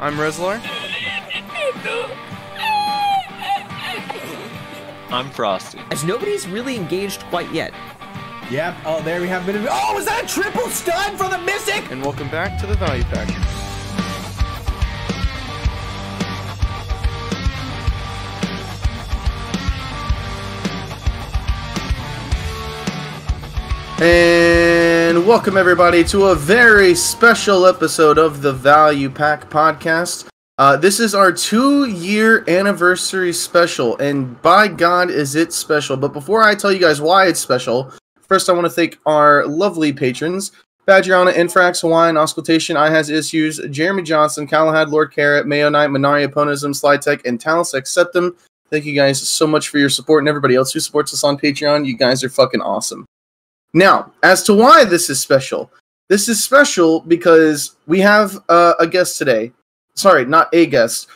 I'm Rezlar. I'm Frosty. As nobody's really engaged quite yet. Yep. Oh, there we have a bit of. Oh, was that a triple stun for the Mystic? And welcome back to the Value Pack. And welcome everybody to a very special episode of the Value Pack podcast. This is our 2-year anniversary special, and by God is it special. But before I tell you guys why it's special, first I want to thank our lovely patrons: Badgerana, Infrax, Hawaiian, Auscultation, I Has Issues, Jeremy Johnson, Calahad, Lord Carrot, Mayo Knight, Minari, Oponism, Slidetech, and Talus Acceptum. Thank you guys so much for your support, and everybody else who supports us on Patreon. You guys are fucking awesome. Now, as to why this is special because we have a guest today. Sorry, not a guest.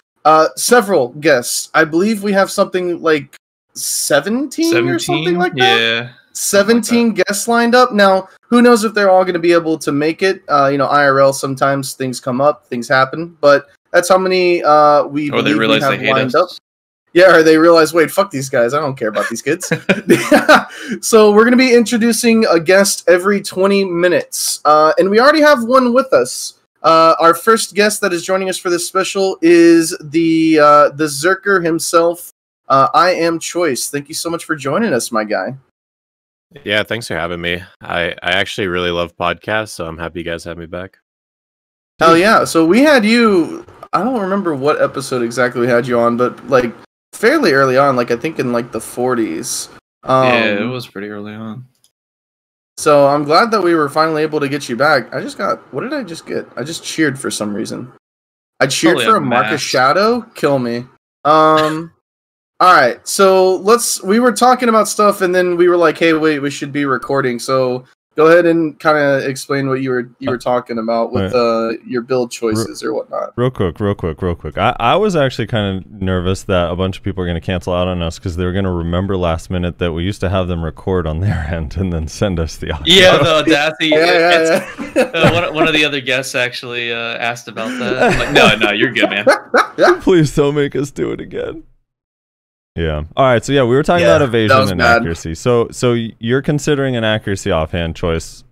Several guests. I believe we have something like 17 or something like that. Yeah. 17 guests lined up. Now, who knows if they're all going to be able to make it. IRL, sometimes things come up, things happen. But that's how many we Or they believe realize we have they hate lined us. up. Yeah, or they realize, wait, fuck these guys. I don't care about these kids. So we're going to be introducing a guest every 20 minutes. And we already have one with us. Our first guest that is joining us for this special is the Zerker himself, I Am Choice. Thank you so much for joining us, my guy. Yeah, thanks for having me. I actually really love podcasts, so I'm happy you guys have me back. Hell yeah. So we had you, I don't remember what episode exactly we had you on, but like fairly early on, like I think in like the 40s. Yeah, it was pretty early on. So I'm glad that we were finally able to get you back. What did I just get? I just cheered for some reason. I cheered Probably for a a Marcus mask. Shadow. Kill me. Alright, so we were talking about stuff and then we were like, hey, wait, we should be recording. So go ahead and kind of explain what you were talking about with your build choices or whatnot. Real quick. I was actually kind of nervous that a bunch of people are going to cancel out on us because they were going to remember last minute that we used to have them record on their end and then send us the audio. Yeah, the audacity. Yeah. One of the other guests actually asked about that. I'm like, no, you're good, man. Please don't make us do it again. Yeah. All right. So yeah, we were talking about evasion and accuracy. So you're considering an accuracy offhand choice,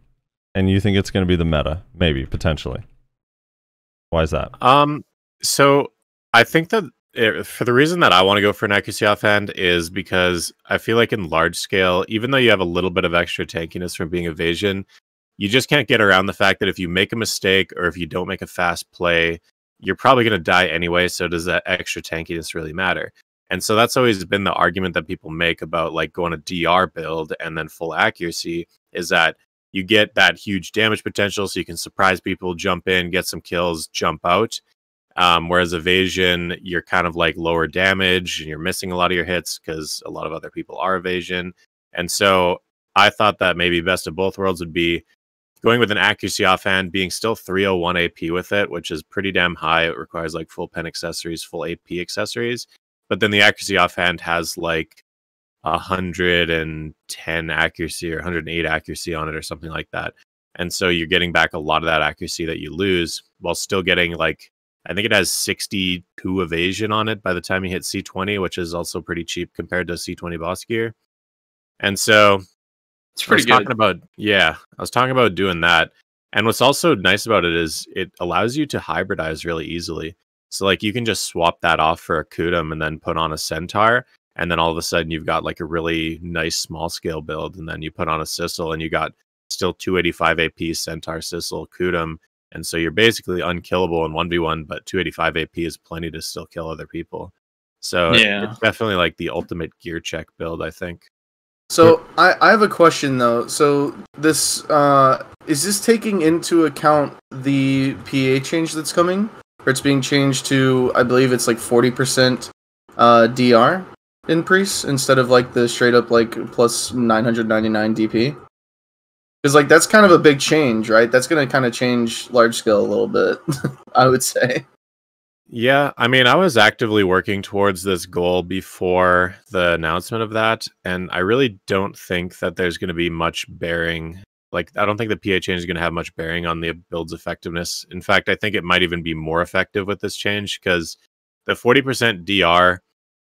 and you think it's going to be the meta, maybe potentially. Why is that? So I think that for the reason that I want to go for an accuracy offhand is because I feel like in large scale, even though you have a little bit of extra tankiness from being evasion, you just can't get around the fact that if you make a mistake or if you don't make a fast play, you're probably going to die anyway. So does that extra tankiness really matter? And so that's always been the argument that people make about like going a DR build and then full accuracy is that you get that huge damage potential so you can surprise people, jump in, get some kills, jump out. Whereas evasion, you're kind of like lower damage and you're missing a lot of your hits because a lot of other people are evasion. And so I thought that maybe best of both worlds would be going with an accuracy offhand, being still 301 AP with it, which is pretty damn high. It requires like full pen accessories, full AP accessories. But then the accuracy offhand has like 110 accuracy or 108 accuracy on it or something like that. And so you're getting back a lot of that accuracy that you lose while still getting like, I think it has 62 evasion on it by the time you hit C20, which is also pretty cheap compared to C20 boss gear. And so It's pretty I good. was talking about doing that. And what's also nice about it is it allows you to hybridize really easily. So like you can just swap that off for a Kudum and then put on a Centaur, and then all of a sudden you've got like a really nice small scale build, and then you put on a Sissel and you got still 285 AP Centaur, Sissel, Kudum, and so you're basically unkillable in 1v1, but 285 AP is plenty to still kill other people. So it's definitely like the ultimate gear check build, I think. So I have a question though. So this is this taking into account the PA change that's coming? Or it's being changed to, I believe it's like 40% DR in Priest instead of like the straight up like plus 999 DP. Because like that's kind of a big change, right? That's going to kind of change large scale a little bit, I would say. Yeah, I mean, I was actively working towards this goal before the announcement of that, and I really don't think that there's going to be much bearing Like, I don't think the PA change is going to have much bearing on the build's effectiveness. In fact, I think it might even be more effective with this change, because the 40% DR,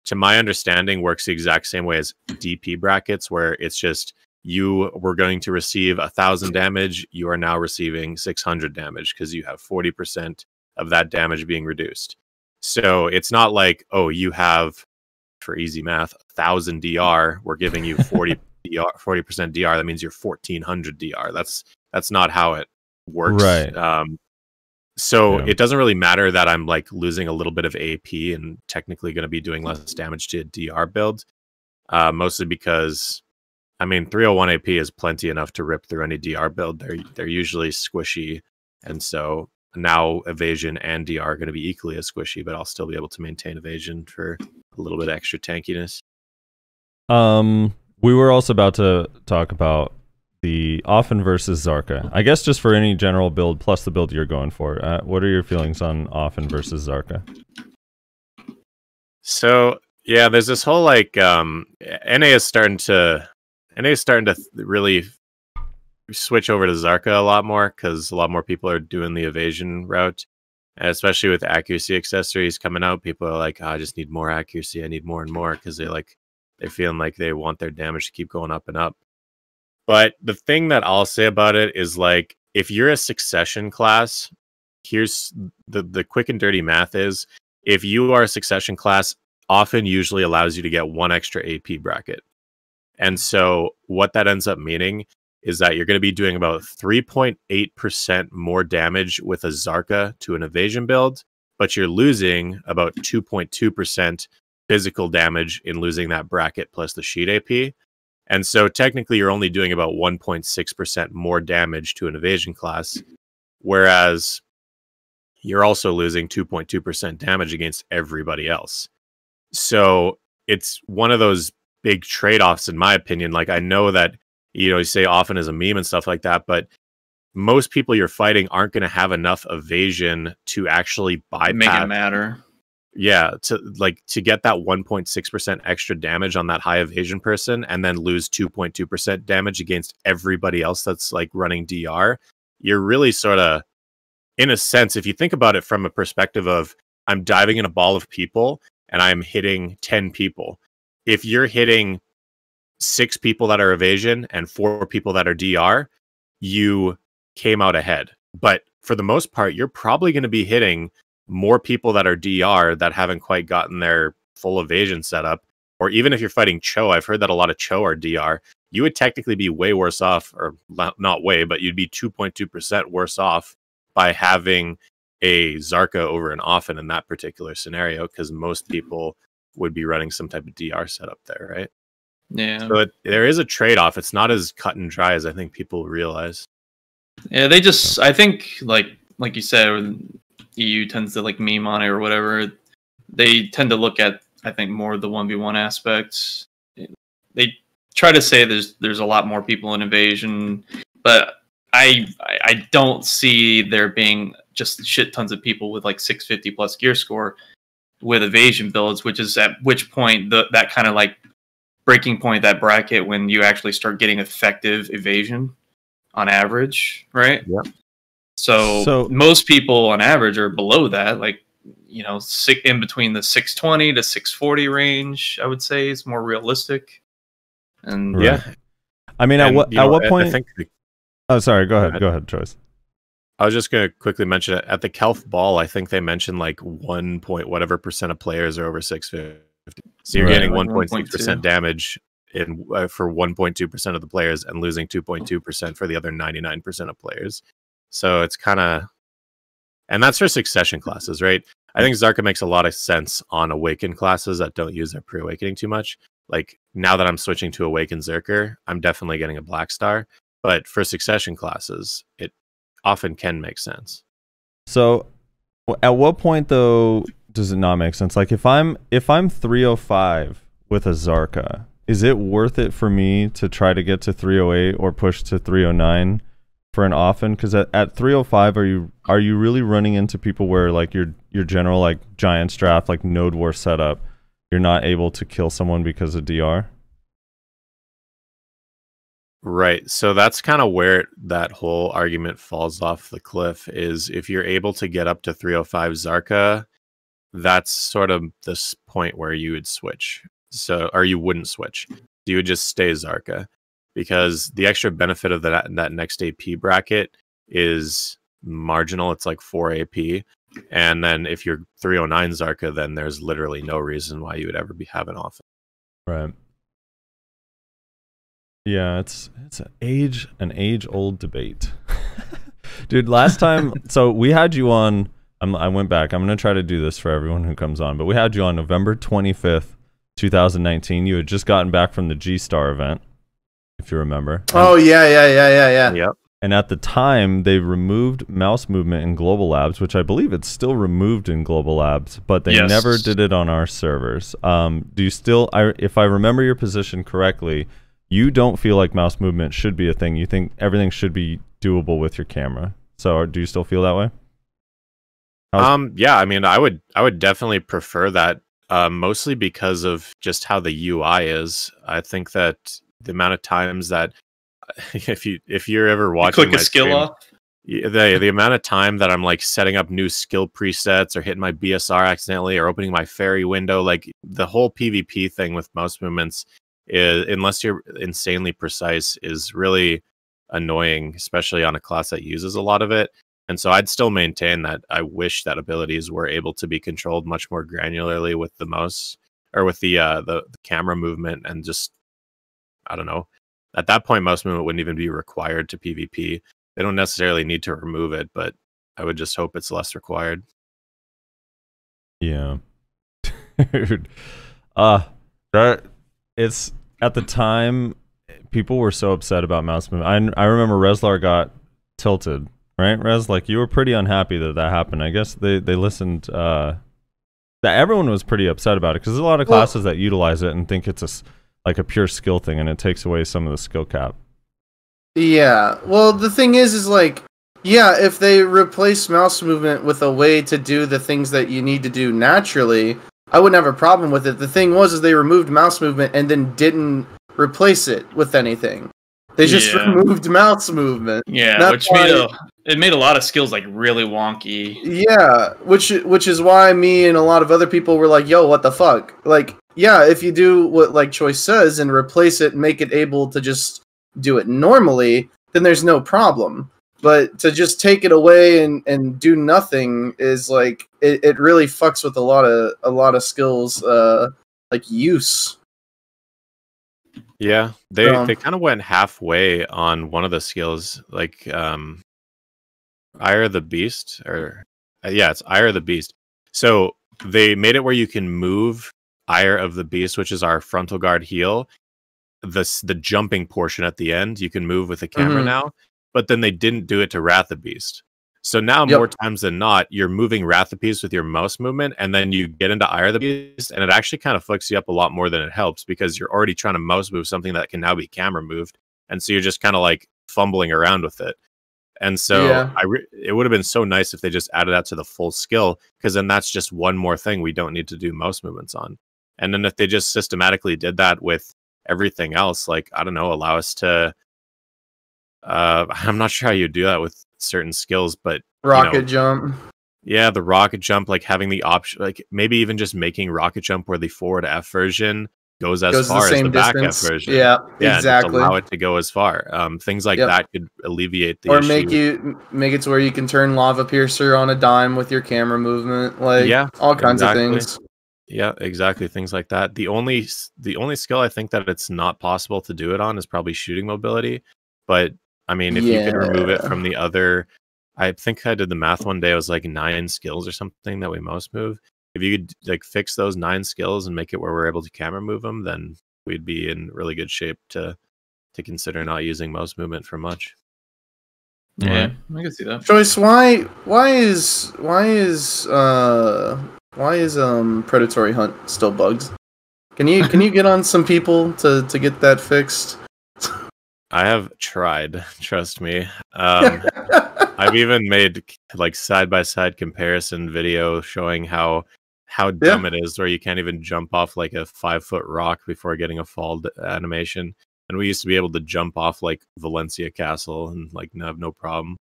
to my understanding, works the exact same way as DP brackets, where it's just you were going to receive 1,000 damage, you are now receiving 600 damage because you have 40% of that damage being reduced. So it's not like, oh, you have, for easy math, 1,000 DR, we're giving you 40% DR. That means you're 1,400 DR. That's not how it works. Right. So it doesn't really matter that I'm like losing a little bit of AP and technically going to be doing less damage to a DR build. Mostly because, I mean, 301 AP is plenty enough to rip through any DR build. They're usually squishy, and so now evasion and DR are going to be equally as squishy, but I'll still be able to maintain evasion for a little bit of extra tankiness. We were also about to talk about the Offen versus Zarka. I guess just for any general build plus the build you're going for. What are your feelings on Offen versus Zarka? So yeah, there's this whole like NA is starting to really switch over to Zarka a lot more, because a lot more people are doing the evasion route, and especially with accuracy accessories coming out, people are like, oh, I just need more accuracy, I need more and more, because they're feeling like they want their damage to keep going up and up. But the thing that I'll say about it is, like, if you're a succession class, here's the quick and dirty math is, if you are a succession class, Offen usually allows you to get 1 extra AP bracket. And so what that ends up meaning is that you're going to be doing about 3.8% more damage with a Zarka to an evasion build, but you're losing about 2.2% physical damage in losing that bracket plus the sheet AP. And so technically you're only doing about 1.6% more damage to an evasion class, whereas you're also losing 2.2% damage against everybody else. So it's one of those big trade-offs, in my opinion. Like, I know that, you say Offen is a meme and stuff like that, but most people you're fighting aren't going to have enough evasion to actually bypass. Make it matter. Yeah, to get that 1.6% extra damage on that high evasion person and then lose 2.2% damage against everybody else that's like running DR. You're really sort of, in a sense, if you think about it from a perspective of, I'm diving in a ball of people and I'm hitting 10 people. If you're hitting 6 people that are evasion and 4 people that are DR, you came out ahead. But for the most part, you're probably going to be hitting more people that are DR that haven't quite gotten their full evasion setup. Or even if you're fighting Cho, I've heard that a lot of Cho are DR. You would technically be way worse off, or not way, but you'd be 2.2% worse off by having a Zarka over an Offen in that particular scenario, because most people would be running some type of DR setup there, right? Yeah. So there is a trade-off. It's not as cut and dry as I think people realize. Yeah, they just, I think, like you said, EU tends to like meme on it or whatever. They tend to look at, I think, more of the 1v1 aspects. They try to say there's a lot more people in evasion, but I don't see there being just shit tons of people with like 650 plus gear score with evasion builds, which is at which point that kind of like breaking point, that bracket, when you actually start getting effective evasion on average, right? Yep. So most people on average are below that, like, in between the 620 to 640 range, I would say is more realistic. And yeah, I mean, at what point? I think oh, sorry. Go ahead. Go ahead, Choice. I was just going to quickly mention it. At the Kelf Ball, I think they mentioned like 1 point whatever % of players are over 650. So you're getting 1.6% damage for 1.2% of the players and losing 2.2% for the other 99% of players. So it's kind of, and that's for succession classes, right? I think Zarka makes a lot of sense on Awaken classes that don't use their pre-awakening too much. Like, now that I'm switching to Awaken Zerker, I'm definitely getting a Black Star. But for succession classes, it often can make sense. So at what point, though, does it not make sense? Like, if I'm 305 with a Zarka, is it worth it for me to try to get to 308 or push to 309 for an Offen? Because at 305, are you really running into people where, like, your general like Giants draft, like Node War setup, you're not able to kill someone because of DR? Right. So that's kind of where that whole argument falls off the cliff, is if you're able to get up to 305 Zarka, that's sort of this point where you would switch. So, or you wouldn't switch. You would just stay Zarka, because the extra benefit of that next AP bracket is marginal. It's like 4 AP. And then if you're 309 Zarka, then there's literally no reason why you would ever be having off. Right. Yeah, it's an age old debate. Dude, last time, so we had you on, I went back. I'm going to try to do this for everyone who comes on, but we had you on November 25th, 2019. You had just gotten back from the G-Star event, if you remember. Oh, yeah. Yep. And at the time, they removed mouse movement in Global Labs, which I believe it's still removed in Global Labs, but they never did it on our servers. Do you still, if I remember your position correctly, you don't feel like mouse movement should be a thing. You think everything should be doable with your camera. So do you still feel that way? Yeah, I mean, I would definitely prefer that, mostly because of just how the UI is. I think that the amount of times that if you're ever watching click a skill stream, off, the amount of time that I'm like setting up new skill presets or hitting my BSR accidentally or opening my fairy window, like the whole PvP thing with mouse movements is, unless you're insanely precise, is really annoying, especially on a class that uses a lot of it. And so I'd still maintain that I wish that abilities were able to be controlled much more granularly with the mouse, or with the camera movement, and just, I don't know, at that point mouse movement wouldn't even be required to PvP. They don't necessarily need to remove it, but I would just hope it's less required. Yeah. Dude. It's, at the time, people were so upset about mouse movement. I remember Reslar got tilted, right, Res? Like, you were pretty unhappy that happened. I guess they listened, that everyone was pretty upset about it, because there's a lot of classes that utilize it and think it's like a pure skill thing, and it takes away some of the skill cap. Yeah, well, the thing is like, yeah, if they replace mouse movement with a way to do the things that you need to do naturally, I wouldn't have a problem with it. The thing is they removed mouse movement and then didn't replace it with anything. They just removed mouse movement. Yeah, which made a lot of skills like really wonky. Yeah, which is why me and a lot of other people were like, "Yo, what the fuck?" Like, yeah, if you do what like Choice says and replace it and make it able to just do it normally, then there's no problem. But to just take it away and do nothing is like, it really fucks with a lot of skills like use. Yeah, they kind of went halfway on one of the skills, like Ire of the Beast, or it's Ire of the Beast. So they made it where you can move Ire of the Beast, which is our frontal guard heal. The jumping portion at the end, you can move with the camera now, but then they didn't do it to Wrath of Beast. So now more times than not, you're moving Wrath of Beast with your mouse movement, and then you get into Ire of the Beast, and it actually kind of fucks you up a lot more than it helps, because you're already trying to mouse move something that can now be camera moved, and so you're just kind of like fumbling around with it. And so it would have been so nice if they just added that to the full skill, because then that's just one more thing we don't need to do mouse movements on. And then if they just systematically did that with everything else, like, I don't know, allow us to I'm not sure how you do that with certain skills, but rocket jump. Yeah, the rocket jump, like having the option, like maybe even just making rocket jump where the forward F version goes as far as the back F version. Yeah, exactly. Just allow it to go as far. Things like that could alleviate the issue. Make it to where you can turn Lava Piercer on a dime with your camera movement, like all kinds of things. Yeah, exactly. Things like that. The only skill I think that it's not possible to do it on is probably shooting mobility. But I mean, if you could remove it from the other, I think I did the math one day. It was like 9 skills or something that we mouse move. If you could like fix those 9 skills and make it where we're able to camera move them, then we'd be in really good shape to consider not using mouse movement for much. Yeah, I can see that. Choice, why is Predatory Hunt still bugged? Can you get on some people to get that fixed? I have tried, trust me. I've even made like side-by-side comparison video showing how dumb it is, where you can't even jump off like a 5-foot rock before getting a fall animation. and we used to be able to jump off like Valencia Castle and like have no problem.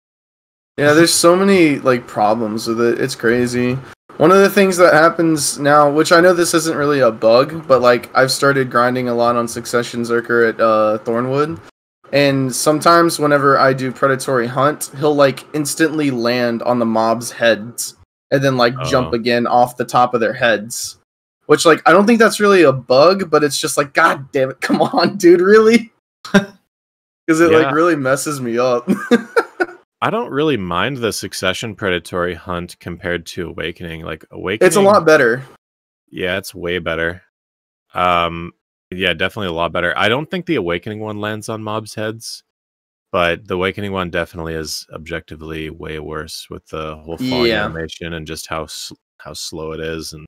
Yeah, there's so many like problems with it. It's crazy. One of the things that happens now, which I know this isn't really a bug, but like I've started grinding a lot on Succession Zerker at Thornwood, and sometimes whenever I do Predatory Hunt, he'll like instantly land on the mobs' heads and then like jump again off the top of their heads. Which like I don't think that's really a bug, but it's just like, God damn it, come on, dude, really? Because it like really messes me up. I don't really mind the Succession Predatory Hunt compared to Awakening. Like Awakening, it's a lot better. Yeah, it's way better. Yeah, definitely a lot better. I don't think the Awakening one lands on mobs' heads, but the Awakening one definitely is objectively way worse with the whole falling animation and just how slow it is. And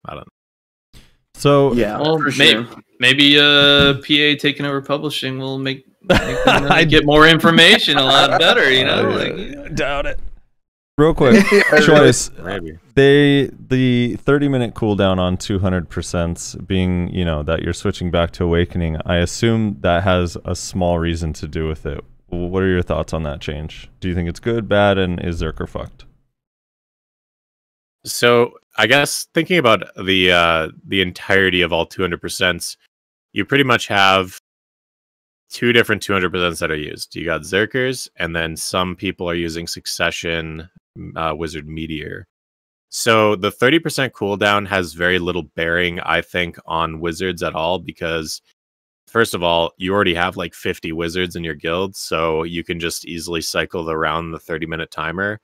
I don't know. So yeah, well, for sure. Maybe PA taking over publishing will make them get more information a lot better. You know, like, doubt it. Real quick, Choice. Maybe the 30-minute cooldown on 200% being, you know, that you're switching back to Awakening. I assume that has a small reason to do with it. What are your thoughts on that change? Do you think it's good, bad, and is Zerker fucked? So I guess thinking about the entirety of all 200%, you pretty much have two different 200% that are used. You got Zerkers, and then some people are using Succession Wizard Meteor. So the 30% cooldown has very little bearing, I think, on wizards at all, because first of all, you already have like 50 wizards in your guild, so you can just easily cycle around the 30-minute timer.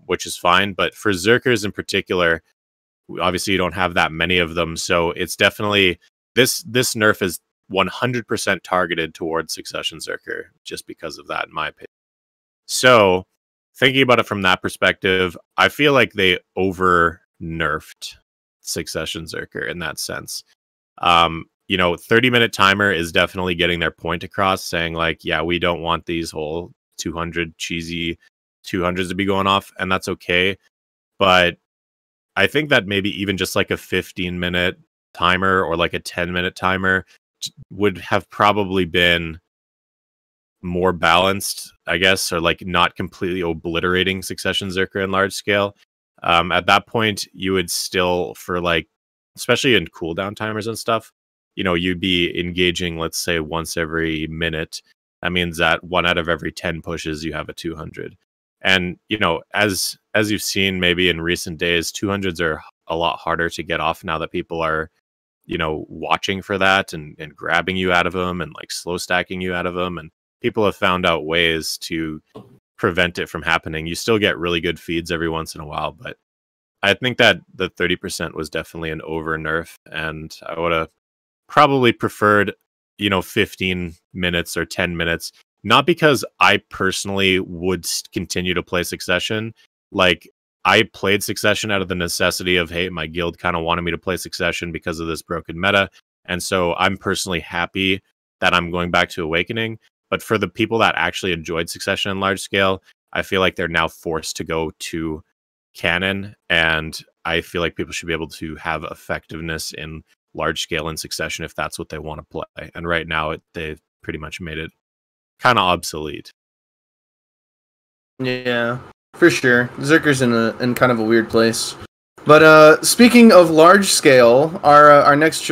Which is fine, but for Zerkers in particular, obviously you don't have that many of them, so it's definitely this nerf is 100% targeted towards Succession Zerker just because of that, in my opinion. So thinking about it from that perspective, I feel like they over nerfed Succession Zerker in that sense. You know, 30-minute timer is definitely getting their point across, saying like, yeah, we don't want these whole 200 cheesy 200s to be going off, and that's okay. But I think that maybe even just like a 15-minute timer or like a 10-minute timer would have probably been more balanced, I guess, or like not completely obliterating Succession Zerker in large scale. At that point, you would still, for like, especially in cooldown timers and stuff, you know, you'd be engaging, let's say, once every minute. That means that 1 out of every 10 pushes, you have a 200. And, you know, as you've seen maybe in recent days, 200s are a lot harder to get off now that people are, you know, watching for that and grabbing you out of them and like slow stacking you out of them. And people have found out ways to prevent it from happening. You still get really good feeds every once in a while, but I think that the 30% was definitely an over nerf, and I would have probably preferred, you know, 15 minutes or 10 minutes. Not because I personally would continue to play Succession. Like, I played Succession out of the necessity of, hey, my guild kind of wanted me to play Succession because of this broken meta. And so I'm personally happy that I'm going back to Awakening. But for the people that actually enjoyed Succession in large scale, I feel like they're now forced to go to Canon. And I feel like people should be able to have effectiveness in large scale in Succession if that's what they want to play. And right now, they've pretty much made it kind of obsolete. Yeah, for sure. Zerker's in kind of a weird place. But speaking of large scale, our next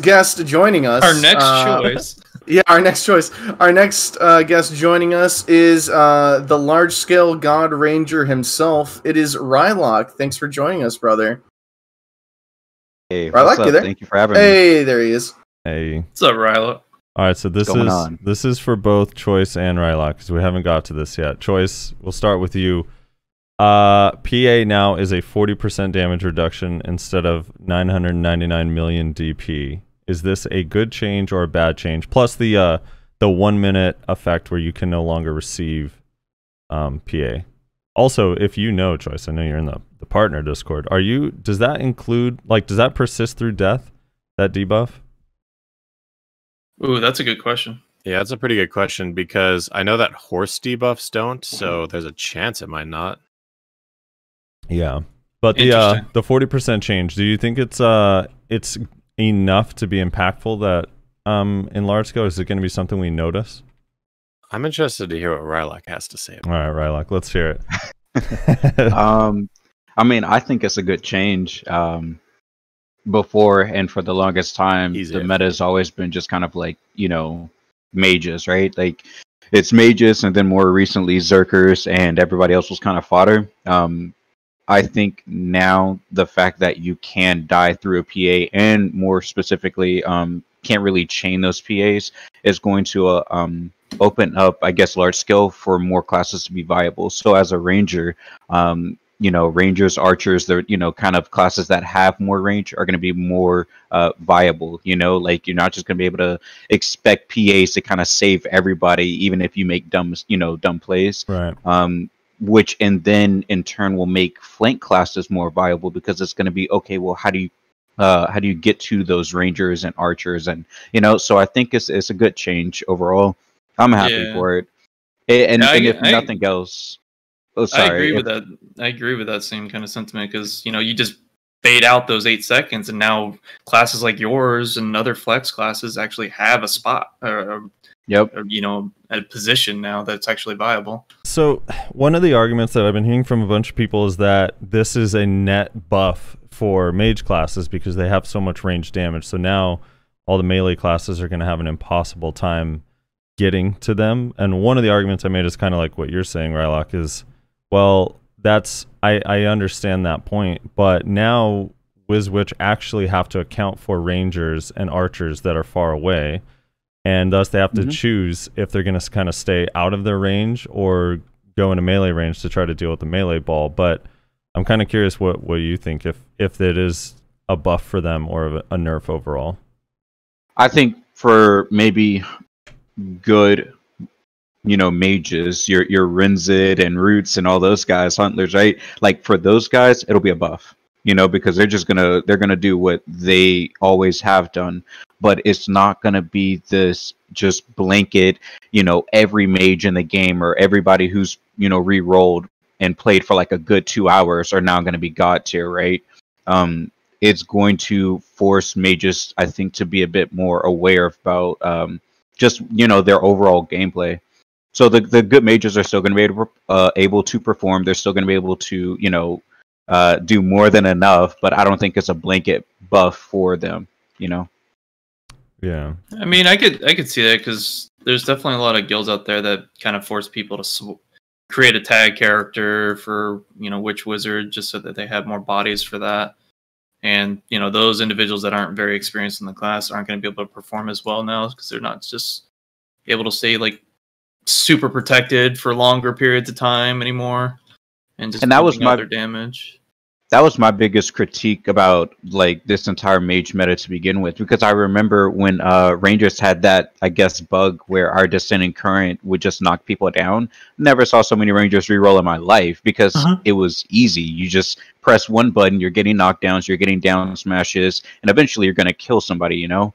guest joining us. Our next choice. Yeah, our next choice. Our next guest joining us is the large scale God Ranger himself. It is Rylock. Thanks for joining us, brother. Hey, Rylock, you there? Thank you for having me. Hey, there he is. Hey. What's up, Rylock? All right, so this is for both Choice and Rylock, because we haven't got to this yet. Choice, we'll start with you. PA now is a 40% damage reduction instead of 999 million DP. Is this a good change or a bad change? Plus the 1 minute effect where you can no longer receive PA. Also, if you know, Choice, I know you're in the partner Discord. Does that include, like, does that persist through death, that debuff? Ooh, that's a good question. Yeah, that's a pretty good question, because I know that horse debuffs don't, so there's a chance it might not. Yeah, but the 40% change, do you think it's enough to be impactful that in large scale? Is it going to be something we notice? I'm interested to hear what Rylock has to say. All right, Rylock, let's hear it. I mean, I think it's a good change. Before and for the longest time, the meta has always been just kind of like, you know, mages, right? Like, it's mages, and then more recently Zerkers, and everybody else was kind of fodder. I think now the fact that you can die through a PA, and more specifically, can't really chain those PAs, is going to open up, I guess, large scale for more classes to be viable. So as a ranger, you know, rangers, archers, they're, you know, kind of classes that have more range are going to be more viable. You know, like, you're not just going to be able to expect PAs to kind of save everybody, even if you make dumb plays. Right. Which and then in turn will make flank classes more viable, because it's going to be, okay, well, how do you get to those rangers and archers, and, you know, so I think it's a good change overall. I'm happy for it. And if nothing else, I agree with that. I agree with that same kind of sentiment, because, you know, you just fade out those 8 seconds, and now classes like yours and other flex classes actually have a spot, or you know, a position now that's actually viable. So one of the arguments that I've been hearing from a bunch of people is that this is a net buff for mage classes because they have so much range damage. So now all the melee classes are going to have an impossible time getting to them. And one of the arguments I made is kind of like what you're saying, Rylock, is, well, I understand that point, but now WizWitch actually have to account for rangers and archers that are far away, and thus they have to choose if they're going to kind of stay out of their range or go into melee range to try to deal with the melee ball. But I'm kind of curious what you think, if it is a buff for them or a nerf overall. I think for maybe good, you know, mages, your Rinzid and Roots and all those guys, Huntlers, right? Like, for those guys, it'll be a buff, you know, because they're gonna do what they always have done. But it's not gonna be this just blanket, you know, every mage in the game or everybody who's, you know, re-rolled and played for like a good 2 hours are now gonna be god tier, right? It's going to force mages, I think, to be a bit more aware about just, you know, their overall gameplay. So the good mages are still going to be able to perform. They're still going to be able to, you know, do more than enough. But I don't think it's a blanket buff for them, you know. Yeah. I mean, I could see that, because there's definitely a lot of guilds out there that kind of force people to create a tag character for, you know, Witch Wizard, just so that they have more bodies for that. And, you know, those individuals that aren't very experienced in the class aren't going to be able to perform as well now, because they're not just able to stay like super protected for longer periods of time anymore, and that was their damage. That was my biggest critique about like this entire mage meta to begin with, because I remember when Rangers had that, I guess, bug where our Descending Current would just knock people down. Never saw so many Rangers reroll in my life, because it was easy. You just press one button, you're getting knockdowns, you're getting down smashes, and eventually you're going to kill somebody, you know?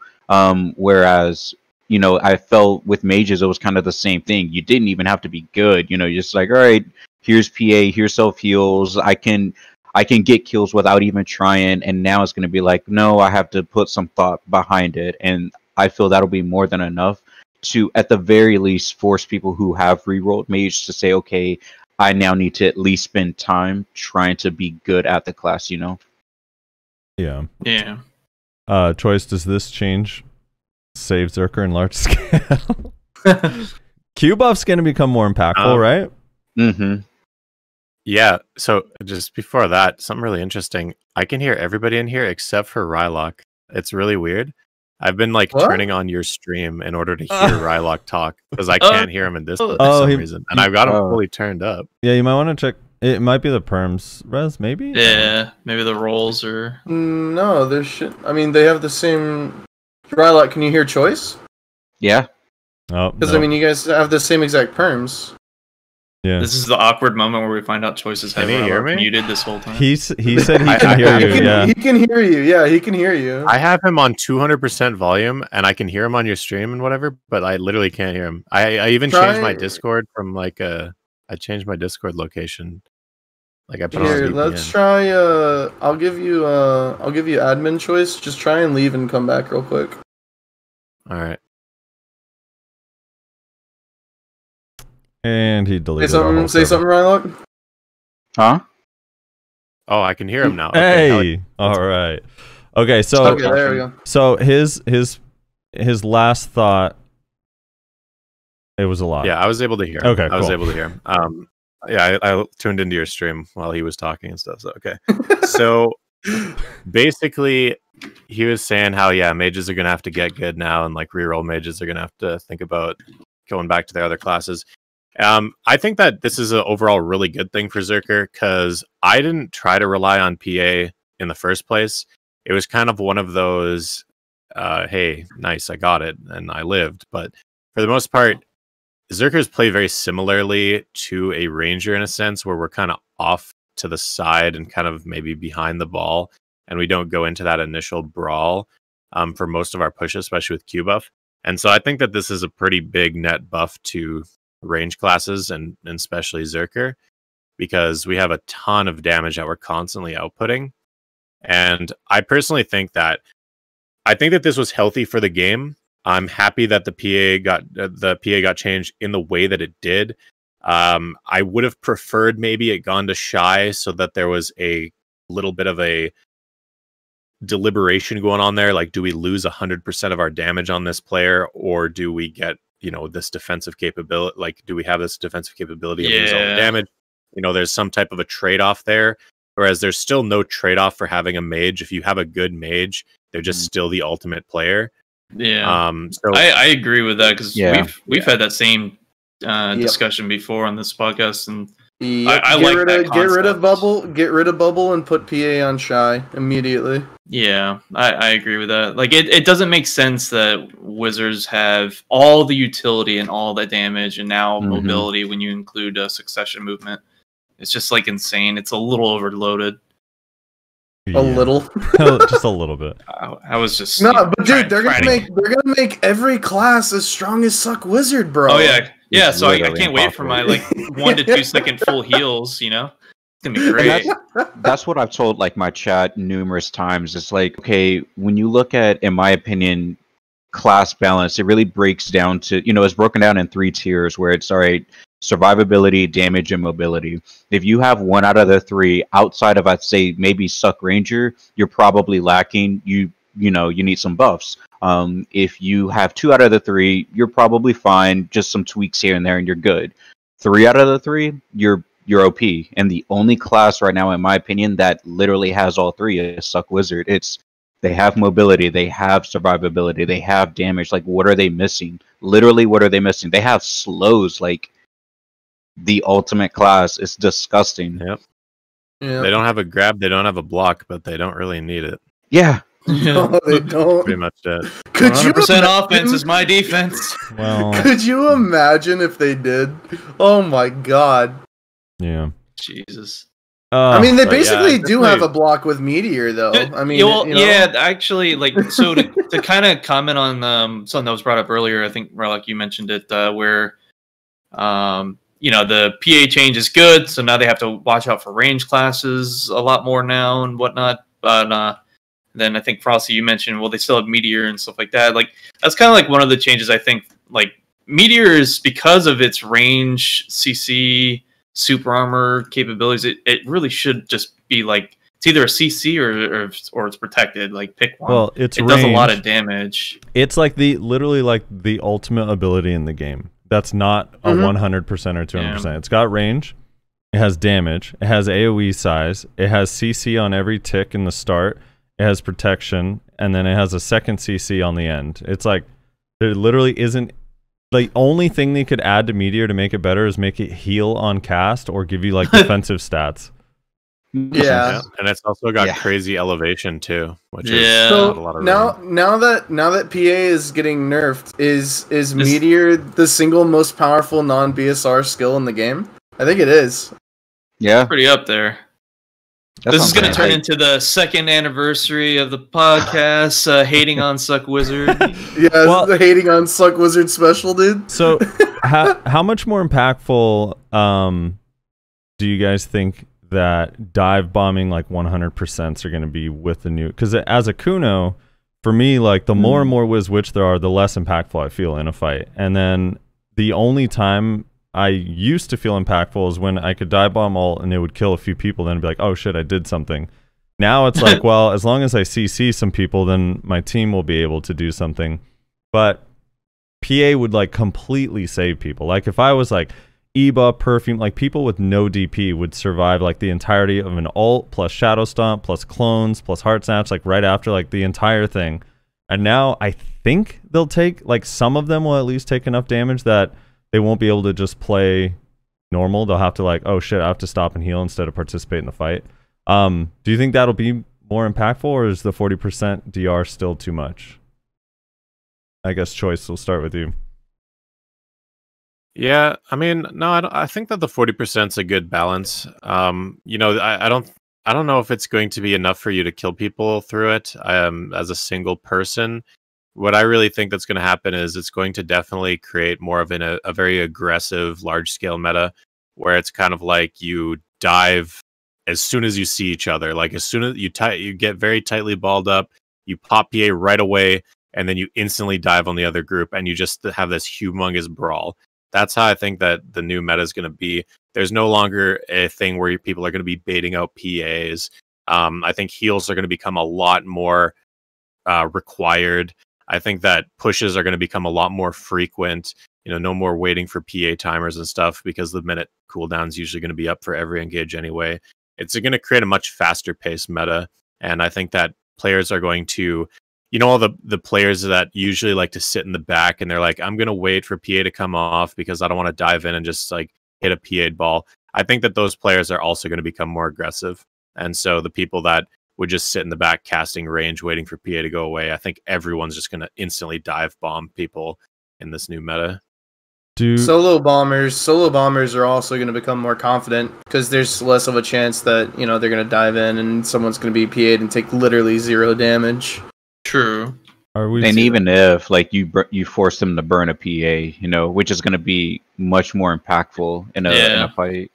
Whereas, you know, I felt with mages, it was kind of the same thing. You didn't even have to be good. You know, you're just like, all right, here's PA, here's self heals. I can get kills without even trying. And now it's going to be like, no, I have to put some thought behind it. And I feel that'll be more than enough to, at the very least, force people who have rerolled mage to say, okay, I now need to at least spend time trying to be good at the class, you know? Yeah. Yeah. Choice, does this change save Zerker in large scale? Q buff's going to become more impactful, right? Mm-hmm. Yeah, so just before that, something really interesting. I can hear everybody in here except for Rylock. It's really weird. I've been like turning on your stream in order to hear Rylock talk, because I can't hear him in this for some reason. And I've got him fully turned up. Yeah, you might want to check. It might be the perms, Rez, maybe? Yeah, maybe the rolls or... No, there should... I mean, they have the same... Rylock, can you hear Choice? Yeah. Oh, because, I mean, you guys have the same exact perms. Yeah. This is the awkward moment where we find out Choice's head muted this whole time. He said he can hear you. Yeah, he can hear you. Yeah, he can hear you. I have him on 200% volume, and I can hear him on your stream and whatever, but I literally can't hear him. I even changed my Discord from like I changed my Discord location Like I put Here, on let's try. I'll give you admin choice. Just try and leave and come back real quick. All right. And he deleted. Say something, Rylock. Huh? Oh, I can hear him now. Okay, hey, all right. Okay, so Okay, there we go. So his last thought. It was a lot. Yeah, I was able to hear him. Okay, I was cool. able to hear him. Yeah, I tuned into your stream while he was talking and stuff. So okay. So basically, he was saying how mages are gonna have to get good now, and like reroll mages are gonna have to think about going back to their other classes. I think that this is an overall really good thing for Zerker because I didn't try to rely on PA in the first place. It was kind of one of those, hey, nice, I got it, and I lived. But for the most part, Zerkers play very similarly to a Ranger in a sense, where we're kind of off to the side and kind of maybe behind the ball, and we don't go into that initial brawl for most of our pushes, especially with Q buff. And so I think that this is a pretty big net buff to range classes and especially Zerker, because we have a ton of damage that we're constantly outputting. And I personally think that this was healthy for the game. I'm happy that the PA got changed in the way that it did. I would have preferred maybe it gone to Shy so that there was a little bit of a deliberation going on there. Like, do we lose 100% of our damage on this player, or do we get this defensive capability? Like, do we have this defensive capability of losing all the damage? There's some type of a trade-off there. Whereas there's still no trade-off for having a mage. If you have a good mage, they're just still the ultimate player. Yeah. So I agree with that because we've had that same discussion before on this podcast, and I like that concept. Get rid of bubble and put PA on Shy immediately. Yeah, I agree with that. Like, it doesn't make sense that Wizards have all the utility and all the damage and now mobility when you include a succession movement. It's just like insane. It's a little overloaded. Yeah. A little, just a little bit. I was just but dude, they're gonna make every class as strong as Suck Wizard, bro. Oh yeah. So I can't wait for my 1 to 2 second full heals. It's gonna be great. That's what I've told my chat numerous times. It's like, okay, when you look at, in my opinion, class balance, it really breaks down to it's broken down in 3 tiers where it's all right. Survivability, damage, and mobility. If you have 1 out of the 3 outside of, I'd say, maybe Suck Ranger, you're probably lacking. You need some buffs. If you have 2 out of the 3, you're probably fine. Just some tweaks here and there, and you're good. 3 out of the 3, you're OP. And the only class right now, in my opinion, that literally has all 3 is Suck Wizard. They have mobility, they have survivability, they have damage. Like, what are they missing? Literally, what are they missing? They have slows, the ultimate class. Is disgusting. Yep. They don't have a grab, they don't have a block, but they don't really need it. Yeah. No, they don't. Pretty much that. 100% offense is my defense. Well, could you imagine if they did? Oh my god. Yeah. Jesus. I mean, they basically do have a block with Meteor, though. I mean, yeah, actually, so to kind of comment on something that was brought up earlier, I think, Rylock, you mentioned it, where the PA change is good, so now they have to watch out for range classes a lot more now and whatnot. But then I think, Frosty, you mentioned, well, they still have Meteor and stuff like that. Like, that's kind of one of the changes, I think. Like, Meteor is, because of its range, CC, super armor capabilities, it really should just be it's either a CC or it's protected. Pick one. Well, it does a lot of damage. It's literally the ultimate ability in the game. That's not a 100% or 200%. Yeah. It's got range. It has damage. It has AoE size. It has CC on every tick in the start. It has protection, and then it has a second CC on the end. It's there literally isn't. The only thing they could add to Meteor to make it better is make it heal on cast or give you defensive stats. Yeah, and it's also got crazy elevation too, which is so a lot of now that PA is getting nerfed, is Meteor the single most powerful non-BSR skill in the game? I think it is. Yeah, pretty up there. This is going to turn into the 2nd anniversary of the podcast, hating on Suck Wizard. Yeah, the hating on Suck Wizard special, dude. So, how much more impactful do you guys think that dive bombing like 100% are going to be with the new, because as a Kuno, for me, like the more and more Wiz Witch there are, the less impactful I feel in a fight. And then the only time I used to feel impactful is when I could dive bomb all and it would kill a few people, then I'd be like, oh shit, I did something. Now it's like, well, as long as I CC some people, then my team will be able to do something. But PA would like completely save people. Like if I was like Eba, Perfume, like people with no DP would survive like the entirety of an ult plus Shadow Stomp plus clones plus Heart Snatch, like right after like the entire thing. And now I think they'll take, like some of them will at least take enough damage that they won't be able to just play normal. They'll have to like, oh shit, I have to stop and heal instead of participate in the fight. Do you think that'll be more impactful, or is the 40% DR still too much? I guess Choice, we'll start with you. Yeah, I mean, no, I think that the 40% is a good balance. You know, I don't know if it's going to be enough for you to kill people through it as a single person. What I really think that's going to happen is it's going to definitely create more of a very aggressive, large-scale meta, where it's kind of like you dive as soon as you see each other. Like as soon as you get very tightly balled up, you pop PA right away, and then you instantly dive on the other group, and you just have this humongous brawl. That's how I think that the new meta is going to be. There's no longer a thing where people are going to be baiting out PAs. I think heals are going to become a lot more required. I think that pushes are going to become a lot more frequent. You know, no more waiting for PA timers and stuff, because the minute cooldown is usually going to be up for every engage anyway. It's going to create a much faster paced meta, and I think that players are going to, you know, all the players that usually like to sit in the back and they're like, I'm going to wait for PA to come off because I don't want to dive in and just like hit a PA ball. I think that those players are also going to become more aggressive. And so the people that would just sit in the back casting range waiting for PA to go away, I think everyone's just going to instantly dive bomb people in this new meta. Solo bombers are also going to become more confident because there's less of a chance that, you know, they're going to dive in and someone's going to be PA'd and take literally 0 damage. True. And even if like you force them to burn a PA, you know, which is going to be much more impactful in a fight.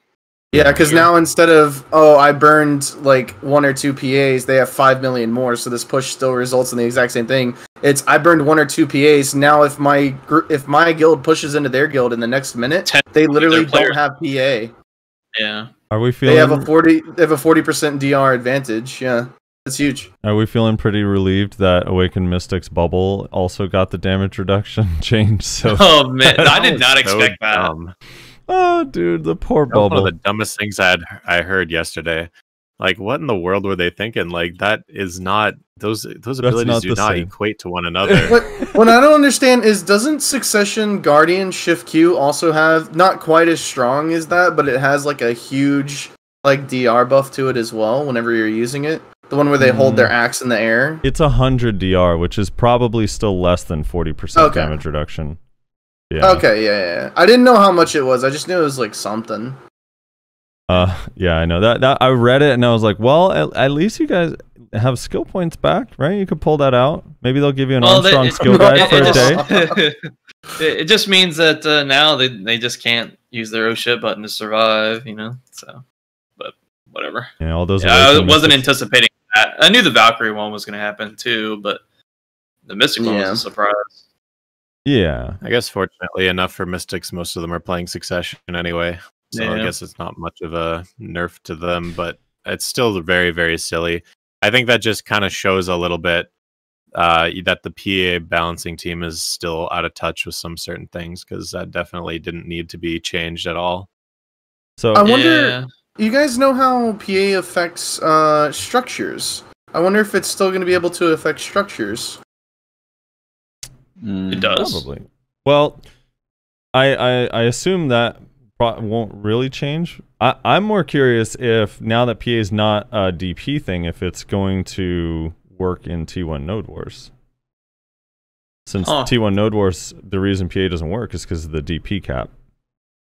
Yeah, because now instead of, oh, I burned like 1 or 2 PAs, they have 5 million more, so this push still results in the exact same thing. It's, I burned 1 or 2 PAs, now if my guild pushes into their guild in the next minute, they literally don't have PA. Yeah. Are we feeling... They have a 40% DR advantage, yeah. That's huge. Are we feeling pretty relieved that Awakened Mystic's bubble also got the damage reduction change? So oh man, I did not expect that. Dumb. Oh, dude, the poor bubble. One of the dumbest things I heard yesterday. Like, what in the world were they thinking? Like, that is not... Those abilities do not equate to one another. What I don't understand is, doesn't Succession Guardian Shift Q also have... Not quite as strong as that, but it has, like, a huge, like, DR buff to it as well whenever you're using it? The one where they hold their axe in the air? It's 100 DR, which is probably still less than 40% damage reduction. Yeah. Okay, yeah. I didn't know how much it was. I just knew it was like something. Yeah, I know that I read it and I was like, well, at least you guys have skill points back, right? You could pull that out. Maybe they'll give you an Armstrong skill guide for a day. It just means that now they just can't use their oh shit button to survive, you know. So, but whatever. Yeah, all those. I wasn't anticipating that. I knew the Valkyrie one was going to happen too, but the Mystic one was a surprise. Yeah, I guess fortunately enough for Mystics, most of them are playing Succession anyway. So I guess it's not much of a nerf to them, but it's still very, very silly. I think that just kind of shows a little bit that the PA balancing team is still out of touch with some certain things, because that definitely didn't need to be changed at all. So I wonder, you guys know how PA affects structures? I wonder if it's still going to be able to affect structures. It does. Probably. Well, I assume that won't really change. I'm more curious if now that PA is not a DP thing, if it's going to work in T1 Node Wars. Since T1 Node Wars, the reason PA doesn't work is because of the DP cap.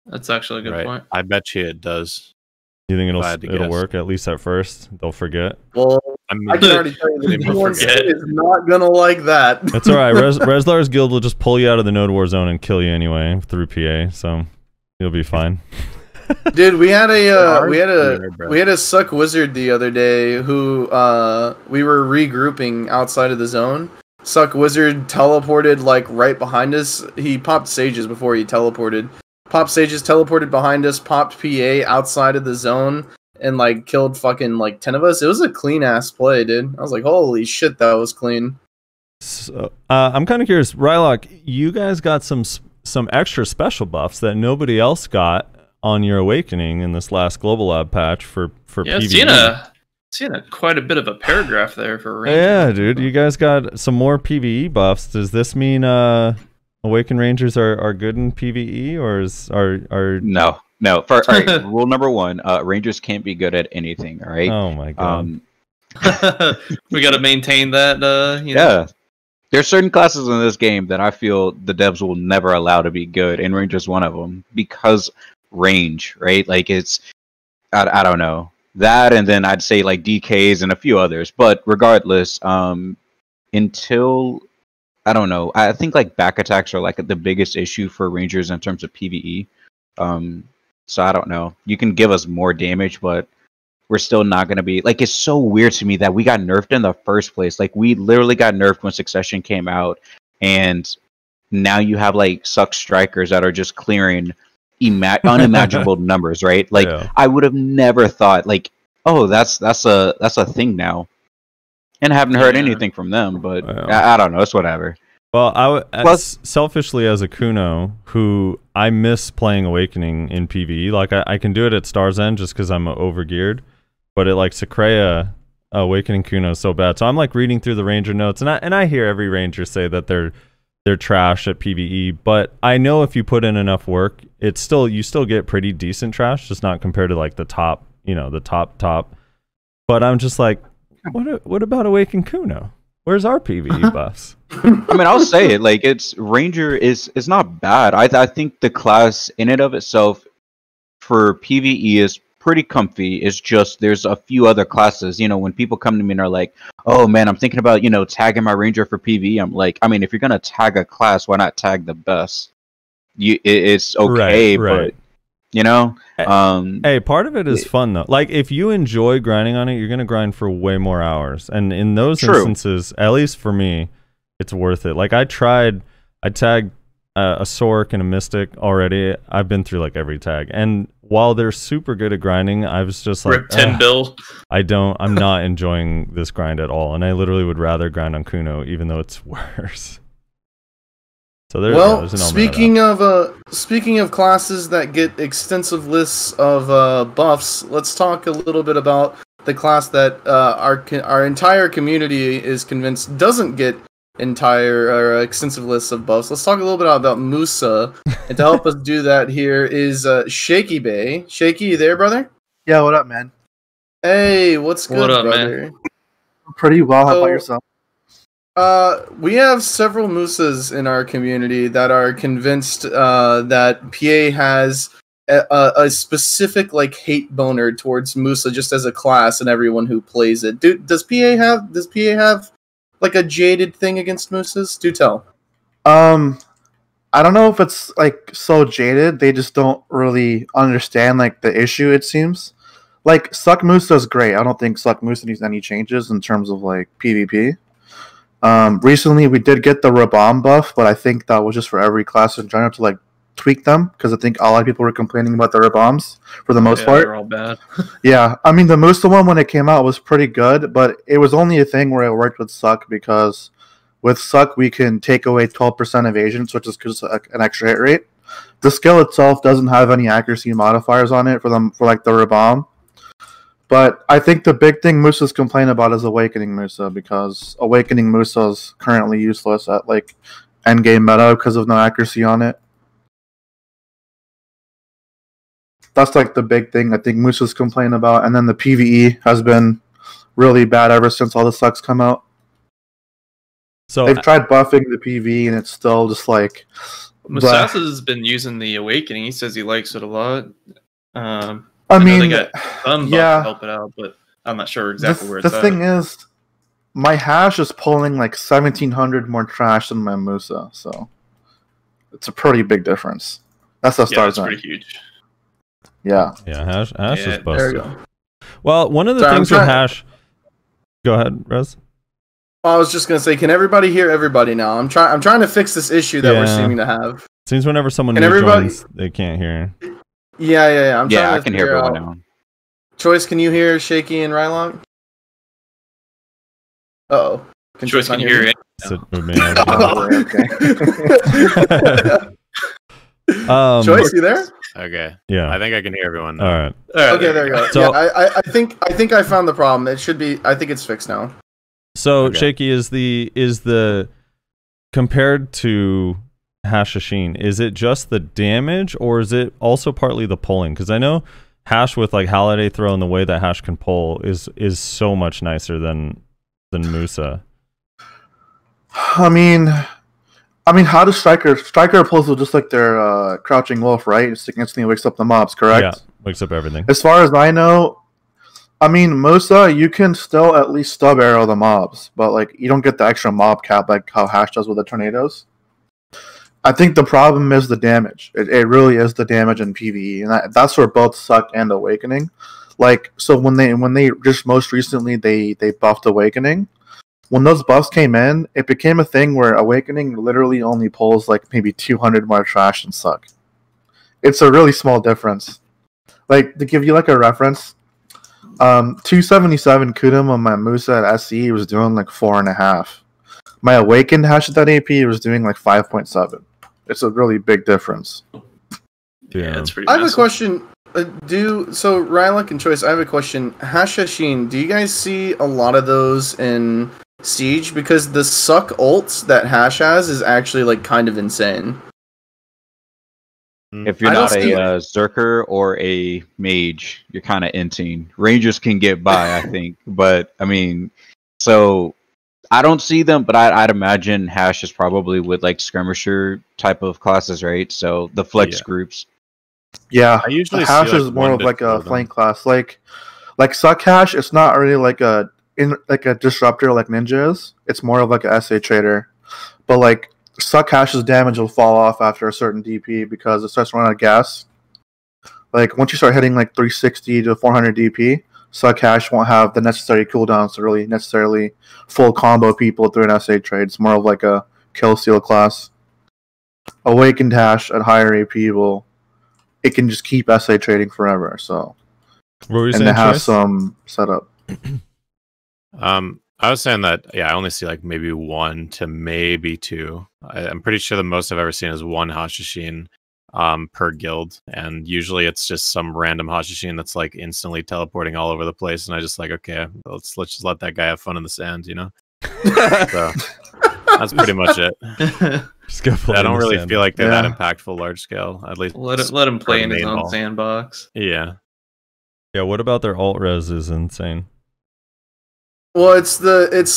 That's actually a good point. I bet you it does. You think it'll work, at least at first? They'll forget? Well, I can already tell you the T1 is not going to like that. That's alright. Reslar's guild will just pull you out of the Node War zone and kill you anyway through PA, so you'll be fine. Dude, we had a suck wizard the other day who we were regrouping outside of the zone. Suck wizard teleported like right behind us. He popped sages before he teleported. Popped sages, teleported behind us, popped PA outside of the zone, and like killed fucking like 10 of us. It was a clean ass play, dude. I was like, holy shit, that was clean. So, I'm kind of curious, Rylock, you guys got some extra special buffs that nobody else got on your awakening in this last Global Lab patch for PvE. Seeing quite a bit of a paragraph there for Ranger. Yeah, dude, you guys got some more PvE buffs. Does this mean Awakened Rangers are good in PvE, or are no? All right, rule number 1: Rangers can't be good at anything. All right. Oh my god. We got to maintain that. Yeah. There's certain classes in this game that I feel the devs will never allow to be good, and Ranger's one of them, because range, right? Like it's, I don't know, that, and then I'd say like DKs and a few others. But regardless, until, I don't know, I think like back attacks are like the biggest issue for Rangers in terms of PvE. So I don't know. You can give us more damage, but we're still not going to be, like, it's so weird to me that we got nerfed in the first place. Like, we literally got nerfed when Succession came out, and now you have, like, suck strikers that are just clearing unimaginable numbers, right? Like, yeah. I would have never thought, like, oh, that's a thing now. And I haven't heard anything from them, but I don't know, it's whatever. Well, selfishly as a Kuno, who I miss playing Awakening in PvE, like, I can do it at Star's End just because I'm overgeared. But it, like, Secrea, Awakening Kuno is so bad. So I'm like reading through the Ranger notes, and I hear every Ranger say that they're trash at PvE. But I know if you put in enough work, you still get pretty decent trash, just not compared to like the top, the top. But I'm just like, what about Awakened Kuno? Where's our PvE buffs? I mean, I'll say it, like, it's Ranger is not bad. I think the class in and of itself for PvE is pretty comfy. It's just there's a few other classes. When people come to me and are like, oh man, I'm thinking about tagging my Ranger for PvE, I'm like, I mean, if you're gonna tag a class, why not tag the best? It's okay, right. But hey, part of it is fun though. Like, if you enjoy grinding on it, you're gonna grind for way more hours, and in those instances, at least for me, it's worth it. Like, I tagged a Sork and a Mystic already. I've been through like every tag, and while they're super good at grinding, I was just like, Rip 10 bill. I'm not enjoying this grind at all, and I literally would rather grind on Kuno, even though it's worse. So there's speaking of classes that get extensive lists of buffs, let's talk a little bit about the class that our entire community is convinced doesn't get entire or extensive lists of buffs. Let's talk a little bit about Musa, and to help us do that here is Shaky Bay. Shaky, you there, brother? Yeah, what up, man? Hey, what's good, brother? Man? Pretty well. How about yourself? We have several Musas in our community that are convinced that PA has a specific like hate boner towards Musa just as a class and everyone who plays it. Does PA have like a jaded thing against Musas? Do tell. I don't know if it's like so jaded. They just don't really understand like the issue, it seems. Like, Suck Musa is great. I don't think Suck Musa needs any changes in terms of like PvP. Recently we did get the Rabam buff, but I think that was just for every class in general to like tweak them, because I think a lot of people were complaining about the Rabams for the most part. They're all bad. Yeah, I mean, the Musa one when it came out was pretty good, but it was only a thing where it worked with Suck, because with Suck we can take away 12% evasion, which is just an extra hit rate. The skill itself doesn't have any accuracy modifiers on it for like the Rabam. But I think the big thing Musa's complain about is Awakening Musa, because Awakening Musa is currently useless at like endgame meta because of no accuracy on it. That's like the big thing I think Musa's complain about, and then the PvE has been really bad ever since all the sucks come out. So they've tried buffing the PvE and it's still just like. Musasa's been using the Awakening. He says he likes it a lot. I mean, they got some buff to help it out, but I'm not sure exactly where it's at. The thing is, my hash is pulling like 1,700 more trash than my Musa, so it's a pretty big difference. That's how stars are. That's pretty huge. Yeah. Yeah, Hash is There busted. we go. Well, one of the Sorry, things with Hash. Go ahead, Rez. I was just gonna say, can everybody hear everybody now? I'm trying to fix this issue that we're seeming to have. Seems whenever someone Can new everybody- joins, they can't hear. Yeah. I'm trying I to can hear figure everyone out. now. Choice, can you hear Shaky and Rylock? Uh-oh. Choice, can you hear it? Sit with me. Okay. Choice, you there? Okay. Yeah. I think I can hear everyone now. All right. Okay, there you go. So- yeah, I think I found the problem. It should be. I think it's fixed now. So Okay. Shaky is the compared to Hashashin, is it just the damage or is it also partly the pulling? Because I know Hash with like Holiday Throw and the way that Hash can pull is so much nicer than Musa. I mean, how does Striker pulls with just like their Crouching Wolf, right? It just instantly wakes up the mobs, correct? Yeah, wakes up everything. As far as I know, I mean, Musa, you can still at least stub arrow the mobs, but like you don't get the extra mob cap like how Hash does with the tornadoes. I think the problem is the damage. It really is the damage in PvE, and that's where both Suck and Awakening. Like, so when they just most recently they buffed Awakening, when those buffs came in, it became a thing where Awakening literally only pulls like maybe 200 more trash than Suck. It's a really small difference. Like, to give you like a reference, 277 Kudum on my Musa at SE was doing like 4.5. My Awakened Hash at that AP was doing like 5.7. It's a really big difference. Yeah, that's pretty I have a massive. question. So Rylock and Choice, I have a question. Hashashin, do you guys see a lot of those in Siege? Because the Suck ults that Hash has is actually like kind of insane. If you're I don't not a see- Zerker or a Mage, you're kind of inting. Rangers can get by, I think. But, I mean, so I don't see them, but I'd imagine Hash is probably with like skirmisher type of classes, right? So the flex Yeah. groups. Yeah, I usually Hash see, like, is more one of to like two a of them. flank class. Like Suck Hash, it's not really like a disruptor like Ninja is. It's more of like a SA trader. But like Suck Hash's damage will fall off after a certain DP because it starts running out of gas. Like once you start hitting like 360 to 400 DP, Suck Hash won't have the necessary cooldowns to really necessarily full combo people through an SA trade. It's more of like a kill steal class. Awakened Hash at higher AP it can just keep SA trading forever. So What were you and saying, it has Choice? some setup. I was saying that, yeah, I only see like maybe 1 to maybe 2. I'm pretty sure the most I've ever seen is 1 Hashashin per guild, and usually it's just some random Hashashin that's like instantly teleporting all over the place, and I just like, okay, let's just let that guy have fun in the sand, you know? So that's pretty much it. Just go play I in don't the really sand. feel like they're Yeah. that impactful large scale, at least. Let him play for in the his main own ball. sandbox. Yeah. Yeah, what about their alt res is insane. Well, it's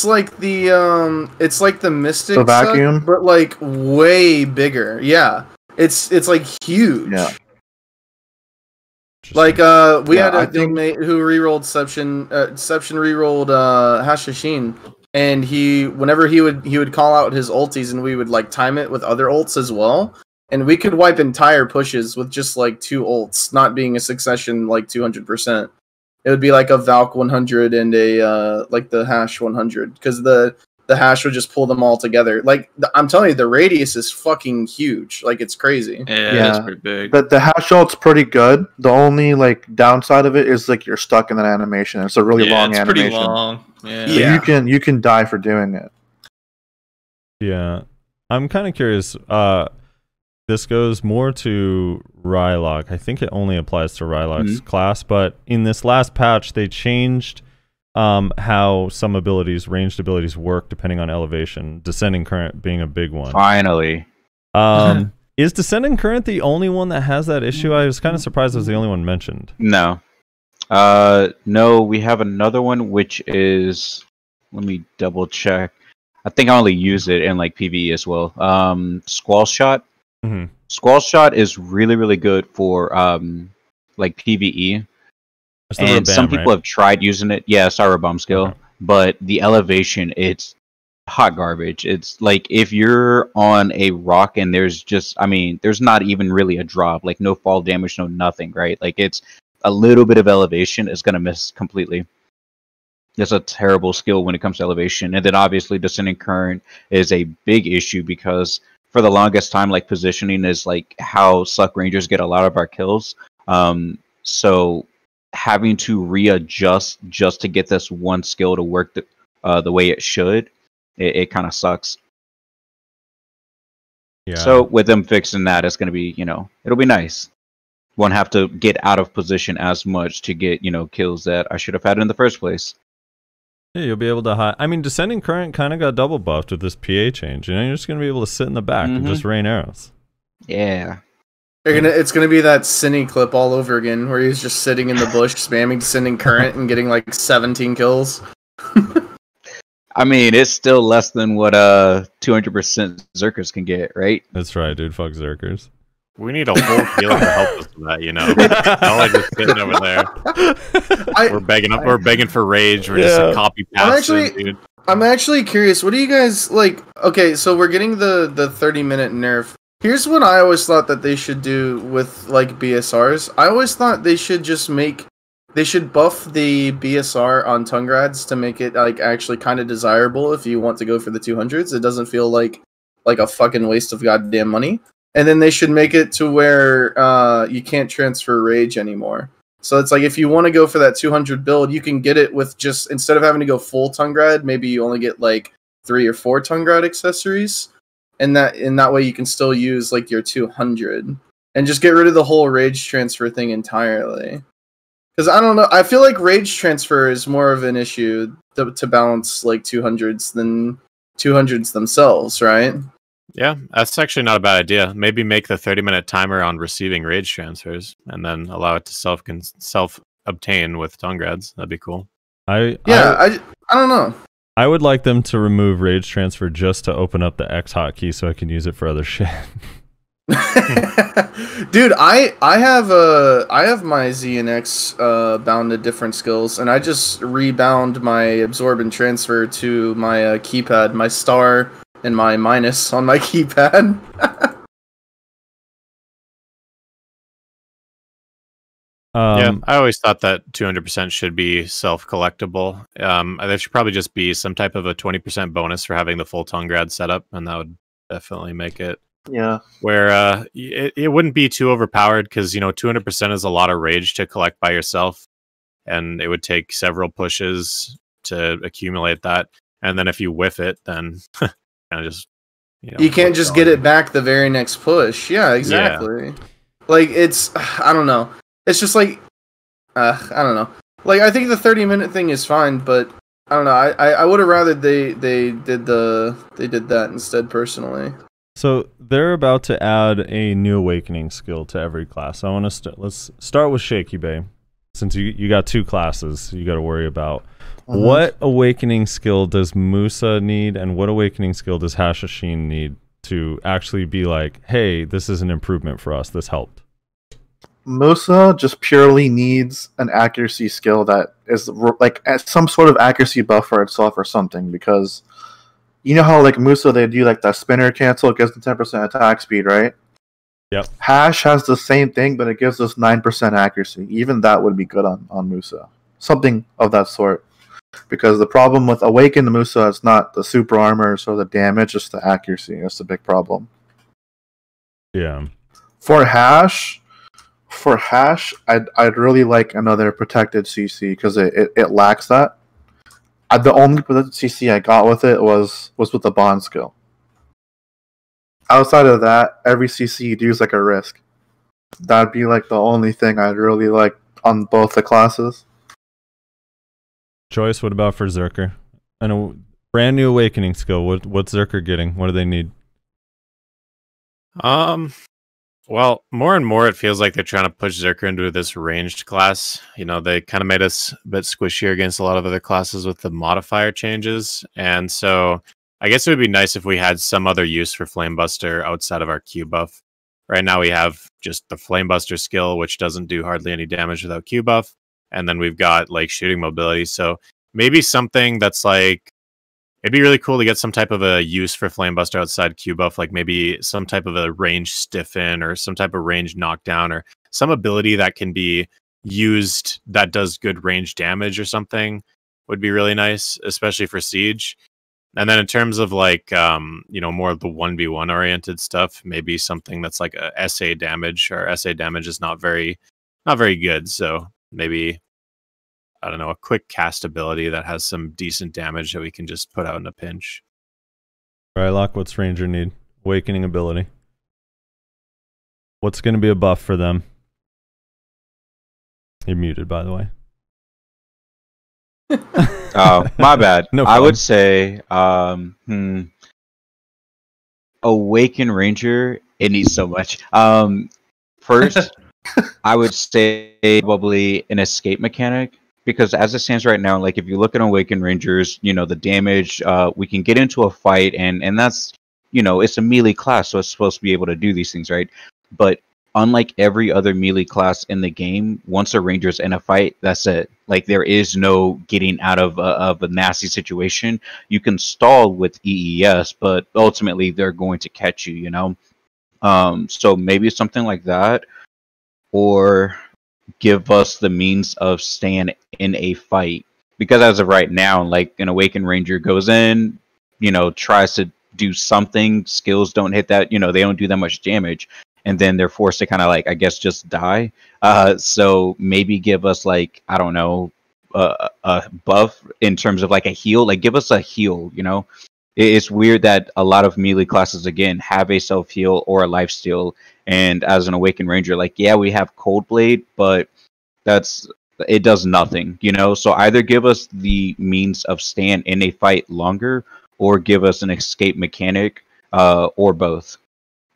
like the Mystic The vacuum? Suck, but like way bigger. Yeah, it's like huge. Yeah. Like we Yeah, had I a think- guildmate who rerolled Seption rerolled Hashashin, and whenever he would call out his ultis, and we would like time it with other ults as well, and we could wipe entire pushes with just like 2 ults, not being a succession like 200%. It would be like a Valk 100 and a like the Hash 100, because the Hash would just pull them all together. Like I'm telling you, the radius is fucking huge. Like it's crazy. Yeah, Yeah. that's pretty big. The Hash ult's pretty good. The only like downside of it is like you're stuck in that animation. It's a really yeah, long it's animation. pretty long. Yeah. But Yeah. you can die for doing it. Yeah. I'm kind of curious. This goes more to Rylock. I think it only applies to Rylock's class, but in this last patch, they changed how some abilities, ranged abilities, work depending on elevation. Descending Current being a big one. Finally. Is Descending Current the only one that has that issue? I was kind of surprised it was the only one mentioned. No. No, we have another one which is, let me double check. I think I only use it in like PvE as well. Squall Shot. Mhm. Squall Shot is really, really good for like PvE. That's the And some Rabam, people right? have tried using it. Yeah, Cyber Bomb skill. Okay. But the elevation, it's hot garbage. It's like if you're on a rock and there's just, I mean, there's not even really a drop, like no fall damage, no nothing, right? Like it's a little bit of elevation is gonna miss completely. It's a terrible skill when it comes to elevation. And then obviously Descending Current is a big issue because for the longest time, like positioning is like how Suck Rangers get a lot of our kills. So having to readjust just to get this one skill to work the way it should, it kind of sucks. Yeah. So with them fixing that, it's going to be, you know, it'll be nice. Won't have to get out of position as much to get, you know, kills that I should have had in the first place. Yeah, you'll be able to hide. I mean, Descending Current kind of got double buffed with this PA change. You know, you're just going to be able to sit in the back and just rain arrows. Yeah. It's gonna be that Cine clip all over again, where he's just sitting in the bush spamming Descending Current and getting like 17 kills. I mean, it's still less than what 200% Zerkers can get, right? That's right, dude. Fuck Zerkers. We need a whole healer to help us with that, you know. Not just sitting over there. We're begging for rage. We're just a copy paste, dude. I'm actually curious. What do you guys like? Okay, so we're getting the 30-minute nerf. Here's what I always thought that they should do with like BSRs. I always thought they should just they should buff the BSR on Tungrads to make it like actually kind of desirable if you want to go for the 200s. It doesn't feel like a fucking waste of goddamn money. And then they should make it to where you can't transfer rage anymore. So it's like if you want to go for that 200 build, you can get it with just, instead of having to go full Tungrad, maybe you only get like 3 or 4 Tungrad accessories. And that way you can still use like your 200 and just get rid of the whole rage transfer thing entirely. Because I don't know, I feel like rage transfer is more of an issue to balance like 200s than 200s themselves, right? Yeah, that's actually not a bad idea. Maybe make the 30-minute timer on receiving rage transfers and then allow it to self obtain with Tungrads. That'd be cool. I don't know. I would like them to remove rage transfer just to open up the X hotkey so I can use it for other shit. Dude, I have my Z and X bound to different skills, and I just rebound my absorb and transfer to my keypad, my star and my minus on my keypad. Yeah, I always thought that 200% should be self-collectible. There should probably just be some type of a 20% bonus for having the full Tungrad setup, and that would definitely make it. Yeah. Where it wouldn't be too overpowered, because, you know, 200% is a lot of rage to collect by yourself, and it would take several pushes to accumulate that. And then if you whiff it, then kind of just, you can't just get it back the very next push. Yeah, exactly. Yeah. Like, it's, I don't know. It's just like, I don't know. Like, I think the 30-minute thing is fine, but I don't know. I would have rather they did that instead, personally. So they're about to add a new awakening skill to every class. I want to let's start with Shaky Bay, since you got 2 classes you got to worry about. What awakening skill does Musa need, and what awakening skill does Hashashin need to actually be like, hey, this is an improvement for us, this helped? Musa just purely needs an accuracy skill that is like some sort of accuracy buff for itself or something, because you know how like Musa, they do like that spinner cancel, it gives them 10% attack speed, right? Yep. Hash has the same thing, but it gives us 9% accuracy. Even that would be good on Musa. Something of that sort. Because the problem with Awaken Musa is not the super armor or the damage, it's the accuracy. That's the big problem. Yeah. For Hash, I'd really like another protected CC because it lacks that. The only protected CC I got with it was with the bond skill. Outside of that, every CC you do is like a risk. That'd be like the only thing I'd really like on both the classes. Choice, what about for Zerker? And a brand new awakening skill. What's Zerker getting? What do they need? Well, more and more it feels like they're trying to push Zerker into this ranged class. You know, they kind of made us a bit squishier against a lot of other classes with the modifier changes. And so I guess it would be nice if we had some other use for Flamebuster outside of our Q buff. Right now we have just the Flamebuster skill, which doesn't do hardly any damage without Q buff. And then we've got like shooting mobility. So maybe something that's like it'd be really cool to get some type of a use for Flamebuster outside Q buff, like maybe some type of a range stiffen or some type of range knockdown or some ability that can be used that does good range damage or something would be really nice, especially for Siege. And then in terms of like, more of the 1v1 oriented stuff, maybe something that's like a SA damage. Or SA damage is not very good. So maybe, I don't know, a quick cast ability that has some decent damage that we can just put out in a pinch. Rylock, what's Ranger need? Awakening ability. What's going to be a buff for them? You're muted, by the way. Oh, my bad. No I problem. would say Awaken Ranger, it needs so much. First, I would say probably an escape mechanic, because as it stands right now, like if you look at Awaken Rangers, the damage, we can get into a fight and that's, it's a melee class, so it's supposed to be able to do these things, right? But unlike every other melee class in the game, once a ranger's in a fight, that's it. Like, there is no getting out of a nasty situation. You can stall with EES, but ultimately they're going to catch you, So maybe something like that, or give us the means of staying in a fight. Because as of right now, like, an Awakened Ranger goes in, tries to do something, skills don't hit that, they don't do that much damage. And then they're forced to kind of like, I guess, just die. So maybe give us like, I don't know, a buff in terms of like a heal. Like, give us a heal, It's weird that a lot of melee classes, again, have a self-heal or a lifesteal. And as an Awakened Ranger, like, yeah, we have Cold Blade, but it does nothing, So either give us the means of staying in a fight longer, or give us an escape mechanic, or both.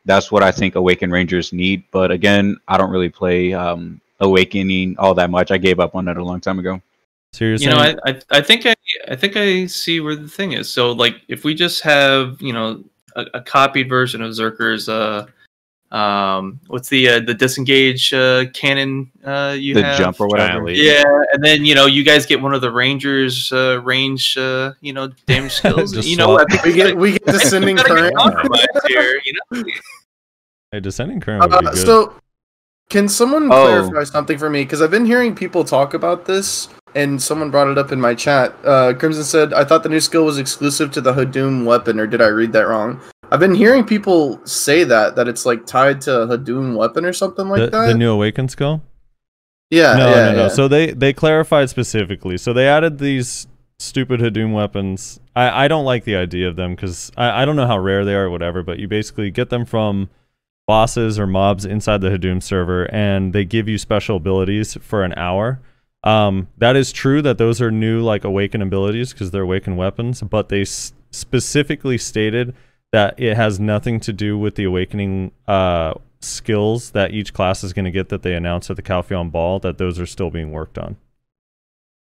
That's what I think Awakened Rangers need. But again, I don't really play Awakening all that much. I gave up on it a long time ago. Seriously, I think I see where the thing is. So like, if we just have a copied version of Zerker's what's the disengage cannon you the have? Jump or whatever. Yeah, and then you guys get one of the Rangers range damage skills. I think we get descending current here. Hey, descending current would be good. So, can someone clarify something for me? Because I've been hearing people talk about this, and someone brought it up in my chat. Crimson said, "I thought the new skill was exclusive to the Hadum weapon," or did I read that wrong? I've been hearing people say that it's like tied to Hadum weapon or something like that. The new Awaken skill? Yeah. No. So they clarified specifically. So they added these stupid Hadum weapons. I don't like the idea of them because I don't know how rare they are or whatever, but you basically get them from bosses or mobs inside the Hadum server, and they give you special abilities for an hour. That is true that those are new like Awaken abilities because they're Awaken weapons, but they specifically stated that it has nothing to do with the Awakening skills that each class is going to get that they announced at the Calpheon Ball, that those are still being worked on.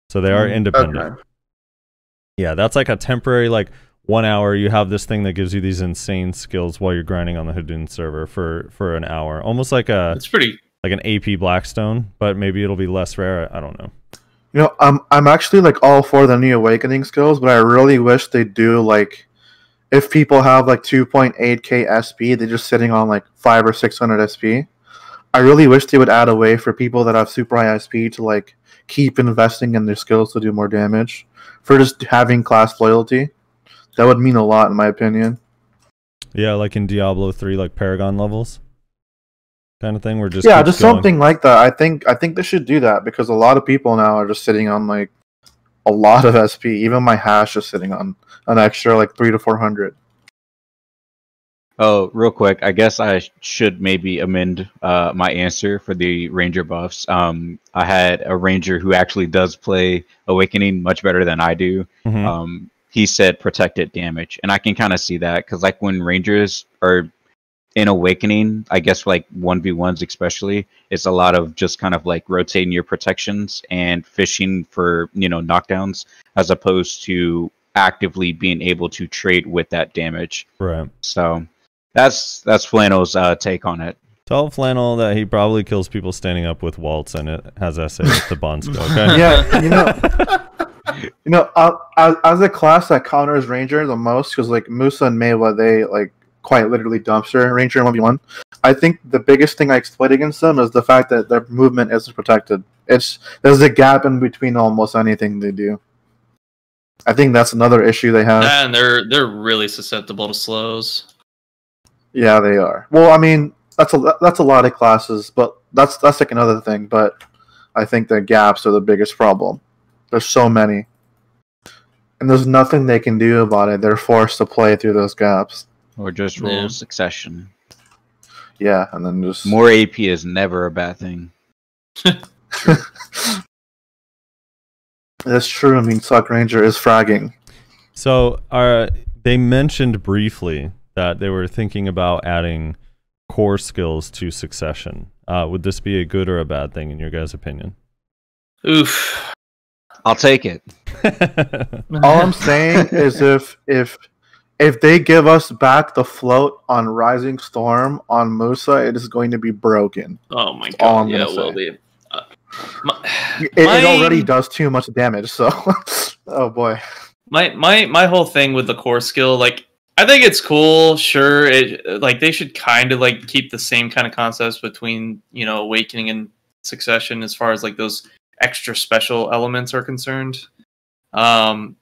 So they are independent. Okay. Yeah, that's like a temporary, like 1 hour, you have this thing that gives you these insane skills while you're grinding on the Hadum server for an hour. Almost like it's pretty like an AP Blackstone, but maybe it'll be less rare. I don't know. I'm actually like all for the new Awakening skills, but I really wish they do like, if people have like 2.8k SP, they're just sitting on like 500 or 600 SP. I really wish they would add a way for people that have super high SP to like keep investing in their skills to do more damage for just having class loyalty. That would mean a lot, in my opinion. Yeah, like in Diablo 3, like Paragon levels kind of thing. We're just just something like that. I think they should do that because a lot of people now are just sitting on like a lot of SP. Even my hash is sitting on an extra like 300 to 400. Oh, real quick, I guess I should maybe amend my answer for the Ranger buffs. I had a Ranger who actually does play Awakening much better than I do. Mm-hmm. He said protected damage, and I can kind of see that because like when Rangers are in Awakening, I guess like 1v1s especially, it's a lot of just kind of like rotating your protections and fishing for knockdowns as opposed to actively being able to trade with that damage. Right. So that's Flannel's take on it. Tell Flannel that he probably kills people standing up with Waltz, and it has SA with the bond skill. Okay. Yeah, You know, as a class that counters Ranger the most, because like Musa and Mewa, they like quite literally dumpster Ranger in 1v1. I think the biggest thing I exploit against them is the fact that their movement isn't protected. There's a gap in between almost anything they do. I think that's another issue they have. And they're really susceptible to slows. Yeah, they are. Well, I mean, that's a lot of classes, but that's like another thing. But I think the gaps are the biggest problem. There's so many, and there's nothing they can do about it. They're forced to play through those gaps. Or just roll succession. Yeah, and then just more AP is never a bad thing. That's true. I mean, Suck Ranger is fragging. So, they mentioned briefly that they were thinking about adding core skills to succession. Would this be a good or a bad thing in your guys' opinion? Oof. I'll take it. All I'm saying is if they give us back the float on Rising Storm on Musa, it is going to be broken. Oh my god! All I'm yeah, gonna it will say. be. It already does too much damage, so oh boy. My whole thing with the core skill, like, I think it's cool, sure. Like, they should kind of like keep the same kind of concepts between, you know, Awakening and Succession as far as like those extra special elements are concerned. However,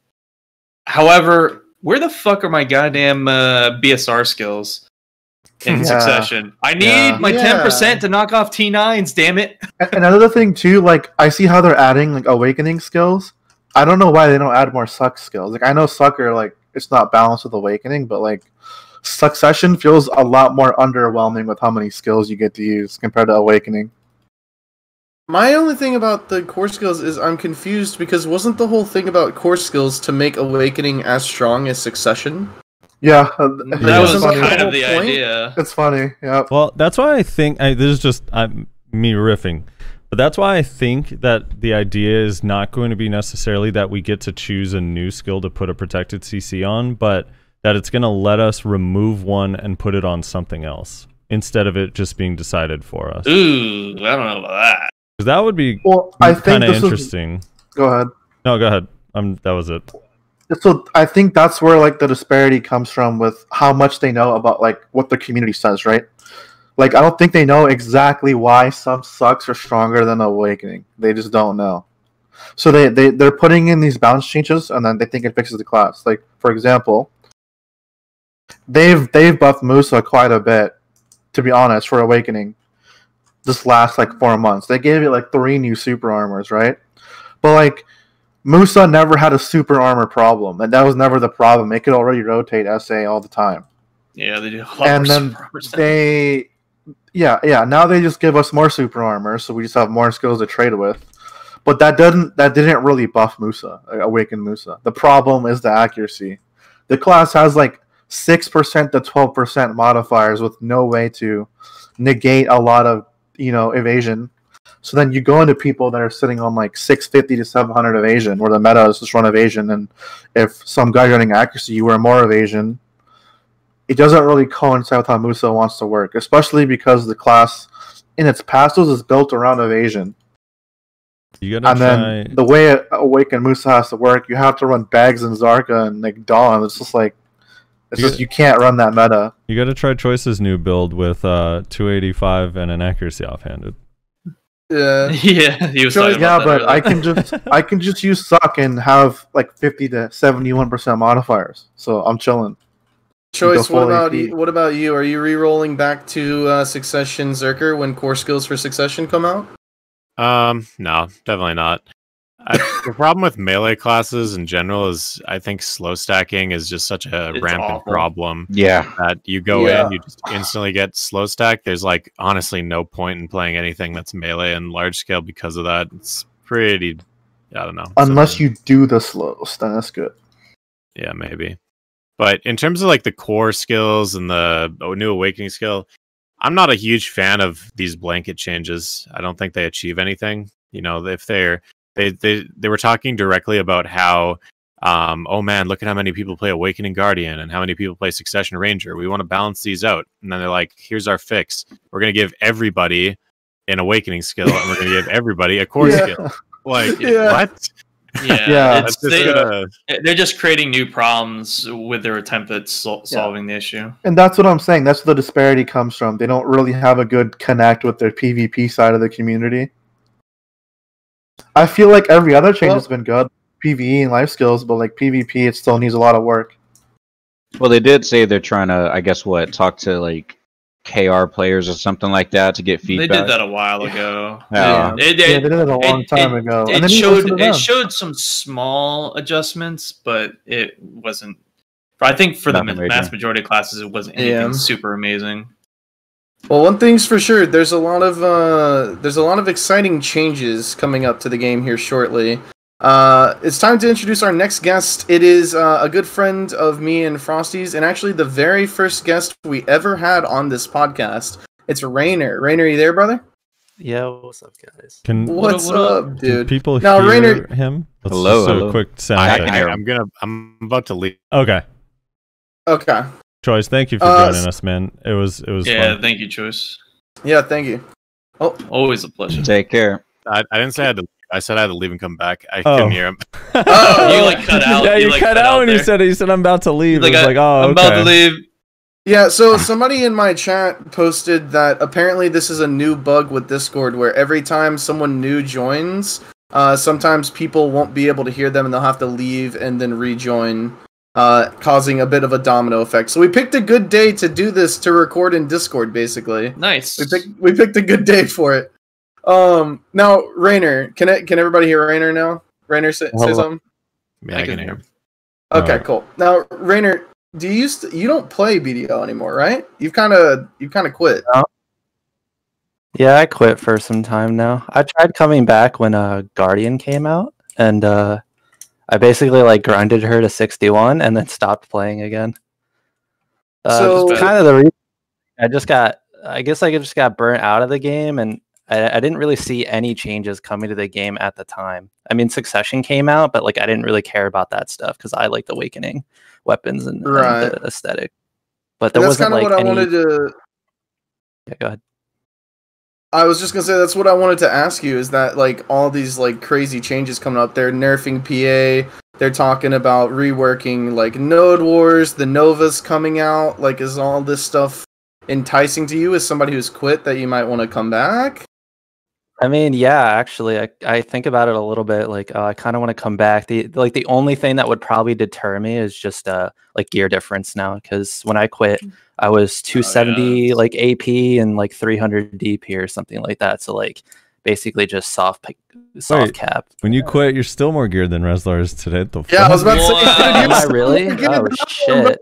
where the fuck are my goddamn BSR skills in Succession? I need my 10% to knock off T9s, damn it. Another thing too, like, I see how they're adding like Awakening skills. I don't know why they don't add more Suck skills. Like, I know Sucker, like, it's not balanced with Awakening, but like Succession feels a lot more underwhelming with how many skills you get to use compared to Awakening. My only thing about the core skills is I'm confused because wasn't the whole thing about core skills to make Awakening as strong as Succession? Yeah, that was kind of the idea. It's funny, yeah. Well, that's why I think this is just me riffing, but that's why I think that the idea is not going to be necessarily that we get to choose a new skill to put a protected CC on, but that it's going to let us remove one and put it on something else instead of it just being decided for us. Ooh, I don't know about that. Because that would be kind of interesting. Go ahead. No, go ahead. That was it. So I think that's where like the disparity comes from with how much they know about like what the community says, right? Like, I don't think they know exactly why some Sucks are stronger than Awakening. They just don't know. So they're putting in these balance changes and then they think it fixes the class. Like, for example, they've buffed Musa quite a bit, to be honest, for Awakening. This last like 4 months. They gave it like 3 new super armors, right? But like Musa never had a super armor problem, and that was never the problem. It could already rotate SA all the time. Yeah, they do. A lot and then now they just give us more super armor, so we just have more skills to trade with. But that didn't really buff Musa, Awaken Musa. The problem is the accuracy. The class has like 6% to 12% modifiers with no way to negate a lot of, you know, evasion. So then you go into people that are sitting on like 650 to 700 evasion, where the meta is just run evasion, and if some guy's running accuracy, you wear more evasion. It doesn't really coincide with how Musa wants to work, especially because the class in its passives is built around evasion. Then the way Awaken Musa has to work, you have to run Bags and Zarka and like Dawn. It's just like you can't run that meta. You got to try Choice's new build with 285 and an accuracy offhanded. Yeah, he was talking about that but earlier. I can just use Suck and have like 50 to 71% modifiers, so I'm chilling. Choice, what about you? Are you re-rolling back to Succession Zerker when core skills for Succession come out? No, definitely not. The problem with melee classes in general is I think slow stacking is just such a rampant problem. Yeah. That you go in, you just instantly get slow stacked. There's like honestly no point in playing anything that's melee and large scale because of that. It's pretty, I don't know. Unless you do the slows, then that's good. Yeah, maybe. But in terms of like the core skills and the new Awakening skill, I'm not a huge fan of these blanket changes. I don't think they achieve anything. You know, if they were talking directly about how, oh man, look at how many people play Awakening Guardian and how many people play Succession Ranger. We want to balance these out. And then they're like, here's our fix. We're going to give everybody an Awakening skill and we're going to give everybody a core skill. Like, what? Yeah, they're just creating new problems with their attempt at solving the issue. And that's what I'm saying. That's where the disparity comes from. They don't really have a good connect with their PvP side of the community. I feel like every other change has been good, PvE and life skills, but like PvP, it still needs a lot of work. Well, they did say they're trying to, I guess, talk to like KR players or something like that to get feedback. They did that a while ago. Yeah, they did it a long time ago. And it showed some small adjustments, but it wasn't. I think for the vast majority of classes, it wasn't anything super amazing. Well, one thing's for sure, there's a lot of exciting changes coming up to the game here shortly. It's time to introduce our next guest. It is a good friend of me and Frosty's, and actually the very first guest we ever had on this podcast. It's Rainer. Rainer, you there, brother? Yeah, what's up, guys? What's up, dude? People hear Rainer, him? Hello. Quick sound. I'm about to leave. Okay. Choice, thank you for joining us, man. It was fun. Thank you, Choice. Yeah, thank you. Oh, always a pleasure. Take care. I didn't say I had to. I said I had to leave and come back. I couldn't hear him. You cut out. Yeah, you cut out when you said it. You said I'm about to leave. I'm about to leave. Yeah, so somebody in my chat posted that apparently this is a new bug with Discord where every time someone new joins, sometimes people won't be able to hear them and they'll have to leave and then rejoin, causing a bit of a domino effect. So we picked a good day to do this, to record in Discord, basically. Nice. We picked a good day for it. Now, Rainer, can everybody hear Rainer now? Rainer, say something? Yeah, I can hear him. Okay, cool. Now, Rainer, you don't play BDO anymore, right? You've kind of quit. No. Yeah, I quit for some time now. I tried coming back when Guardian came out, and I basically like grinded her to 61 and then stopped playing again. So kind of the reason I guess I just got burnt out of the game, and I didn't really see any changes coming to the game at the time. I mean, Succession came out, but like I didn't really care about that stuff because I liked Awakening weapons and the aesthetic. But there wasn't like what I wanted to. Yeah, go ahead. I was just gonna say that's what I wanted to ask you. Is that like all these like crazy changes coming up? They're nerfing PA. They're talking about reworking like Node Wars. The Nova's coming out. Like, is all this stuff enticing to you as somebody who's quit that you might want to come back? I mean, yeah, actually, I think about it a little bit. Like, I kind of want to come back. The only thing that would probably deter me is just like gear difference now. Because when I quit, I was 270 like AP and like 300 DP or something like that. So like basically just soft cap. When you quit, you're still more geared than Reslar is today. I was about to say. Am I really? Oh shit.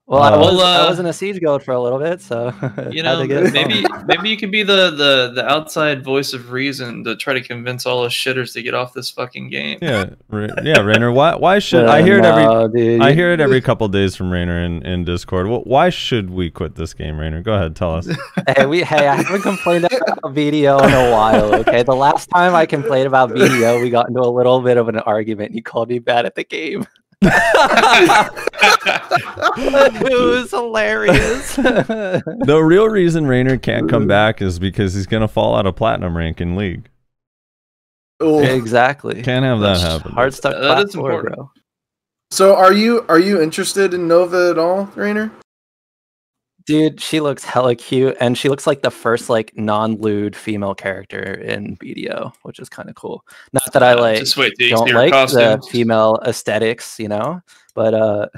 Well, I was in a siege guild for a little bit, so maybe you could be the outside voice of reason to try to convince all those shitters to get off this fucking game. Yeah, Rainer. Why should I hear it I hear it every couple days from Rainer in Discord. Why should we quit this game, Rainer? Go ahead, tell us. Hey, I haven't complained about BDO in a while. Okay, the last time I complained about BDO, we got into a little bit of an argument. You called me bad at the game. It was hilarious. The real reason Rainer can't come back is because he's gonna fall out of platinum rank in League. Ooh. Exactly. Can't have that happen. Hard stuff. That is important, bro. So are you interested in Nova at all, Rainer? Dude, she looks hella cute, and she looks like the first like non-lewd female character in BDO, which is kind of cool. Not that I like don't like the female aesthetics, you know, but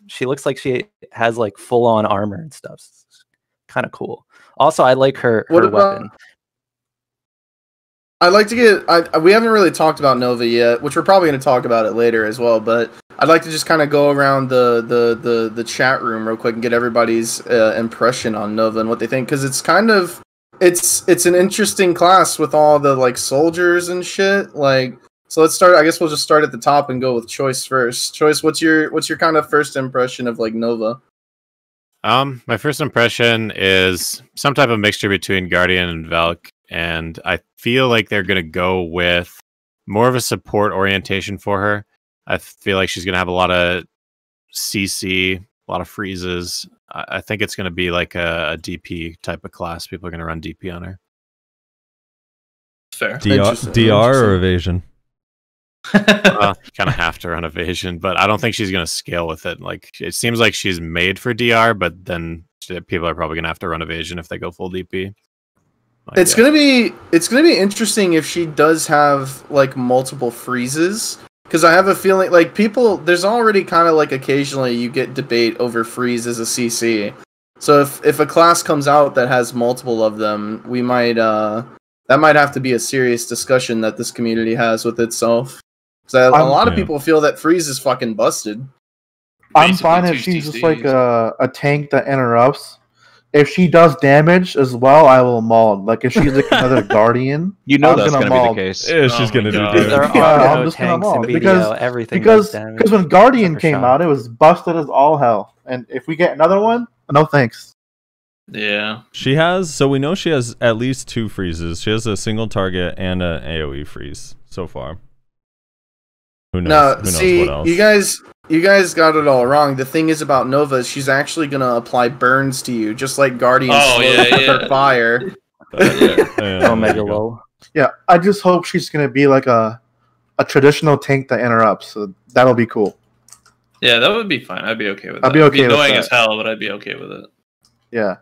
she looks like she has like full-on armor and stuff. It's kind of cool. Also, I like her weapon. I'd like to get. We haven't really talked about Nova yet, which we're probably going to talk about it later as well. But I'd like to just kind of go around the chat room real quick and get everybody's impression on Nova and what they think, because it's kind of it's an interesting class with all the like soldiers and shit. Like, so let's start. I guess we'll just start at the top and go with Choice first. Choice, what's your kind of first impression of like Nova? My first impression is some type of mixture between Guardian and Valk. And I feel like they're going to go with more of a support orientation for her. I feel like she's going to have a lot of CC, a lot of freezes. I think it's going to be like a DP type of class. People are going to run DP on her. Fair. DR or evasion? Kind of have to run evasion, but I don't think she's going to scale with it. Like, it seems like she's made for DR, but then people are probably going to have to run evasion if they go full DP. It's gonna be interesting if she does have like multiple freezes, because I have a feeling like there's already kind of like occasionally you get debate over freeze as a CC. So if a class comes out that has multiple of them, we might that might have to be a serious discussion that this community has with itself. So a lot of people feel that freeze is fucking busted. I'm fine if she's just like a tank that interrupts. If she does damage as well, I will maul. Like if she's like another guardian, that's gonna be the case. Yeah, she's gonna do damage. There are no tanks in BDO, because when Guardian came out, it was busted as all hell. And if we get another one, no thanks. Yeah. So we know she has at least 2 freezes. She has a single target and an AoE freeze so far. Who knows? Who knows what else? You guys got it all wrong. The thing is about Nova is she's actually gonna apply burns to you, just like Guardian with her fire. Omega low. Yeah, I just hope she's gonna be like a traditional tank that interrupts. So that'll be cool. Yeah, that would be fine. I'd be okay with that. I'd be okay It'd be with annoying that. as hell, but I'd be okay with it. Yeah,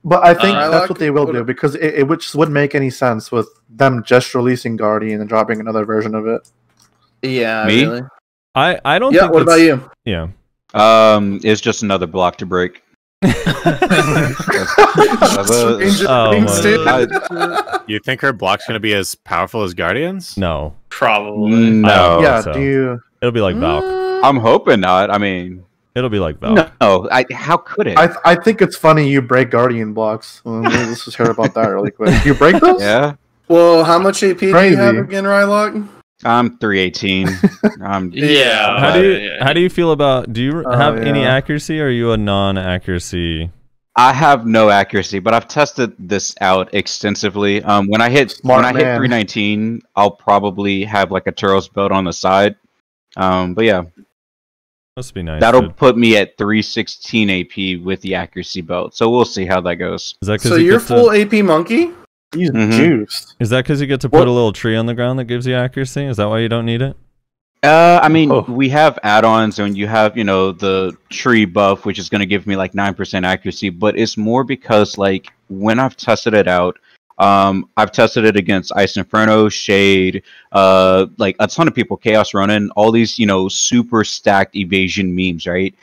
but I think that's what they will do, because it just wouldn't make any sense with them just releasing Guardian and dropping another version of it. Yeah, Me? really. I don't. Yeah. Think What about you? Yeah. It's just another block to break. You think her block's going to be as powerful as Guardian's? No. Probably. No. Yeah. So. Do you? It'll be like Valk. I'm hoping not. I mean, it'll be like Valk. No. How could it? I think it's funny you break Guardian blocks. Let's just hear about that really quick. You break those? Yeah. Well, how much AP do you have again, Rylock? I'm 318. How do you feel about? Do you have any accuracy? Or are you a non-accuracy? I have no accuracy, but I've tested this out extensively. When I hit 319, I'll probably have like a Turos belt on the side. But yeah, must be nice. That'll put me at 316 AP with the accuracy belt. So we'll see how that goes. Is that so you're full AP monkey? He's juiced. Is that because you get to put a little tree on the ground that gives you accuracy? Is that why you don't need it? I mean, we have add-ons, and you have, the tree buff, which is going to give me like 9% accuracy. But it's more because, like, when I've tested it out, I've tested it against Ice Inferno, Shade, like a ton of people, Chaos Ronin, all these, super stacked evasion memes, right?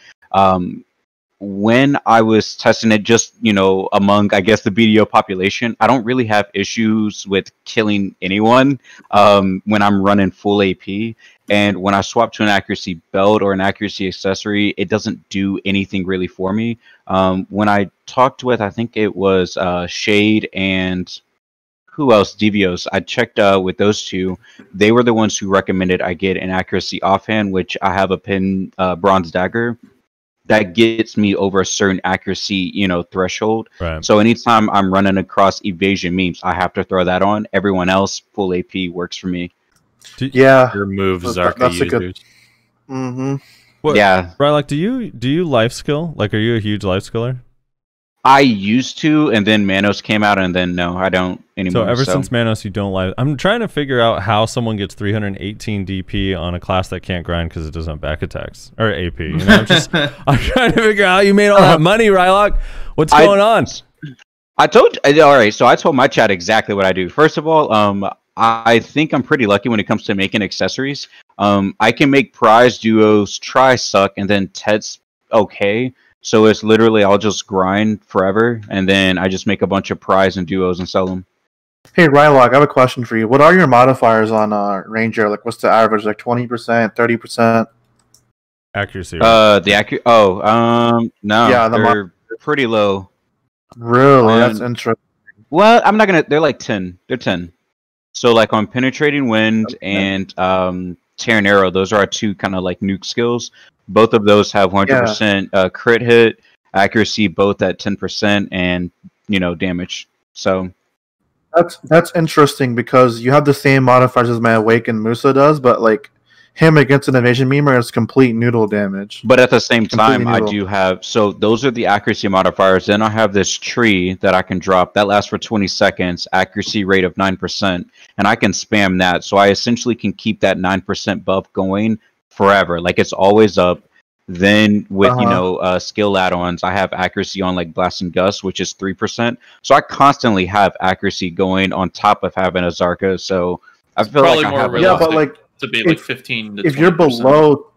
When I was testing it just, among, I guess, the BDO population, I don't really have issues with killing anyone when I'm running full AP. And when I swap to an accuracy belt or an accuracy accessory, it doesn't do anything really for me. When I talked with, I think it was Shade and who else? Devios. I checked with those two. They were the ones who recommended I get an accuracy offhand, which I have a pin bronze dagger. That gets me over a certain accuracy, threshold. Right. So anytime I'm running across evasion memes, I have to throw that on. Everyone else, full AP works for me. Yeah. Your moves are that's a good. Mm-hmm. Yeah. Rylock, do you life skill? Like, are you a huge life skiller? I used to, and then Manos came out, and then no, I don't anymore. So ever since Manos, you don't life. I'm trying to figure out how someone gets 318 DP on a class that can't grind because it doesn't have back attacks or AP. I'm trying to figure out how you made all that money, Rylock. What's going on? I told my chat exactly what I do. First of all, I think I'm pretty lucky when it comes to making accessories. I can make prize duos, suck, and then Ted's okay. So it's literally I'll just grind forever, and then I just make a bunch of prize and duos and sell them. Hey Rylock, I have a question for you. What are your modifiers on Ranger? Like, what's the average? Like 20%, 30%? Accuracy. Right? No. Yeah, they're pretty low. Really? That's interesting. Well, I'm not gonna. They're like 10. They're 10. So like on penetrating wind and tearing arrow, those are our two kind of like nuke skills. Both of those have 100% crit hit, accuracy, both at 10%, and damage. So that's interesting because you have the same modifiers as my Awakened Musa does, but like him against an evasion memer is complete noodle damage. But at the same Completely time, I noodle. do have, so those are the accuracy modifiers. Then I have this tree that I can drop that lasts for 20 seconds, accuracy rate of 9%, and I can spam that. So I essentially can keep that 9% buff going forever. Like it's always up. Then with, skill add-ons, I have accuracy on like Blast and Gust, which is 3%. So I constantly have accuracy going on top of having a Zarka. So I feel Probably like I more have realistic. Yeah, but like to be like 15 to if you're 20%. below,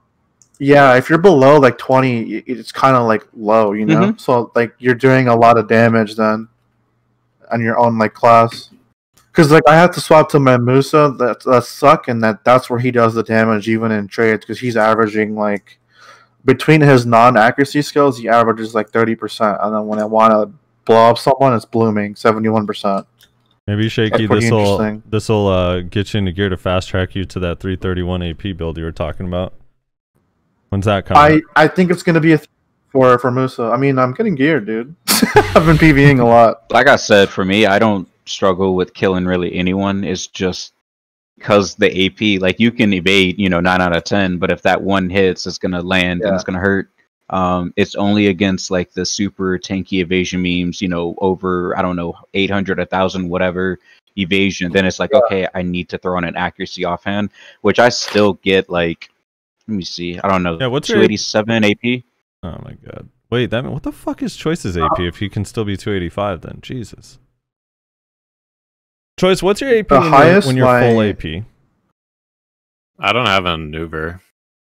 if you're below like 20, it's kind of like low, you know. So like you're doing a lot of damage then on your own like class. Because like I have to swap to my Musa, that suck, and that's where he does the damage even in trades because he's averaging like between his non-accuracy skills, he averages like 30%, and then when I want to blow up someone, it's blooming 71%. Maybe Shaky, this will get you into gear to fast track you to that 331 AP build you were talking about. When's that coming? I think it's gonna be for Musa. I mean, I'm getting geared, dude. I've been PvEing a lot. Like I said, for me, I don't struggle with killing really anyone. It's just because the AP, like you can evade, 9 out of 10, but if that one hits, it's gonna land and it's gonna hurt. It's only against like the super tanky evasion memes, over, I don't know, 800, 1,000, whatever evasion. Then it's like, okay, I need to throw on an accuracy offhand, which I still get like, let me see, I don't know, what's 287 AP? Oh my god. Wait, what the fuck is Choice's AP if he can still be 285 then? Jesus. Choice, what's your AP when you're full AP? I don't have a maneuver.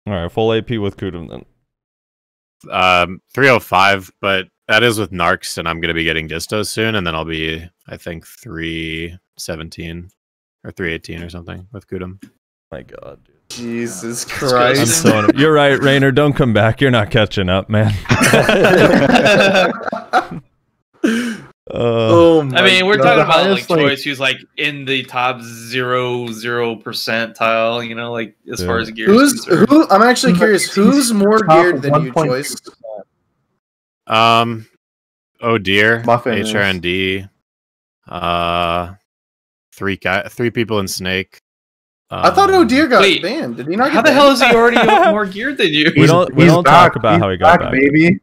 Alright, full AP with Kudum then. 305, but that is with Narcs, and I'm going to be getting Distos soon, and then I'll be, I think, 317 or 318 or something with Kudum. My god, dude. Jesus Christ. You're right, Rainer. Don't come back. You're not catching up, man. Oh my I mean, we're God. talking about like highest, like- Choice, who's like in the top 0 percentile, like as far as gear. Who? I'm actually curious. Who's more geared than you, 1.2%. Choice? Oh dear. Muffin is. HRND. Three people in Snake. I thought O'Deer got Wait, banned. Did he not? How get the hell banned? is he already more geared than you? We don't He's talk back. about He's how he got back. baby.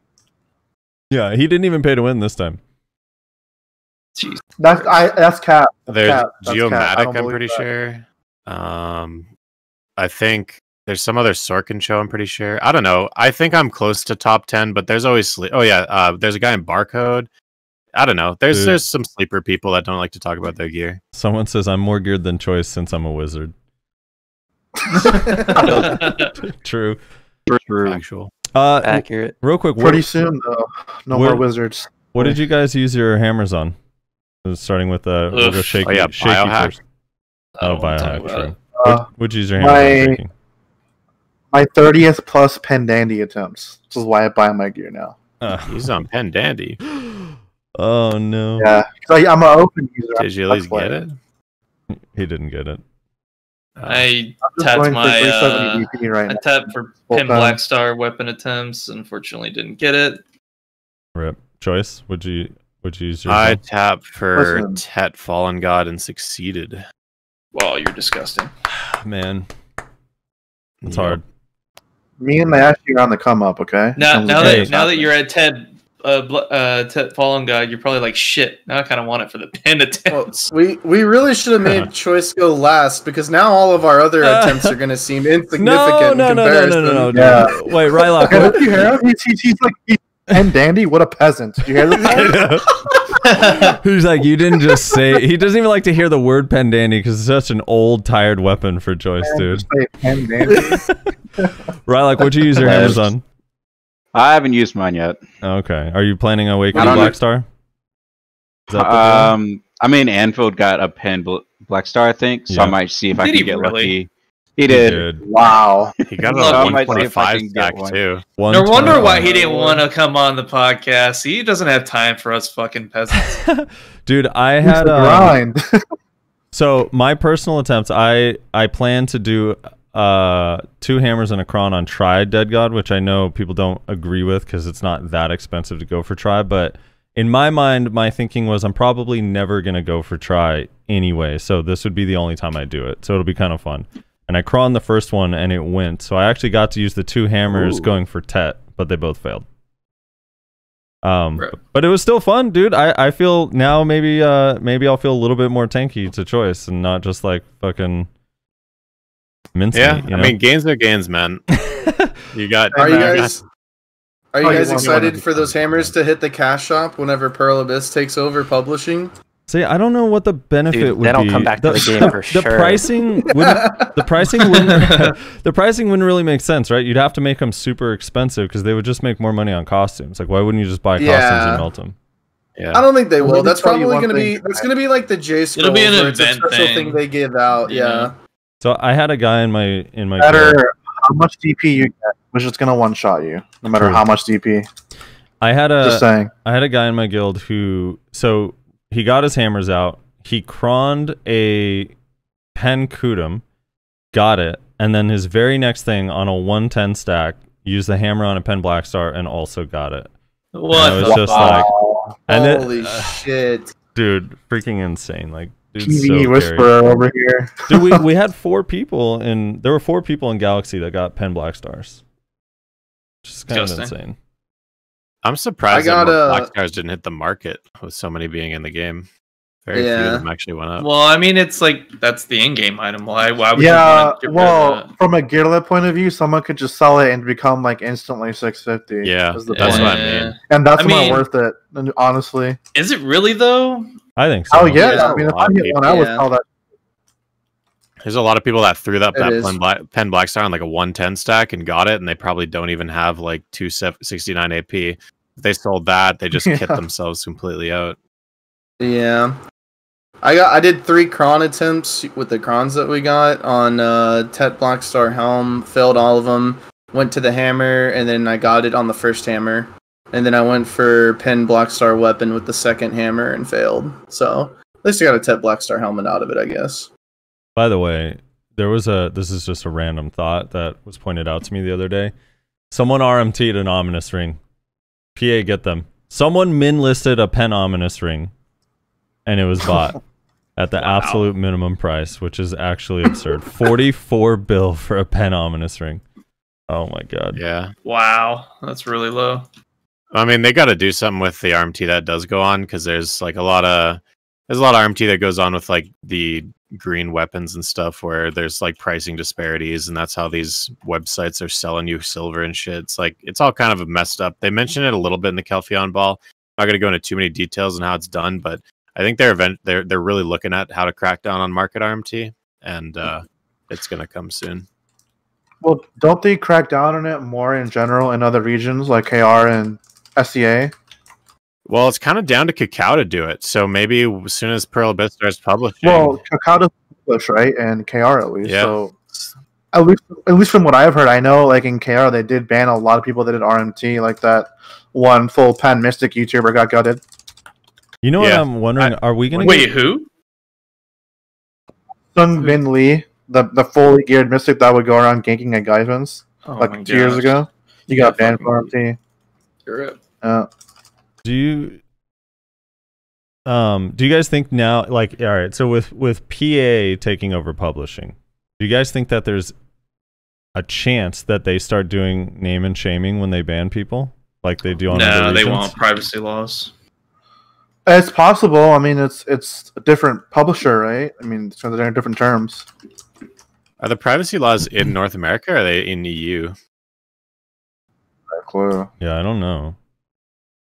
Yeah, he didn't even pay to win this time. Jeez. That's cap. There's Cap. That's cap. I Geomatic, don't I'm believe pretty that. sure. I think there's some other Sorkin show, I'm pretty sure. I don't know. I think I'm close to top 10, but there's always there's a guy in Barcode. I don't know. There's some sleeper people that don't like to talk about their gear. Someone says I'm more geared than Choice since I'm a wizard. True. Actual. Accurate. Real quick, Pretty soon though. No more wizards. What did you guys use your hammers on? Starting with we'll go shaky, shaky Biohack. first. Oh, Biohack, true. What'd you use your my- hammers on shaking? My 30th plus Pendandy attempts. This is why I buy my gear now. He's on Pen Dandy. Oh no. Yeah, because I'm an open user. Did you at least get it? He didn't get it. I I'm just tapped going for my 370 DP right I now. tapped for Full Pin time. Blackstar weapon attempts. Unfortunately, didn't get it. Rip. Choice. Would you use your? I tapped for Listen. Tet Fallen God and succeeded. Well, you're disgusting. Man, it's Yep. hard. Me and my Ashley are on the come up, okay? Now I'm that just- now that you're at Ted Fallen God, you're probably like shit. Now I kind of want it for the pin Well, attempts. we really should have made Choice go last because now all of our other attempts are going to seem insignificant in comparison. No. Yeah. Wait, Rylock. Okay, did you hear him? He's like Pendandy. What a peasant! Did you hear that? Who's like, you didn't just say. He doesn't even like to hear the word Pendandy because it's such an old, tired weapon for Choice, dude. Just say Pendandy. Rylock, what'd you use your hammers on? I haven't used mine yet. Okay. Are you planning on waking I don't know. Blackstar? Is that the deal? I mean, Anfield got a pen Blackstar, I think, so I Yeah. might see if I Did can he get really? lucky. He did. Wow. He got Look, a I might see if I 125 can get stack one. too. No wonder why 125. he didn't want to come on the podcast. He doesn't have time for us fucking peasants. Dude, I It's had the grind. so my personal attempts. I plan to do 2 hammers and a cron on Tri Dead God, which I know people don't agree with because it's not that expensive to go for Tri. But in my mind, my thinking was I'm probably never gonna go for Tri anyway, so this would be the only time I do it. So it'll be kind of fun. and I croned the first one and it went. So I actually got to use the 2 hammers going for Tet, but they both failed. But it was still fun, dude. I feel now maybe I'll feel a little bit more tanky to choice and not just like fucking mincemeat. I mean, gains are gains, man. You got. Are you guys excited for those hammers to hit the cash shop whenever Pearl Abyss takes over publishing? See, I don't know what the benefit would be. They don't come back to the game for sure. The pricing wouldn't really make sense, right? You'd have to make them super expensive because they would just make more money on costumes. Like, why wouldn't you just buy costumes and melt them? Yeah, I don't think they will. That's probably going to be. That's going to be like the J Scrolls. It'll be an event event special thing they give out. Yeah. So I had a guy in my matter how much DP you get, which is going to one shot you, no matter how much DP. I had Just saying. I had a guy in my guild who he got his hammers out. He croned a Pen Kudum, got it, and then his very next thing on a 110 stack used the hammer on a Pen Blackstar and also got it. What? And I was just like, holy shit, dude, freaking insane! Like, dude, TV so whisperer over here. Dude, we had 4 people, and there were 4 people in Galaxy that got Pen Blackstars. Just kind of insane. I'm surprised that Blackstars didn't hit the market with so many being in the game. Very few of them actually went up. Well, I mean, it's like that's the in-game item. Why would you yeah, want to well, from a Guerrilla point of view, someone could just sell it and become like instantly 650. Yeah, that's what I mean. And that's not worth it, honestly. Is it really though? I think so. Oh yeah, I mean, if I hit one, I would sell that. There's a lot of people that threw that Pen Blackstar on like a 110 stack and got it, and they probably don't even have like 269 AP. If they sold that, they just kit themselves completely out. Yeah. I did 3 cron attempts with the crons that we got on Tet Blackstar Helm, failed all of them, went to the hammer, and then I got it on the first hammer. And then I went for Pen Blackstar weapon with the second hammer and failed. So at least I got a Tet Blackstar helmet out of it, I guess. By the way, this is just a random thought that was pointed out to me the other day. Someone RMT'd an ominous ring. PA, get them. Someone min listed a Pen ominous ring, and it was bought at the absolute minimum price, which is actually absurd. 44 bill for a Pen ominous ring. Oh my god. Yeah. Wow, that's really low. I mean, they got to do something with the RMT that does go on, because there's like a lot of RMT that goes on with like the green weapons and stuff, where there's like pricing disparities, and that's how these websites are selling you silver and shit. It's like it's all kind of messed up. They mentioned it a little bit in the Kelphion Ball. I'm not going to go into too many details on how it's done, but I think they're really looking at how to crack down on market RMT, and it's going to come soon. Well, don't they crack down on it more in general in other regions like KR and SEA? Well, it's kind of down to Kakao to do it. So maybe as soon as Pearl Abyss starts publishing. Well, Kakao does publish, right? And KR at least. Yeah. So at least from what I've heard, I know like in KR they did ban a lot of people that did RMT, like that one full Pen Mystic YouTuber got gutted. You know what I'm wondering? Are we gonna wait? Who? Sung Bin Lee, the fully geared Mystic that would go around ganking at Gaivins like 2 years ago. He got banned for RMT. You're Do you guys think now, like, all right, so with PA taking over publishing, do you guys think that there's a chance that they start doing name and shaming when they ban people like they do on other regions? They want privacy laws. It's possible. I mean, it's a different publisher, right? I mean, they're in different terms. Are the privacy laws in North America, or are they in EU? No clue. Yeah, I don't know.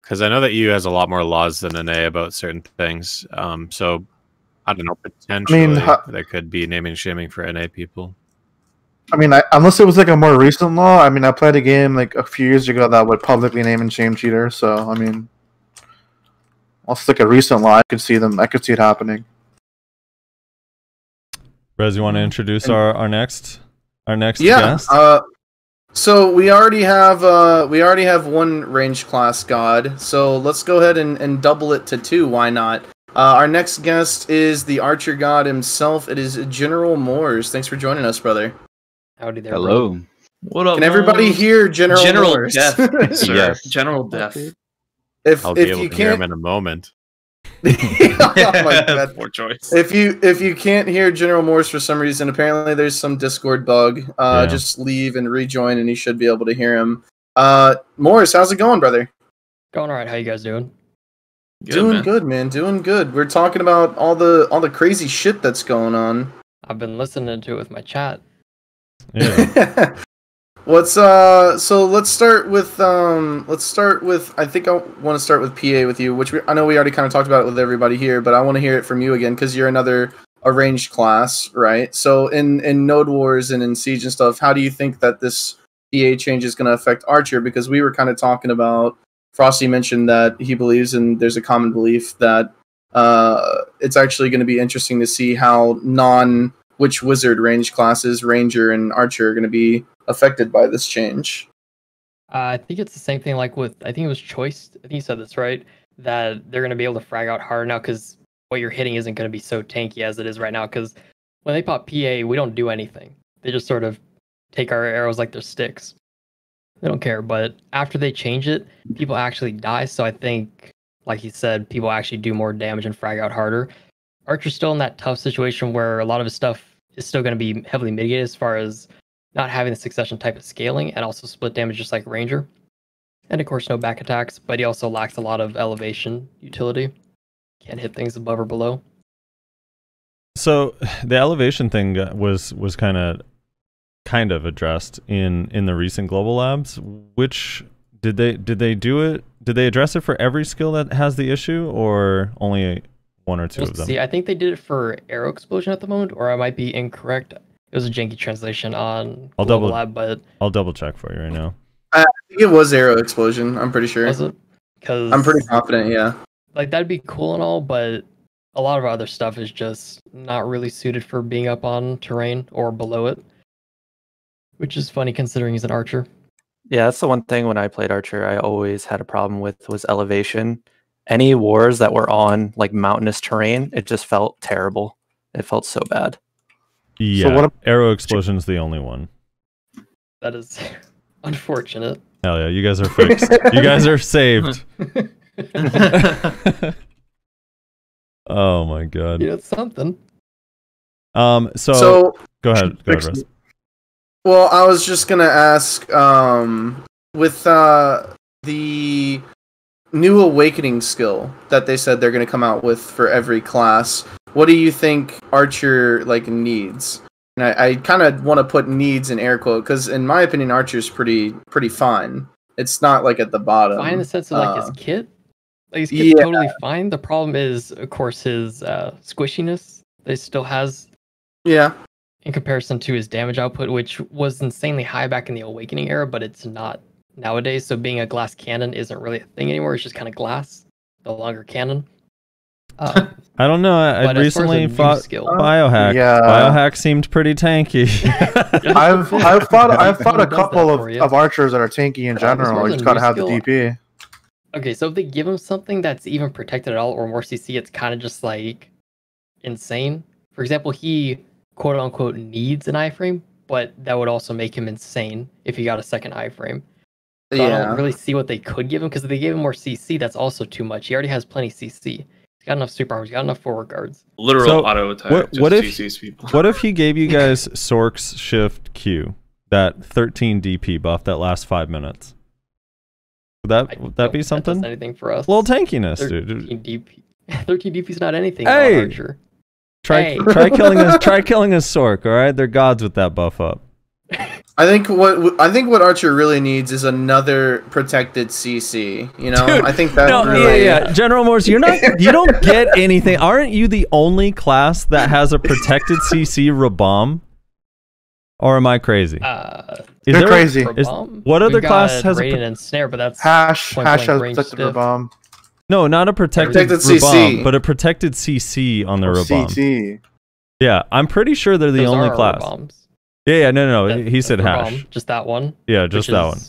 Because I know that EU has a lot more laws than NA about certain things. So, I don't know, potentially there could be naming and shaming for NA people. I mean, unless it was like a more recent law. I mean, I played a game like a few years ago that would publicly name and shame cheaters. So, I mean, unless it's like a recent law, I could see it happening. Rez, you want to introduce our next guest? So we already have one range class god. So let's go ahead and double it to 2. Why not? Our next guest is the archer god himself. It is General Moores. Thanks for joining us, brother. Howdy there. Hello. Bro. What up? Can everybody hear General Moores? Death, sir. Yes. General Death. I'll be able to hear him in a moment. Oh my God. Poor choice. If you can't hear General Morse for some reason, apparently there's some Discord bug. Just leave and rejoin, and you should be able to hear him. Morse, how's it going, brother? Going all right. How you guys doing? Good, man. Doing good. We're talking about all the crazy shit that's going on. I've been listening to it with my chat. Yeah. So let's start with I think I want to start with PA with you, which I know we already kind of talked about it with everybody here, but I want to hear it from you again because you're another arranged class, right? So in Node Wars and in Siege and stuff, how do you think that this PA change is going to affect Archer? Because we were kind of talking about, Frosty mentioned that he believes, and there's a common belief that it's actually going to be interesting to see how which wizard range classes, Ranger and Archer, are going to be affected by this change. I think it's the same thing like with, I think it was Choice, I think you said this right, that they're going to be able to frag out harder now because what you're hitting isn't going to be so tanky as it is right now, because when they pop PA, we don't do anything. They just sort of take our arrows like they're sticks. They don't care, but after they change it, people actually die, so I think, like you said, people actually do more damage and frag out harder. Archer's still in that tough situation where a lot of his stuff is still going to be heavily mitigated as far as not having the succession type of scaling and also split damage just like Ranger. And of course no back attacks, but he also lacks a lot of elevation utility. Can't hit things above or below. So the elevation thing was kind of addressed in the recent Global Labs. Which did they do it? Did they address it for every skill that has the issue, or only one or two of them? See, I think they did it for Arrow Explosion at the moment, or I might be incorrect. It was a janky translation on Global Lab, but I'll double check for you right now. I think it was Arrow Explosion. I'm pretty sure. Was it? Because I'm pretty confident. Yeah. Like that'd be cool and all, but a lot of our other stuff is just not really suited for being up on terrain or below it, which is funny considering he's an archer. Yeah, that's the one thing when I played Archer I always had a problem with was elevation. Any wars that were on like mountainous terrain, it just felt terrible. It felt so bad. Yeah, so Arrow Explosion's the only one. That is unfortunate. Hell yeah, you guys are fixed. You guys are saved. Oh my god. Yeah, it's something. So go ahead, Russ. Well, I was just gonna ask, with the new Awakening skill that they said they're gonna come out with for every class, what do you think Archer needs? And I kind of want to put needs in air quote because in my opinion, Archer's pretty fine. It's not like at the bottom. Fine in the sense of his kit. Like his kit's totally fine. The problem is, of course, his squishiness that he still has. Yeah. In comparison to his damage output, which was insanely high back in the Awakening era, but it's not nowadays. So being a glass cannon isn't really a thing anymore. It's just kind of glass, no longer cannon. I don't know. I recently fought Biohack. Yeah. Biohack seemed pretty tanky. I've fought a couple of archers that are tanky in general. You just gotta have the DP. Okay, so if they give him something that's even protected at all or more CC, it's kind of just like insane. For example, he quote unquote needs an iframe, but that would also make him insane if he got a second iframe. So I don't really see what they could give him because if they gave him more CC, that's also too much. He already has plenty CC. He's got enough super armors. He's got enough forward guards. Literal auto attack. What if he gave you guys Sork's Shift Q, that 13 DP buff that lasts 5 minutes? Would that be something? That anything for us? A little tankiness, 13 DP. 13 DP is not anything. Hey, Archer. Try killing us. Try killing us, Sork. All right, they're gods with that buff up. I think what Archer really needs is another protected CC. You know, dude, I think that. No, really... yeah. General Morse, you don't get anything. Aren't you the only class that has a protected CC Rabam? Or am I crazy? They're crazy. What other class has Radiant and Snare? But that's Hash has protected Rabam. No, not a protected Rabam, but a protected CC on the Rabam. CC. Yeah, I'm pretty sure they're the only class. Yeah, no. He said Hash. Just that one? Yeah, just that one.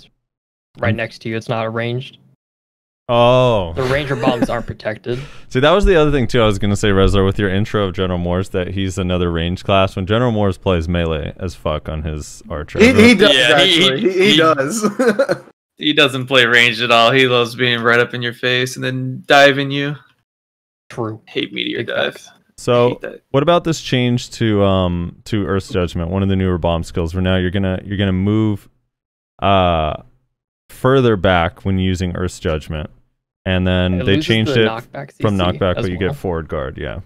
Right next to you. It's not arranged. Oh. The Ranger bombs aren't protected. See, that was the other thing, too. I was going to say, Rezlar, with your intro of General Morse, that he's another range class. When General Morse plays melee as fuck on his Archer. He does, actually. He does. He doesn't play ranged at all. He loves being right up in your face and then diving you. True. Hate Meteor Big Dive. facts. So, what about this change to Earth's Judgment, one of the newer bomb skills? Where now you're gonna move further back when using Earth's Judgment, and then they changed it from knockback, but you get forward guard. Yeah.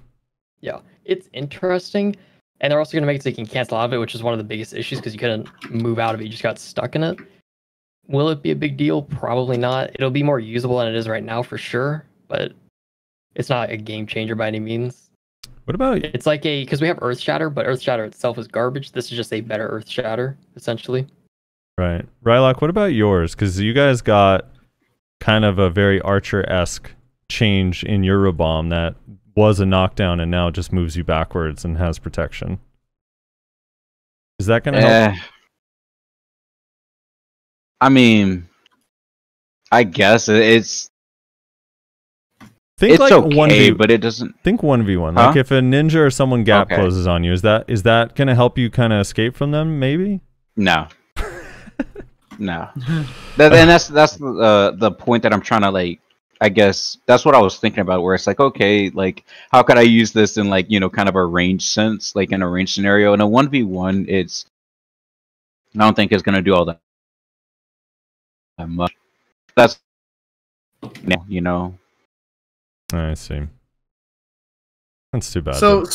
Yeah, it's interesting, and they're also gonna make it so you can cancel out of it, which is one of the biggest issues because you couldn't move out of it; you just got stuck in it. Will it be a big deal? Probably not. It'll be more usable than it is right now for sure, but it's not a game changer by any means. What about it's like because we have Earth Shatter, but Earth Shatter itself is garbage. This is just a better Earth Shatter, essentially. Right, Rylock. What about yours? Because you guys got kind of a very Archer-esque change in Eurobomb that was a knockdown and now just moves you backwards and has protection. Is that going to help? I mean, I guess it's. Think it's like okay, but it doesn't. Think 1v1. Like if a ninja or someone gap closes on you, is that going to help you kind of escape from them? Maybe. No. No. And that's the point that I'm trying to like. I guess that's what I was thinking about. Where it's like, okay, like how could I use this in like kind of a range sense, like in a range scenario. In a 1v1, I don't think it's going to do all that much. That's I see. That's too bad. So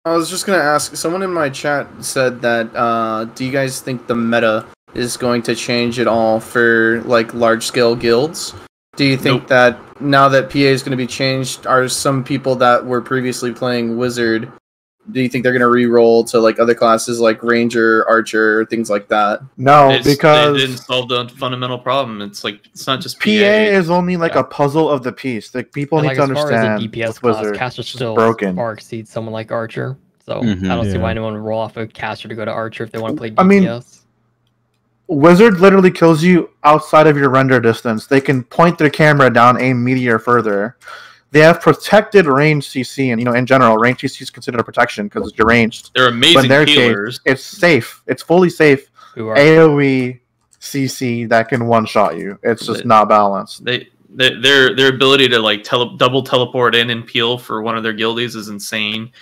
I was just gonna ask. Someone in my chat said that. Do you guys think the meta is going to change at all for like large scale guilds? Do you think that now that PA is going to be changed, are some people that were previously playing Wizard? Do you think they're going to re-roll to like other classes like Ranger, Archer, things like that? No, because they didn't solve the fundamental problem. It's like it's not just PA. is only like a puzzle of the piece. Like people need to understand. As far as a DPS class, Caster still broken. far exceeds someone like Archer. So I don't see why anyone would roll off a Caster to go to Archer if they want to play DPS. I mean, Wizard literally kills you outside of your render distance. They can point their camera down, aim meteor further. They have protected range CC, and in general, range CC is considered a protection because it's deranged. They're amazing healers. It's safe. It's fully safe. AOE CC that can one-shot you. It's just not balanced. Their ability to like double teleport in and peel for one of their guildies is insane.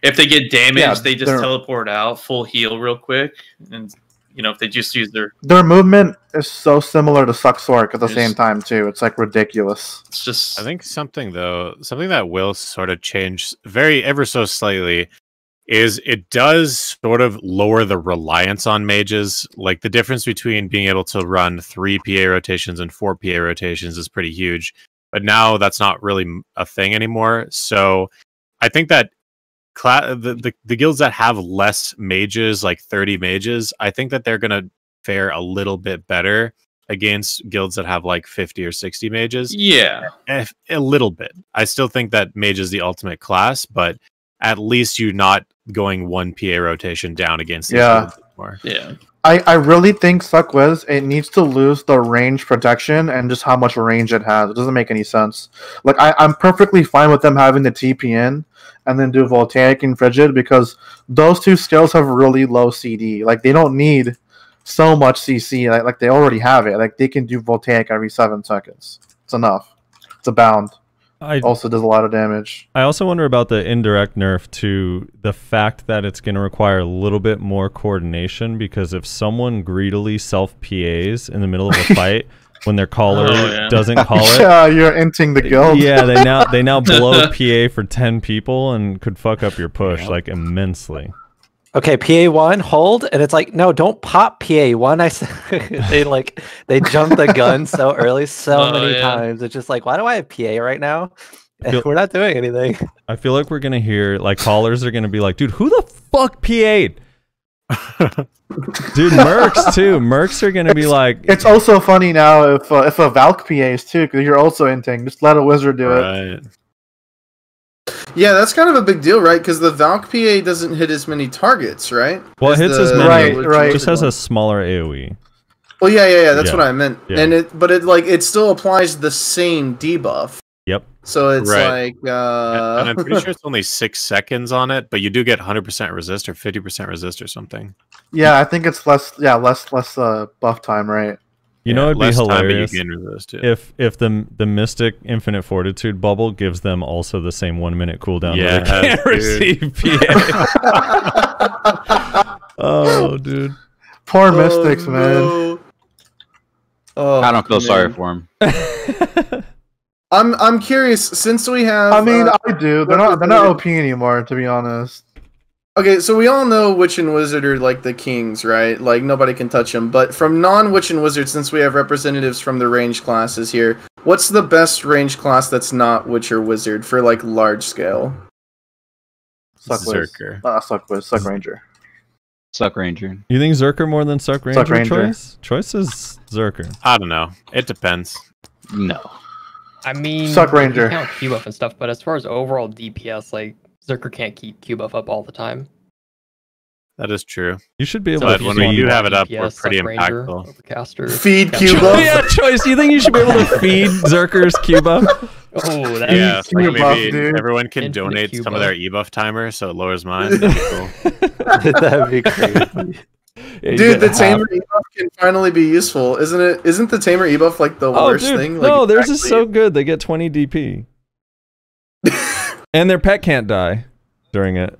If they get damaged, they just teleport out, full heal real quick, and if they just use their movement is so similar to Suxork at the same time too. It's like ridiculous. It's just I think something that will sort of change ever so slightly is it does sort of lower the reliance on mages. Like the difference between being able to run 3 PA rotations and 4 PA rotations is pretty huge. But now that's not really a thing anymore. So I think that the guilds that have less mages, like 30 mages, I think that they're going to fare a little bit better against guilds that have like 50 or 60 mages. Yeah. A little bit. I still think that mage is the ultimate class, but at least you're not going 1 PA rotation down against these guilds anymore. Yeah. I really think Suckwiz, it needs to lose the range protection and just how much range it has. It doesn't make any sense. Like I'm perfectly fine with them having the TP in and then do Voltaic and Frigid because those two skills have really low CD. Like they don't need so much CC. Like they already have it. Like they can do Voltaic every 7 seconds. It's enough. It's a bound. Also does a lot of damage. I also wonder about the indirect nerf to the fact that it's going to require a little bit more coordination because if someone greedily self-PAs in the middle of a fight when their caller doesn't call it... Yeah, you're inting the guild. Yeah, they now blow PA for 10 people and could fuck up your push like immensely. Okay, PA1, hold, and it's like, no, don't pop PA1. They jump the gun so early many times. It's just like, why do I have PA right now? We're not doing anything. I feel like we're gonna hear like callers are gonna be like, dude, who the fuck PA'd? Dude, Mercs too. Mercs are gonna be like. It's also funny now if a Valk PAs too, because you're also inting. Just let a wizard do it. Yeah, that's kind of a big deal, right? Because the Valk PA doesn't hit as many targets, right? Well, it hits as many. Right. It just has a smaller AoE. Well, yeah. That's what I meant. Yeah. And it still applies the same debuff. Yep. So it's like, and I'm pretty sure it's only 6 seconds on it, but you do get 100% resist or 50% resist or something. Yeah, I think it's less buff time, right? You know, it'd be less time, but you hilarious gain resist, yeah. if the Mystic Infinite Fortitude bubble gives them also the same 1 minute cooldown. Yeah, they can't receive PA. Oh, dude. Poor Mystics, man. No. Oh, I don't feel man. sorry for him. I'm curious, since we have. I mean, I do. They're not OP anymore, to be honest. Okay, so we all know Witch and Wizard are like the kings, right? Like nobody can touch them. But from non-Witch and Wizard, since we have representatives from the range classes here, what's the best range class that's not Witch or Wizard for like large scale? Suck Zerker. Suck Ranger. Suck Ranger. You think Zerker more than Suck Ranger? Ranger. Choice is Zerker. I don't know. It depends. No. I mean, Suck Ranger. you count Q buff and stuff, but as far as overall DPS, like Zerker can't keep Q buff up all the time. That is true. You should be able But to when feed. we do have it up, DPS, we're pretty Suck Ranger, impactful. Overcaster. Feed Yeah. Q buff? Yeah, Choice. You think you should be able to feed Zerker's Q buff? Oh, that's Yeah, Q like buff, maybe dude. everyone can Infinite donate Q some of buff. their e-buff timer so it lowers mine. That'd be cool. That'd be crazy. Yeah, you Dude, get the half. Tamer ebuff can finally be useful, isn't it? Isn't the Tamer ebuff like the Oh, worst dude. thing? Like, No, theirs is exactly- so good. They get 20 DP. And their pet can't die during it.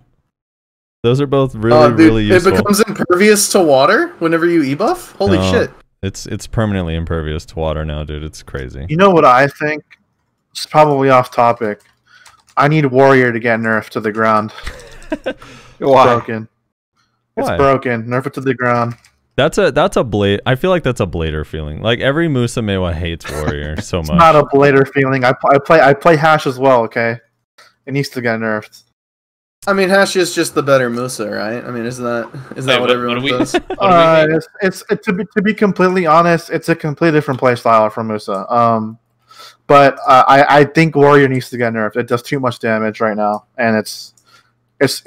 Those are both really, dude, really useful. It becomes impervious to water whenever you ebuff? Holy No, shit. It's permanently impervious to water now, dude. It's crazy. You know what I think? It's probably off topic. I need Warrior to get nerfed to the ground. Why? Broken. It's Why? broken. Nerf it to the ground. That's a blade. I feel like that's a blader feeling. Like every Musa Mewa hates Warrior so It's much. not a blader feeling. I play Hash as well, okay? It needs to get nerfed. I mean, Hash is just the better Musa, right? I mean, isn't that Hey, what everyone says? To be completely honest, it's a completely different play style from Musa. But I think Warrior needs to get nerfed. It does too much damage right now, and it's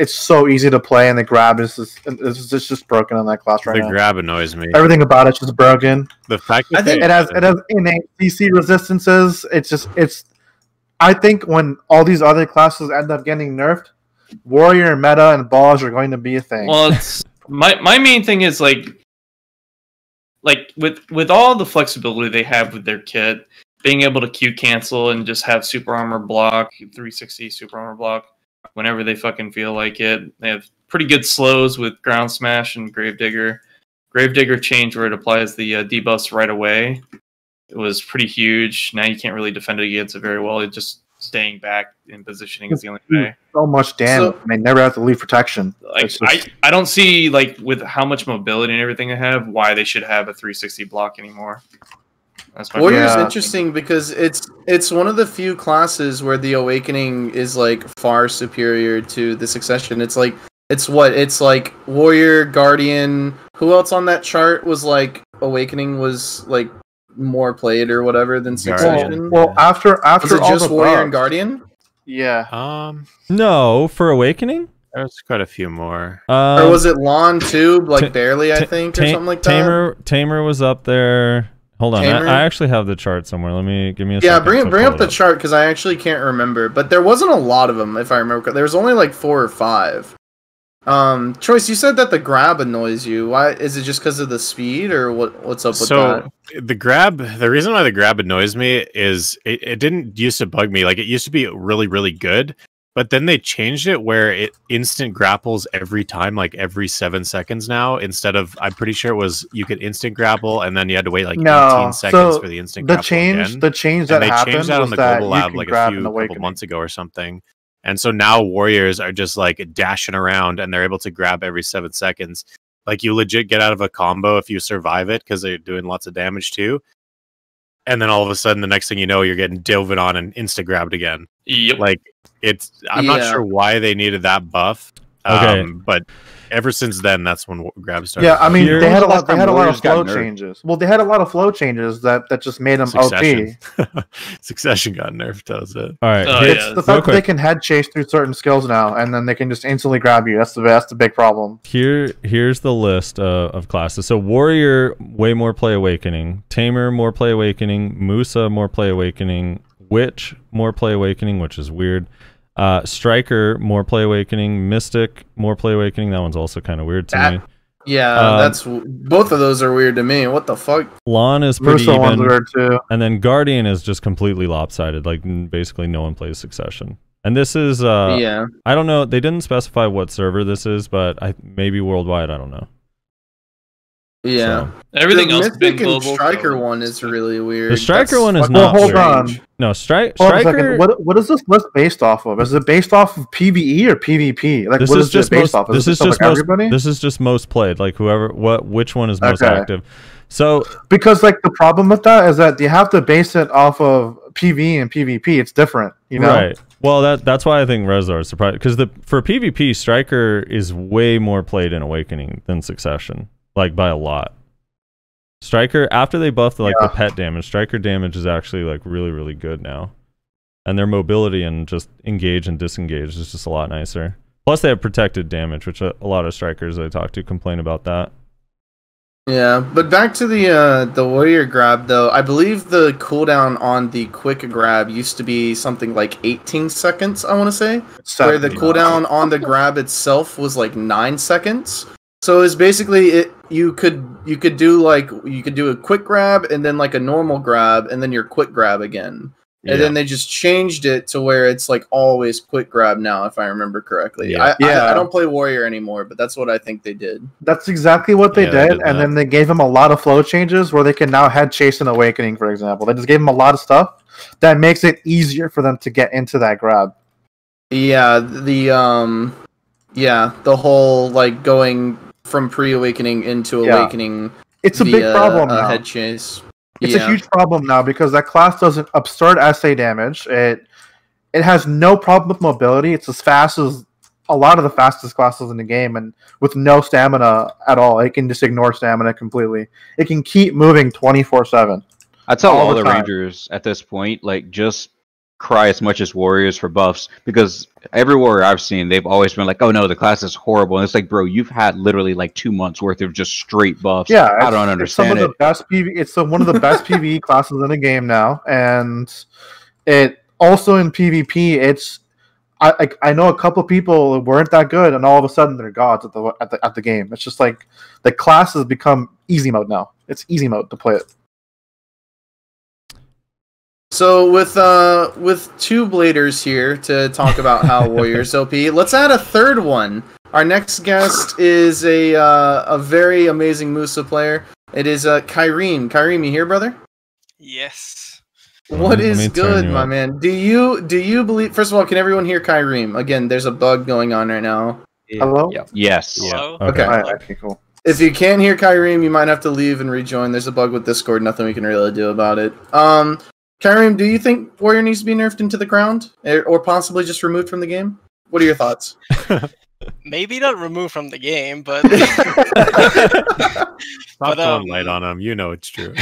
so easy to play, and the grab is just broken on that class right The now. grab annoys me. Everything about it's just broken. The fact that I think It has innate CC resistances. I think when all these other classes end up getting nerfed, Warrior, Meta, and Balls are going to be a thing. Well, it's my main thing is like with all the flexibility they have with their kit, being able to Q cancel and just have super armor block, 360 super armor block whenever they fucking feel like it. They have pretty good slows with Ground Smash and Gravedigger. Gravedigger changed where it applies the debuffs right away. It was pretty huge. Now you can't really defend it against it very well. It just staying back in positioning is the only way. So much damage. So- They never have to leave protection. Like It's just- I don't see like with how much mobility and everything they have, why they should have a 360 block anymore. That's my Warrior's Yeah. interesting because it's one of the few classes where the Awakening is like far superior to the Succession. It's like Warrior, Guardian. Who else on that chart was like Awakening was like more played or whatever than Succession? Well, after was it all just the Warrior bugs, and Guardian? Yeah. No, for Awakening? There's quite a few more. Or was it Lon too? Like Ta- barely, I think, or something like that. Tamer was up there. Hold on, Tamer? I actually have the chart somewhere. Give me a Yeah, second. bring up the chart because I actually can't remember. But there wasn't a lot of them, if I remember. There was only like 4 or 5. Choice, you said that the grab annoys you. Why is it? Just because of the speed, or what's up with that? The reason why the grab annoys me is it didn't used to bug me. Like it used to be really, really good, but then they changed it where it instant grapples every time, like every 7 seconds now, instead of, I'm pretty sure it was, you could instant grapple and then you had to wait like 18 seconds for the instant grapple again. The change And that they happened changed that on was the that global you lab can like grab a an couple Awakening. months ago or something. And so now warriors are just like dashing around and they're able to grab every 7 seconds. Like you legit get out of a combo if you survive it because they're doing lots of damage too. And then all of a sudden, the next thing you know, you're getting dove on and insta grabbed again. Yep. Like I'm not sure why they needed that buff. Okay. But ever since then, that's when grab started. Yeah, I mean, Here- they had a When was lot. the They last had a time lot of Warriors got flow nerfed? changes. Well, they had a lot of flow changes that just made them Succession. OP. Succession got nerfed. That was it. All right, Oh, here- yeah. The real fact that they quick. can head chase through certain skills now, and then they can just instantly grab you. That's the big problem. Here's the list of classes. So Warrior, way more play Awakening. Tamer, more play Awakening. Musa, more play Awakening. Witch, more play Awakening, which is weird. Striker, more play Awakening. Mystic, more play Awakening. That one's also kind of weird to me. Yeah, that's both of those are weird to me. What the fuck? Lawn is pretty Musa one's even, weird too. and then Guardian is just completely lopsided. Like basically no one plays Succession. And this is yeah. I don't know. They didn't specify what server this is, but maybe worldwide. I don't know. Yeah. So. Everything the else has been Mystic and global. Striker one is really weird. The Striker That's one is fucking not. Hold strange. on. No, Striker. What is this list based off of? Is it based off of PvE or PvP? Like, this what is is just it based most, off of? This is just like everybody? This is just most played. Like which one is most active. So because like the problem with that is that you have to base it off of PvE and PvP. It's different, you know. Right. Well, that's why I think Rezar is surprised because for PvP, Striker is way more played in Awakening than Succession, like by a lot. Striker, after they buffed the pet damage, Striker damage is actually like really, really good now. And their mobility and just engage and disengage is just a lot nicer. Plus they have protected damage, which a lot of Strikers I talk to complain about that. Yeah, but back to the warrior grab though, I believe the cooldown on the quick grab used to be something like 18 seconds, I want to say. Where the cooldown on the grab itself was like 9 seconds. So it's basically you could do a quick grab and then like a normal grab and then your quick grab again. And then they just changed it to where it's like always quick grab now, if I remember correctly. I don't play warrior anymore, but that's what I think they did. That's exactly what they did, and then they gave him a lot of flow changes where they can now head chase and awakening, for example. They just gave him a lot of stuff that makes it easier for them to get into that grab. Yeah, the whole like going from pre-awakening into awakening. It's a big problem now. Head chase. It's a huge problem now because that class does an absurd SA damage. It has no problem with mobility. It's as fast as a lot of the fastest classes in the game, and with no stamina at all. It can just ignore stamina completely. It can keep moving 24/7. I tell all the Rangers at this point, like, just cry as much as Warriors for buffs, because every Warrior I've seen, they've always been like, oh no, the class is horrible. And it's like, bro, you've had literally like 2 months worth of just straight buffs. Yeah, I don't understand it. It's one of the best PvE classes in the game now, and it also in PvP. I know a couple people who weren't that good, and all of a sudden they're gods at the game. It's just like the class has become easy mode now. It's easy mode to play it. So with two bladers here to talk about how Warriors OP, let's add a third one. Our next guest is a very amazing Musa player. It is Kyrene. Kyrene, you here, brother? Yes. What is good, my man? Do you believe? First of all, can everyone hear Kyrene? Again, there's a bug going on right now. Hello? Yep. Yes. Hello? Okay. Okay, cool. If you can't hear Kyrene, you might have to leave and rejoin. There's a bug with Discord. Nothing we can really do about it. Kyrene, do you think Warrior needs to be nerfed into the ground, or possibly just removed from the game? What are your thoughts? Maybe not removed from the game, but Stop throwing light on them. You know it's true.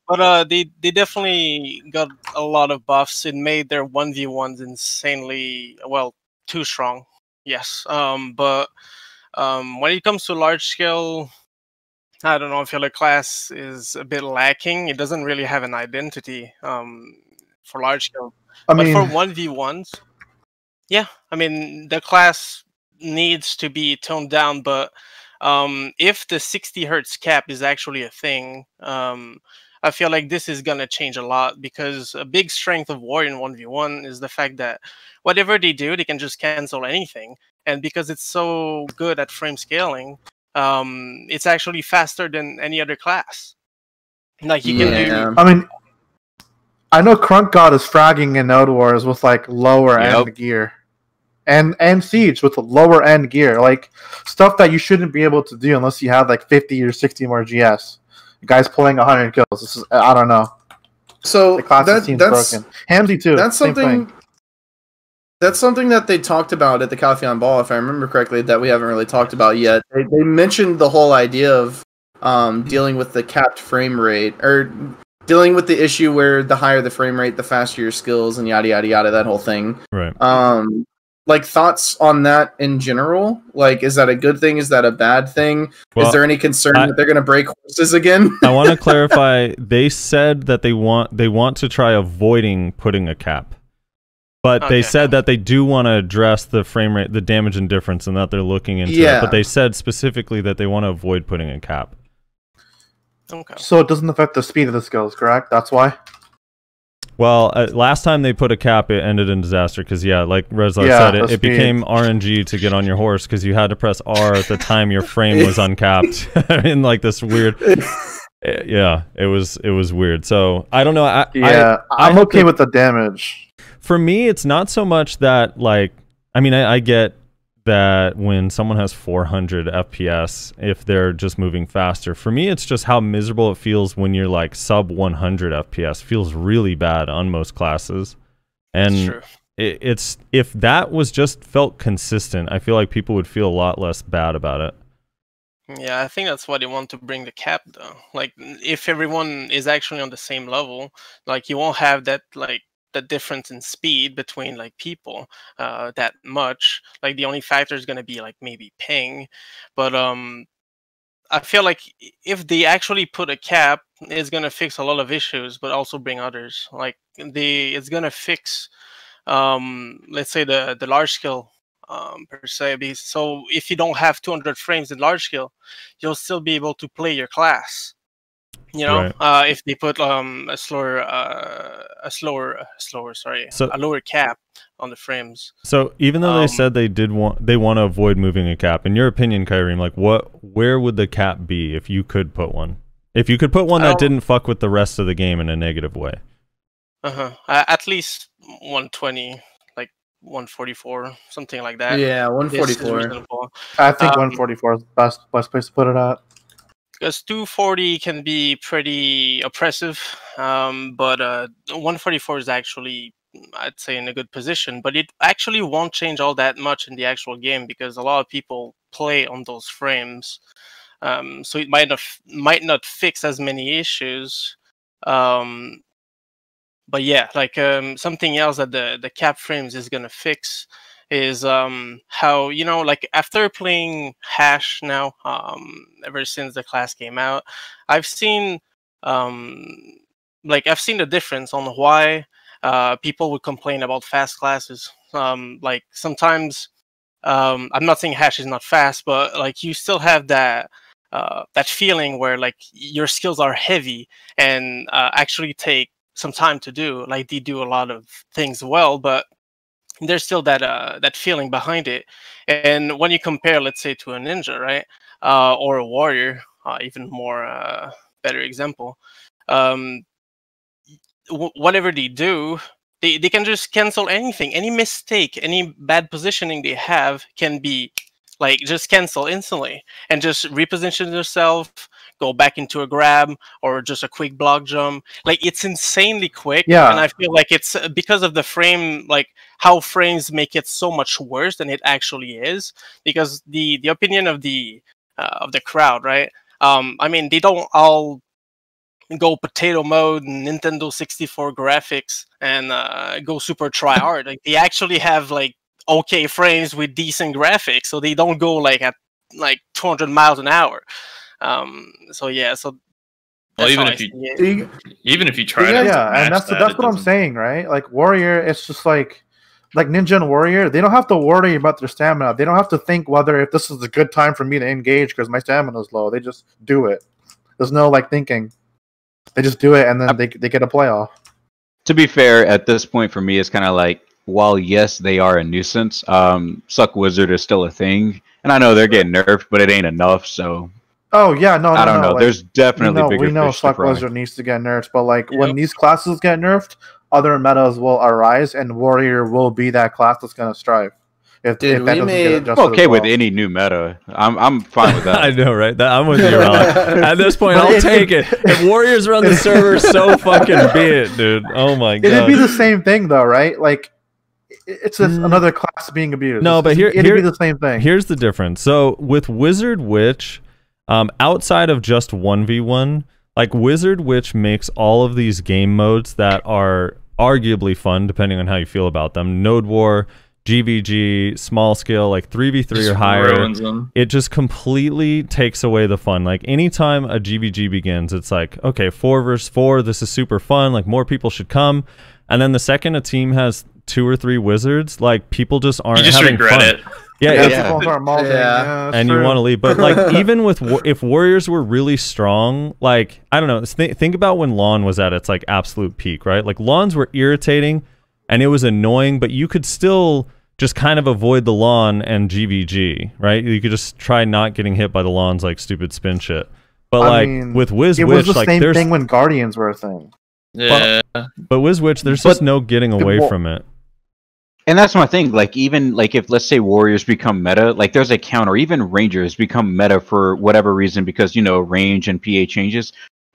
But they definitely got a lot of buffs. It made their 1v1s insanely too strong. Yes. But when it comes to large scale, I don't know, I feel like class is a bit lacking. It doesn't really have an identity for large scale. But for 1v1s, yeah, I mean, the class needs to be toned down, but if the 60 hertz cap is actually a thing, I feel like this is going to change a lot, because a big strength of Warrior in 1v1 is the fact that whatever they do, they can just cancel anything. And because it's so good at frame scaling, it's actually faster than any other class. Like you can do. I mean, I know Crunk God is fragging in Node Wars with like lower end gear, and Siege with lower end gear, like stuff that you shouldn't be able to do unless you have like 50 or 60 more GS. The guy's pulling 100 kills. This is, I don't know. So the class seems broken. Hamzy too. That's something. That's something that they talked about at the Calpheon Ball, if I remember correctly, that we haven't really talked about yet. They mentioned the whole idea of dealing with the capped frame rate, or dealing with the issue where the higher the frame rate, the faster your skills, and yada yada yada, that whole thing. Right. Like, thoughts on that in general? Like, is that a good thing? Is that a bad thing? Is there any concern that they're going to break horses again? I want to clarify. They said that they want to try avoiding putting a cap. But they said that they do want to address the frame rate, the damage and difference, and that they're looking into it. But they said specifically that they want to avoid putting a cap. Okay. So it doesn't affect the speed of the skills, correct? That's why? Well, last time they put a cap, it ended in disaster because, like Rezlar said, it became RNG to get on your horse because you had to press R at the time your frame was uncapped. In like this weird... Yeah, it was weird. So, I don't know. I'm okay with the damage. For me, it's not so much that, like... I mean, I get that when someone has 400 FPS, if they're just moving faster. For me, it's just how miserable it feels when you're like sub 100 FPS. Feels really bad on most classes. And it's if that was just felt consistent, I feel like people would feel a lot less bad about it. Yeah, I think that's why they want to bring the cap, though. Like, if everyone is actually on the same level, like, you won't have that, like, the difference in speed between like people that much. Like the only factor is going to be like maybe ping, but I feel like if they actually put a cap, it's going to fix a lot of issues, but also bring others. Like it's going to fix let's say the large scale per se. So if you don't have 200 frames in large scale, you'll still be able to play your class. You know, if they put a lower cap on the frames. So even though they said they want to avoid moving a cap, in your opinion, Kyrene, like where would the cap be if you could put one? If you could put one that didn't fuck with the rest of the game in a negative way. At least 120, like 144, something like that. Yeah, 144. I think 144 is the best place to put it at. Because 240 can be pretty oppressive, but 144 is actually, I'd say, in a good position. But it actually won't change all that much in the actual game because a lot of people play on those frames, so it might not fix as many issues. But yeah, like something else that the cap frames is gonna fix is how, you know, like after playing Hash now, ever since the class came out, I've seen the difference on why people would complain about fast classes. Like sometimes I'm not saying Hash is not fast, but like you still have that that feeling where like your skills are heavy and actually take some time to do. Like they do a lot of things well, but there's still that that feeling behind it. And when you compare, let's say, to a ninja, right, or a warrior, even more better example, whatever they do, they can just cancel anything. Any mistake, any bad positioning they have can be like just cancel instantly and just reposition yourself, go back into a grab or just a quick block jump. Like it's insanely quick. Yeah. And I feel like it's because of the frame, like how frames make it so much worse than it actually is. Because the opinion of the crowd, right? I mean, they don't all go potato mode and Nintendo 64 graphics and go super try hard. Like they actually have like okay frames with decent graphics, so they don't go like at like 200 miles an hour. So yeah, so well, even if you try to and that's what I'm saying, right? Like Warrior, it's just like Ninja and Warrior, they don't have to worry about their stamina. They don't have to think whether if this is a good time for me to engage because my stamina is low. They just do it. There's no like thinking. They just do it and then they get a playoff. To be fair, at this point for me, it's kind of like, while yes, they are a nuisance, Suck Wizard is still a thing, and I know they're getting nerfed, but it ain't enough. So, oh yeah, no, I don't know. Like, there's definitely bigger we know fish Suck Wizard needs to get nerfed, but like when these classes get nerfed, other metas will arise, and Warrior will be that class that's gonna strive. If that doesn't get adjusted okay with any new meta, I'm fine with that. I know, right? I'm with you, Ron. At this point, I'll take it. If Warriors run the server, so fucking be it, dude. Oh my god. It'd be the same thing, though, right? Like. It's another class being abused. No, but it'd be the same thing. Here's the difference. So with Wizard Witch, outside of just 1v1, like Wizard Witch makes all of these game modes that are arguably fun, depending on how you feel about them. Node War, GVG, small scale, like 3v3 or higher. It just completely takes away the fun. Like anytime a GVG begins, it's like, okay, 4 versus 4, this is super fun. Like more people should come. And then the second a team has 2 or 3 wizards, like people just aren't You just having regret fun. it. Yeah, and you want to leave. But like, even with if warriors were really strong, like I don't know, think about when Lawn was at its like absolute peak, right? Like Lawns were irritating, and it was annoying, but you could still just kind of avoid the Lawn and GVG, right? You could just try not getting hit by the Lawn's like stupid spin shit. But like with Wiz it Witch, was the like same there's thing when Guardians were a thing. Yeah, but Wiz Witch, there's just no getting away from it. And that's my thing. Like, even like if let's say warriors become meta, like there's a counter. Even rangers become meta for whatever reason because range and PA changes.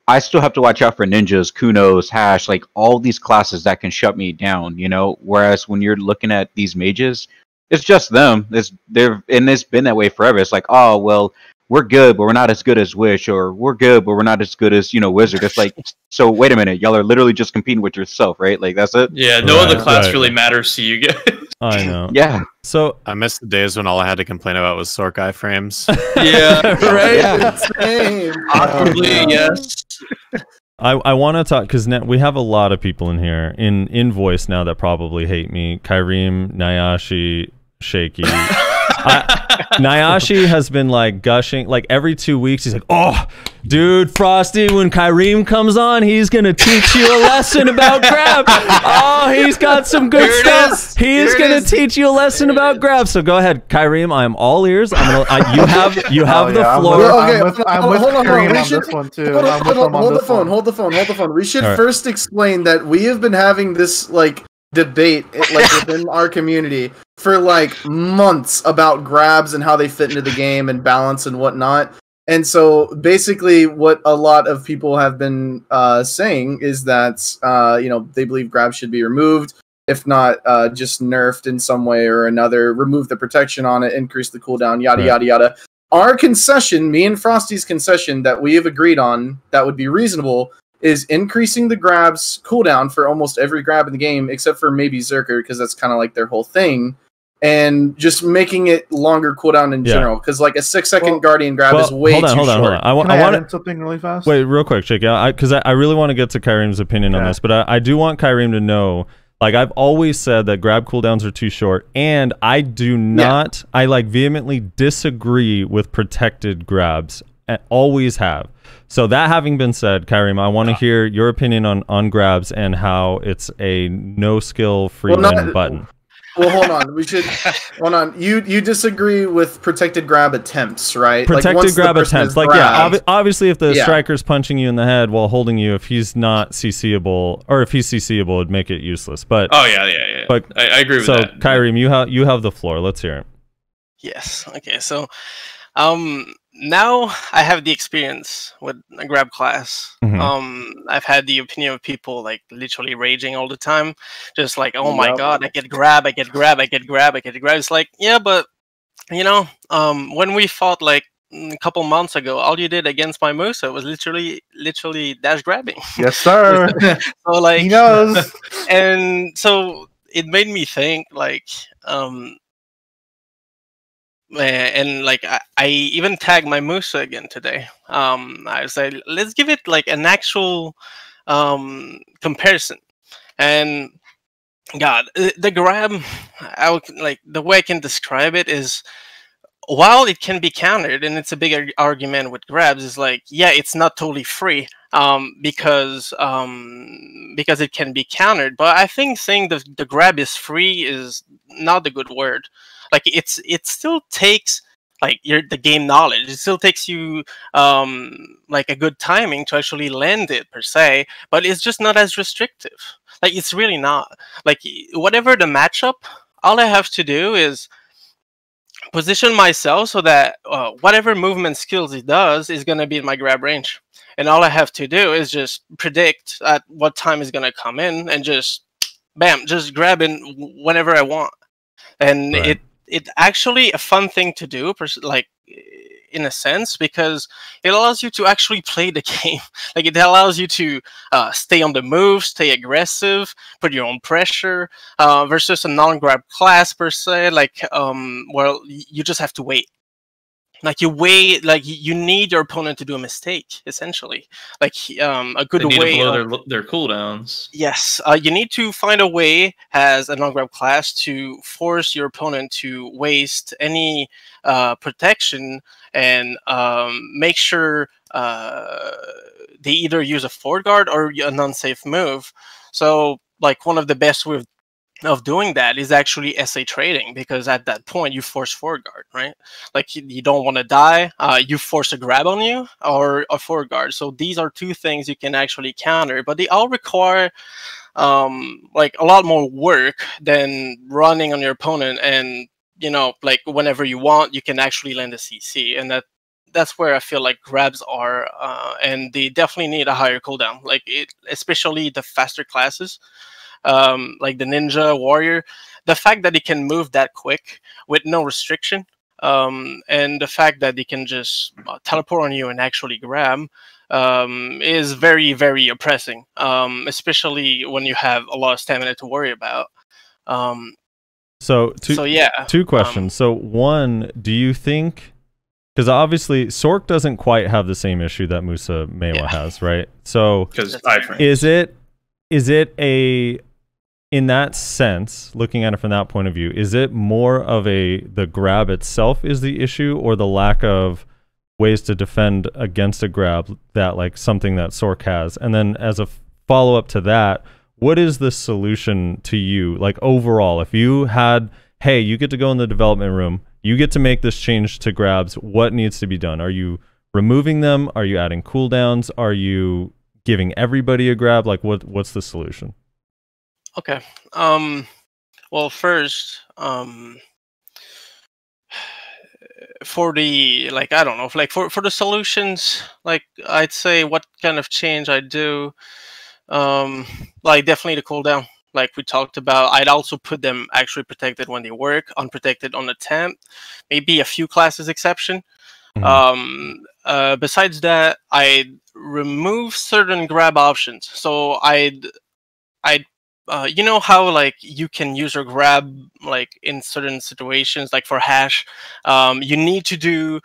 I still have to watch out for ninjas, kunos, hash, like all these classes that can shut me down. Whereas when you're looking at these mages, it's just them. It's been that way forever. It's like, oh well, we're good, but we're not as good as Wish, or we're good, but we're not as good as Wizard. It's like, so wait a minute, y'all are literally just competing with yourself, right? Like that's it. Yeah, no other class really matters to you guys. I know. Yeah. So I miss the days when all I had to complain about was Sorkai frames. Yeah, right. Yeah. Same. Awkwardly, yes. I want to talk because we have a lot of people in here in voice now that probably hate me. Kyriem, Nayashe, Shaky. Nayashe has been like gushing like every 2 weeks. He's like, "Oh, dude, Frosty, when Kyriem comes on, he's gonna teach you a lesson about grab. Oh, he's got some good stuff. He's gonna teach you a lesson about grab." So go ahead, Kyriem. I'm all ears. I'm gonna. You have the floor. I'm with Kyriem on this one too. Hold the phone. We should first explain that we have been having this like debate like within our community for like months about grabs and how they fit into the game and balance and whatnot. And so basically what a lot of people have been saying is that they believe grabs should be removed, if not just nerfed in some way or another, remove the protection on it, increase the cooldown, yada yada yada. Our concession, me and Frosty's concession that we have agreed on that would be reasonable, is increasing the grabs cooldown for almost every grab in the game, except for maybe Zerker, because that's kind of like their whole thing, and just making it longer cooldown in general, because like a 6-second Guardian grab is way too short. Hold on. I want something really fast. Wait, real quick, Jake. Because I really want to get to Kyriem's opinion on this, but I do want Kyriem to know, like I've always said that grab cooldowns are too short, and I do not, I like vehemently disagree with protected grabs. Always have. So that having been said, Kyriem, I want to hear your opinion on grabs and how it's a no skill free win button. Well, hold on. We should hold on. You disagree with protected grab attempts, right? Protected grab attempts, like obviously, if the striker's punching you in the head while holding you, if he's not CCable, or if he's CCable, it'd make it useless. But yeah. But I agree with that. So, Kyriem, you have the floor. Let's hear it. Yes. Okay. So, now I have the experience with a grab class. I've had the opinion of people like literally raging all the time, just like, oh my god, I get grab. It's like, yeah, but when we fought like a couple months ago, all you did against my Musa was literally dash grabbing. Yes, sir. So like, he knows. And so it made me think like, and like I even tagged my Musa again today. I said, let's give it like an actual comparison. And God, the grab, the way I can describe it is, while it can be countered, and it's a big argument with grabs, is like, yeah, it's not totally free because it can be countered. But I think saying the grab is free is not a good word. Like it still takes like the game knowledge. It still takes you like a good timing to actually land it per se, but it's just not as restrictive. Like it's really not. Like whatever the matchup, all I have to do is position myself so that whatever movement skills it does is going to be in my grab range. And all I have to do is just predict at what time it's going to come in and just, bam, just grab it whenever I want. And it's actually a fun thing to do, like in a sense, because it allows you to actually play the game. Like it allows you to stay on the move, stay aggressive, put your own pressure, versus a non-grab class per se. Like, well, you just have to wait. like you wait, like you need your opponent to do a mistake, essentially. Like a good They need way to blow their cooldowns. Yes, you need to find a way as a non-grab class to force your opponent to waste any protection and make sure they either use a forward guard or an unsafe move. So, like, one of the best ways of doing that is actually SA trading, because at that point you force forward guard, right? Like you don't want to die, you force a grab on you or a forward guard. So these are two things you can actually counter, but they all require like a lot more work than running on your opponent, and you know, like whenever you want you can actually land a CC, and that's where I feel like grabs are, and they definitely need a higher cooldown, like especially the faster classes. Like the ninja warrior, the fact that he can move that quick with no restriction, and the fact that they can just teleport on you and actually grab, is very, very oppressing, especially when you have a lot of stamina to worry about. So yeah, two questions. So one, do you think, because obviously Sork doesn't quite have the same issue that Musa Mewa has, right? So is it a, in that sense, looking at it from that point of view, is it more of the grab itself is the issue, or the lack of ways to defend against a grab, that like something that Sork has? And then as a follow-up to that, what is the solution to you, like overall, if you had, hey, you get to go in the development room, you get to make this change to grabs, what needs to be done? Are you removing them? Are you adding cooldowns? Are you giving everybody a grab? Like what's the solution? Okay. Well, first, for the, like, I don't know, like for the solutions, like I'd say what kind of change I do, like definitely the cooldown, like we talked about. I'd also put them actually protected when they work, unprotected on attempt, maybe a few classes exception. Besides that, I'd remove certain grab options. So I'd you know how like you can use your grab like in certain situations, like for hash, you need to do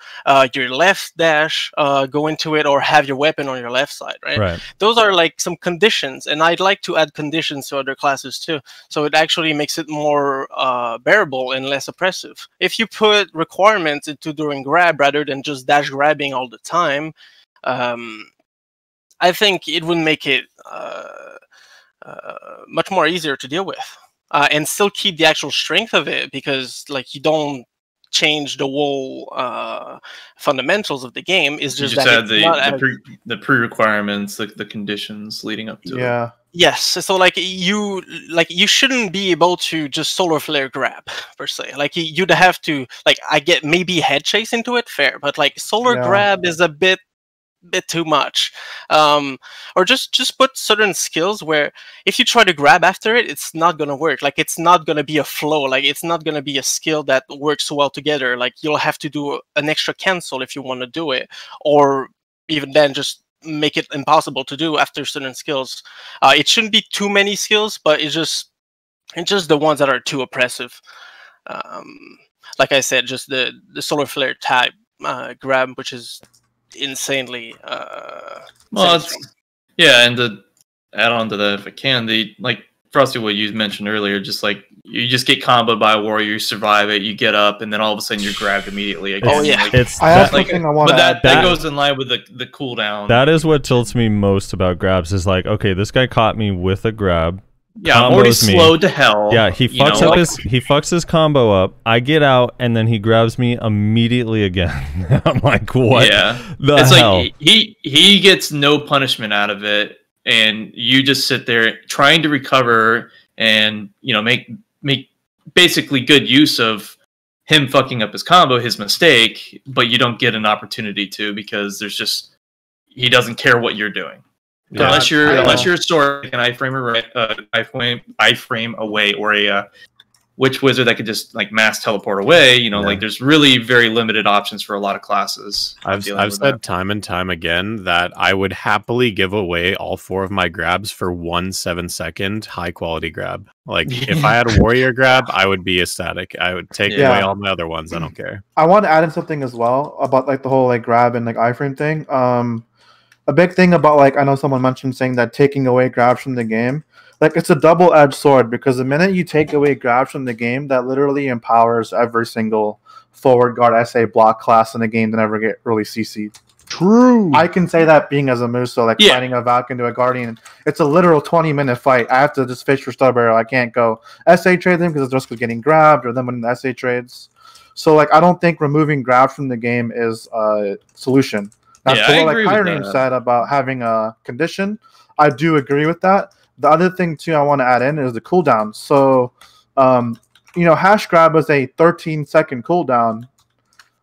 your left dash, go into it, or have your weapon on your left side, right? Those are like some conditions, and I'd like to add conditions to other classes too, so it actually makes it more bearable and less oppressive. If you put requirements into doing grab rather than just dash grabbing all the time, I think it would make it much more easier to deal with, and still keep the actual strength of it, because like you don't change the whole fundamentals of the game. Is just that add the pre-requirements, like the conditions leading up to it. Yes, so like you shouldn't be able to just solar flare grab per se. Like you'd have to, like, I get maybe head chase into it, fair, but like solar grab is a bit too much. Or just put certain skills where if you try to grab after it, it's not gonna work. Like it's not gonna be a flow, like it's not gonna be a skill that works well together. Like you'll have to do an extra cancel if you want to do it, or even then just make it impossible to do after certain skills. It shouldn't be too many skills, but it's just the ones that are too oppressive. Like I said, just the solar flare type grab, which is insanely well, yeah, and to add on to that, if I can, the like Frosty, what you mentioned earlier, just like you just get comboed by a warrior, you survive it, you get up, and then all of a sudden you're grabbed immediately again. Oh yeah, like, that goes in line with the cooldown. That is what tilts me most about grabs, is like, okay, this guy caught me with a grab. Yeah, I'm already slowed to hell. Yeah, he fucks up he fucks his combo up. I get out, and then he grabs me immediately again. I'm like, what? Yeah, the it's hell? like he gets no punishment out of it, and you just sit there trying to recover and make basically good use of him fucking up his combo, his mistake, but you don't get an opportunity to, because he doesn't care what you're doing. Yeah, unless you're a sword, an iframe away, or which wizard that could just like mass teleport away. You know, like there's really very limited options for a lot of classes. I've said time and time again that I would happily give away all 4 of my grabs for 1 7-second high quality grab. Like if I had a warrior grab, I would be ecstatic. I would take away all my other ones. I don't care. I want to add in something as well about like the whole like grab and like iframe thing. A big thing about like I know someone mentioned saying that taking away grabs from the game. Like, it's a double-edged sword, because the minute you take away grabs from the game, that literally empowers every single forward guard SA block class in the game to never get really CC'd. True. I can say that being as a Muso, like fighting a Valk into a Guardian. It's a literal 20-minute fight. I have to just fish for Stub Arrow. I can't go SA trade them because it's just getting grabbed or them winning the SA trades. So, like, I don't think removing grabs from the game is a solution. Now, so what like Kyreem said about having a condition, I do agree with that. The other thing, too, I want to add in is the cooldown. So, you know, hash grab is a 13-second cooldown.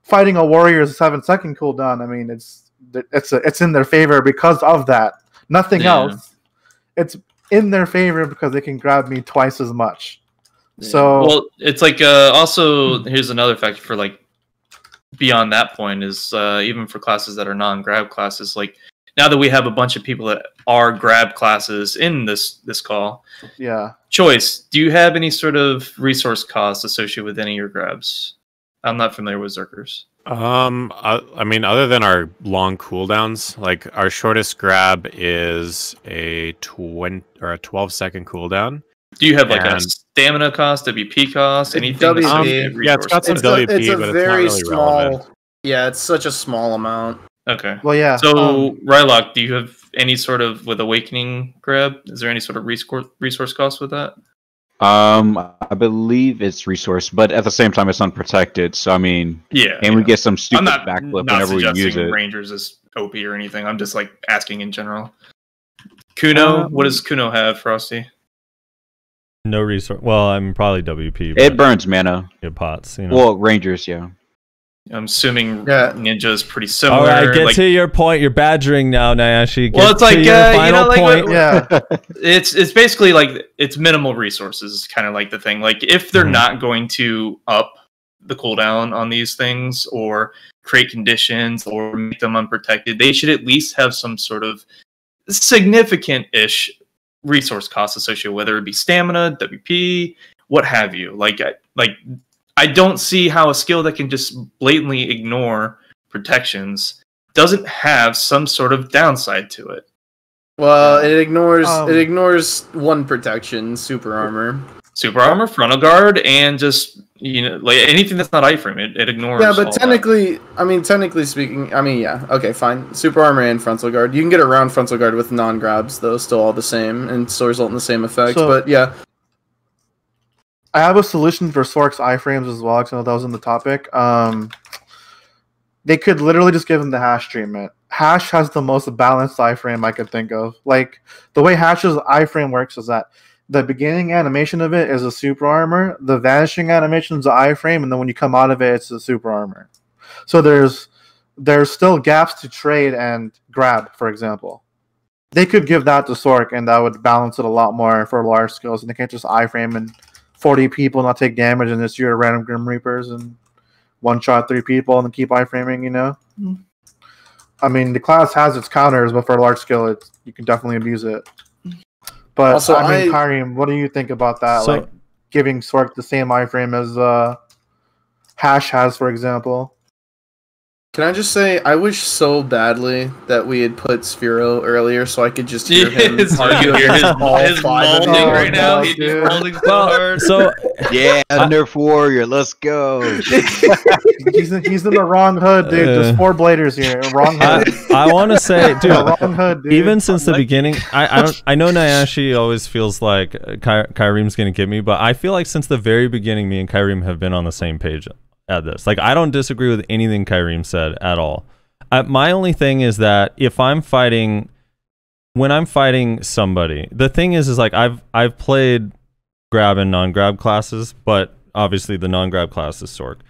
Fighting a warrior is a 7-second cooldown. I mean, it's in their favor because of that. Nothing else. It's in their favor because they can grab me twice as much. So, well, it's like also here's another factor for like beyond that point is even for classes that are non-grab classes, like. Now that we have a bunch of people that are grab classes in this call, Choice, do you have any sort of resource costs associated with any of your grabs? I'm not familiar with Zerkers. I mean, other than our long cooldowns, like our shortest grab is a 12-second cooldown. Do you have like a stamina cost, WP cost, anything? Yeah, it's got some WP, but it's not really relevant. Yeah, it's such a small amount. Okay. Well, yeah. So, Rylock, do you have any sort of with Awakening grab? Is there any sort of resource cost with that? I believe it's resource, but at the same time, it's unprotected. So I mean, we get some stupid backflip whenever we use it. Rangers is OP or anything. I'm just like asking in general. Kuno, what does Kuno have, Frosty? No resource. Well, I'm probably WP. It burns mana. It pots. You know. Well, Rangers, yeah. I'm assuming Ninja is pretty similar. All right, get to your point. You're badgering now, Nayaashi. Well, it's like your final point. It's basically like it's minimal resources. Is kind of like the thing. Like if they're not going to up the cooldown on these things or create conditions or make them unprotected, they should at least have some sort of significant-ish resource costs associated, whether it be stamina, WP, what have you. I don't see how a skill that can just blatantly ignore protections doesn't have some sort of downside to it. Well, it ignores one protection, super armor. Super armor, frontal guard, and just like anything that's not iframe, it ignores. Yeah, but technically speaking, okay, fine. Super armor and frontal guard. You can get around frontal guard with non-grabs, though, still all the same, and still result in the same effect. But yeah. I have a solution for Sork's iframes as well, because I know that was in the topic. They could literally just give him the hash treatment. Hash has the most balanced iframe I could think of. Like, the way Hash's iframe works is that the beginning animation of it is a super armor, the vanishing animation is the iframe, and then when you come out of it, it's the super armor. So there's still gaps to trade and grab, for example. They could give that to Sork, and that would balance it a lot more for large skills, and they can't just iframe and 40 people not take damage and just your random Grim Reapers and one-shot 3 people and then keep iframing, you know? I mean, the class has its counters, but for a large skill, you can definitely abuse it. But, also, Kyreem, what do you think about that? Like, giving Sork the same iframe as Hash has, for example? Can I just say, I wish so badly that we had put Sphero earlier so I could just hear him. His molding right now. He's molding so hard. Nerf Warrior, let's go. he's in the wrong hood, dude. There's 4 bladers here. Wrong hood. I want to say, dude, wrong hood, dude. Even since the beginning, I know Nayaashi always feels like Kyreem's going to get me, but I feel like since the very beginning, me and Kyreem have been on the same page at this. Like, I don't disagree with anything Kyreem said at all. My only thing is that when I'm fighting somebody, the thing is like I've played grab and non-grab classes, but obviously the non-grab class is Sork.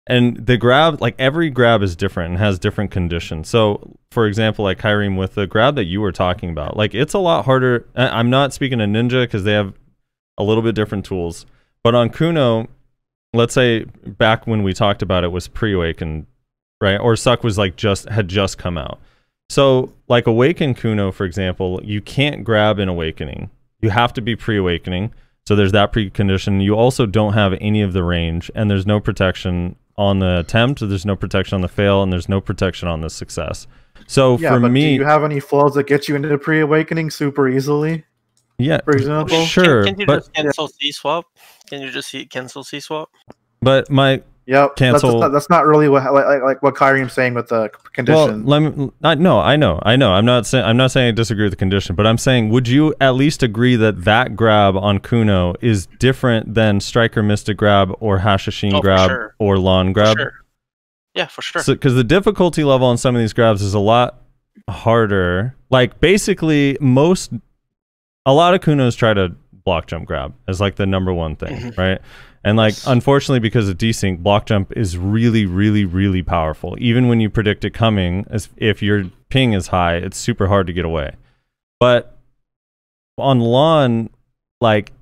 And the grab, like every grab is different and has different conditions. So, for example, like Kyreem, with the grab that you were talking about, like it's a lot harder. I'm not speaking to Ninja because they have a little bit different tools. But on Kuno, let's say back when we talked about it was pre-Awakened, right? Or Suck was like had just come out. So like Awakened Kuno, for example, you can't grab in Awakening. You have to be pre-Awakening. So there's that precondition. You also don't have any of the range, and there's no protection on the attempt, there's no protection on the fail, and there's no protection on the success. So yeah, for but me, do you have any flows that get you into pre-Awakening super easily? Yeah, for example, sure. Can you just cancel C-swap? Can you just cancel C-swap? But my cancel. That's not really what like what Kyriem's saying with the condition. Well, I know. I'm not saying I disagree with the condition, but I'm saying, would you at least agree that grab on Kuno is different than Striker Mystic grab or Hashashin grab or Lon grab? For sure. Yeah, for sure. Because the difficulty level on some of these grabs is a lot harder. Like basically, a lot of Kunos try to block jump grab as like the #1 thing, right? And like, unfortunately, because of desync, block jump is really, really, really powerful. Even when you predict it coming, if your ping is high, it's super hard to get away. But on Lon, like,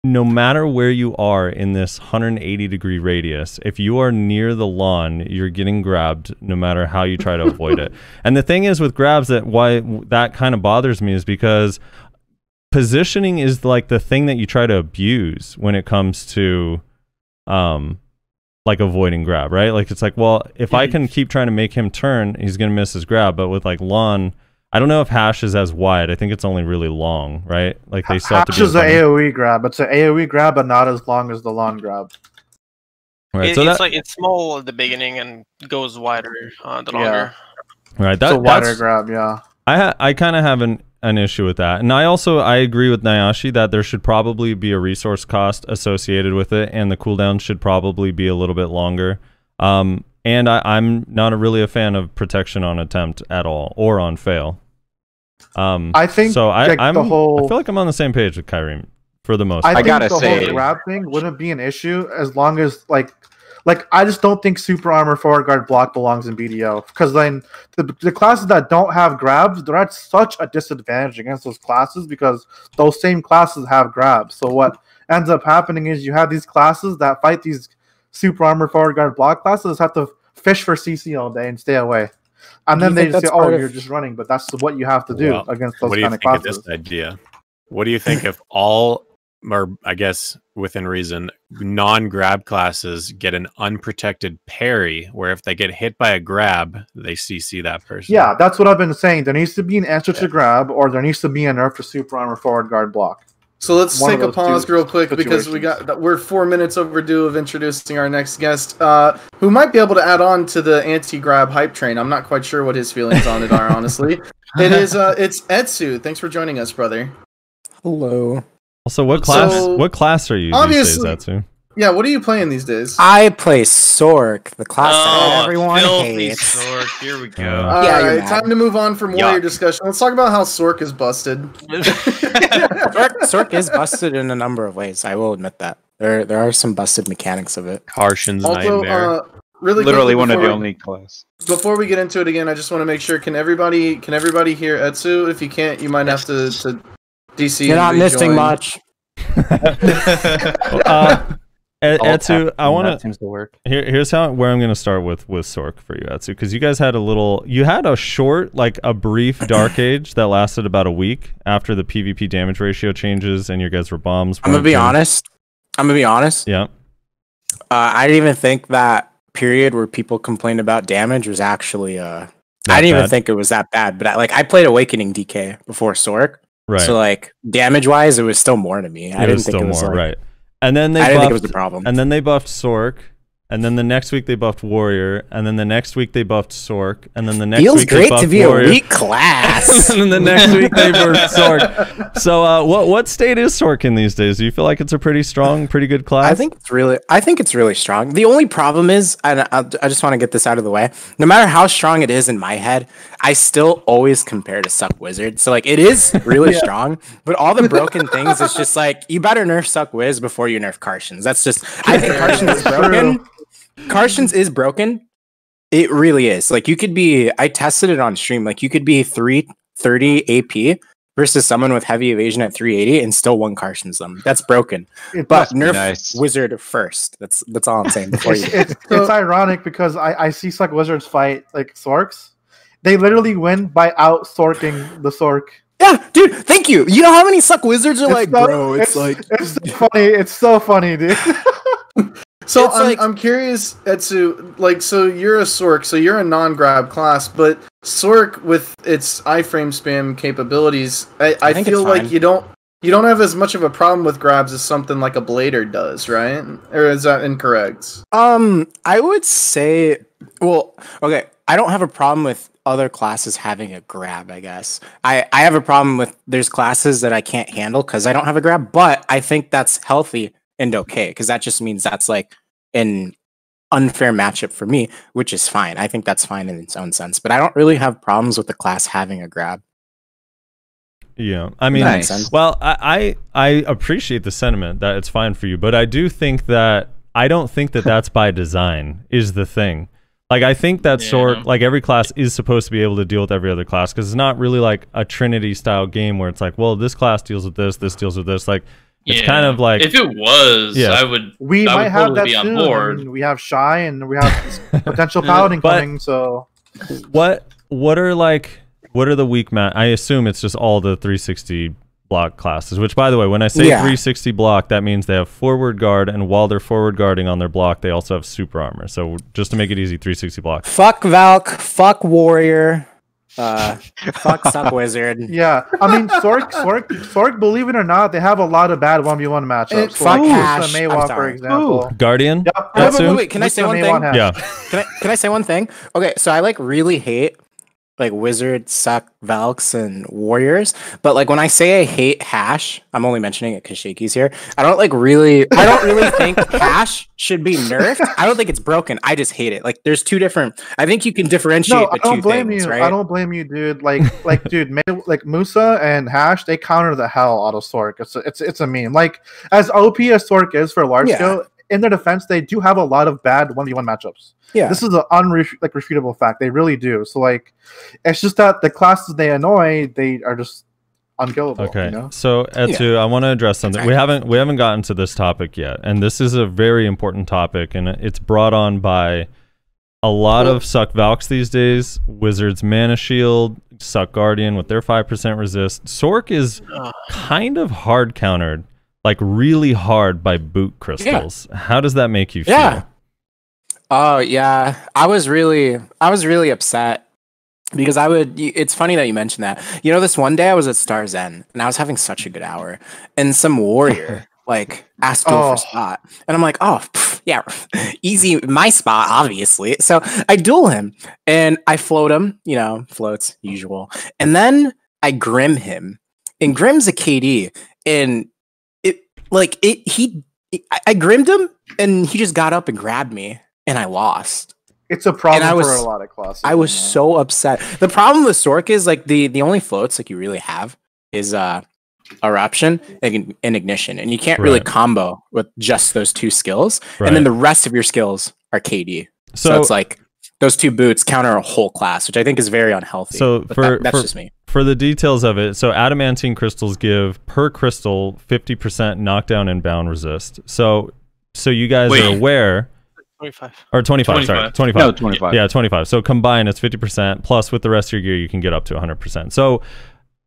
no matter where you are in this 180-degree radius, if you are near the lawn, you're getting grabbed no matter how you try to avoid it. And the thing is with grabs, why that kind of bothers me is because positioning is like the thing that you try to abuse when it comes to like avoiding grab, right? Like it's like, well, if I can keep trying to make him turn, he's gonna miss his grab. But with like Lon, I don't know if Hash is as wide. I think it's only really long, right? Like they still have to be. Hash is an AoE grab. It's an AoE grab, but not as long as the Lon grab. Right, it's small at the beginning and goes wider the longer. Right, that's a wider grab. Yeah, I kind of have an issue with that, and I agree with Nayaashi that there should probably be a resource cost associated with it, and the cooldown should probably be a little bit longer. And I'm not really a fan of protection on attempt at all or on fail. I think so. I feel like I'm on the same page with Kyriem for the most part. I think the whole grab thing wouldn't be an issue as long as like I just don't think super armor, forward guard, block belongs in BDO, because then the classes that don't have grabs, they're at such a disadvantage against those classes because those same classes have grabs. So what ends up happening is you have these classes that fight these super armor, forward guard, block classes have to fish for CC all day and stay away. And then they just say, "Oh, you're just running," but that's what you have to do against those kind of classes. What do you think of this idea? What do you think if all, or I guess within reason, non-grab classes get an unprotected parry, where if they get hit by a grab, they CC that person? Yeah, that's what I've been saying. There needs to be an answer to grab, or there needs to be a nerf to super armor, forward guard, block. So let's take a pause real quick because we're 4 minutes overdue of introducing our next guest, who might be able to add on to the anti-grab hype train. I'm not quite sure what his feelings on it are, honestly. It's Etsu. Thanks for joining us, brother. Hello. Also, what class are you these days, Etsu? Yeah, what are you playing these days? I play Sork, the class that everyone hates. Sork, here we go. Alright, time to move on from warrior discussion. Let's talk about how Sork is busted. Sork is busted in a number of ways. I will admit that. There are some busted mechanics of it. Harshan's nightmare. Really literally one of the only class. Before we get into it again, I just want to make sure, can everybody hear Etsu? If you can't, you might have to DC. You're not missing much. Etsu, I want that seems to work. Here's where I'm going to start with Sork for you, Etsu, because you guys had a short, like a brief Dark Age that lasted about a week after the PvP damage ratio changes, and your guys were bombs. I'm gonna be honest. Yeah. I didn't even think that period where people complained about damage was actually I didn't even think it was that bad. But I played Awakening DK before Sork, right? So like damage wise, it was still more to me. I didn't think it was more, right? And then I didn't think it was the problem. And then they buffed Sork, and then the next week they buffed Warrior, and then the next week they buffed Sork, and then the next week they buffed Warrior. Feels great to be a weak class. And then the next week they buffed Sork. So what state is Sork in these days? Do you feel like it's a pretty good class? I think it's really strong. The only problem is, and I just want to get this out of the way, no matter how strong it is in my head, I still always compare to Suck Wizard. So like it is really strong, but all the broken things, it's just like you better nerf Suck Wiz before you nerf Karshans. That's just, I think Karshans is broken. Karshans is broken. It really is. Like you could be, I tested it on stream, like you could be 330 AP versus someone with heavy evasion at 380 and still one cartions them. That's broken. But nerf wizard first. That's all I'm saying. Before it's ironic because I see Suck Wizards fight like Sorks. They literally win by out Sorking the Sork. Yeah, dude, thank you. You know how many Suck Wizards are like, bro? It's like it's so funny. It's so funny, dude. So I'm curious as to like, so you're a Sork, so you're a non-grab class, but Sork with its iframe spam capabilities, I feel like you don't have as much of a problem with grabs as something like a Blader does, right? Or is that incorrect? I would say, well, okay, I don't have a problem with other classes having a grab, I guess. I have a problem with there's classes that I can't handle because I don't have a grab, but I think that's healthy and okay, because that just means that's like an unfair matchup for me, which is fine. I think that's fine in its own sense, but I don't really have problems with the class having a grab. Yeah, I mean, well, I appreciate the sentiment that it's fine for you, but I do think that I don't think that that's by design is the thing. Like, I think that like every class is supposed to be able to deal with every other class because it's not really like a Trinity style game where it's like, well, this class deals with this deals with this. Like, it's kind of like if it was, I would. We might have totally that be soon. on board. I mean, we have Shy and we have potential Paladin coming. So, what are the weak I assume it's just all the 360 block classes. Which, by the way, when I say 360 block, that means they have forward guard, and while they're forward guarding on their block, they also have super armor. So just to make it easy, 360 block. Fuck Valk. Fuck Warrior. Fuck Suck Wizard. Yeah, I mean, Sork, believe it or not, they have a lot of bad 1v1 matchups. Fuck Hash, Maywa, for example. Guardian. Wait, can I say one thing? Yeah. Can I say one thing? Okay, so I like really hate like Wizards, Suck, Valks, and Warriors. But like when I say I hate Hash, I'm only mentioning it because Shaky's here. I don't really think Hash should be nerfed. I don't think it's broken. I just hate it. Like there's two different. I think you can differentiate the two things, right? I don't blame you, dude. Like dude, like Musa and Hash, they counter the hell out of Sork. It's a meme. Like as OP as Sork is for large scale, in their defense, they do have a lot of bad 1v1 matchups. Yeah, this is an refutable fact. They really do. So like, it's just that the classes they annoy, they are just unkillable. Okay, you know? So Etsu, I want to address something. We haven't gotten to this topic yet, and this is a very important topic, and it's brought on by a lot of Suck Valks these days. Wizards Mana Shield, Suck Guardian with their 5% resist. Sork is kind of hard countered, like really hard by boot crystals. How does that make you feel? Yeah. Oh yeah, I was really upset because it's funny that you mentioned that. You know, this one day I was at Star's End and I was having such a good hour, and some warrior like asked duel for spot, and I'm like, yeah, easy, my spot, obviously. So I duel him and I float him, you know, floats usual, and then I grim him, and Grim's a KD, and I grimmed him and he just got up and grabbed me. And I lost. It's a problem for a lot of classes. I was so upset. The problem with Sork is like the only floats like you really have is Eruption and Ignition, and you can't really combo with just those two skills. And then the rest of your skills are KD. So it's like those two boots counter a whole class, which I think is very unhealthy. So that's just me. For the details of it, so adamantine crystals give per crystal 50% knockdown and bound resist. So you guys are aware. 25. Or 25, sorry. 25. No, 25. Yeah, 25. So combined, it's 50%. Plus, with the rest of your gear, you can get up to 100%. So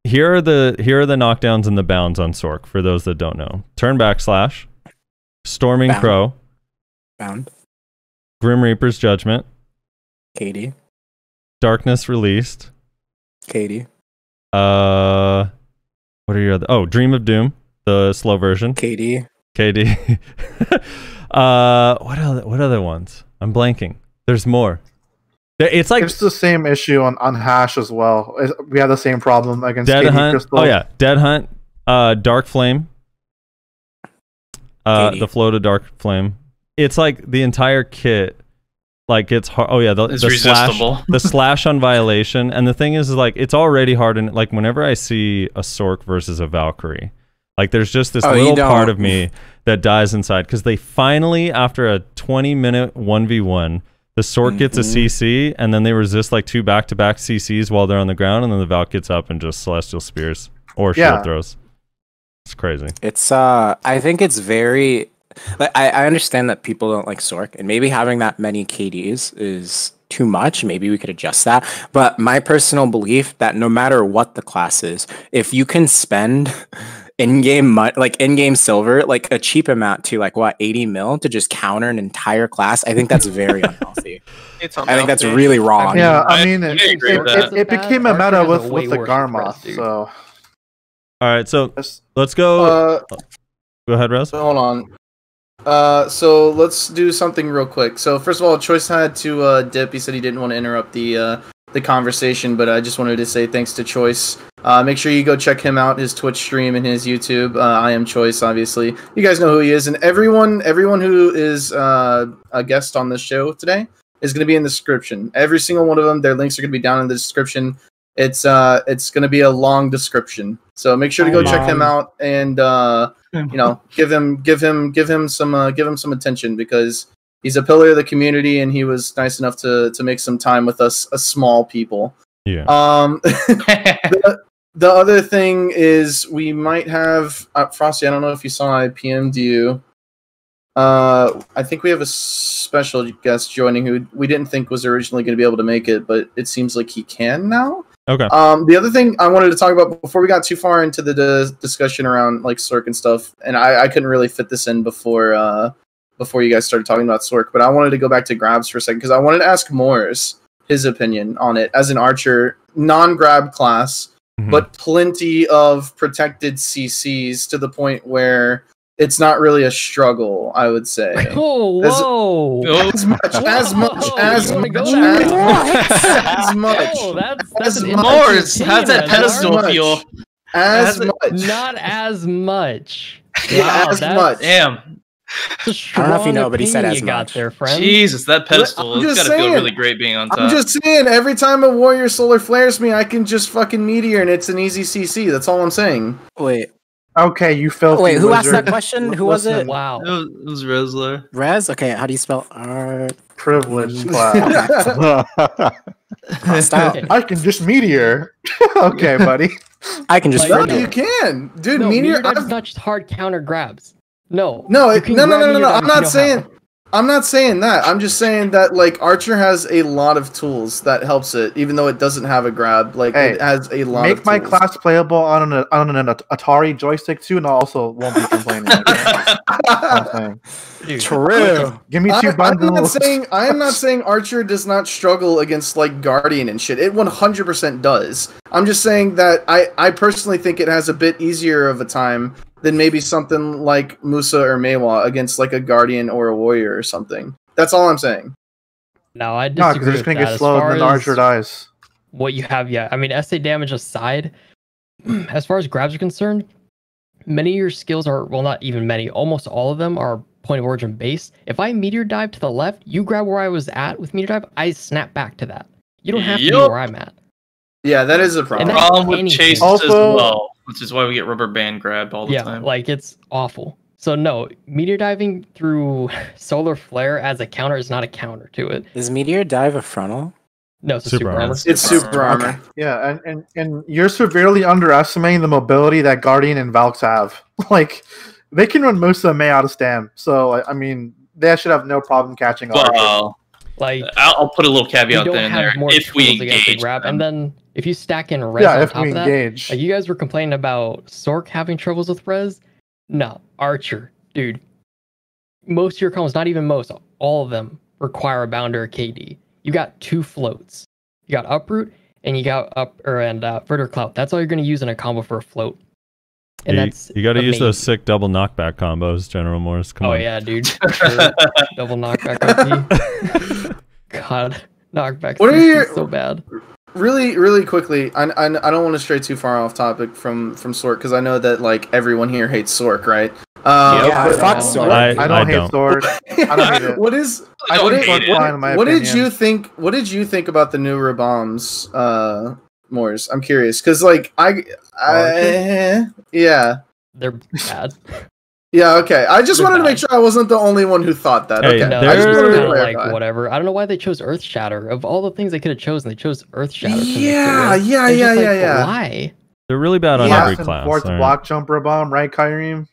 here are the knockdowns and the bounds on Sork, for those that don't know. Turn backslash, Storming Crow, bound, Grim Reaper's Judgment, KD, Darkness Released, KD. What are your other? Oh, Dream of Doom, the slow version. KD. What other ones? I'm blanking. There's more. It's like it's the same issue on Hash as well. We have the same problem against Dead KD Hunt. Crystal. Oh yeah, Dead Hunt, Dark Flame, the flow to Dark Flame. It's like the entire kit. Like it's hard. Oh yeah, the slash, the slash on Violation. And the thing is like it's already hard. And like whenever I see a Sork versus a Valkyrie, like there's just this little part of me that dies inside because they finally, after a 20-minute 1v1, the Sork gets a CC and then they resist like 2 back-to-back CCs while they're on the ground, and then the Valk gets up and just Celestial Spears. or shield throws. It's crazy. It's I think it's very like I understand that people don't like Sork, and maybe having that many KDs is too much. Maybe we could adjust that. But my personal belief that no matter what the class is, if you can spend in-game silver, like a cheap amount to like 80 mil to just counter an entire class, I think that's very unhealthy. I think that's really wrong. Yeah, I mean, it became a meta with the Garmoth, so. All right, so let's go. Go ahead, Rez. Hold on. So let's do something real quick. So first of all, Choice had to dip. He said he didn't want to interrupt the conversation, but I just wanted to say thanks to Choice. Make sure you go check him out, his Twitch stream and his YouTube. I am Choice, obviously. You guys know who he is, and everyone who is a guest on this show today is going to be in the description. Every single one of them, their links are going to be down in the description. It's going to be a long description, so make sure to go check him out and give him some attention, because he's a pillar of the community and he was nice enough to make some time with us, a small people. Yeah. The other thing is we might have Frosty. I don't know if you saw I PM'd you. I think we have a special guest joining who we didn't think was originally going to be able to make it, but it seems like he can now. Okay. The other thing I wanted to talk about before we got too far into the discussion around like Sork and stuff, and I couldn't really fit this in before you guys started talking about Sork, but I wanted to go back to grabs for a second because I wanted to ask Moors his opinion on it as an archer, non-grab class, but plenty of protected CCs to the point where it's not really a struggle, I would say. Oh, whoa! As much. Moors, how's that pedestal feel? Not as much. As much. Damn. I don't know if you know, but he said as much. There, friend. Jesus, that pedestal has got to feel really great being on top. I'm just saying, every time a warrior solar flares me, I can just fucking meteor, and it's an easy CC. That's all I'm saying. Wait. Okay, you filthy Wait, who wizard. asked that question? Who was it? Wow. It was Rezler. Rez? Okay, how do you spell art? Privilege class. I can just meteor. Okay, buddy. I can just. No, you can, dude. No, meteor. Dive's not just hard counter grabs. No. No. I'm not saying that. I'm just saying that like Archer has a lot of tools that helps it, even though it doesn't have a grab. Like it has a lot. Make of my tools. class playable on an Atari joystick too, and I also won't be complaining. Dude, true. Give me two bundles. I am not saying Archer does not struggle against like Guardian and shit. It 100% does. I'm just saying that I personally think it has a bit easier of a time than maybe something like Musa or Meiwa against like a Guardian or a Warrior or something. That's all I'm saying. No, I disagree because it's with going to that. get As slowed far and then Archer dies. What you have, yeah. I mean, SA damage aside, as far as grabs are concerned, many of your skills are, well, not even many, almost all of them are point of origin based. If I meteor dive to the left, you grab where I was at with meteor dive, I snap back to that. You don't have to be where I'm at. Yeah, that is a problem. Problem with Chase as well, which is why we get rubber band grab all the time. Like it's awful. So no, meteor diving through solar flare as a counter is not a counter to it. Is meteor dive a frontal? No, it's a super armor. It's super armor. Okay. Yeah, and you're severely underestimating the mobility that Guardian and Valks have. Like, they can run most of the Mei out of stam. So, I mean, they should have no problem catching Archer. Well, like I'll put a little caveat you don't in have there. more If we tools against the engage grab, them. and then if you stack in res on if top we of that, engage. like you guys were complaining about Sork having troubles with res. No, Archer, dude. Most of your combos, not even most, all of them require a bounder or KD. You got two floats. You got uproot and you got verter clout. That's all you're going to use in a combo for a float. And that's you got to use amazing. those sick double knockback combos, General Morris. Come on. Yeah, dude. Sure. Double knockback OP. God, knockback. What are your so bad? Really quickly, I don't want to stray too far off topic from Sork because I know that like everyone here hates Sork, right? Fuck Sork. I don't hate Sork. I don't hate it. What is? I don't hate it. Fine, in my What did opinion. you think? What did you think about the new Raboms, Moors? I'm curious because like yeah, they're bad. Yeah, okay. I just wanted to make sure I wasn't the only one who thought that. Hey, okay, No, I just wanted to kinda clarify. like whatever. I don't know why they chose Earth Shatter. Of all the things they could have chosen, they chose Earth Shatter. Yeah. Why? They're really bad on every class. Fourth block jumper bomb, right, Kyreem?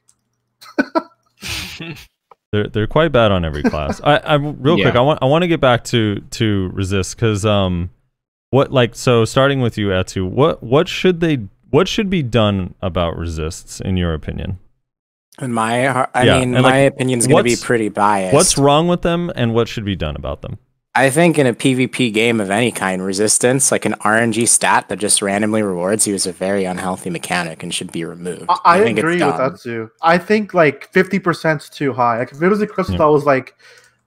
They're quite bad on every class. I real quick. I want to get back to resist because starting with you, Etu, what should be done about resists in your opinion? In my my opinion is going to be pretty biased. What's wrong with them, and what should be done about them? I think in a PvP game of any kind, resistance, like an RNG stat that just randomly rewards you, is a very unhealthy mechanic and should be removed. I agree with that too. I think like 50% is too high. Like if it was a crystal, I was like,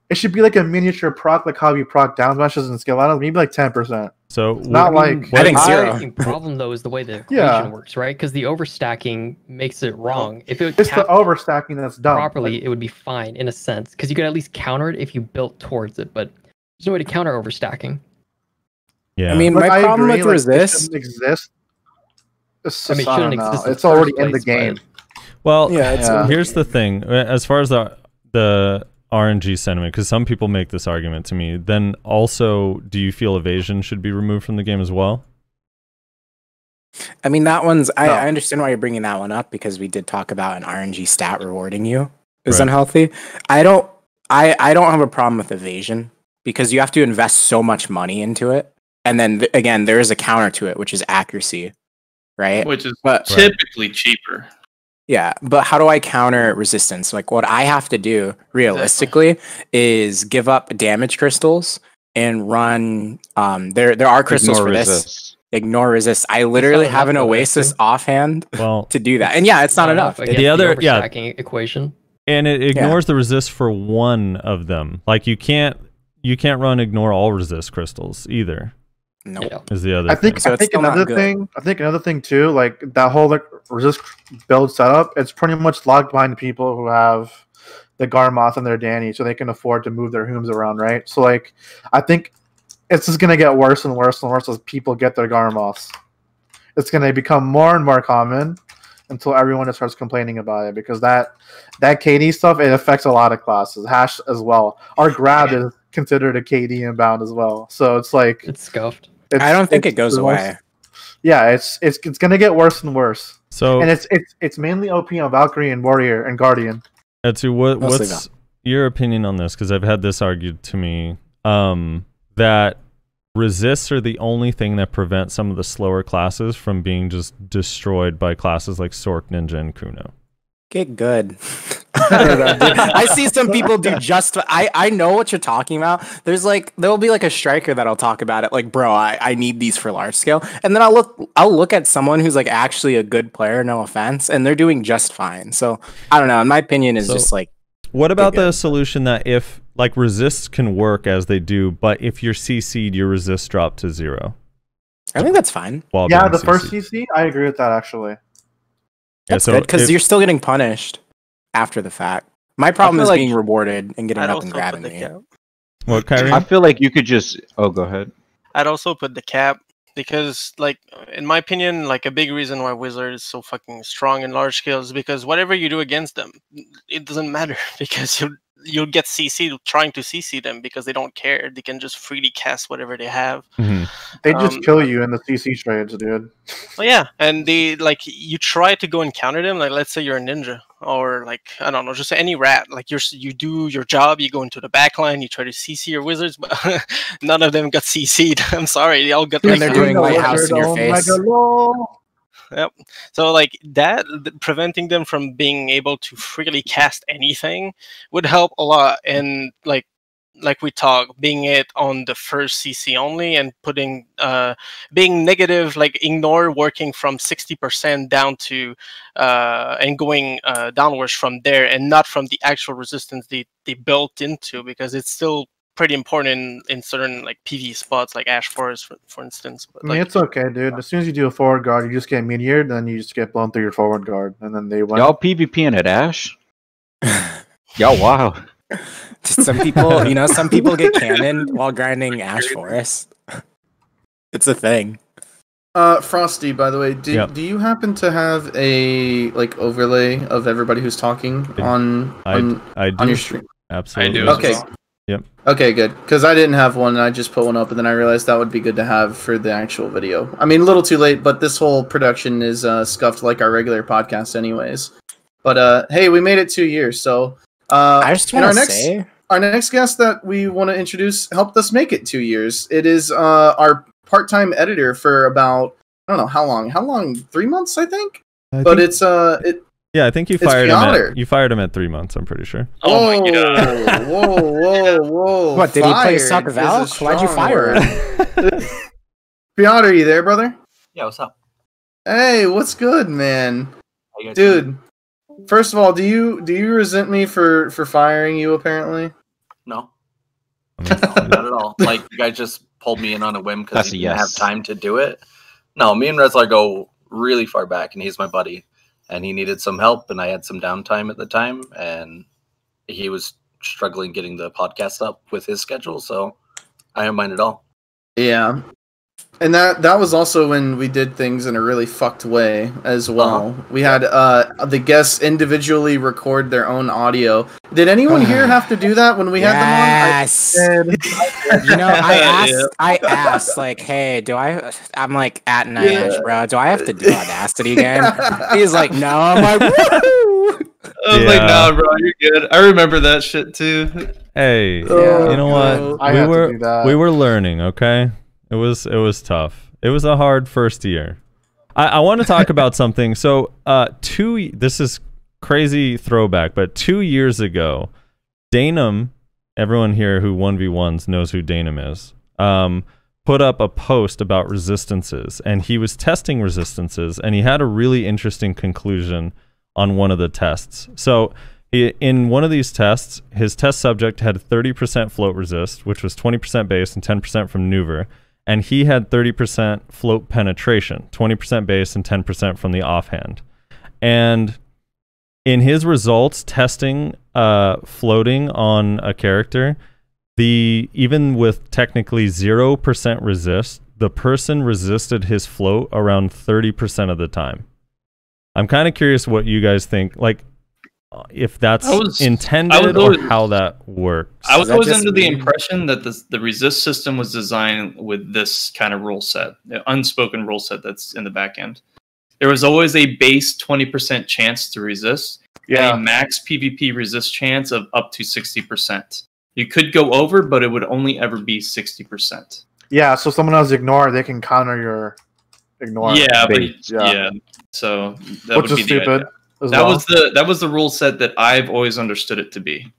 it should be like a miniature proc, like how you proc down smashes and skill items, maybe like 10%. So not like I think zero. The problem though is the way the equation works, right? Because the overstacking makes it wrong. If it's the overstacking that's done properly, it would be fine in a sense because you could at least counter it if you built towards it, but there's no way to counter overstacking. Yeah, I mean, my problem with resist exist. It's it's already in the game. Well, here's the thing: as far as the RNG sentiment, because some people make this argument to me. Then also, do you feel evasion should be removed from the game as well? I mean, that one's. I understand why you're bringing that one up because we did talk about an RNG stat rewarding you is unhealthy. I don't have a problem with evasion. Because you have to invest so much money into it. And then, again, there is a counter to it, which is accuracy, right? Which is typically cheaper. Yeah, but how do I counter resistance? Like, what I have to do, realistically, is give up damage crystals and run... there are crystals for this. Ignore resist. I literally have an Oasis offhand to do that. And yeah, it's not enough. The other equation. And it ignores the resist for one of them. Like, you can't run ignore all resist crystals either. No, is the other. I think another thing too, like that whole resist build setup. It's pretty much locked behind people who have the Garmoth and their Danny, so they can afford to move their Hooms around, right? So like, I think it's just gonna get worse and worse and worse as people get their Garmoths. It's gonna become more and more common until everyone just starts complaining about it because that KD stuff, it affects a lot of classes. Hash as well. Our grab is considered a KD inbound as well. So it's like it's scuffed. I don't think it goes away. Yeah, it's gonna get worse and worse. So and it's mainly OP on Valkyrie and Warrior and Guardian. Etsu, what's your opinion on this? Because I've had this argued to me that resists are the only thing that prevent some of the slower classes from being just destroyed by classes like Sork, Ninja, and Kuno. Get good. I see some people do just. I know what you're talking about. There'll be like a striker that'll talk about it. Like, bro, I need these for large scale, and then I'll look at someone who's like actually a good player. No offense, and they're doing just fine. So I don't know. In my opinion, is just like. What about the solution that if like resists can work as they do, but if you're CC'd, your resist drop to 0? I think that's fine. Yeah, the first CC, I agree with that actually. That's good because you're still getting punished after the fact. My problem is being rewarded and getting up and grabbing me. What, Kyrie? I feel like you could just. Oh, go ahead. I'd also put the cap because, like, in my opinion, like a big reason why Wizard is so fucking strong in large scale is because whatever you do against them, it doesn't matter because you'll get CC trying to CC them because they don't care. They can just freely cast whatever they have. Mm-hmm. They just kill you in the CC trades, dude. Well, yeah, and they like you try to go and counter them. Like, let's say you're a ninja or like I don't know, just any rat. Like you do your job, you go into the back line, you try to CC your wizards, but none of them got CC'd. I'm sorry, they all got. And they're doing lighthouse in your face. Yep. So like that, preventing them from being able to freely cast anything would help a lot. And like we talked, being it on the first CC only and putting being negative, like ignore working from 60% down to and going downwards from there, and not from the actual resistance they built into, because it's still pretty important in certain like PV spots like Ash Forest for instance. But, I mean, it's okay, dude. As soon as you do a forward guard, you just get meteored, then you just get blown through your forward guard, and then they win. Y'all PvPing at Ash? Y'all, wow. Some people, some people get cannoned while grinding Ash Forest. It's a thing. Frosty, by the way, do you happen to have a like overlay of everybody who's talking on your stream? Absolutely. I do. Okay. Yep. Okay, good. Because I didn't have one, and I just put one up, and then I realized that would be good to have for the actual video. I mean, a little too late, but this whole production is scuffed like our regular podcast, anyways. But hey, we made it 2 years, so I just want to say our next guest that we want to introduce helped us make it 2 years. It is our part-time editor for about I don't know how long. How long? 3 months, I think. It's Yeah, I think you fired him. You fired him at 3 months. I'm pretty sure. Oh my god! Whoa! What did he play soccer Val? Why'd you fire him? Piotr, are you there, brother? Yeah, what's up? Hey, what's good, man? Dude, first of all, do you resent me for firing you? Apparently, no, not at all. Like you guys just pulled me in on a whim because you didn't have time to do it. No, me and Rezlar go really far back, and he's my buddy. And he needed some help, and I had some downtime at the time, and he was struggling getting the podcast up with his schedule, so I don't mind at all. Yeah. And that was also when we did things in a really fucked way as well. We had the guests individually record their own audio. Did anyone here have to do that when we had them on? Yes. You know, I asked, like, hey, I'm like at Nyash, bro. Do I have to do Audacity again? He's like, no. I'm like, woo! I was like, nah, bro, you're good. I remember that shit too. Hey, you know what? We were learning, okay? It was tough. It was a hard first year. I want to talk about something. So, this is crazy throwback, but 2 years ago, Danum, everyone here who 1v1s knows who Danum is, put up a post about resistances, and he was testing resistances, and he had a really interesting conclusion on one of the tests. So, in one of these tests, his test subject had 30% float resist, which was 20% base and 10% from Nuver. And he had 30% float penetration, 20% base and 10% from the offhand. And in his results testing floating on a character, even with technically 0% resist, the person resisted his float around 30% of the time. I'm kind of curious what you guys think. Like, if that's intended or how that works. I was always under the impression that the resist system was designed with this kind of rule set, the unspoken rule set that's in the back end. There was always a base 20% chance to resist, and a max PvP resist chance of up to 60%. You could go over, but it would only ever be 60%. Yeah, so someone else ignore, they can counter your ignore. Yeah, so that which would be is stupid. The idea. That was the rule set that I've always understood it to be.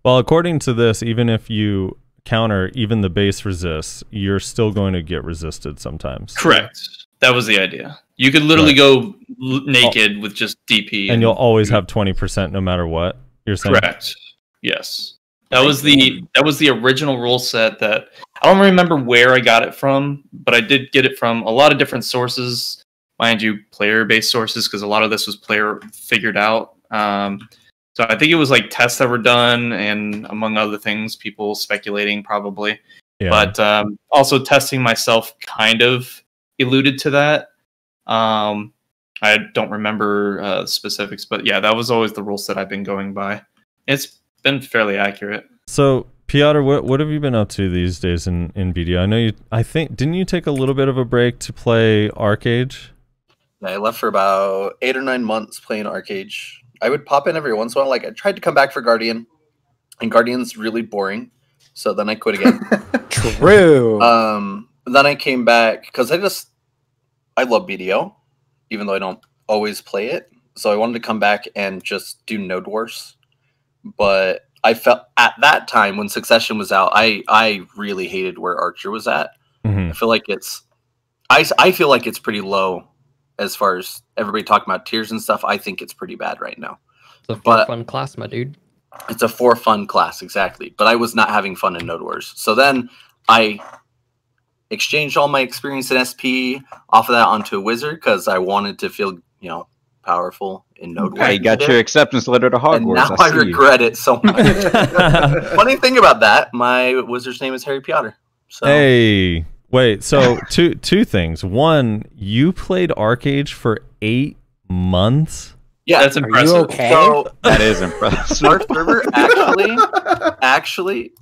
Well, according to this, even if you counter even the base resists, you're still going to get resisted sometimes. Correct. That was the idea. You could literally go naked with just DP, and you'll always have 20% no matter what. You're saying? Correct. Yes. That was the original rule set that I don't remember where I got it from, but I did get it from a lot of different sources. Mind you, player-based sources, because a lot of this was player figured out. So I think it was like tests that were done, and among other things, people speculating probably. Yeah. But also testing myself kind of alluded to that. I don't remember specifics, but yeah, that was always the rule set I've been going by. It's been fairly accurate. So, Piotr, what have you been up to these days in BDO? I know didn't you take a little bit of a break to play Arcage? I left for about 8 or 9 months playing Arcage. I would pop in every once in a while. Like I tried to come back for Guardian, and Guardian's really boring. So then I quit again. True. Then I came back because I love BDO, even though I don't always play it. So I wanted to come back and just do Node Wars. But I felt at that time when Succession was out, I really hated where Archer was at. Mm-hmm. I feel like I feel like it's pretty low. As far as everybody talking about tiers and stuff, I think it's pretty bad right now. It's a for-fun class, my dude. It's a for-fun class, exactly. But I was not having fun in Node Wars. So then I exchanged all my experience in SP off of that onto a Wizard because I wanted to feel, powerful in Node Wars. You got your acceptance letter to Hogwarts. And now I regret it so much. Funny thing about that, my Wizard's name is Harry Piotr. So. Hey. Wait, so two things. One, you played Arcage for 8 months? Yeah, that's impressive. Are you okay? So, that is impressive. Our server actually,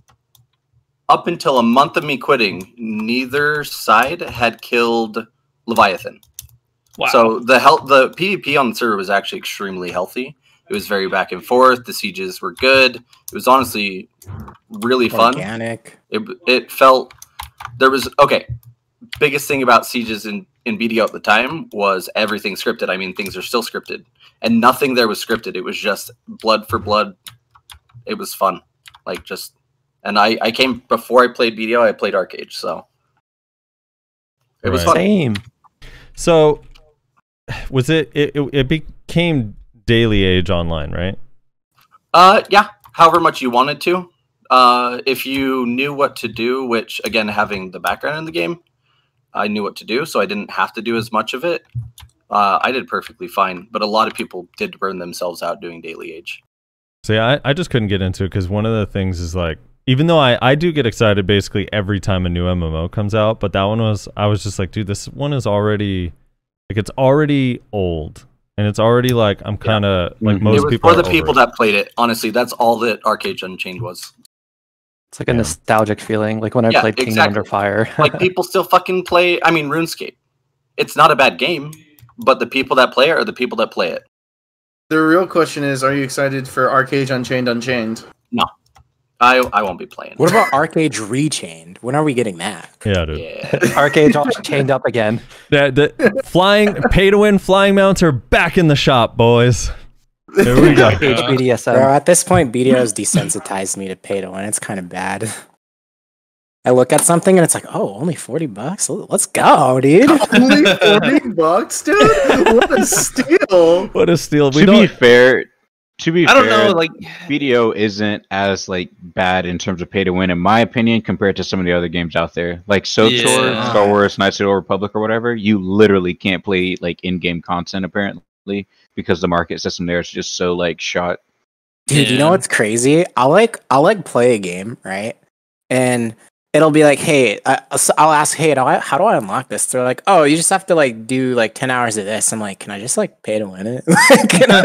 up until a month of me quitting, neither side had killed Leviathan. Wow. So the PvP on the server was actually extremely healthy. It was very back and forth. The sieges were good. It was honestly really fun. Organic. It felt there was biggest thing about sieges in BDO at the time was everything scripted. I mean, things are still scripted, and nothing there was scripted. It was just blood for blood. It was fun, and I came before I played BDO. I played Arcade, so it was fun. Same. So was it became Daily Age online, right? Yeah. However much you wanted to. If you knew what to do, which again, having the background in the game, I knew what to do, so I didn't have to do as much of it. I did perfectly fine, but a lot of people did burn themselves out doing Daily Age. So yeah, I just couldn't get into it because one of the things is like, even though I do get excited basically every time a new MMO comes out, but that one I was just like, dude, this one is already, like, it's already old. And it's already like, I'm kind of like most people. For the people that played it, honestly, that's all that Arcade Unchained was. It's like a nostalgic feeling, like when I played Kingdom Under Fire. Like people still fucking play. I mean, RuneScape. It's not a bad game, but the people that play it are the people that play it. The real question is, are you excited for Arcade Unchained Unchained? No, I won't be playing. What about Arcade Rechained? When are we getting that? Yeah, dude. Yeah. Arcade all chained up again. The flying pay-to-win flying mounts are back in the shop, boys. There we go. Arcade BDSM. Bro, at this point, BDO has desensitized me to pay to win. It's kind of bad. I look at something and it's like, oh, only $40? Let's go, dude. Only $40, dude? What a steal! What a steal. To be fair, I don't know, like BDO isn't as like bad in terms of pay to win, in my opinion, compared to some of the other games out there. Like SOTOR, Star Wars, Knights of the Old Republic, or whatever. You literally can't play like in-game content apparently because the market system there is just so like shot. Dude, you know what's crazy? I'll play a game, right? And it'll be like, hey, I'll ask, hey, how do I unlock this? They're like, oh, you just have to like do like 10 hours of this. I'm like, can I just like pay to win it? Can I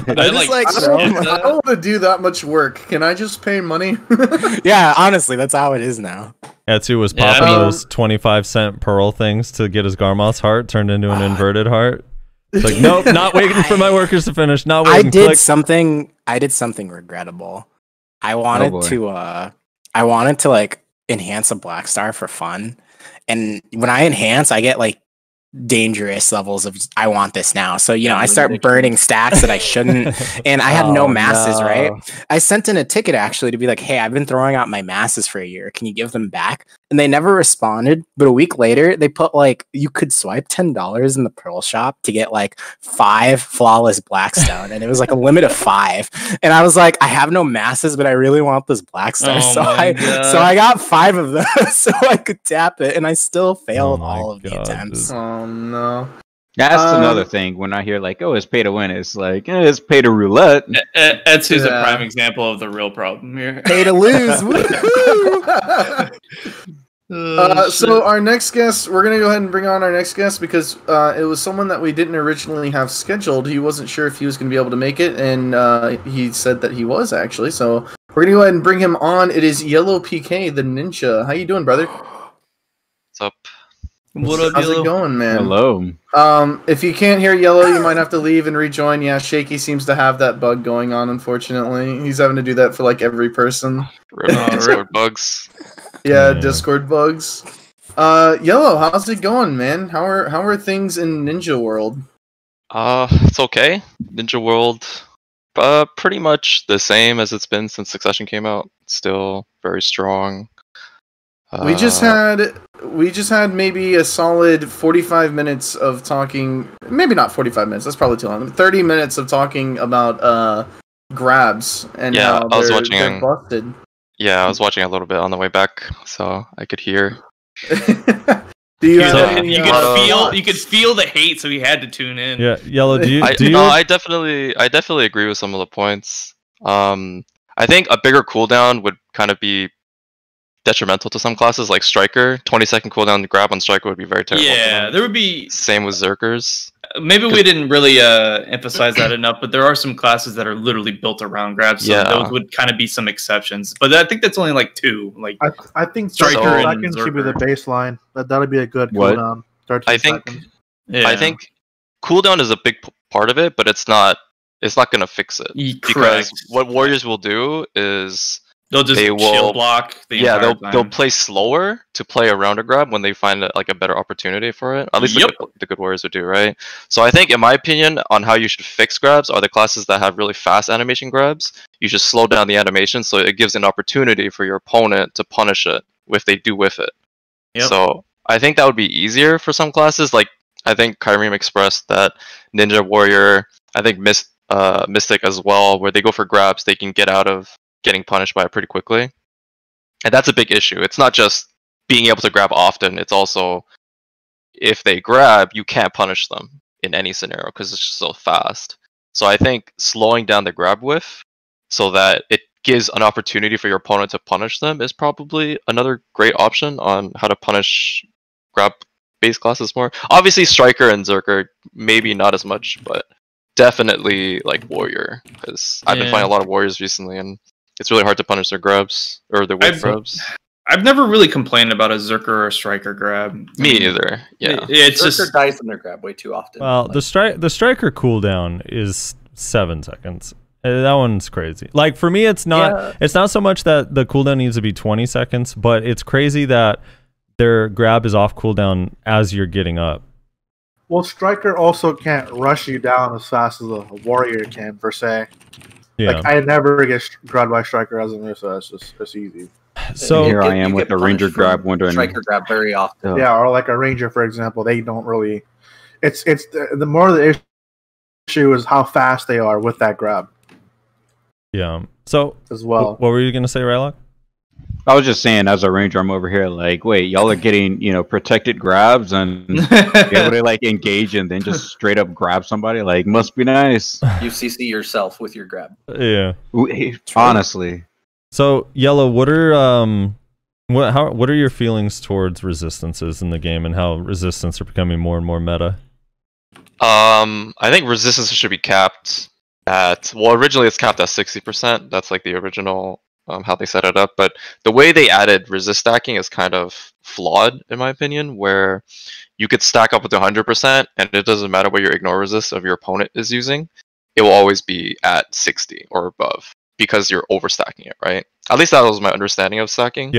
don't want to do that much work. Can I just pay money? Yeah, honestly, that's how it is now. Etsu was popping those 25-cent pearl things to get his Garmoth's heart turned into an inverted heart. It's like, nope, not waiting for my workers to finish. Not waiting. I did something regrettable. I wanted to like enhance a Black Star for fun, and when I enhance, I get like dangerous levels of I want this now. So I start burning stacks that I shouldn't, and I had no masses. Right? I sent in a ticket actually to be like, hey, I've been throwing out my masses for a year. Can you give them back? And they never responded. But a week later, they put like you could swipe $10 in the Pearl Shop to get like 5 flawless Blackstone, and it was like a limit of 5. And I was like, I have no masses, but I really want this Blackstar, so I got 5 of those so I could tap it, and I still failed all of the attempts. Oh no. That's another thing. When I hear like, "Oh, it's pay to win," it's like, it's pay to roulette. Etsu's a prime example of the real problem here. Pay to lose. So our next guest, we're gonna go ahead and bring on our next guest because it was someone that we didn't originally have scheduled. He wasn't sure if he was gonna be able to make it, and he said that he was actually. So we're gonna go ahead and bring him on. It is Yellow PK, the Ninja. How you doing, brother? What's up? What up, How's Yellow? it going, man? Hello. If you can't hear Yellow, you might have to leave and rejoin. Yeah, Shaky seems to have that bug going on, unfortunately. He's having to do that for like every person. Discord bugs. Yeah, Discord bugs. Yellow, how's it going, man? How are things in Ninja World? It's okay. Ninja World, pretty much the same as it's been since Succession came out. Still very strong. We just had maybe a solid 45 minutes of talking. Maybe not 45 minutes. That's probably too long. 30 minutes of talking about grabs and how they're busted. Yeah, I was watching a little bit on the way back, so I could hear. You could feel the hate, so he had to tune in. Yeah, Yellow. I definitely agree with some of the points. I think a bigger cooldown would kind of be detrimental to some classes, like Striker. 20-second cooldown to grab on Striker would be very terrible. Yeah, there would be. Same with Zerkers. maybe we didn't really emphasize that enough, but there are some classes that are literally built around grabs, so those would kind of be some exceptions. But I think that's only like 2. Like I think Striker 30 seconds should be the baseline. That'd be a good cooldown. 13 seconds. I think cooldown is a big part of it, but it's not going to fix it. Because what Warriors will do is they'll just chill block the entire time. They'll play slower to play around a grab when they find like a better opportunity for it. At least the good Warriors would do, right? So I think, in my opinion, on how you should fix grabs are the classes that have really fast animation grabs. You should slow down the animation so it gives an opportunity for your opponent to punish it if they do whiff it. So I think that would be easier for some classes. Like I think Kyreem expressed that Ninja Warrior, I think Mystic as well, where they go for grabs, they can get out of getting punished by it pretty quickly. And that's a big issue. It's not just being able to grab often, it's also if they grab, you can't punish them in any scenario because it's just so fast. So I think slowing down the grab whiff so that it gives an opportunity for your opponent to punish them is probably another great option on how to punish grab base classes more. Obviously Striker and Zerker maybe not as much, but definitely like Warrior, because I've been playing a lot of Warriors recently and it's really hard to punish their grabs or their whiff grabs. I've never really complained about a Zerker or a Striker grab. Me either. Yeah, it's Zerker just dies in their grab way too often. Well, the Striker cooldown is 7 seconds. That one's crazy. Like for me, it's not. It's not so much that the cooldown needs to be 20 seconds, but it's crazy that their grab is off cooldown as you're getting up. Well, Striker also can't rush you down as fast as a Warrior can, per se. Yeah. Like I never get grabbed by Striker as a Musa. It's easy. So here I am with the Ranger grab, wondering Striker grab very often. Yeah, or like a Ranger, for example, they don't really. It's the more the issue is how fast they are with that grab. Yeah. So as well, what were you gonna say, Rylock? I was just saying, as a Ranger, I'm over here like, wait, y'all are getting, protected grabs and be able to like engage and then just straight up grab somebody. Like, must be nice. You CC yourself with your grab. Yeah. Honestly. So Yellow, what are your feelings towards resistances in the game and how resistance are becoming more and more meta? I think resistance should be capped at, well, originally it's capped at 60%. That's like the original how they set it up, but the way they added resist stacking is kind of flawed in my opinion, where you could stack up with 100% and it doesn't matter what your ignore resist of your opponent is using, it will always be at 60 or above because you're overstacking it, right? At least that was my understanding of stacking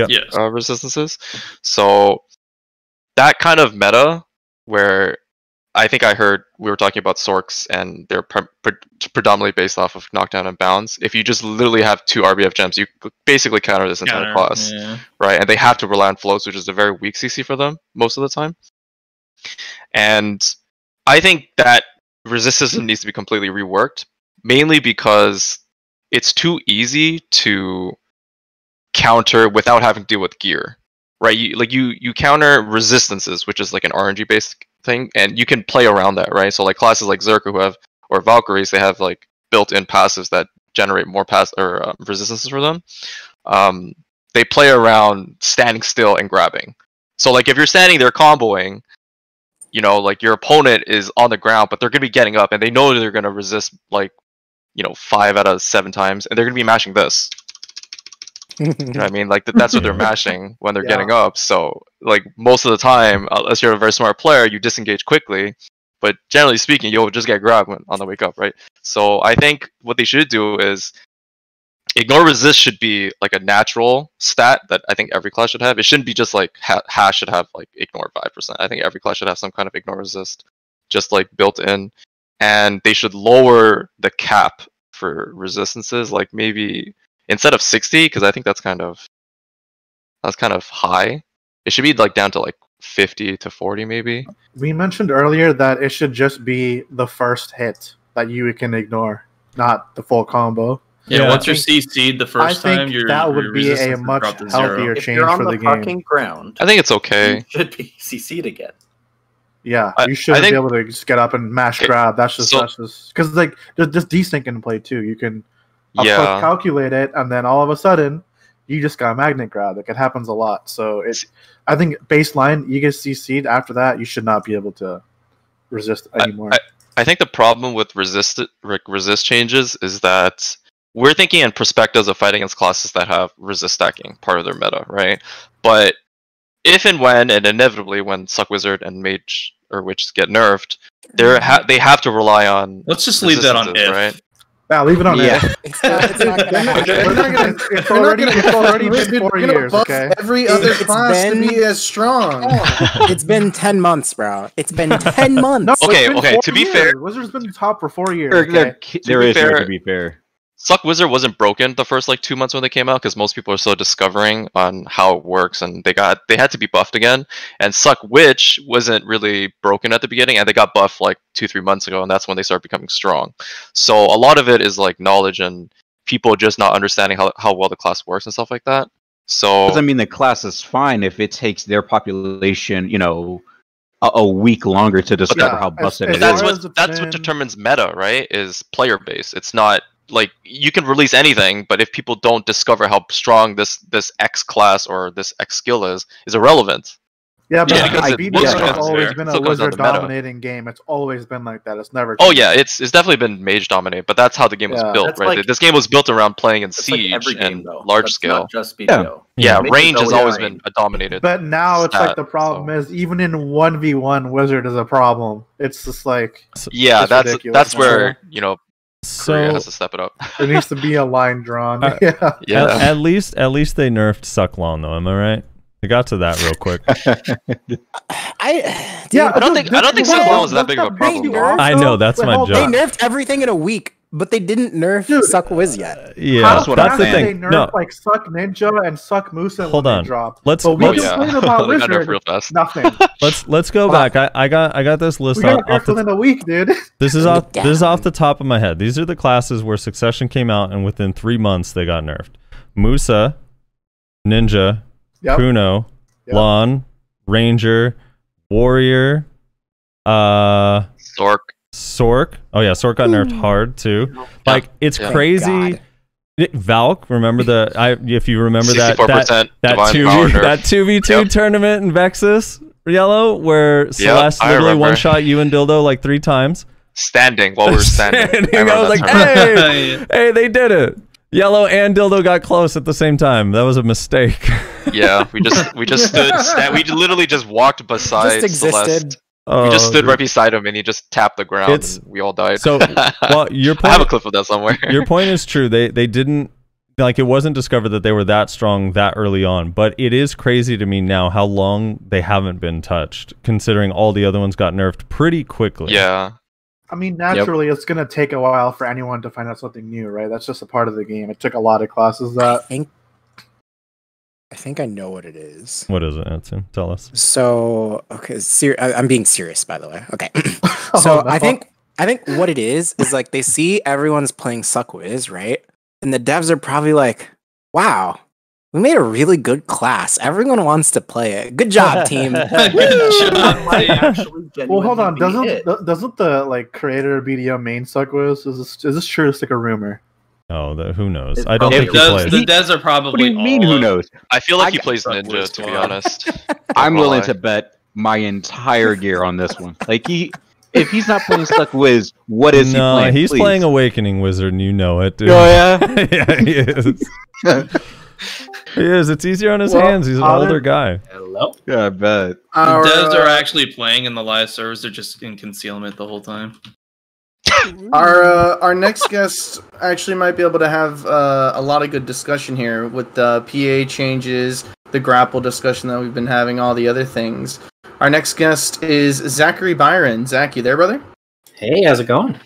resistances. So that kind of meta where I think I heard we were talking about Sorks and they're predominantly based off of knockdown and bounce. If you just literally have 2 RBF gems, you basically counter this entire class, right? And they have to rely on floats, which is a very weak CC for them most of the time. And I think that resist system needs to be completely reworked, mainly because it's too easy to counter without having to deal with gear, right? You counter resistances, which is like an RNG based thing, and you can play around that, right? So like classes like Zerker or Valkyries, they have like built-in passives that generate more resistances for them. They play around standing still and grabbing. So like if you're standing there comboing, like your opponent is on the ground, but they're gonna be getting up and they know they're gonna resist like 5 out of 7 times, and they're gonna be mashing this. You know what I mean? Like that's what they're mashing when they're getting up. So like most of the time, unless you're a very smart player, you disengage quickly. But generally speaking, you'll just get grabbed on the wake up, right? So I think what they should do is ignore resist should be like a natural stat that I think every class should have. It shouldn't be just like hash should have like ignore 5%. I think every class should have some kind of ignore resist, just like built in. And they should lower the cap for resistances, like maybe instead of 60, because I think that's kind of high. It should be like down to like 50 to 40 maybe. We mentioned earlier that it should just be the first hit that you can ignore, not the full combo. Yeah, once you're CC'd the first time, that would be a much healthier change for the game. Ground, I think it's okay. You should be CC'd again. Yeah, you shouldn't be able to just get up and mash grab. That's just because like there's desync in play too. You can calculate it, and then all of a sudden you just got magnet grab. Like it happens a lot. So I think baseline you get CC'd. After that, you should not be able to resist anymore. I think the problem with resist changes is that we're thinking in perspectives of fighting against classes that have resist stacking part of their meta, right? But if and when, and inevitably when Suck Wizard and Mage or Witch get nerfed, they have to rely on. Let's just leave that on if. Right? Yeah, leave it on Yeah. if. It's not gonna happen. It's already been 4 years, okay? Every other class to be as strong. It's been 10 months, bro. It's been 10 months. No, Okay, it's been okay, 4 to be years. fair- Wizards been top for 4 years. There Okay? is to be fair. Suck Wizard wasn't broken the first like 2 months when they came out because most people are still discovering on how it works, and they had to be buffed again. And Suck Witch wasn't really broken at the beginning, and they got buffed like 2-3 months ago, and that's when they started becoming strong. So a lot of it is like knowledge and people just not understanding how well the class works and stuff like that. So Doesn't mean the class is fine if it takes their population, a week longer to discover how busted it is. that's what determines meta, right? Is player base. It's not like you can release anything, but if people don't discover how strong this X class or this X skill is irrelevant. Yeah, but because it IBDS looks has fair. always It been still a comes down to meta. wizard-dominating game. It's always been like that. It's never Oh changed. yeah, it's definitely been mage dominated, but that's how the game was Yeah. built, That's right? like- this game was built around playing in That's like siege every game, and though. large That's scale. not just BDO. Yeah, Mage range is has always always fine. been a dominated. But now it's like stat, the problem is even in 1v1, wizard is a problem. It's just like Yeah, it's that's ridiculous. where Korea So has to step it up. There needs to be a line drawn. Uh, yeah. Yeah. At least they nerfed Sucklon though. Am I right? They got to that real quick. I don't think Sucklon was that big of a problem. I know, that's my They joke. nerfed everything in a week, but they didn't nerf Suck Wiz yet. Yeah, that's the They thing. nerfed No, like Suck Ninja and Suck Musa Hold when on. they dropped. Let's- but we let's- complain about They got nerfed wizard. real fast. Nothing. let's go back. I got this list We got off nerfed the within a week, dude. This is off the top of my head. These are the classes where Succession came out and within 3 months they got nerfed. Musa, Ninja, Yep. Kuno, Yep. Lon, Ranger, Warrior, Sork. Oh yeah, Sork got nerfed hard too. Like it's Yeah. crazy. Valk, remember if you remember 64% divine power nerf. that 2v2 tournament in Vexus Yellow where Celeste I literally remember. one shot you and Dildo like 3 times. Standing while we were standing. I was like, hey, they did it. Yellow and Dildo got close at the same time. That was a mistake. Yeah, we just stood. We literally just walked beside Just existed. Celeste. Oh, we just stood dude. right beside him, and he just tapped the ground. It's- And we all died. So, well, your point, I have a clip of that somewhere. Your point is true. They didn't like it wasn't discovered that they were that strong that early on. But it is crazy to me now how long they haven't been touched, considering all the other ones got nerfed pretty quickly. Yeah. I mean, naturally, it's going to take a while for anyone to find out something new, right? That's just a part of the game. It took a lot of classes that. I think I know what it is. What is it, Edson? Tell us. So, okay, I'm being serious, by the way. Okay, so no. I think what it is like they see everyone's playing Suckwiz, right? And the devs are probably like, "Wow, we made a really good class. Everyone wants to play it. Good job, team." Well, hold on. Doesn't the like creator of BDO main Suckwiz? Is this true? It's like a rumor. Oh, who knows? I don't think he does, plays. the devs are probably. What do you mean? Who knows? I feel like he plays Ninja, to be honest. I'm willing lie. to bet my entire gear on this one. Like if he's not playing Suck Wiz, what is he playing? He's Please. playing Awakening Wizard, and you know it, dude. Oh yeah, yeah, he is. He is. It's easier on his hands. He's an older guy. Hello. Yeah, I bet. The devs are actually playing in the live servers. They're just in concealment the whole time. Our next guest actually might be able to have a lot of good discussion here with the PA changes, the grapple discussion that we've been having, all the other things. Our next guest is Zachary Byron. Zach, you there, brother? Hey, how's it going?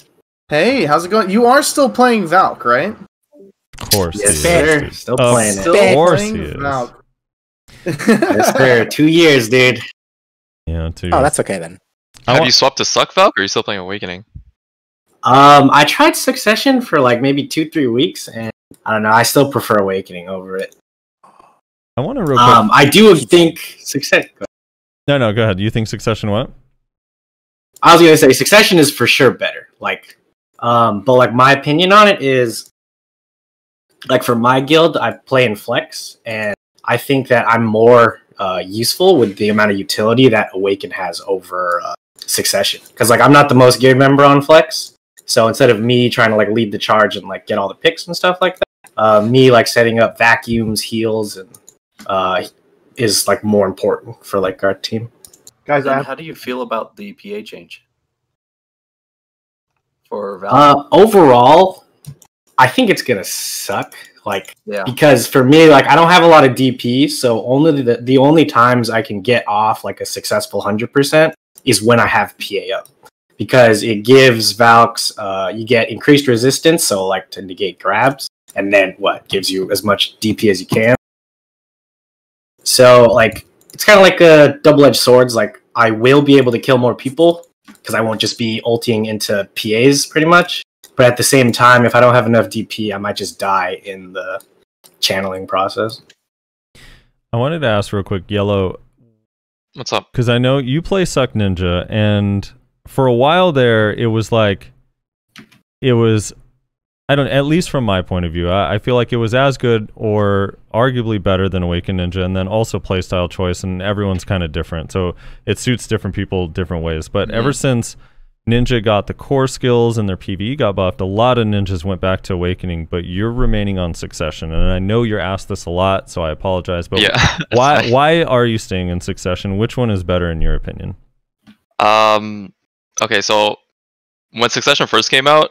Hey, how's it going? You are still playing Valk, right? Of course, Yes, he sir. is. Still playing it. Still Of course playing he is. Valk. Yes, sir. 2 years, dude. Yeah, too. Oh, that's okay then. Have you swapped to Suck Valk, or are you still playing Awakening? I tried Succession for like maybe 2-3 weeks, and I don't know. I still prefer Awakening over it. I want to real quick. I do think Succession. No, go ahead. You think Succession what? I was gonna say Succession is for sure better. Like, but like my opinion on it is, like for my guild, I play in Flex, and I think that I'm more useful with the amount of utility that Awaken has over Succession, because like I'm not the most geared member on Flex, so instead of me trying to like lead the charge and like get all the picks and stuff like that, me like setting up vacuums, heals, and is like more important for like our team. Guys, how do you feel about the PA change for Valve? Overall, I think it's gonna suck. Like, because for me, like I don't have a lot of DP, so only the only times I can get off like a successful 100% is when I have PA up, because it gives Valks you get increased resistance, so like to negate grabs, and then gives you as much DP as you can. So like it's kind of like a double-edged swords. Like I will be able to kill more people because I won't just be ulting into PAs pretty much. But at the same time, if I don't have enough DP, I might just die in the channeling process. I wanted to ask real quick, Yellow. What's up? Because I know you play Suck Ninja, and for a while there, it was like, at least from my point of view, I feel like it was as good or arguably better than Awakened Ninja, and then also playstyle choice, and everyone's kind of different. So it suits different people different ways. But ever since Ninja got the core skills and their PvE got buffed, a lot of ninjas went back to Awakening, but you're remaining on Succession. And I know you're asked this a lot, so I apologize. But why are you staying in Succession? Which one is better in your opinion? Okay, so when Succession first came out,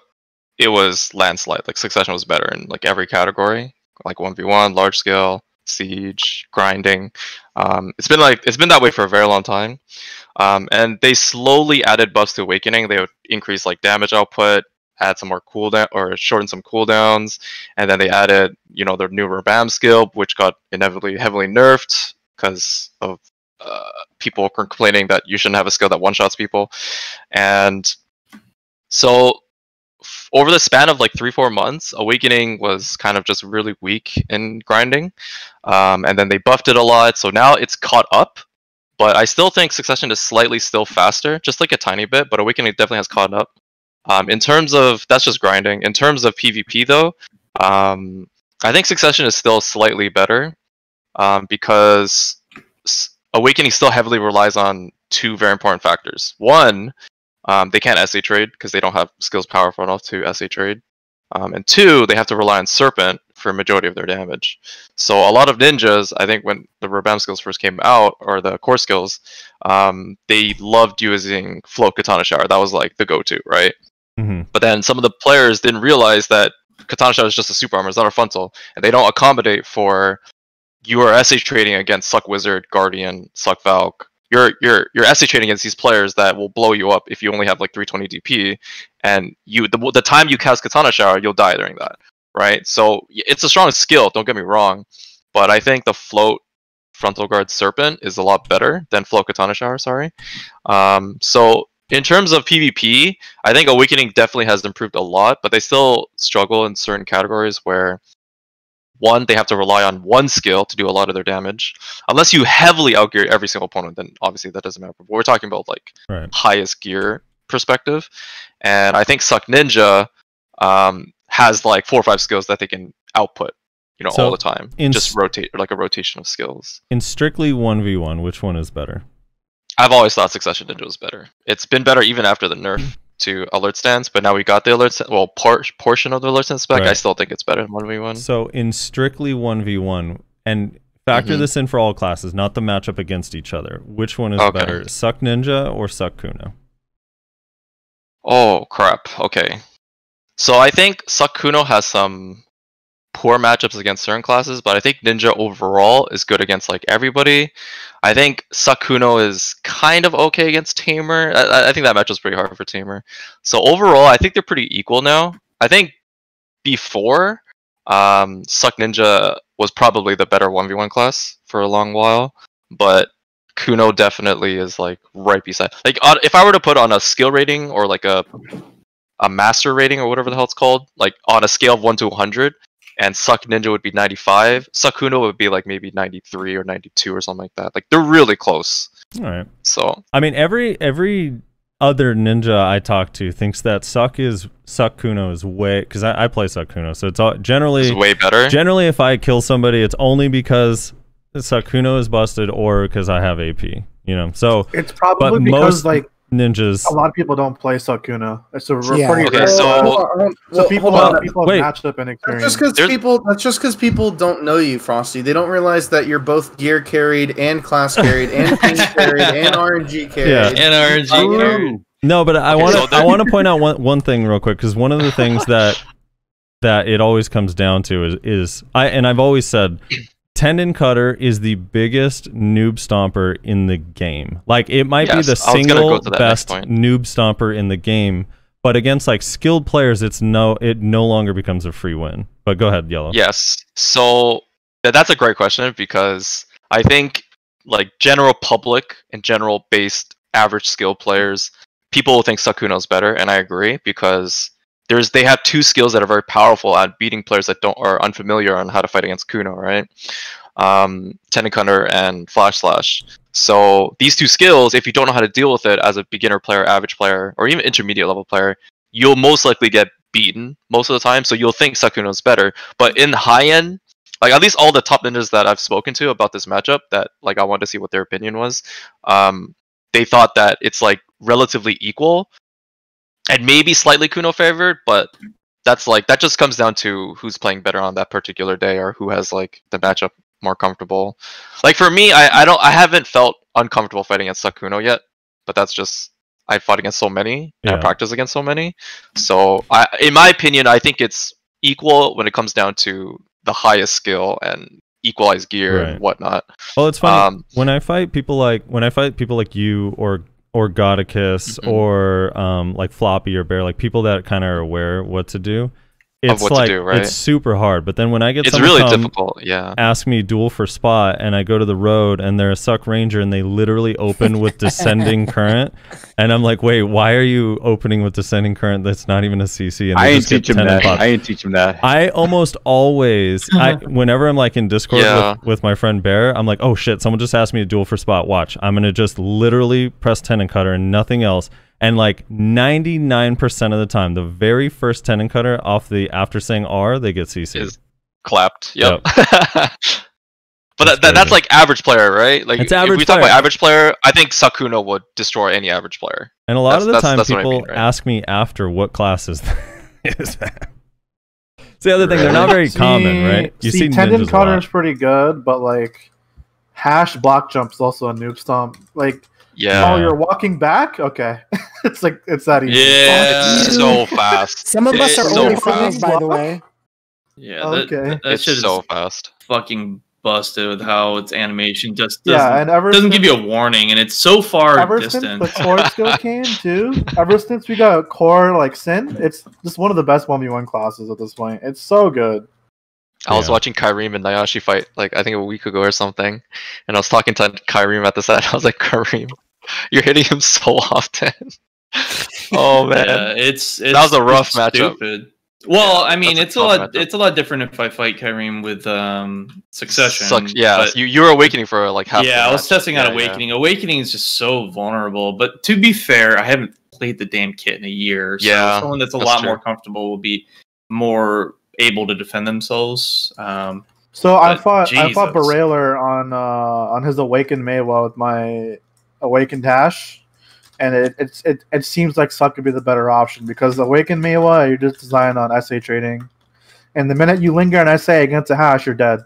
it was landslide. Like Succession was better in like every category, like 1v1, large scale, siege, grinding. It's been that way for a very long time. And they slowly added buffs to Awakening. They would increase like damage output, add some more cooldown or shorten some cooldowns, and then they added, their new Rabam skill, which got inevitably heavily nerfed because of people complaining that you shouldn't have a skill that one-shots people. And so over the span of like 3-4 months, Awakening was kind of just really weak in grinding, and then they buffed it a lot, so now it's caught up. But I still think Succession is slightly still faster, just like a tiny bit, but Awakening definitely has caught up. In terms of, that's just grinding. In terms of PvP though, I think Succession is still slightly better, because Awakening still heavily relies on two very important factors. One, they can't SA trade because they don't have skills powerful enough to SA trade. And two, they have to rely on Serpent for a majority of their damage. So a lot of ninjas, I think when the Rabam skills first came out, or the core skills, they loved using Float Katana Shower. That was like the go-to, right? But then some of the players didn't realize that Katana Shower is just a super armor, it's not a frontal, and they don't accommodate for you are SA trading against Suck Wizard, Guardian, Suck Valk. You're SA trading against these players that will blow you up if you only have like 320 DP, and the time you cast Katana Shower, you'll die during that, right? So it's a strong skill, don't get me wrong, but I think the Float Frontal Guard Serpent is a lot better than Float Katana Shower, sorry. So in terms of PvP, I think Awakening definitely has improved a lot, but they still struggle in certain categories where, one, they have to rely on one skill to do a lot of their damage. Unless you heavily outgear every single opponent, then obviously that doesn't matter. But we're talking about like highest gear perspective. And I think Suck Ninja has like 4 or 5 skills that they can output, all the time. Just rotate, like a rotation of skills. In strictly 1v1, which one is better? I've always thought Succession Ninja was better. It's been better even after the nerf to alert stance, but now we got the alert stance, portion of the alert stance spec. I still think it's better than 1v1. So in strictly 1v1, and factor this in for all classes, not the matchup against each other, which one is better, Suck Ninja or Suck Kuno? Oh crap, okay. So I think Suck Kuno has some poor matchups against certain classes, but I think Ninja overall is good against like everybody. I think Suck Kuno is kind of okay against Tamer. I think that matchup's pretty hard for Tamer. So overall, I think they're pretty equal now. I think before, Suck Ninja was probably the better 1v1 class for a long while, but Kuno definitely is like right beside. Like if I were to put on a skill rating or like a master rating or whatever the hell it's called, like on a scale of 1 to 100, and Suck Ninja would be 95. Suck Kuno would be like maybe 93 or 92 or something like that. Like they're really close. All right. So I mean, every other ninja I talk to thinks that Suck Kuno is way, because I play Suck Kuno, so it's generally way better. Generally, if I kill somebody, it's only because Suck Kuno is busted or because I have AP. So it's probably because like ninjas. A lot of people don't play Sukuna. It's a Yeah. pretty Okay, rare. so people hold on. have Wait. matchup and That's experience. just because people don't know you, Frosty. They don't realize that you're both gear carried and class carried and team carried and RNG carried. Yeah. And RNG carried. No, but I Okay, want so to I want to point out one thing real quick, because one of the things that it always comes down to is I've always said Tendon Cutter is the biggest noob stomper in the game. Like, it might be the single best noob stomper in the game, but against like skilled players, it no longer becomes a free win. But go ahead, Yellow. Yes. So that's a great question, because I think like general public and general based average skill players, people will think Sukuno's better, and I agree, because they have two skills that are very powerful at beating players that are unfamiliar on how to fight against Kuno, right? Tendon Cutter and Flash Slash. So these two skills, if you don't know how to deal with it as a beginner player, average player, or even intermediate level player, you'll most likely get beaten most of the time. So you'll think Sukuno's better. But in high end, like at least all the top ninjas that I've spoken to about this matchup, that like I wanted to see what their opinion was, they thought that it's like relatively equal. And maybe slightly Kuno favored, but that just comes down to who's playing better on that particular day, or who has like the matchup more comfortable. Like for me, I haven't felt uncomfortable fighting against Sukuno yet, but that's just I fought against so many and I practice against so many. So in my opinion, I think it's equal when it comes down to the highest skill and equalized gear and whatnot. Well, it's funny when I fight people like you or Godicus or like Floppy or Bear, like people that kind of are aware what to do. It's like it's super hard. But then when I get really difficult, yeah. Ask me duel for spot, and I go to the road, and they're a Suck Ranger, and they literally open with descending current, and I'm like, wait, why are you opening with descending current? That's not even a CC. And I ain't teach him that. I almost always, whenever I'm like in Discord with my friend Bear, I'm like, oh shit, someone just asked me to duel for spot. Watch, I'm gonna just literally press Tendon Cutter and nothing else. And like 99% of the time, the very first Tendon Cutter off the after saying R, they get CC. Is clapped. Yep. But that's like average player, right? Like if we talk about average player, I think Sukuno would destroy any average player. And a lot of the time, people ask me after what class is that. It's the other thing; they're not very common, right? You see Tendon Cutter is pretty good, but like Hash block jump is also a noob stomp. Like. Yeah. Oh, you're walking back? Okay. It's like it's that easy. Yeah, it's so fast. Some of us are only fans, by the way. Yeah, okay. That shit so is fast. Fucking busted with how its animation just doesn't give you a warning, and it's so far distant. Since the core skill came too, ever since we got core like Sin, it's just one of the best 1v1 classes at this point. It's so good. I was watching Kyreem and Nayashi fight, like I think a week ago or something, and I was talking to Kyreem at the set. I was like, Kyreem, you're hitting him so often. Oh man, yeah, that was a rough matchup. Stupid. Well, I mean, it's a lot different if I fight Kyreem with Succession. You were Awakening for like half. Yeah, I was testing out Awakening. Awakening is just so vulnerable. But to be fair, I haven't played the damn kit in a year. So someone that's a lot more comfortable will be more able to defend themselves. So I fought Barailer on his Awakened Meiwa with my Awakened Hash, and it seems like Suck could be the better option because Awakened Meiwa you're just designed on SA trading, and the minute you linger on SA against a Hash, you're dead.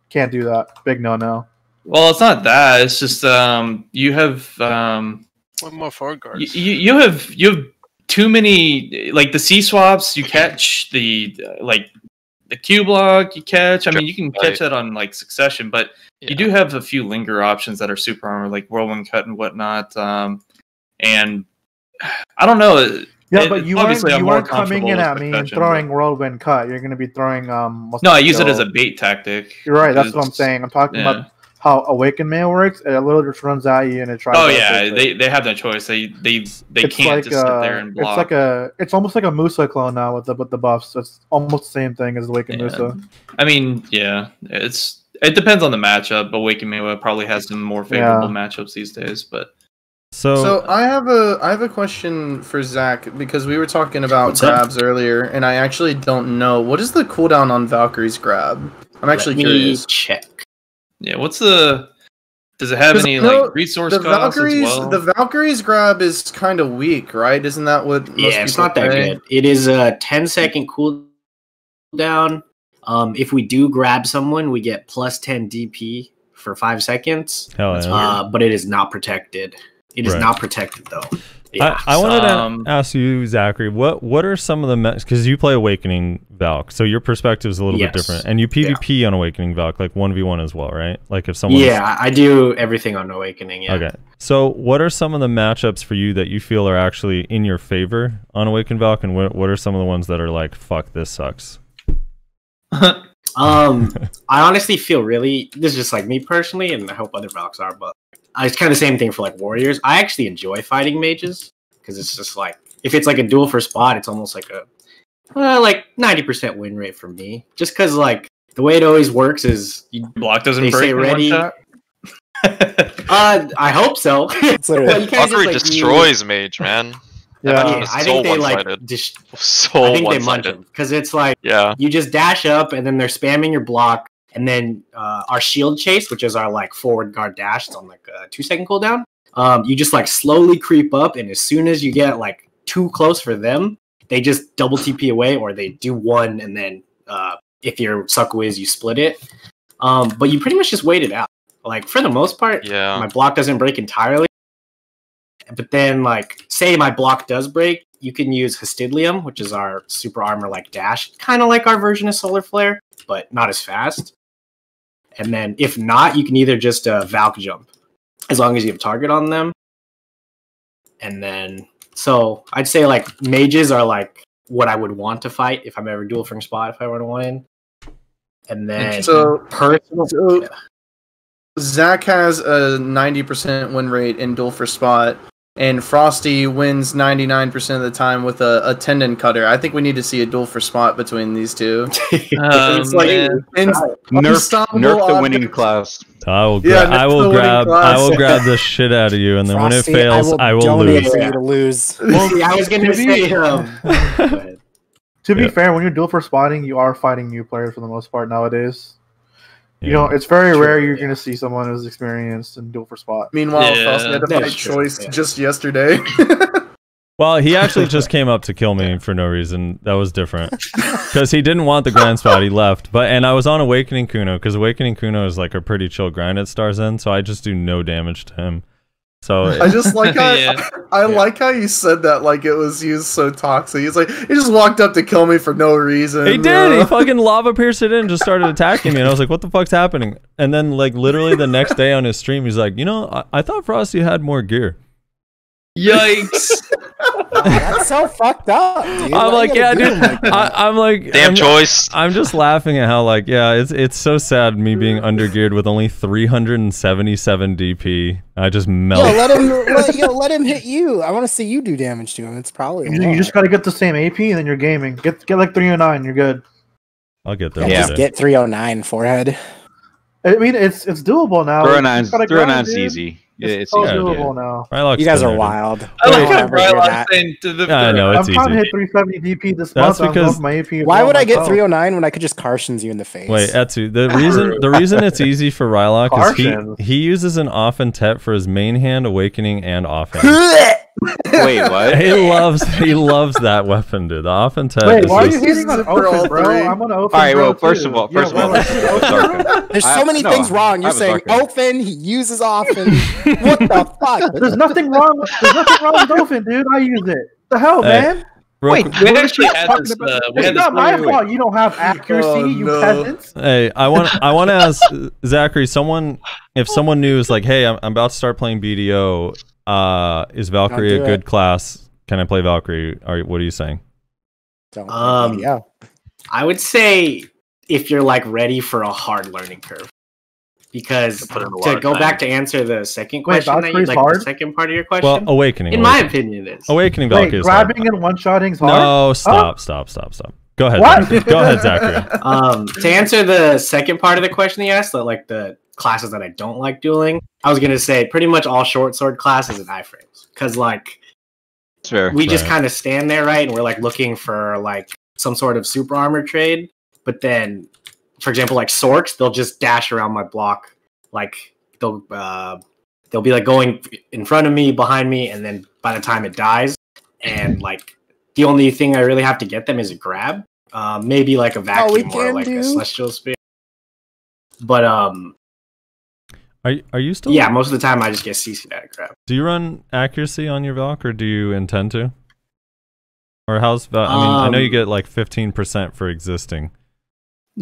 Can't do that. Big no. Well, it's not that. It's just you have one more forward guards. You have too many, like the C swaps you catch, the Q block you catch. I mean, you can catch that on like Succession, but you do have a few linger options that are super armor, like Whirlwind Cut and whatnot. And I don't know. Yeah, but you weren't coming in at me and throwing Whirlwind Cut. You're going to be throwing No, I use it as a bait tactic. You're right. That's what I'm saying. I'm talking about how Awakened Mail works. It literally just runs at you and it tries. Oh yeah, they have no choice. They can't just sit there and block. It's almost like a Musa clone now with the buffs. It's almost the same thing as Awakened Musa. I mean, it depends on the matchup. Awakened Meiwa probably has some more favorable matchups these days, but. So I have a question for Zach because we were talking about grabs earlier, and I actually don't know what is the cooldown on Valkyrie's grab. I'm actually curious. Check. Yeah, what's the Does it have any like resource costs as well? The Valkyrie's grab is kind of weak, right? Isn't that what? Most It's not that good. It is a 10-second cooldown. If we do grab someone, we get plus 10 DP for 5 seconds. Hell yeah. But it is not protected. It is not protected though. Yeah. I wanted to ask you, Zachary, what are some of the because you play Awakening Valk, so your perspective is a little bit different, and you PvP on Awakening Valk, like 1v1 as well, right? Like if someone I do everything on Awakening. Yeah. Okay. So what are some of the matchups for you that you feel are actually in your favor on Awakened Valk, and what are some of the ones that are like, fuck, this sucks? I honestly feel this is just like me personally, and I hope other Valks are, but it's kind of the same thing for like warriors. I actually enjoy fighting mages because it's just like if it's like a duel for spot, it's almost like a like 90% win rate for me. Just because like the way it always works is block doesn't break say ready. I hope so. Valkyrie destroys mage, man. Yeah, I think they like I think they munch him because it's like you just dash up and then they're spamming your block. And then our shield chase, which is our like forward guard dash, it's on like a 2-second cooldown. You just like slowly creep up, and as soon as you get like too close for them, they just double TP away, or they do one, and then if you're Suck Wiz, you split it. But you pretty much just wait it out. Like for the most part, my block doesn't break entirely. But then like say my block does break, you can use Hostilium, which is our super armor like dash, kind of like our version of Solar Flare, but not as fast. And then if not, you can either just Valk jump, as long as you have target on them. And then, so I'd say like mages are like what I would want to fight if I'm ever dual from spot if I were to win. And then Zach has a 90% win rate in duel for spot, and Frosty wins 99% of the time with a tendon cutter. I think we need to see a duel for spot between these two. It's like nerf the winning class. I will grab the shit out of you, and then Frosty, when it fails, I will lose. For you to lose. I was going to say. To be fair, when you're duel for spotting, you are fighting new players for the most part nowadays. You know, it's very rare you're going to see someone who's experienced in duel for spot. Meanwhile, Frosty had to fight Choice just yesterday. Well, he actually just came up to kill me for no reason. That was different. Because he didn't want the grind spot, he left. And I was on Awakening Kuno, because Awakening Kuno is like a pretty chill grind at Star's End, so I just do no damage to him. So I just like how I like how you said that like it was used so toxic. He's like, he just walked up to kill me for no reason. He did. He fucking lava pierced it in and just started attacking me, and I was like, what the fuck's happening? And then like literally the next day on his stream, he's like, you know, I thought Frosty had more gear. Yikes. That's so fucked up, dude. I'm like, yeah, dude. I'm like, damn Choice. I'm just laughing at how like, yeah, it's so sad me being undergeared with only 377 DP. I just melt. Let him hit you. I want to see you do damage to him. It's probably you just gotta get the same AP and then you're gaming. Get like 309. You're good. I'll get there. Just get 309 forehead. I mean, it's doable now. 309's easy. It's doable now. Rylock's you guys are wild. I like how Rylock's saying to the. I know it's I'm trying to hit 370 DP this month. Because my AP. Why would I get 309 when I could just Carshens you in the face? Wait, Etsu. The reason it's easy for Rylock is he uses an Offentet for his main hand, Awakening, and offense. Wait, what? He loves that weapon, dude. The Offentet. Wait, why are you hitting on Open, bro? I'm on Open. All right, well, first of all, there's so many things wrong. You're saying Open, he uses Offen. What the fuck? There's nothing wrong with Offen, dude. I use it. The hell, man? Wait, we actually had this. It's not my fault. You don't have accuracy, you peasants. Hey, I want to ask Zachary. If someone new is like, hey, I'm about to start playing BDO. Is Valkyrie a good class? Can I play Valkyrie? What are you saying? I would say if you're like ready for a hard learning curve, because to go back to answer the second question, the second part of your question. Well, Awakening. In my opinion, it is. Awakening Valkyrie is grabbing hard. And one-shotting is hard. No, stop. Go ahead. Zachary. Go ahead, Zachary. To answer the second part of the question you asked, like the classes that I don't like dueling, I was gonna say pretty much all short sword classes and iframes, because like we just kind of stand there, right, and we're like looking for like some sort of super armor trade, but then for example like Sorks, they'll just dash around my block like they'll be like going in front of me, behind me, and then by the time it dies, and like the only thing I really have to get them is a grab, maybe like a vacuum or like a celestial spear. But are you still? Yeah, most of the time I just get CC'd at a grab. Do you run accuracy on your Valk, or do you intend to? Or how's Valk? I mean, I know you get like 15% for existing.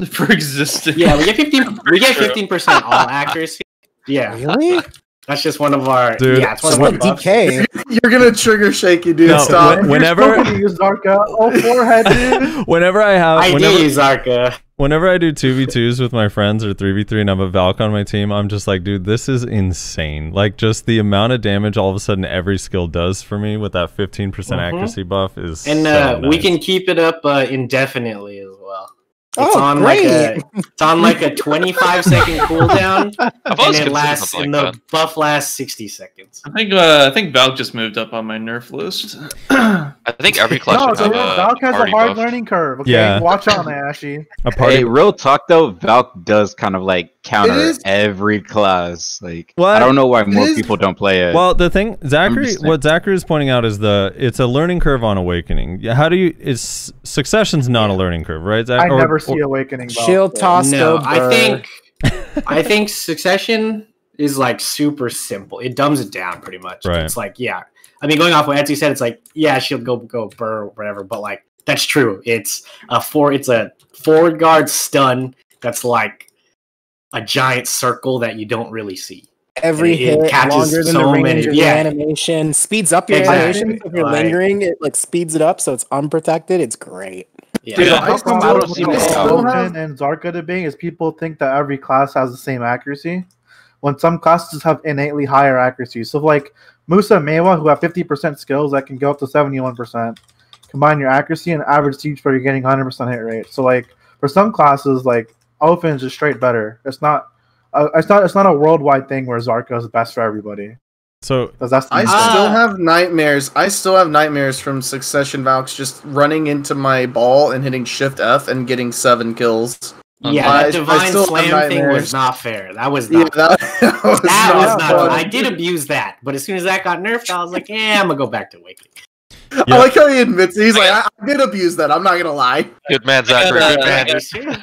For existing. Yeah, we get 15. We get 15% all accuracy. Yeah. Really? That's just one of our. Dude, yeah, it's one of our buffs. DK. You're gonna trigger shake you, dude. No, Stop. whenever Zarka, forehead, dude. whenever I have, I do Zarka. Whenever I do 2v2s with my friends or 3v3 and I have a Valk on my team, I'm just like, dude, this is insane. Like, just the amount of damage all of a sudden every skill does for me with that 15% accuracy buff is And so nice. we can keep it up indefinitely as well. It's Oh, on great. it's on like a 25-second cooldown, I've and always it considered lasts. something And like the buff lasts 60 seconds. I think Valk just moved up on my nerf list. I think every class No, should so have a Valk has a party hard buff. learning curve. Okay, Yeah. watch out, Ashy. A party. Hey, real talk though, Valk does kind of like counter is- every class. Like, What? I don't know why more is- people don't play it. Well, the thing, Zachary, just what Zachary is pointing out is it's a learning curve on Awakening. Yeah, how do you? Is Succession's not a learning curve, right? Zach? I never see Awakening. Valk. Shield toss. No, go I burr. think Succession is like super simple. It dumbs it down pretty much. Right. It's like, yeah. I mean, going off what Etsy said, it's like, yeah, she'll go burr or whatever, but like that's true. It's a forward guard stun that's like a giant circle that you don't really see. Every It hit catches longer than so the range many- of yeah. your animation, speeds up your Exactly. animation. If you're Like- lingering, it like speeds it up so it's unprotected. It's great. Yeah. Dude, Yeah, I how still come I don't see I this? still have- and Zarka debate is people think that every class has the same accuracy, when some classes have innately higher accuracy. So like Musa and Mewa, who have 50% skills that can go up to 71%. Combine your accuracy and average siege for you're getting 100% hit rate. So like for some classes, like Ofen is just straight better. It's not a worldwide thing where Zarka is best for everybody. So 'Cause that's the I still have nightmares. I still have nightmares from Succession Valks just running into my ball and hitting Shift F and getting 7 kills. Yeah, I that divine still have slam thing nightmares. was not fair. That was Yeah, not that, that was that was not fun. I did abuse that, but as soon as that got nerfed, I was like, yeah, I'm gonna go back to Awakening. I like how he admits it. He's like, I did abuse that. I'm not gonna lie. Good man, Zachary. Good man.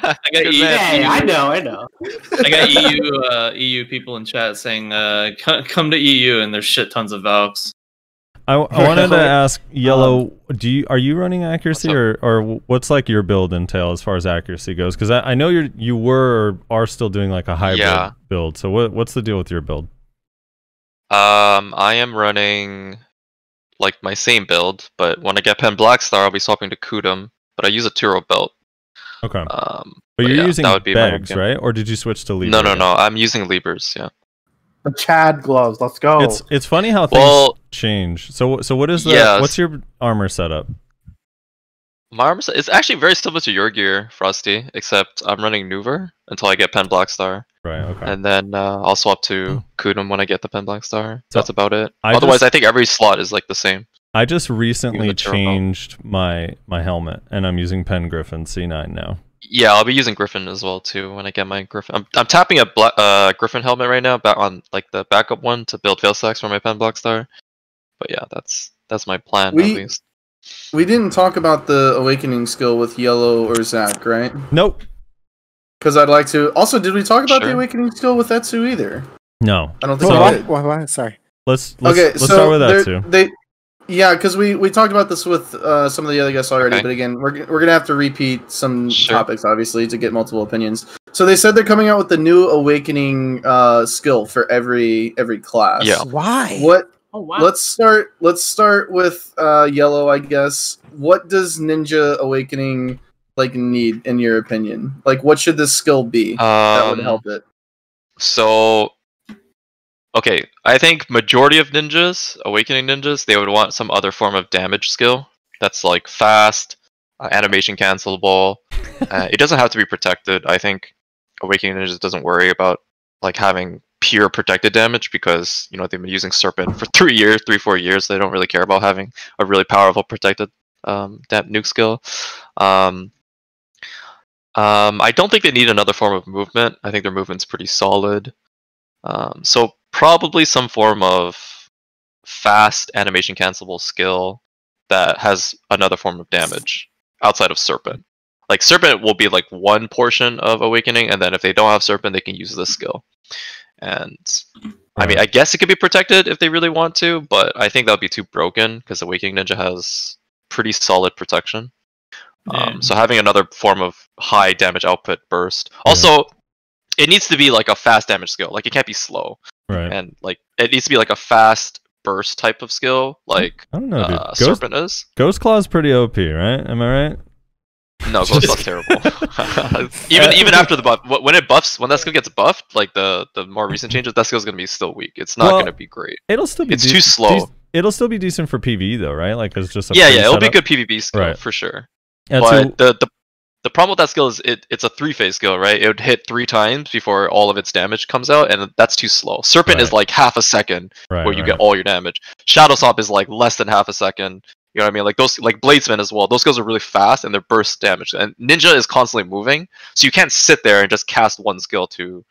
I got EU. Hey, I know. I got EU people in chat saying, "Come to EU," and there's shit tons of Valks. I wanted to ask Yellow, are you running accuracy or what's like your build entail as far as accuracy goes? Because I know you were or are still doing like a hybrid build. So what's the deal with your build? I am running like my same build, but when I get Pen Blackstar, I'll be swapping to Kudum, but I use a Turo belt. Okay. But you're yeah, using that would be my Begs, home right? Or did you switch to Libra? No. I'm using Libers. Yeah. The Chad gloves. Let's go. It's funny how things change. So what is the what's your armor setup? My armor set is actually very similar to your gear, Frosty, except I'm running Nuver until I get Pen Blackstar. Right. Okay. And then I'll swap to Kudum when I get the Pen Blackstar. So That's about it. I Otherwise, just- I think every slot is like the same. I just recently the turbo. changed my helmet, and I'm using Pen Griffin C9 now. Yeah, I'll be using Griffin as well too when I get my Griffin. I'm tapping a Griffin helmet right now, back on like the backup one to build fail stacks for my Pen Blackstar. But yeah, that's my plan at least. We didn't talk about the Awakening skill with Yellow or Zach, right? Nope. Because I'd like to. Also, did we talk about the Sure. Awakening skill with Etsu either? No. I don't think So- we did. What? Sorry. Let's start with that too. Yeah, because we talked about this with some of the other guests already, Okay. but again, we're gonna have to repeat some topics obviously to get multiple opinions. So they said they're coming out with the new Awakening skill for every class. Yeah. Why? What? Oh wow. Let's start with Yellow, I guess. What does Ninja Awakening like need in your opinion? Like, what should this skill be that would help it? So, okay, I think majority of ninjas, Awakening ninjas, they would want some other form of damage skill that's like fast, animation cancelable. It doesn't have to be protected. I think Awakening ninjas doesn't worry about like having pure protected damage because they've been using Serpent for 4 years. They don't really care about having a really powerful protected nuke skill. I don't think they need another form of movement. I think their movement's pretty solid. So probably some form of fast animation cancelable skill that has another form of damage outside of Serpent. Like Serpent will be like one portion of Awakening, and then if they don't have Serpent, they can use this skill. And I mean, I guess it could be protected if they really want to, but I think that would be too broken because Awakening Ninja has pretty solid protection. So having another form of high damage output burst. Also, it needs to be like a fast damage skill. Like it can't be slow. Right. And like it needs to be like a fast burst type of skill, like I don't know, dude. Serpent is. Ghost Claw's pretty OP, right? Am I right? No, Ghost Claw's terrible. even after the buff, when that skill gets buffed, like the more recent changes, that skill's gonna be still weak. It's not gonna be great. It'll still be. It's too slow. It'll still be decent for PvE though, right? Like it's just a it'll be a good PvP skill for sure. Yeah, but the problem with that skill is it's a 3-phase skill, right? It would hit 3 times before all of its damage comes out, and that's too slow. Serpent is like half a second where you get all your damage. Shadow Stomp is like less than half a second. You know what I mean? Like those, like Bladesman as well. Those skills are really fast and they're burst damage. And Ninja is constantly moving, so you can't sit there and just cast one skill to,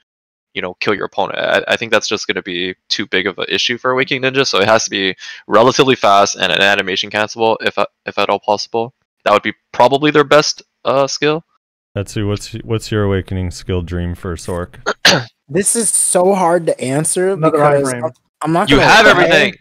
you know, kill your opponent. I think that's just going to be too big of an issue for Awakening Ninja. So it has to be relatively fast and an animation cancelable, if at all possible. That would be probably their best skill. Tetsu, what's your Awakening skill dream for Sork? This is so hard to answer because I'm not gonna You have lie. everything.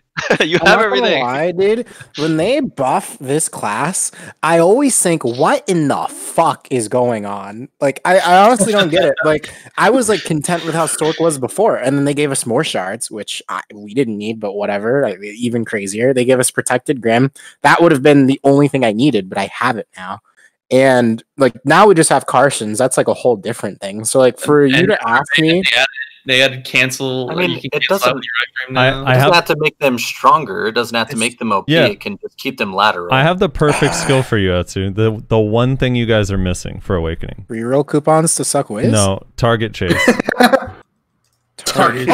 You have everything. Why, dude? When they buff this class, I always think, what in the fuck is going on? Like, I honestly don't get it. Like, I was like content with how Stork was before, and then they gave us more shards, which we didn't need, but whatever. Like, even crazier, they gave us protected Grim. That would have been the only thing I needed, but I have it now. And like now we just have Carsons. That's like a whole different thing. So like for you to ask me. They had cancel. I mean, you can it cancel doesn't. out your Red Frame now. It doesn't have to make them stronger. It doesn't have to make them OP. Yeah. It can just keep them lateral. I have the perfect skill for you, Etsu. The one thing you guys are missing for Awakening. Reroll coupons to suck Wiz? No, target chase. Target.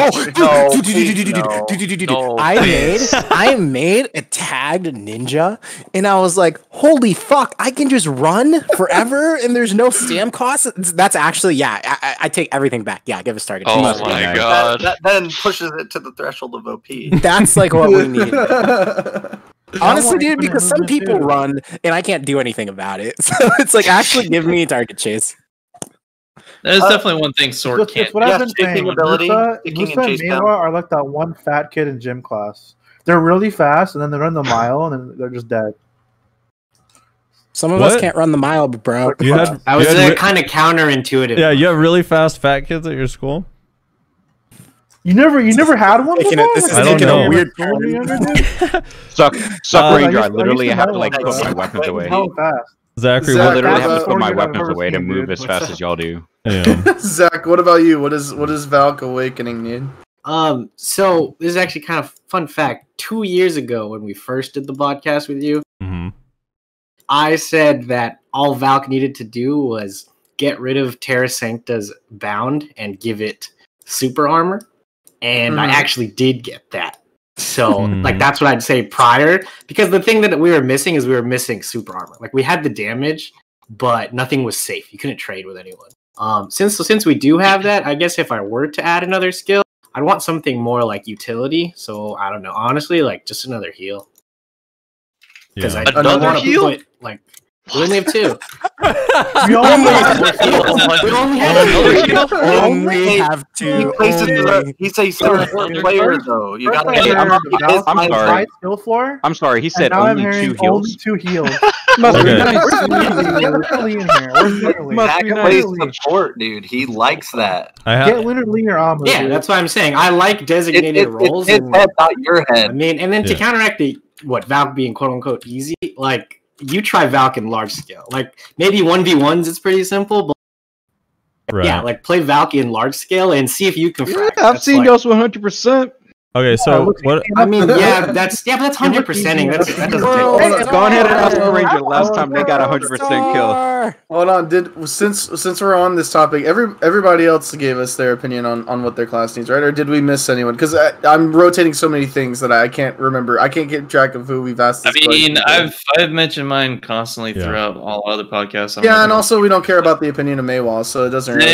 I made a tagged ninja, and I was like, "Holy fuck! I can just run forever, and there's no stam cost." That's actually, I take everything back. Yeah, give us target. Oh my god! That then pushes it to the threshold of OP. That's like what we need. Honestly, dude, because some people run, and I can't do anything about it. So it's like, actually, give me a target chase. There's definitely one thing Sword can't. That's what I've been saying. Musa and Meiwa are like that one fat kid in gym class. They're really fast, and then they run the mile, and then they're just dead. Some of us can't run the mile, bro. I was kind of counterintuitive. Yeah, you have really fast fat kids at your school. You never had one before? This is taking a weird Suck Ranger. I literally have to like put my weapons away. Zachary, I literally have to put my weapons away to move as fast as y'all do. Yeah. Zach, what about you? What does Valk Awakening need? So this is actually kind of fun fact. 2 years ago, when we first did the podcast with you, I said that all Valk needed to do was get rid of Terra Sancta's bound and give it super armor, and I actually did get that. So like that's what I'd say prior, because the thing that we were missing is we were missing super armor. Like we had the damage, but nothing was safe. You couldn't trade with anyone. Since we do have that, I guess if I were to add another skill, I'd want something more like utility. So I don't know, honestly, like just another heal. Because I don't want to put like we only have 2. We only have 2. He's a third player though. You got I'm sorry. Skill floor. I'm sorry. He said And now only I'm 2 hearing heals. only 2 heals. Zach plays support, dude. He likes that. Get Leonard Linear armor. Yeah, that's what I'm saying. I like designated roles. It's his head, not your head. I mean, and then to counteract the Valk being quote unquote easy, like you try Valk in large scale. Like maybe 1v1s, it's pretty simple, but yeah, like play Valk in large scale and see if you can. Yeah, I've seen those 100%. Okay, so what? I mean, yeah, but that's 100%ing. That doesn't take. Go ahead and ask the Ranger. Last time they got 100% kill. Hold on, since we're on this topic, everybody else gave us their opinion on what their class needs, right? Or did we miss anyone? Because I'm rotating so many things that I can't remember. I can't keep track of who we've asked. This question. I've mentioned mine constantly throughout all other podcasts. Yeah, and also we don't care about the opinion of Maywall, so it doesn't really.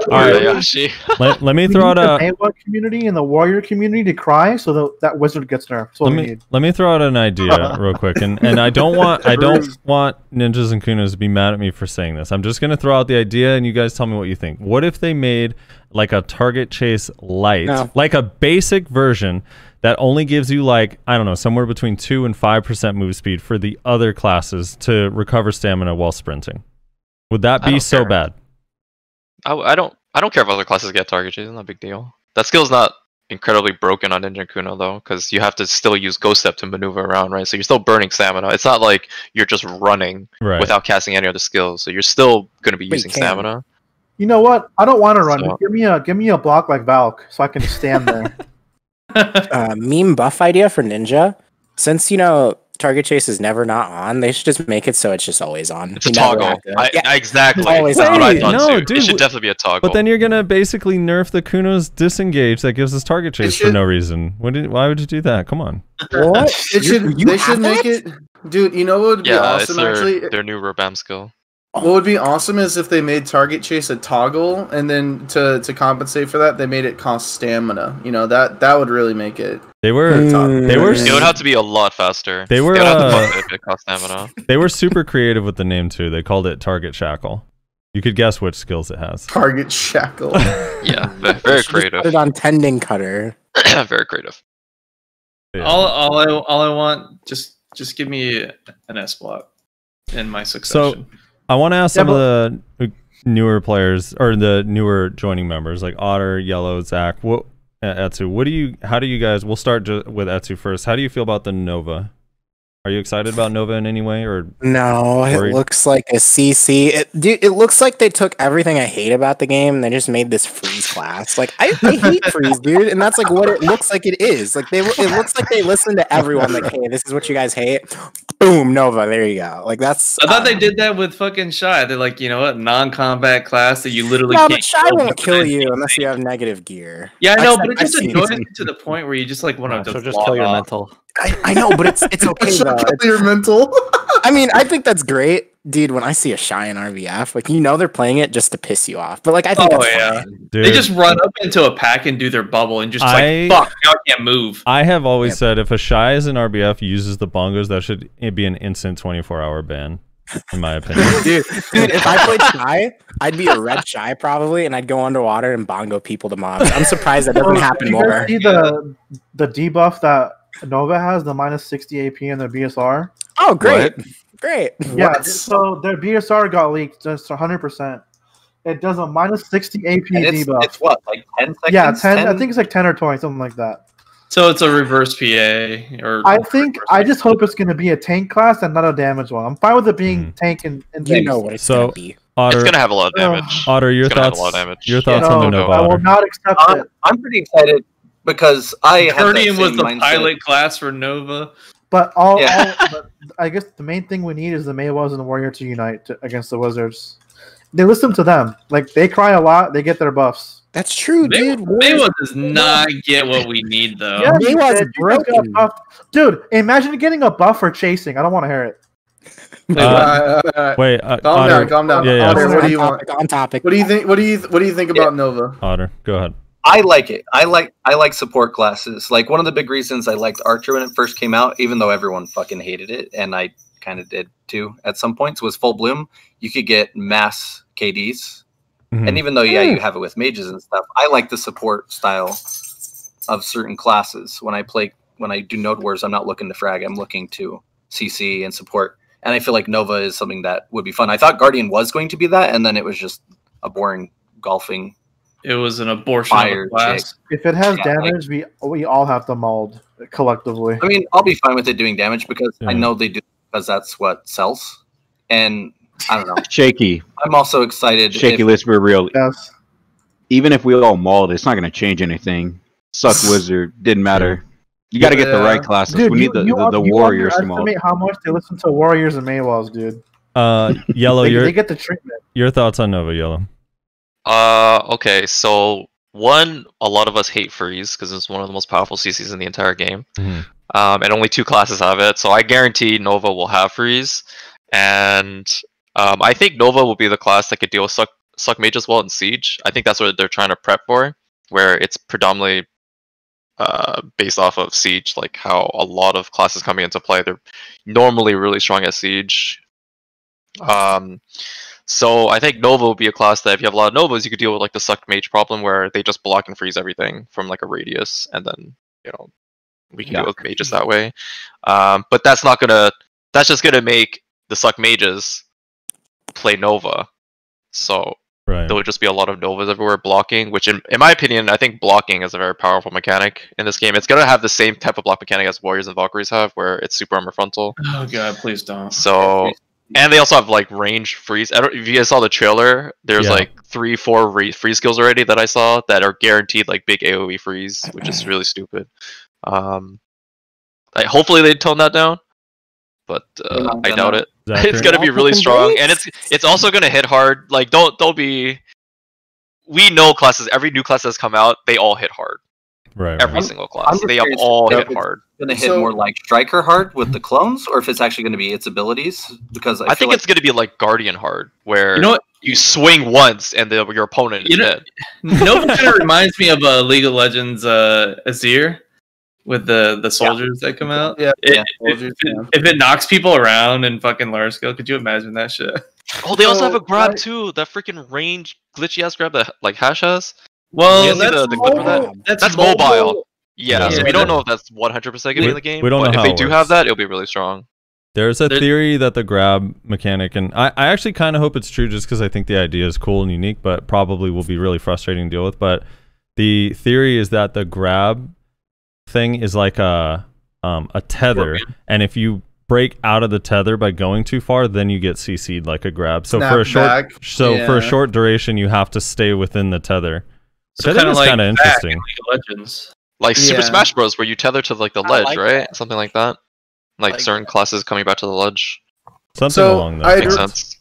All right, let me throw out a Maywall community and the Warrior community to cry, so that wizard gets nerfed. Let me throw out an idea real quick, and I don't want Ninjas and Kunos to be mad at me for saying this. I'm just gonna throw out the idea, and you guys tell me what you think. What if they made like a target chase light, like a basic version that only gives you like, I don't know, somewhere between 2 and 5% move speed for the other classes to recover stamina while sprinting? Would that be so bad? I don't care if other classes get target chase. It's not a big deal. That skill's not incredibly broken on Ninja and Kuno though, because you have to still use Ghost Step to maneuver around, right? So you're still burning stamina. It's not like you're just running without casting any other skills. So you're still going to be using stamina. You know what? I don't want to run. So, give me a block like Valk, so I can stand there. Meme buff idea for Ninja. Since target chase is never not on, they should just make it so it's just always on. It's a toggle. Exactly. Always That's on. what I thought too. Dude, it should definitely be a toggle. But then you're gonna basically nerf the Kuno's disengage that gives us target chase for no reason. Why would you do that? Come on. What? They should make it, dude. You know what would be awesome? It's their new Rabam skill. What would be awesome is if they made target chase a toggle, and then to compensate for that, they made it cost stamina. That would really make it. It would have to be a lot faster. They were it cost stamina. They were super creative with the name too. They called it Target Shackle. You could guess which skills it has. Target Shackle. Yeah, very creative. Put it on Tending Cutter. Very creative. Yeah. All I want, just give me an S block in my succession. So I want to ask some of the newer players or the newer joining members like Otter, Yellow, Zach, Etsu. How do you guys? We'll start with Etsu first. How do you feel about the Nova? Are you excited about Nova in any way, or no? It looks like a CC. It looks like they took everything I hate about the game and they just made this freeze class. Like I hate freeze, dude, and that's like what it looks like it is. Like it looks like they listened to everyone. Like, hey, this is what you guys hate. Boom, Nova. There you go. Like that's. I thought they did that with fucking Shy. They're like, you know what, non-combat class that you literally. No, can't but Shy won't kill you unless you have negative gear. Yeah, I know, but it just annoys me to the point where you just like want to just kill your mental. I know, but it's okay though. Your mental. I mean, I think that's great, dude. When I see a Shy in RVF, like they're playing it just to piss you off. But like I think that's fine. They just run up into a pack and do their bubble and just fuck, now I can't move. I have always said if a Shy is in RBF uses the bongos, that should be an instant 24-hour ban, in my opinion. dude, if I played Shy, I'd be a red Shy probably, and I'd go underwater and bongo people to mobs. I'm surprised that doesn't happen more. See the debuff that Nova has, the minus 60 AP in their BSR. Oh, great. Great. Yeah, so their BSR got leaked just 100%. It does a minus 60 AP debuff. It's what, like 10 seconds? Yeah, 10. I think it's like 10 or 20, something like that. So it's a reverse PA, or I just hope it's going to be a tank class and not a damage one. I'm fine with it being tank and you know what it's going to be. Otter, it's going to have a lot of damage. Otter, your thoughts? Your thoughts on the Nova? I will not accept it. I'm pretty excited because Guardian was the pilot class for Nova. But but I guess the main thing we need is the Maywalls and the Warrior to unite against the Wizards. They listen to them. Like they cry a lot, they get their buffs. That's true, dude. Maywa does not get what we need though. Yeah, Maywa's broken. Dude, imagine getting a buff for chasing. I don't want to hear it. Wait, calm down. Yeah. Otter, what do you want? On topic. What do you think? What do you think about Nova? Otter, go ahead. I like it. I like support classes. Like one of the big reasons I liked Archer when it first came out, even though everyone fucking hated it, and I kind of did too at some points, was Full Bloom. You could get mass KDs, and even though you have it with mages and stuff, I like the support style of certain classes. When I do Node Wars, I'm not looking to frag. I'm looking to CC and support. And I feel like Nova is something that would be fun. I thought Guardian was going to be that, and then it was just a boring golfing. It was an abortion of a class. If it has damage, we all have to mold collectively. I mean, I'll be fine with it doing damage because I know they do, because that's what sells. And I don't know. Shaky. I'm also excited. Shaky, let's be real. Yes. even if we all mauled, it's not going to change anything. Suck Wizard didn't matter. You got to get the right classes. Dude, we need the warriors to maul. Underestimate how much they listen to warriors and Maywalls, dude. Yellow, they get the treatment. Your thoughts on Nova, Yellow? Okay, so one, a lot of us hate freeze because it's one of the most powerful CCs in the entire game. And only 2 classes have it, so I guarantee Nova will have freeze. And I think Nova will be the class that could deal with suck mage as well in Siege. I think that's what they're trying to prep for, where it's predominantly based off of Siege, like how a lot of classes coming into play, they're normally really strong at Siege. So I think Nova will be a class that if you have a lot of Novas, you could deal with like the suck mage problem where they just block and freeze everything from like a radius, and then we can deal with mages that way. But that's just gonna make the suck mages play Nova. So there would just be a lot of Novas everywhere blocking, which in my opinion, I think blocking is a very powerful mechanic in this game. It's gonna have the same type of block mechanic as Warriors and Valkyries have, where it's super armor frontal. Oh god, please don't. So, and they also have like range freeze. I don't if you guys saw the trailer, there's like 3-4 freeze skills already that I saw that are guaranteed like big AoE freeze, which is really stupid. Hopefully they tone that down, but I doubt it. It's gonna be really strong, and it's also gonna hit hard. Like don't be. We know classes. Every new class that's come out, they all hit hard. Right. Every single class, they have all hit hard. Going to hit more like Striker hard with the clones, or if it's actually going to be its abilities? Because I think it's going to be like Guardian hard, where you swing once and your opponent is dead. Nova kind of reminds me of League of Legends Azir with the soldiers that come out. Yeah, if it knocks people around in fucking large scale, could you imagine that shit? Oh, they also have a grab too. That freaking range glitchy ass grab that like Hash has. Well, that's mobile. Yeah, so we don't know if that's 100% going to be in the game. We don't know but how if they it do works. have that, it'll be really strong. There's a theory that the grab mechanic, and I actually kind of hope it's true just because I think the idea is cool and unique, but probably will be really frustrating to deal with. But the theory is that the grab thing is like a tether, and if you break out of the tether by going too far, then you get CC'd like a grab. So for a short duration, you have to stay within the tether. So I think it's kind of interesting. League of Legends. Like Super Smash Bros, where you tether to like the ledge, right? Something like that. Like certain classes coming back to the ledge. Something along those makes sense.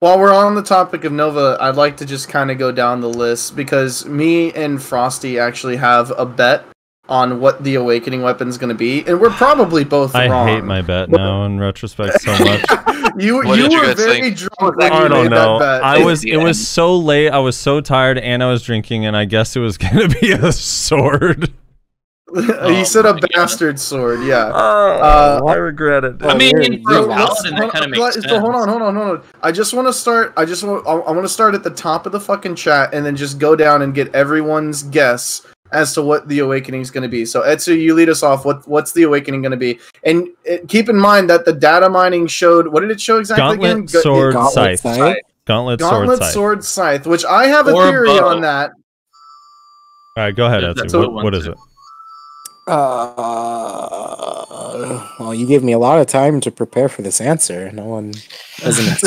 While we're on the topic of Nova, I'd like to just kind of go down the list because me and Frosty actually have a bet on what the Awakening weapon is going to be, and we're probably both wrong. I hate my bet now in retrospect so much. you were very drunk when I you don't made know. that bet. It was so late. I was so tired, and I was drinking, and I guessed it was going to be a sword. You said a bastard sword, yeah. I regret it. I mean, for a paladin, that kind of makes sense. So hold on. I want to start at the top of the fucking chat and then just go down and get everyone's guess as to what the Awakening is going to be. So Etsu, you lead us off. What's the Awakening going to be? And keep in mind that the data mining showed. What did it show exactly again? Sword, Scythe. Gauntlet, Sword, Scythe. Which I have a theory on that. All right, go ahead, Etsu. What is it? Well, you gave me a lot of time to prepare for this answer. No one doesn't.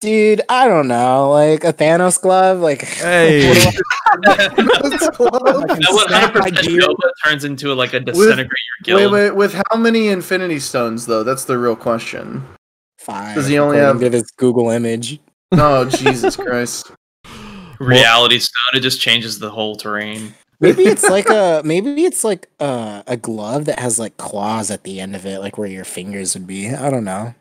Dude, I don't know, like a Thanos glove, like. Hey. That 100% Nova turns into like a disintegrate your guild. Wait, with how many Infinity Stones though? That's the real question. 5. Does he only have this Google image? Oh Jesus Christ! Reality Stone. It just changes the whole terrain. Maybe it's like a glove that has like claws at the end of it, like where your fingers would be. I don't know.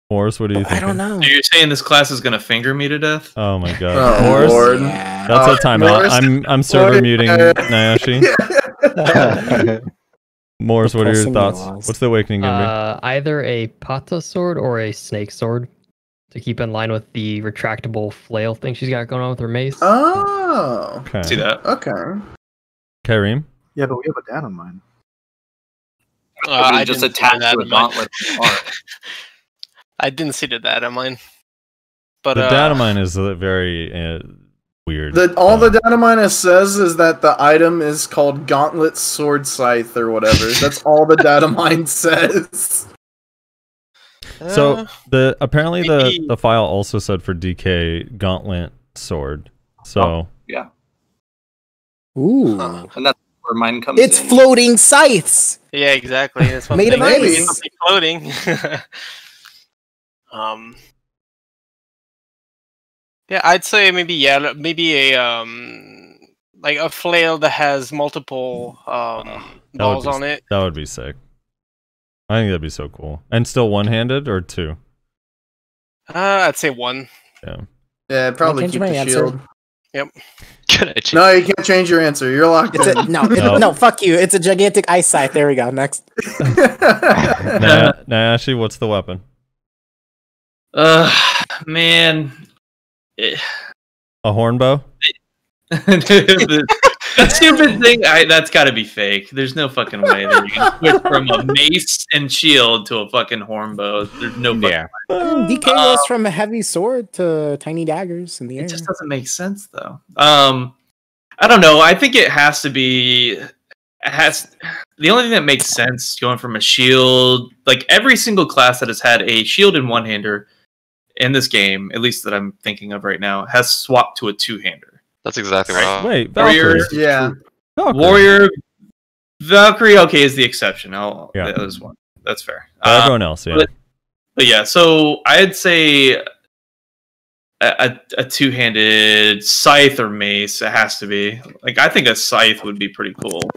Morris, what do you think? I don't know. So you're saying this class is gonna finger me to death? Oh my god, Morris, that's a timeout. I'm server muting Nayashe. Morris, what are your thoughts? What's the Awakening gonna be? Either a Pata sword or a snake sword, to keep in line with the retractable flail thing she's got going on with her mace. Oh, okay. See that? Okay. Kareem? Yeah, but we have a data mine. I just attached to a gauntlet. I didn't see the data mine. But the data mine is very weird. All the data mine says is that the item is called Gauntlet Sword Scythe or whatever. That's all the data mine says. So apparently the file also said for DK Gauntlet Sword. So yeah. Ooh. And that's where mine comes It's in. floating scythes. Yeah, exactly. That's what Made of I'm thinking. ice. It's something floating. Yeah, I'd say maybe a like a flail that has multiple balls on it. That would be sick. I think that'd be so cool. And still one-handed or two? I'd say one. Yeah. Yeah, probably change keep my the answer? shield. Yep. No, you can't change your answer. You're locked It's in. no, fuck you. It's a gigantic ice scythe. There we go. Next. Ashley, what's the weapon? Man. A hornbow? That stupid thing, that's got to be fake. There's no fucking way that you can switch from a mace and shield to a fucking hornbow. There's no fucking way. DK goes from a heavy sword to tiny daggers in the air. It just doesn't make sense, though. I don't know. I think it has to be... The only thing that makes sense going from a shield... Like, every single class that has had a shield and one-hander in this game, at least that I'm thinking of right now, has swapped to a two-hander. That's exactly right. Wait, Warrior, Valkyrie. Yeah. Valkyrie. Warrior, Valkyrie, okay, is the exception. That was one. That's fair. Everyone else, yeah. But yeah, so I'd say a two-handed scythe or mace. It has to be. Like, I think a scythe would be pretty cool.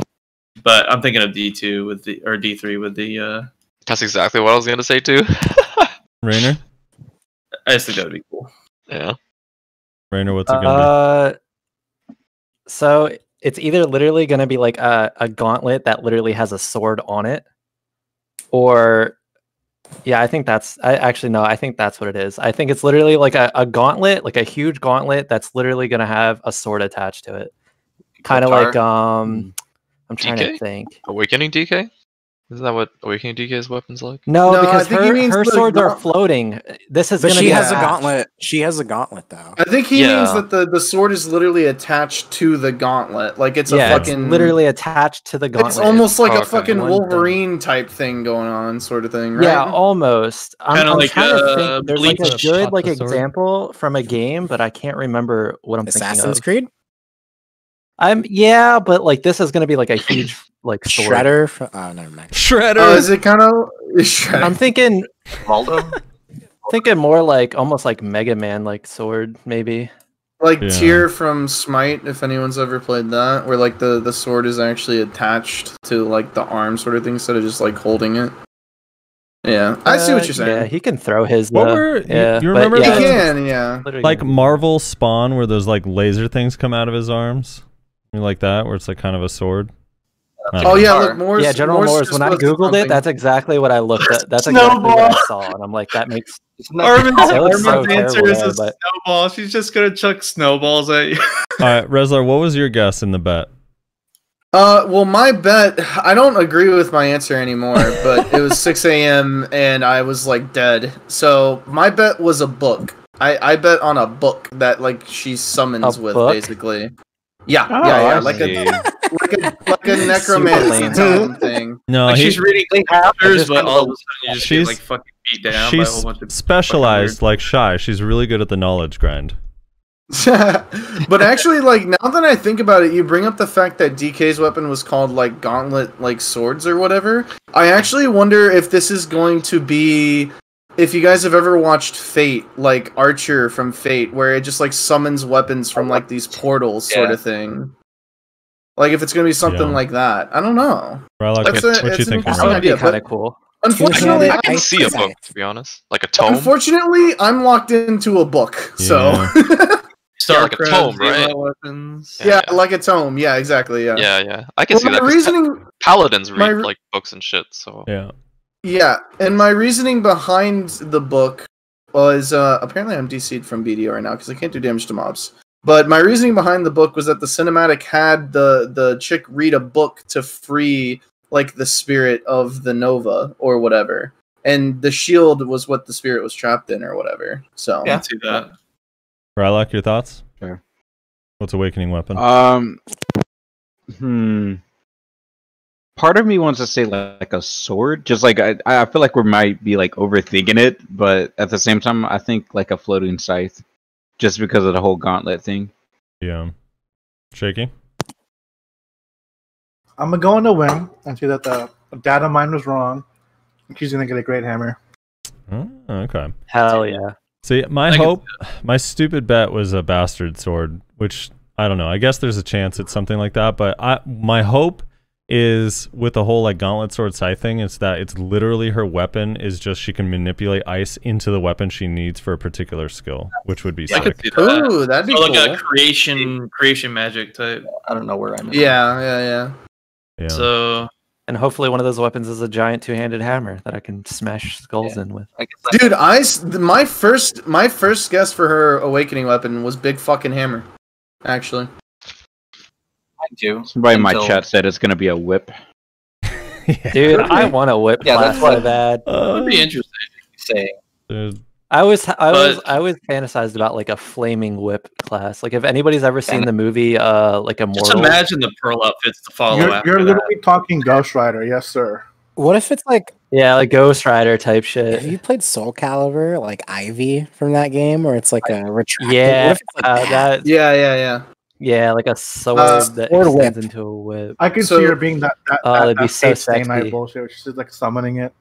But I'm thinking of D2 with the or D3 with the. That's exactly what I was gonna say too. Rainer? I just think that would be cool. Yeah. Rainer, what's it gonna be? So it's either literally going to be like a gauntlet that literally has a sword on it, or yeah, I think that's. I think that's what it is. I think it's literally like a gauntlet, like a huge gauntlet that's literally going to have a sword attached to it, kind of like I'm trying to think. Awakening DK? Isn't that what Awakening DK's weapons like? No, because her swords are floating. This is But going to she be has a gauntlet. She has a gauntlet though. I think he means that the sword is literally attached to the gauntlet. Like it's a fucking... it's literally attached to the gauntlet. It's almost like a fucking Wolverine type thing going on, sort of thing, right? Yeah, almost. I'm like trying to think. There's like a Bleach. good like Shot the sword. example from a game, but I can't remember what I'm thinking Assassin's of. Creed? Yeah, but like this is gonna be like a huge like sword. Shredder? Oh, never mind. Shredder! Oh, is it kind of... I'm thinking Waldo? thinking more like almost like Mega Man like sword, maybe. Like Yeah. Tyr from Smite, if anyone's ever played that, where like the sword is actually attached to like the arm sort of thing instead of just like holding it. Yeah, I see what you're saying. Yeah, he can throw his. What were yeah, you but remember? He yeah, can, yeah. literally Like can- Marvel Spawn, where those like laser things come out of his arms, you like that, where it's like kind of a sword. Oh yeah, look, Moore's, yeah, General Moore's. When I googled it, that's exactly what I looked at. That's exactly what I saw, and I'm like, that makes. Armin's It looks so answer terrible is there, a but- snowball. She's just gonna chuck snowballs at you. All right, Rezlar, what was your guess in the bet? Well, my bet, I don't agree with my answer anymore, but it was 6 a.m. and I was like dead. So my bet was a book. I bet on a book that like she summons with book? basically. Yeah, Oh, yeah, I like see. like a necromancy lame. tome thing. No, Like he, she's reading chapters, but all of a sudden you just She's- get like fucking beat down by a she's whole bunch of specialized like Shy. She's really good at the knowledge grind. But actually, like now that I think about it, you bring up the fact that DK's weapon was called like gauntlet, like swords or whatever. I actually wonder if this is going to be, if you guys have ever watched Fate, like Archer from Fate, where it just like summons weapons from like these portals, sort of thing. Like if it's gonna be something Yeah. like that, I don't know. Right, like, That's what you it's an think? interesting That would be idea, kind but of cool. unfortunately, I can see a book, to be honest. Like a tome. unfortunately, I'm locked into a book, so. Yeah, like a Starcraft, tome, Zero right? Weapons. Yeah, like a tome. Yeah, exactly. Yeah. Yeah. I can Well, see that. my 'cause reasoning, Paladins my read re- like books and shit, so Yeah. yeah, and my reasoning behind the book was apparently I'm DC'd from BDO right now because I can't do damage to mobs. But my reasoning behind the book was that the cinematic had the chick read a book to free like the spirit of the Nova or whatever, and the shield was what the spirit was trapped in or whatever. So I can see that. Rylock, your thoughts? Sure. What's awakening weapon? Part of me wants to say like a sword, just like I feel like we might be like overthinking it, but at the same time, I think like a floating scythe, just because of the whole gauntlet thing. Yeah. Shaky? I'm gonna go on a win and see that the data mine was wrong. She's gonna get a great hammer. Oh, okay. Hell yeah. See, my stupid bet was a bastard sword, which I don't know. I guess there's a chance it's something like that, but my hope is with the whole like gauntlet sword scythe thing is that it's literally her weapon is just she can manipulate ice into the weapon she needs for a particular skill, which would be sick. Ooh, that'd be cool. Like a creation magic type. I don't know where I'm at. Yeah. So, and hopefully one of those weapons is a giant two-handed hammer that I can smash skulls in with. Dude, my first guess for her awakening weapon was big fucking hammer. Actually, I do. Somebody in my chat said it's gonna be a whip. Dude, I want a whip class so bad. That'd be interesting. Saying. I was fantasized about like a flaming whip class. Like if anybody's ever seen the movie like Immortal. Just imagine the pearl outfits to follow after You're that. literally talking Ghost Rider, yes sir. What if it's like like Ghost Rider type shit? Have you played Soul Calibur, like Ivy from that game, where it's like a retractable? Yeah, what if it's like that. Yeah, like a sword that extends into a whip. I could see her being that it'd be so Stay Night sexy. bullshit, which is just like summoning it.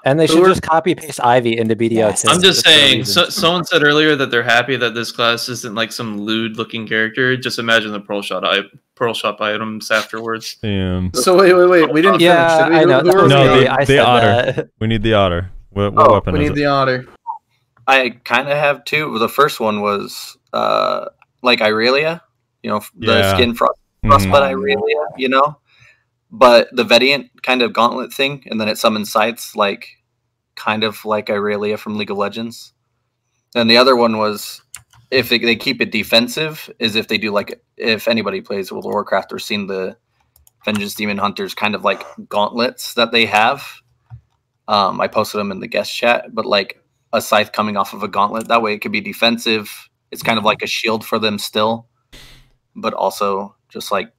And they should just copy paste Ivy into BDO. I'm just saying. Someone said earlier that they're happy that this class isn't like some lewd looking character. Just imagine the pearl shop items afterwards. Damn. So wait. We didn't finish. Did we? I know. The otter. We need the otter. What weapon we is need it? the otter. I kind of have two. The first one was like Irelia, the skin frostbite Irelia, but the Vediant kind of gauntlet thing, and then it summons sights kind of like Irelia from League of Legends. And the other one was if they keep it defensive, is if they do if anybody plays World of Warcraft or seen the Vengeance Demon Hunters kind of like gauntlets that they have. I posted them in the guest chat, but like a scythe coming off of a gauntlet, that way it could be defensive. It's kind of like a shield for them still, but also just like,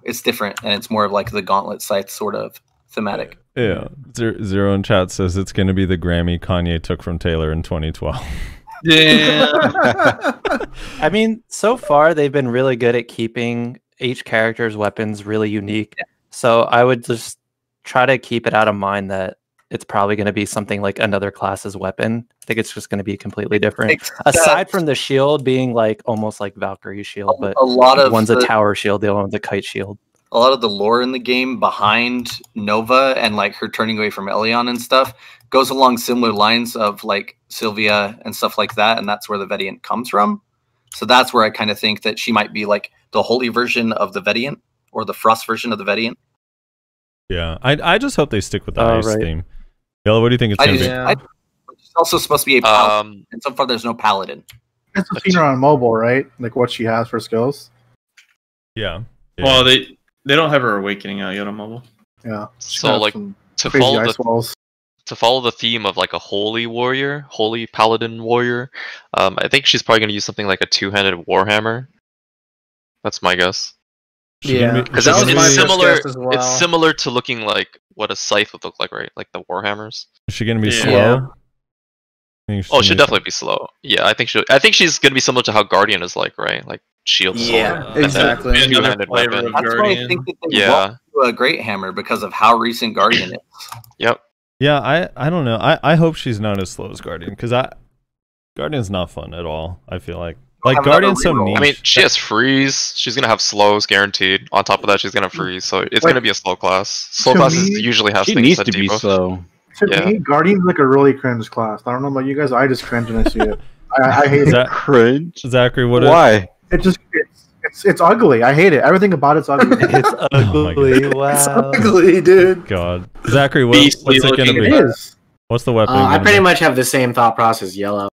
it's different and it's more of like the gauntlet scythe sort of thematic. Yeah. Zero in chat says it's going to be the Grammy Kanye took from Taylor in 2012. Yeah. I mean, so far they've been really good at keeping each character's weapons really unique. Yeah. So I would just try to keep it out of mind that it's probably going to be something like another class's weapon. I think it's just going to be completely different. Aside from the shield being like almost like Valkyrie's shield, but a lot of one's a tower shield, the other one's a kite shield. A lot of the lore in the game behind Nova and like her turning away from Elion and stuff goes along similar lines of like Sylvia and stuff like that, and that's where the Vediant comes from. So that's where I kind of think that she might be like the holy version of the Vediant or the Frost version of the Vediant. Yeah, I just hope they stick with the ice theme. Yellow, what do you think it's going to be? It's also supposed to be a paladin, and so far there's no paladin. It's seen her on mobile, right? Like what she has for skills. Yeah. Well, they don't have her awakening out yet on mobile. Yeah. So like to follow the theme of like a holy paladin warrior, I think she's probably going to use something like a two-handed warhammer. That's my guess. Yeah, because it's similar. Well. It's similar to looking like what a scythe would look like, right? Like the warhammers. Is she going to be slow? Oh, she'll definitely be slow. Yeah, I think she's going to be similar to how Guardian is like, right? Like shield. Yeah, exactly. Two-handed weapon. That's why I think that they won't do a great hammer because of how recent Guardian is. Yep. Yeah, I don't know. I hope she's not as slow as Guardian because Guardian's not fun at all. I feel like Guardian's so niche. I mean, she has freeze. She's gonna have slows guaranteed. On top of that, she's gonna freeze. So it's gonna be a slow class. Slow classes usually have things needs that to be slow. To me, Guardian's like a really cringe class. I don't know about you guys. I just cringe when I see it. I hate it. Cringe. Zachary, why? It's ugly. I hate it. Everything about it's ugly. It's ugly. Wow. It's ugly, dude. God, Zachary, what's it gonna be? What's the weapon? I pretty much have the same thought process. Yellow.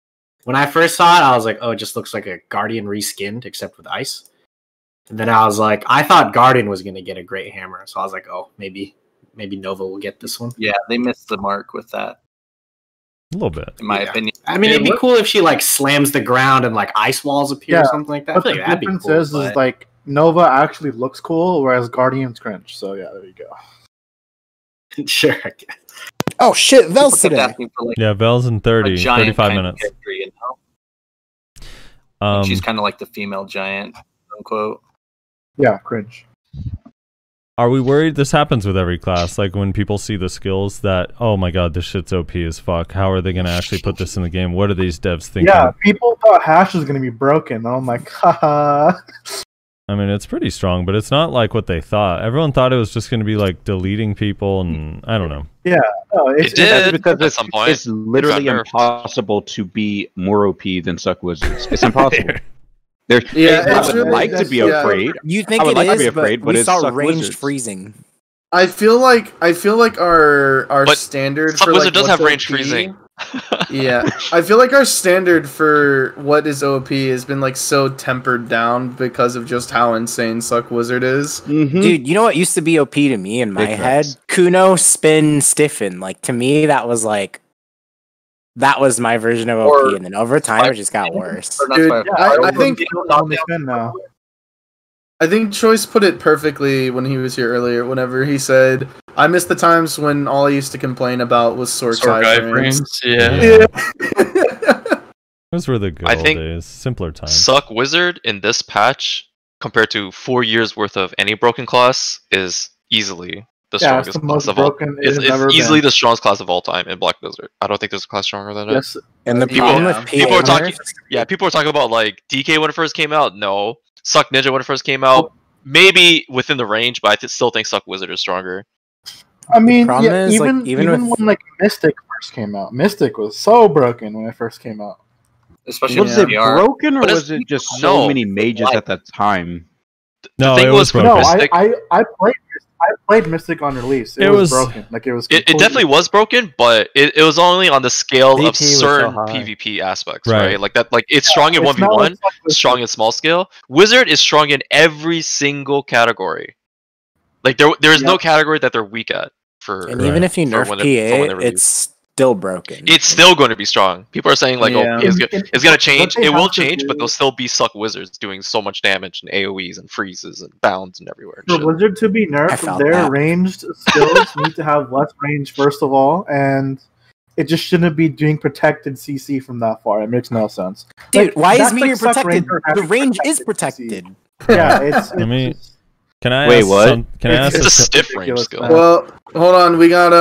When I first saw it, I was like, "Oh, it just looks like a Guardian reskinned, except with ice." And then I was like, I thought Guardian was gonna get a great hammer, so I was like, "Oh, maybe Nova will get this one." Yeah, they missed the mark with that. A little bit, in my opinion. I mean, it'd be cool if she like slams the ground and like ice walls appear or something like that. What the difference is like Nova actually looks cool, whereas Guardian's cringe. So yeah, there you go. Sure. Oh shit, Vel's today. Yeah, Vel's in 35 minutes. She's kind of like the female giant, unquote. Yeah, cringe. Are we worried this happens with every class? Like when people see the skills that, oh my god, this shit's OP as fuck. How are they going to actually put this in the game? What are these devs thinking? Yeah, people thought Hash was going to be broken. Oh my god. I mean, it's pretty strong, but it's not like what they thought. Everyone thought it was just going to be like deleting people, and I don't know. Yeah, no, it did because at some point. It's literally impossible to be more OP than Suck Wizards. It's impossible. I would like to be afraid. You think it is, but we saw ranged freezing. I feel like our standard Suck for Wizard does have what's range OP, freezing. Yeah, I feel like our standard for what is OP has been like so tempered down because of just how insane Suck Wizard is. Dude, you know what used to be OP to me in my head? Kuno, Spin, Stiffen. Like to me, that was that was my version of OP, and then over time it just got worse. Dude, I think Choice put it perfectly when he was here earlier. Whenever he said, "I miss the times when all I used to complain about was Sorkai frames." Yeah. Those were the good old days. Simpler times. Suck Wizard in this patch, compared to 4 years worth of any broken class, is easily the strongest class of all. It's easily the strongest class of all time in Black Desert. I don't think there's a class stronger than it. And the people are talking. Yeah, people are talking about like DK when it first came out. No, Suck Ninja when it first came out. Maybe within the range, but I still think Suck Wizard is stronger. I mean, yeah, even when like Mystic first came out, Mystic was so broken when it first came out. Especially was it broken, or was it just so many mages at that time? No, the thing was no. I played Mystic on release. It was broken. Like it was. It definitely was broken, but it was only on the scale of certain PvP aspects, right? Like that. Like it's strong in 1v1, strong in small scale. Wizard is strong in every single category. Like there is no category that they're weak at. And even if you nerf PA, it's still broken. It's still going to be strong. People are saying like, it's going to change. It will change, but there'll still be Suck Wizards doing so much damage and AoEs and freezes and bounds and everywhere. For Wizard to be nerfed, their ranged skills need to have less range first of all, and it just shouldn't be doing protected CC from that far. It makes no sense. Dude, why is Meteor protected? The range is protected. Yeah, it's Can I wait? ask What? Can I ask it's a stiff range skill. Well, hold on. We got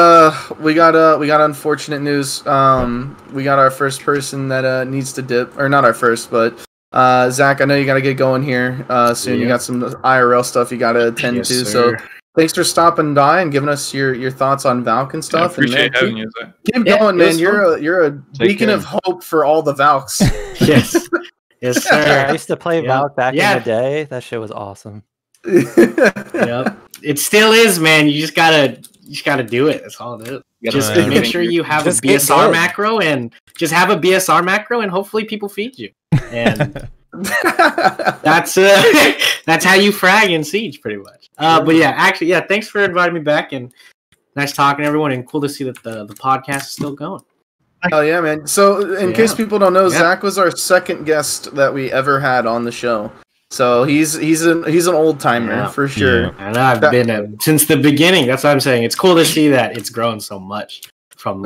unfortunate news. We got our first person that needs to dip, or not our first, but Zach. I know you got to get going here soon. Yeah. You got some IRL stuff you got to attend to. Sir. So thanks for stopping by and giving us your thoughts on Valk and stuff. I appreciate having you. Keep going, man. You're a beacon of hope for all the Valks. Yes, yes, sir. I used to play Valk back in the day. That shit was awesome. Yep, it still is, man. You just gotta do it. That's all it is. Just make sure you have a BSR macro, and just have a BSR macro, and hopefully people feed you. And that's how you frag in Siege, pretty much. But yeah, actually, yeah. Thanks for inviting me back, and nice talking to everyone, and cool to see that the podcast is still going. Oh yeah, man. So in case people don't know, Zach was our second guest that we ever had on the show. So he's an old timer for sure. Yeah. And I've been since the beginning. That's what I'm saying. It's cool to see that it's grown so much from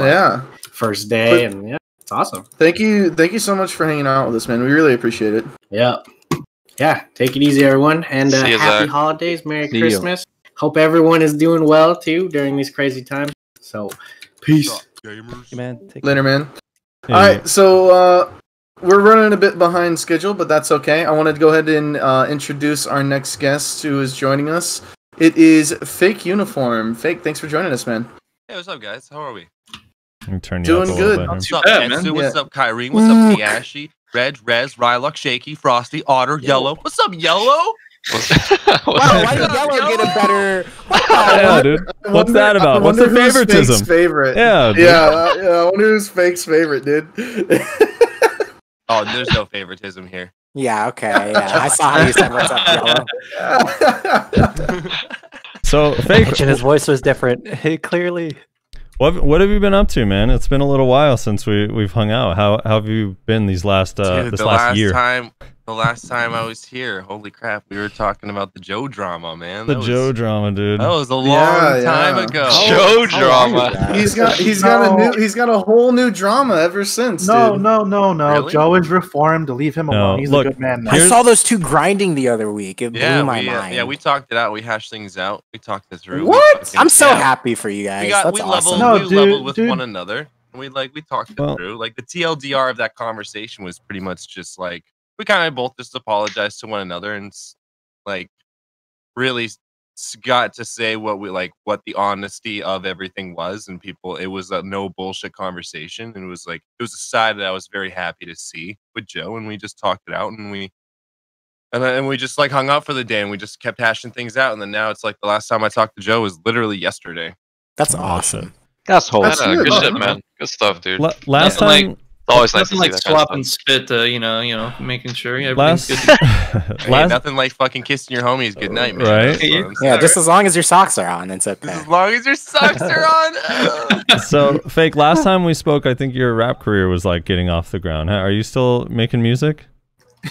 first day, and it's awesome. Thank you so much for hanging out with us, man. We really appreciate it. Yeah. Take it easy, everyone, and happy holidays, Merry Christmas. Hope everyone is doing well too during these crazy times. So, peace, Later, man. All right, so we're running a bit behind schedule, but that's okay. I wanted to go ahead and introduce our next guest who is joining us. It is Fake Uniform. Fake, thanks for joining us, man. Hey, what's up, guys? How are we? Doing good. What's up, Etsu? What's up, Kyrie? What's up, Piashi? Reg, Rez, Rylock, Shaky, Frosty, Otter, Yellow. What's up, Yellow? Wow, why did Yellow get a better? Yeah, dude. What's that about? What's the favoritism? Fake's favorite. Yeah, dude. I wonder who's Fake's favorite, dude. Oh, there's no favoritism here. Yeah, okay. Yeah, I saw how you said what's up, Yellow. So Fake, and his voice was different. Clearly. What have you been up to, man? It's been a little while since we've hung out. How have you been these last Dude, last year? the last time I was here. Holy crap, we were talking about the Joe drama, man. The Joe drama, dude. That was a long time ago. Joe drama. He's got a whole new drama ever since. No, dude. no. Really? Joe is reformed. Leave him alone. He's a good man now. I saw those two grinding the other week. It blew my mind. Yeah, we talked it out. We hashed things out. We talked it through. What? I'm so happy for you guys. That's awesome. We leveled with one another. And we talked it through. Like the TLDR of that conversation was pretty much just like we kind of both just apologized to one another and like really got to say what the honesty of everything was, and people, it was a no bullshit conversation, and it was a side that I was very happy to see with Joe, and we just talked it out, and we just like hung out for the day, and we just kept hashing things out, and then now it's like the last time I talked to Joe was literally yesterday. That's awesome. That's wholesome. Good shit, man. Good stuff, dude. Last time. It's always nice to see like that swap kind and of stuff. spit, you know, making sure everything's good. Hey, nothing like fucking kissing your homies goodnight, man. Right? Yeah, just as long as your socks are on, it's okay. As long as your socks are on. So, Fake, last time we spoke, I think your rap career was like getting off the ground. Are you still making music?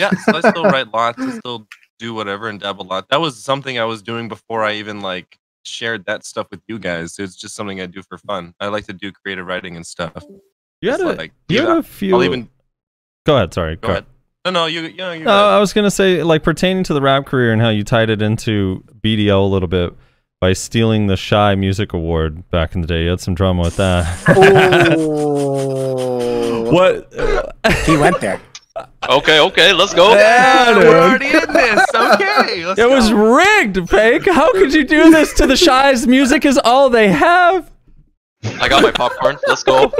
Yeah, so I still write lots. I still do whatever and dabble a lot. That was something I was doing before I even like shared that stuff with you guys. It's just something I do for fun. I like to do creative writing and stuff. You had a few. I'll even go ahead. Sorry. go ahead. No, you I was gonna say, like, pertaining to the rap career and how you tied it into BDO a little bit by stealing the Shy Music Award back in the day. You had some drama with that. What? He went there. Okay, let's go. Yeah, we're already in this. Okay, let's It was rigged, Fake. How could you do this to the Shy's? Music is all they have. I got my popcorn. Let's go.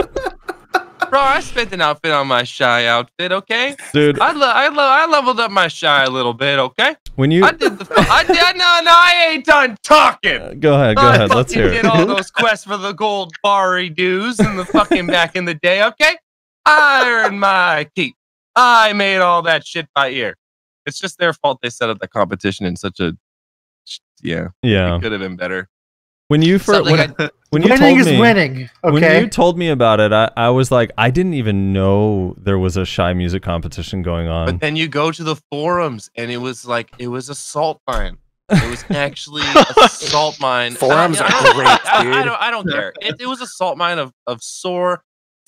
Bro, I spent an outfit on my Shy outfit, okay? Dude. I leveled up my Shy a little bit, okay? When you... No, I ain't done talking. Go ahead. Let's hear it. I did all those quests for the gold Bari dues in the fucking back in the day, okay? I earned my keep. I made all that shit by ear. It's just their fault they set up the competition in such a... Yeah. Yeah. It could have been better. When you told me, winning. Okay. When you told me about it, I was like, I didn't even know there was a Shy music competition going on. But then you go to the forums, and it was a salt mine. It was actually a salt mine. Forums are great, dude. I don't care. It was a salt mine of sore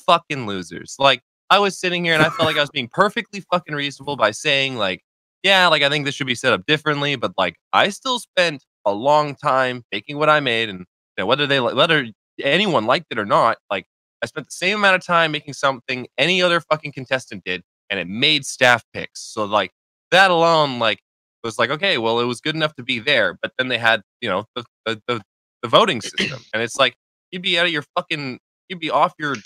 fucking losers. Like, I was sitting here, and I felt like I was being perfectly fucking reasonable by saying, like, yeah, like, I think this should be set up differently, but, like, I still spent a long time making what I made, and whether anyone liked it or not, like, I spent the same amount of time making something any other fucking contestant did, and it made staff picks. So like that alone, like, was like, okay, well, it was good enough to be there. But then they had, the voting system, and it's like you'd be off your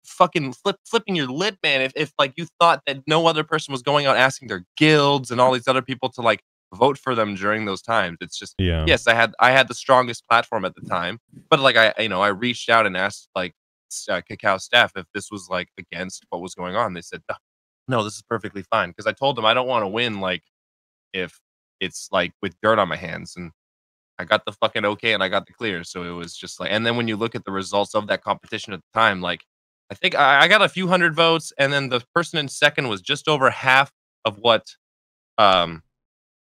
fucking flipping your lid, man, if like you thought that no other person was going out asking their guilds and all these other people to like vote for them during those times. It's just, yes, I had the strongest platform at the time, but like I reached out and asked like Cacao staff if this was like against what was going on. They said no, this is perfectly fine, because I told them I don't want to win like if it's like with dirt on my hands, and I got the fucking okay and I got the clear. So it was just like, and then when you look at the results of that competition at the time, like I think I got a few hundred votes, and then the person in second was just over half of what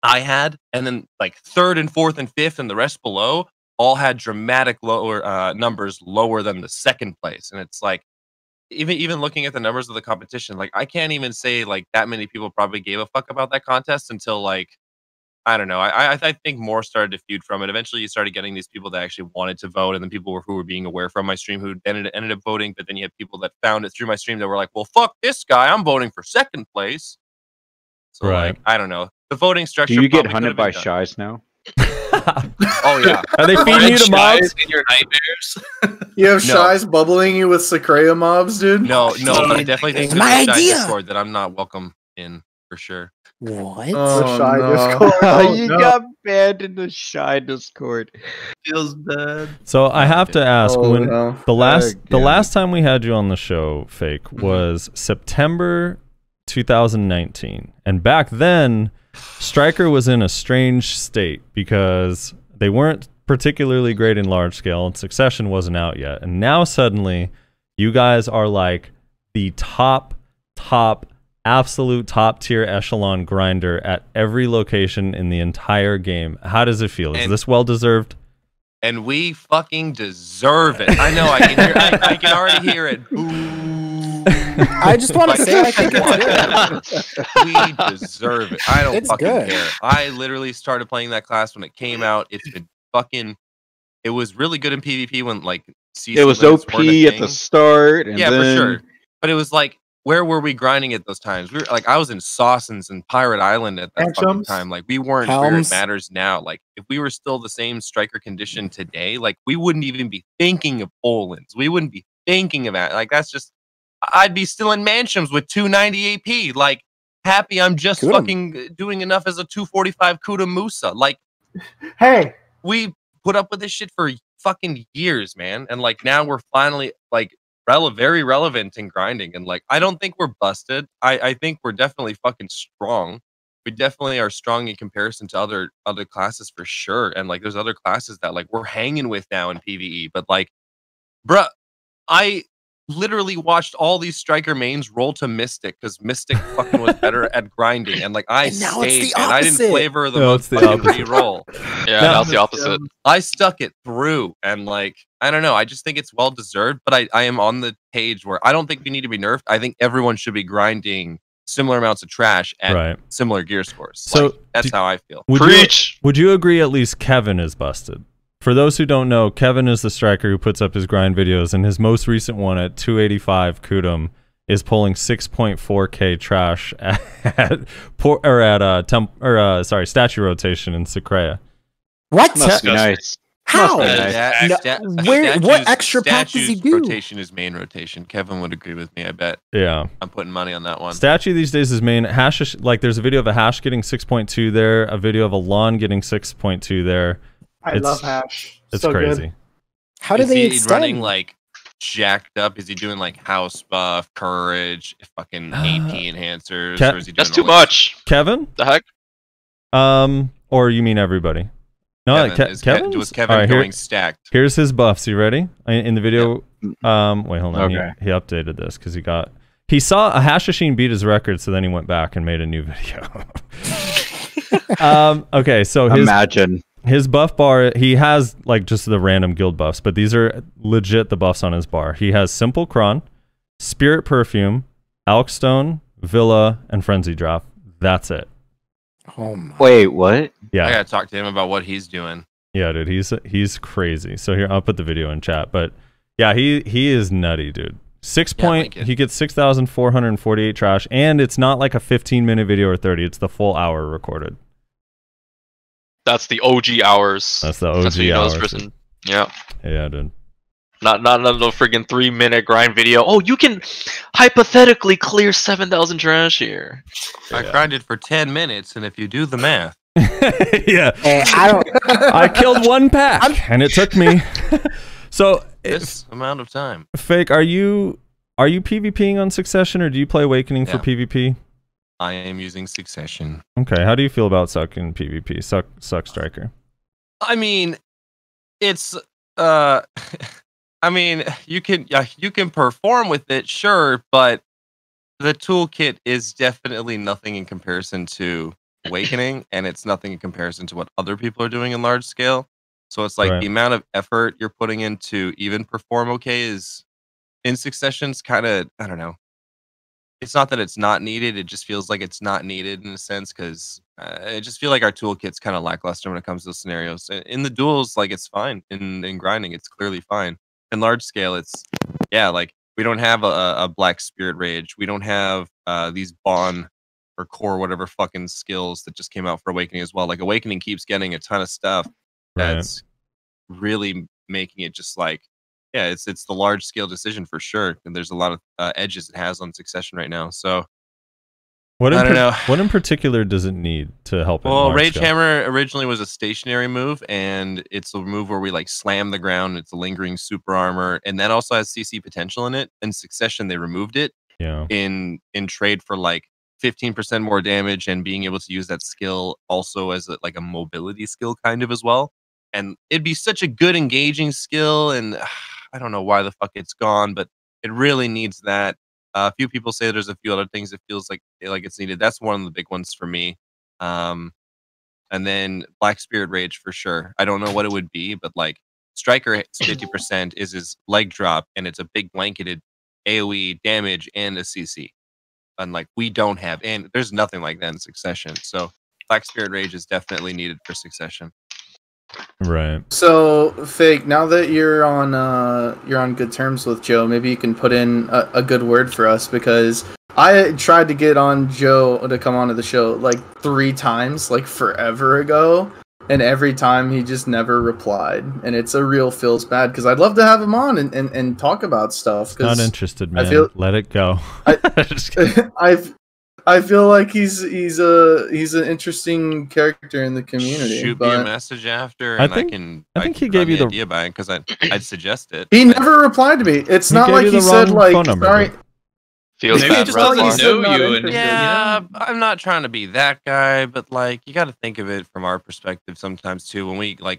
I had, and then like third and fourth and fifth and the rest below all had dramatic lower numbers lower than the second place. And it's like, even looking at the numbers of the competition, like I can't even say like that many people probably gave a fuck about that contest until like, I don't know. I think more started to feud from it. Eventually you started getting these people that actually wanted to vote, and then people who were being aware from my stream who ended up voting. But then you have people that found it through my stream that were like, well, fuck this guy, I'm voting for second place. So like, I don't know. The voting structure. Do you get hunted by Shies now? Oh yeah. Are they feeding you to mobs in your nightmares? You have Shies bubbling you with Sacrea mobs, dude? No, but I definitely think my idea. Discord that I'm not welcome in for sure. What? Oh, Shy no. Discord. Oh, You no. got banned in the Shy Discord. Feels bad. So I have to ask, when no. the last time we had you on the show, Fake, was September 2019, and back then Striker was in a strange state because they weren't particularly great in large scale, and Succession wasn't out yet. And now suddenly you guys are like the top absolute top tier echelon grinder at every location in the entire game. How does it feel? Is this well deserved? And we fucking deserve it. I know. I can hear. I can already hear it. I just want to say I think it's good. We deserve it. I don't It's fucking good. care. I literally started playing that class when it came out. It's been fucking. It was really good in PvP when like CC It was limits OP weren't a at the thing. start, and yeah, then... for sure. But it was like, where were we grinding at those times? We were like, I was in Sawsons and Pirate Island at that fucking Anchums. time. Like, we weren't where it Helms. matters now. Like, if we were still the same striker condition today, like, we wouldn't even be thinking of Poland's. We wouldn't be thinking of that. Like, that's just, I'd be still in Mansions with 290 AP. Like, happy I'm just Kutum. fucking doing enough as a 245 Kuda Musa. Like, Hey, we put up with this shit for fucking years, man. And like, now we're finally like very relevant in grinding. And like, I don't think we're busted. I think we're definitely fucking strong. We definitely are strong in comparison to other classes for sure. And like, there's other classes that like we're hanging with now in PvE. But like, bruh, I literally watched all these striker mains roll to Mystic because Mystic fucking was better at grinding. And like, I And now it's stayed, the and I didn't opposite. flavor the No, it's the fucking opposite. re-roll. Yeah, now it's the opposite. I stuck it through, and like, I don't know. I just think it's well deserved. But I am on the page where I don't think we need to be nerfed. I think everyone should be grinding similar amounts of trash at Right. similar gear scores. So, Like, that's how I feel. Would you agree at least Kevin is busted? For those who don't know, Kevin is the striker who puts up his grind videos, and his most recent one at 285 Kudum is pulling 6.4k trash at statue rotation in Secrea. What? Must be nice. How? Must be nice. What extra pack does he Statues do? rotation is main rotation. Kevin would agree with me, I bet. Yeah. I'm putting money on that one. Statue these days is main. Hash is, like, there's a video of a Hash getting 6.2 there, a video of a Lawn getting 6.2 there. I love Hash. It's So crazy. good. How do Is they he extend? running like jacked up? Is he doing like house buff, courage, fucking AP enhancers? Or is he doing That's too all this- much. Kevin? The heck? Or you mean everybody? No, Kevin. Is Kevin's? was Kevin Alright, going stacked? Here's his buffs. You ready? In the video, wait, hold on. Okay. He updated this because he saw a Hashashin beat his record, so then he went back and made a new video. Okay, so his buff bar, he has like just the random guild buffs, but these are legit the buffs on his bar. He has Simple Kron, Spirit Perfume, Alkstone, Villa, and Frenzy Drop. That's it. Oh my. Wait, what? Yeah. I gotta talk to him about what he's doing. Yeah, dude, he's crazy. So here, I'll put the video in chat. But yeah, he is nutty, dude. He gets 6,448 trash, and it's not like a 15-minute video or 30. It's the full hour recorded. That's the OG hours. That's the OG That's what you know is hours. risen. Yeah. Yeah, dude. Not no friggin' 3-minute grind video. Oh, you can hypothetically clear 7,000 trash here. I grinded for 10 minutes, and if you do the math, Yeah. I don't. I killed one pack, and it took me. So, this amount of time. Fake, are you PvPing on Succession, or do you play Awakening for PvP? I am using Succession. Okay, how do you feel about Suck in PvP? Suck Striker. I mean, it's I mean, you can perform with it, sure, but the toolkit is definitely nothing in comparison to Awakening, and it's nothing in comparison to what other people are doing in large scale. So it's like Right. the amount of effort you're putting into even perform okay is in Succession's kind of, I don't know. It's not that it's not needed, it just feels like it's not needed in a sense, because I just feel like our toolkit's kind of lackluster when it comes to those scenarios. In the duels, like, it's fine. In grinding, it's clearly fine. In large scale, it's, yeah, like, we don't have a Black Spirit Rage. We don't have these Bond or Core, whatever fucking skills that just came out for Awakening as well. Like, Awakening keeps getting a ton of stuff that's really making it just like, yeah, it's the large scale decision for sure. And there's a lot of edges it has on Succession right now. So What I don't know. What in particular does it need to help? Well, large Rage scale? Hammer originally was a stationary move, and it's a move where we like slam the ground. It's a lingering super armor, and that also has CC potential in it. In Succession, they removed it. Yeah. In trade for like 15% more damage and being able to use that skill also as like a mobility skill kind of as well. And it'd be such a good engaging skill, and I don't know why the fuck it's gone, but it really needs that. A few people say there's a few other things that feels like it's needed. That's one of the big ones for me. And then Black Spirit Rage for sure. I don't know what it would be, but like Striker 50% is his leg drop, and it's a big blanketed AoE damage and a CC. And like we don't have, and there's nothing like that in Succession. So Black Spirit Rage is definitely needed for Succession. Right. So, Fake, now that you're on good terms with Joe, maybe you can put in a good word for us, because I tried to get on Joe to come onto the show like 3 times, like forever ago, and every time he just never replied, and it's a real feels bad, because I'd love to have him on and talk about stuff. Not interested, man. Let it go. I feel like he's an interesting character in the community. Shoot me a message after, I and think I can he gave you the idea by it, because I'd suggest it. He never replied to me. It's not like he said like sorry. Feels Maybe bad. just Red like flag. know you, and yeah, I'm not trying to be that guy, but like you got to think of it from our perspective sometimes too. When I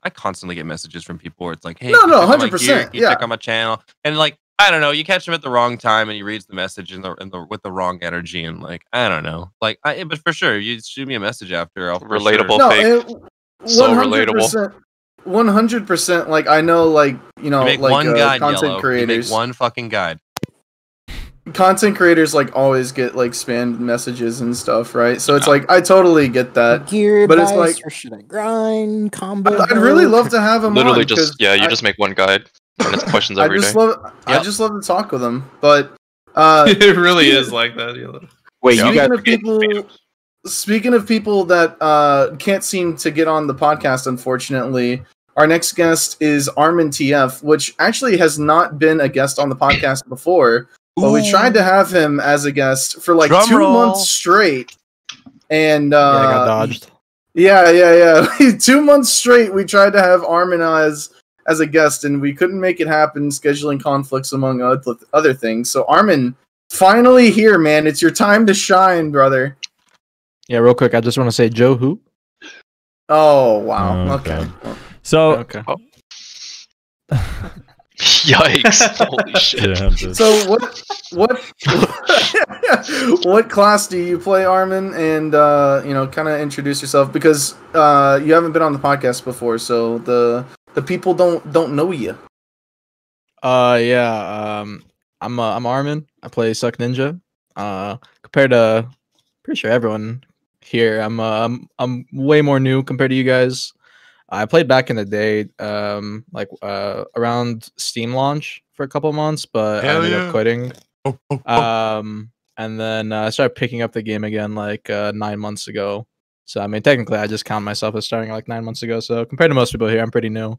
constantly get messages from people where it's like, hey, No, can you check on my 100%, gear? Can you yeah. check on my channel, and like I don't know, you catch him at the wrong time, and he reads the message with the wrong energy, and like I don't know, like but for sure, you shoot me a message after. I'll for Relatable, sure. Fake. So relatable. 100%. Like I know, like You make like one guide, content Yellow. You creators. make one fucking guide. Content creators like always get like spammed messages and stuff, right? So it's like I totally get that, Gear but it's advice, like or should I grind combo? I'd really love to have him Literally on, just 'cause you just make one guide and it's questions I every just day. I just love to talk with him, but It really is like that. Yellow. Wait, you speaking got of people. Speaking of people that can't seem to get on the podcast, unfortunately, our next guest is Armin TF, which actually has not been a guest on the podcast before, but we tried to have him as a guest for like Drum 2 roll. months straight. And I got dodged. Yeah. 2 months straight, we tried to have Armin as a guest, and we couldn't make it happen, scheduling conflicts among other things. So Armin, finally here, man. It's your time to shine, brother. Yeah, real quick, I just want to say Joe who? Oh, wow. Okay. So Okay. Yikes! Holy shit! Yeah, So what class do you play, Armin? And kind of introduce yourself, because you haven't been on the podcast before, so the people don't know you. I'm Armin. I play Suck Ninja. Compared to pretty sure everyone here, I'm way more new compared to you guys. I played back in the day, around Steam launch for a couple months, but I ended up quitting. And then I started picking up the game again 9 months ago. So I mean, technically, I just count myself as starting 9 months ago. So compared to most people here, I'm pretty new.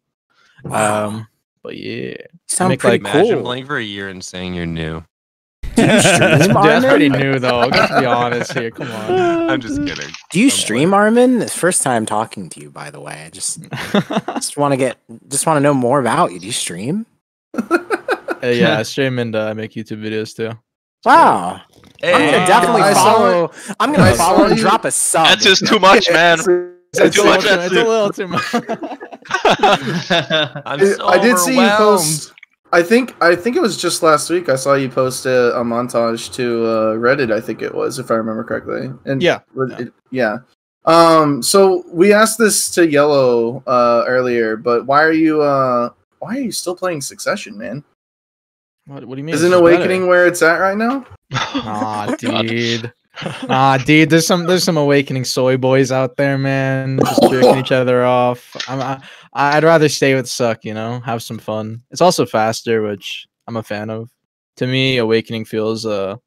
Wow. But yeah, Sound pretty Imagine cool. playing for a year and saying you're new. That's Armin? pretty new though. Let's be honest here. Come on. I'm just kidding. Do you stream, Armin? It's first time talking to you, by the way. I just want to know more about you. Do you stream? Yeah, I stream and I make YouTube videos too. Wow. I'm gonna definitely I saw follow. I'm gonna I follow saw and you- drop a sub. That's just too much, man. It's Too much. a little too much. I'm so I did see you overwhelmed. post. I think it was just last week. I saw you post a montage to Reddit. I think it was, if I remember correctly. And Yeah. yeah. So we asked this to Yellow earlier, but why are you still playing Succession, man? What do you mean? Isn't It's Awakening better? where it's at right now? Aw, dude. Dude, there's some Awakening soy boys out there, man, just jerking each other off. I'd rather stay with Suck, have some fun. It's also faster, which I'm a fan of. To me, Awakening feels a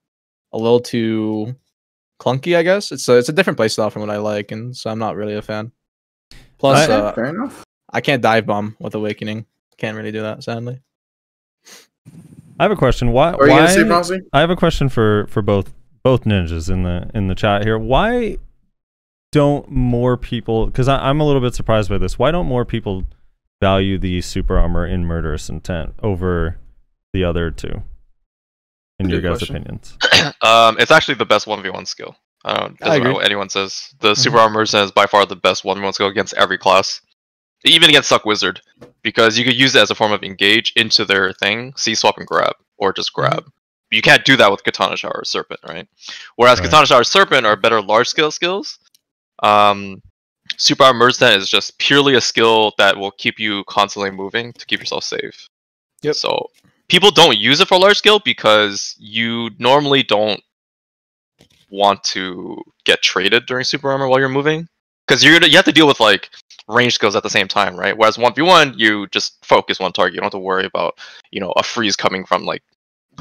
little too clunky, I guess. It's a different playstyle from what I like, and so I'm not really a fan. Plus, Fair enough. I can't dive bomb with Awakening. Can't really do that, sadly. I have a question. Why? What are you gonna say, Bronzy? I have a question for both ninjas in the chat here. Why don't more people? Because I'm a little bit surprised by this. Why don't more people value the super armor in Murderous Intent over the other two? In your guys' opinions, It's actually the best 1v1 skill. Doesn't matter what anyone says. The super armor is by far the best 1v1 skill against every class, even against Suck Wizard, because you could use it as a form of engage into their thing, C swap and grab, or just grab. You can't do that with Katana Shower or Serpent, right? Whereas Katana Shower Serpent are better large scale skills. Super Armor Merge then is just purely a skill that will keep you constantly moving to keep yourself safe. Yep. So people don't use it for large scale because you normally don't want to get traded during Super Armor while you're moving, because you have to deal with like range skills at the same time, right? Whereas 1v1, you just focus one target. You don't have to worry about, you know, a freeze coming from like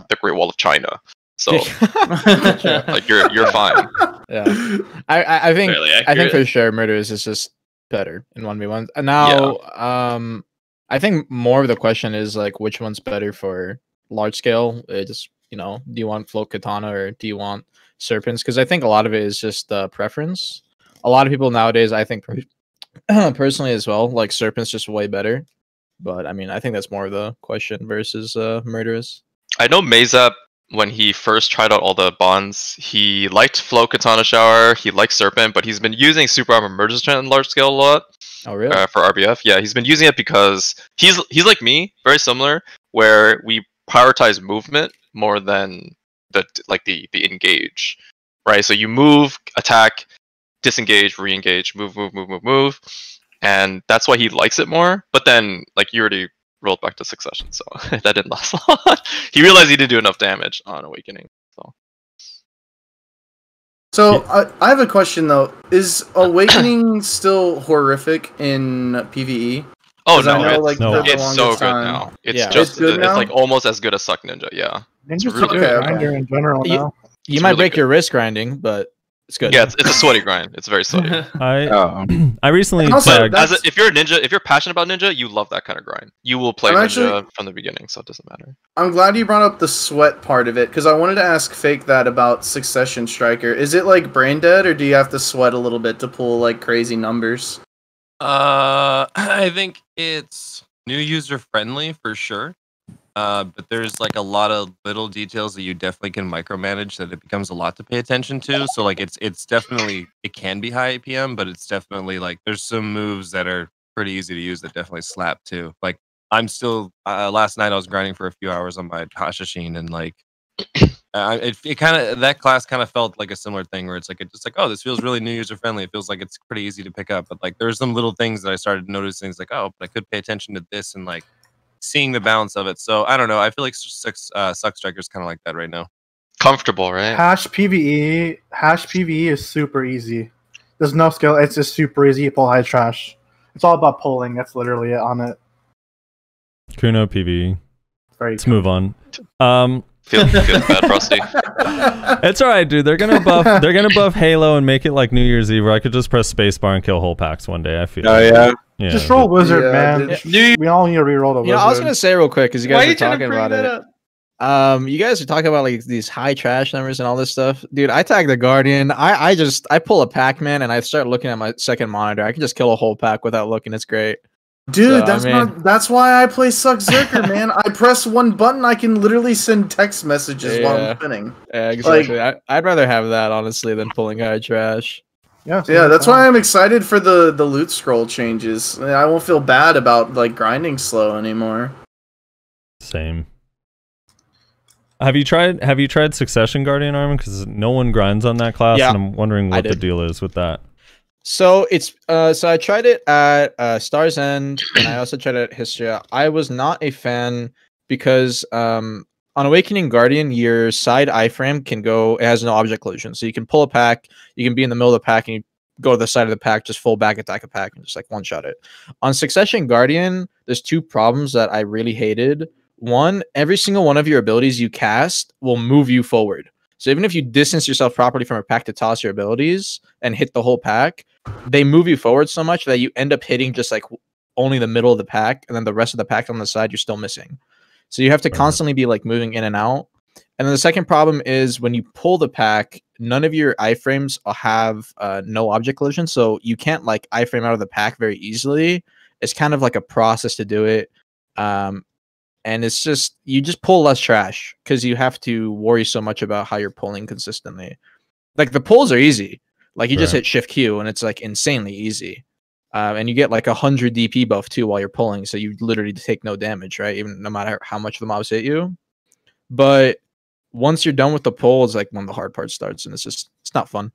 the Great Wall of China. So like you're fine. Yeah, I think for sure Murderous is just better in 1v1. And now I think more of the question is like which one's better for large scale. Just, you know, do you want Float Katana or do you want Serpents? Because I think a lot of it is just preference. A lot of people nowadays, I think personally as well, like Serpents just way better. But I mean, I think that's more of the question versus Murderous. I know Mazap, when he first tried out all the bonds, he liked Flow Katana Shower, he liked Serpent, but he's been using Super Armor Merge Strength in large scale a lot. Oh, really? For RBF. Yeah, he's been using it because he's like me, very similar, where we prioritize movement more than the engage, right? So you move, attack, disengage, re-engage, move, and that's why he likes it more. But then, like, you already rolled back to Succession, so that didn't last long. He realized he didn't do enough damage on Awakening. So I have a question though. Is Awakening still horrific in PvE? Oh no, I know, like, no. the It's so longest good time- now. It's Yeah. just It's good now? it's like almost as good as Suck Ninja. Yeah. Ninja's It's really a good good. grinder in general now. You might break your wrist grinding, but it's good. Yeah, it's a sweaty grind. It's very sweaty. I recently Also, tagged- if you're a ninja, if you're passionate about ninja, you love that kind of grind. You will play I'm ninja actually- from the beginning, so it doesn't matter. I'm glad you brought up the sweat part of it, because I wanted to ask Fake that about Succession Striker. Is it like brain dead, or do you have to sweat a little bit to pull like crazy numbers? I think it's new user friendly for sure. But there's like a lot of little details that you definitely can micromanage that it becomes a lot to pay attention to. So like it's definitely, it can be high APM, but it's definitely like there's some moves that are pretty easy to use that definitely slap too. Like I'm still last night I was grinding for a few hours on my Hashashin, and like it kind of, that class kind of felt like a similar thing where it's like oh, this feels really new user friendly. It feels like it's pretty easy to pick up, but like there's some little things that I started noticing. It's like, oh, but I could pay attention to this, and like seeing the balance of it. So I don't know. I feel like Suck Striker's kind of like that right now. Comfortable, right? Hash PvE is super easy. There's no skill. It's just super easy. You pull high trash. It's all about pulling. That's literally it on it. Kuno PvE. Very Let's move on. Feel bad, Frosty. It's all right, dude. They're gonna buff Halo and make it like New Year's Eve, where I could just press spacebar and kill whole packs one day. I feel. Oh yeah. Yeah. Just roll Wizard, Yeah, man. We all need to reroll the Wizard. You know, I was gonna say real quick because you Why guys are were you trying to talking bring about that it. You guys are talking about like these high trash numbers and all this stuff, dude. I tag the Guardian. I pull a Pac-Man and I start looking at my second monitor. I can just kill a whole pack without looking. It's great. Dude, So, that's why I play Suck Zerker, man. I press one button, I can literally send text messages while I'm spinning. Yeah, exactly. I'd rather have that honestly than pulling high trash. Yeah, that's why I'm excited for the loot scroll changes. I won't feel bad about like grinding slow anymore. Same. Have you tried Succession Guardian Armor? Because no one grinds on that class, Yeah, and I'm wondering I what the did. deal is with that. So it's so I tried it at Star's End, and I also tried it at Histria. I was not a fan because on Awakening Guardian, your side iframe can go. It has no object collision, so you can pull a pack. You can be in the middle of the pack, and you go to the side of the pack, just full back attack a pack, and just like one shot it. On Succession Guardian, there's two problems that I really hated. One, every single one of your abilities you cast will move you forward. So even if you distance yourself properly from a pack to toss your abilities and hit the whole pack, they move you forward so much that you end up hitting just like only the middle of the pack, and then the rest of the pack on the side you're still missing. So you have to constantly be like moving in and out. And then the second problem is when you pull the pack, none of your iframes have no object collision, so you can't like iframe out of the pack very easily. It's kind of like a process to do it. And it's just, you just pull less trash because you have to worry so much about how you're pulling consistently. Like the pulls are easy. Like you just hit Shift Q and it's like insanely easy. And you get like 100 DP buff too while you're pulling. So you literally take no damage, right? Even no matter how much the mobs hit you. But once you're done with the poll, it's like when the hard part starts, and it's not fun.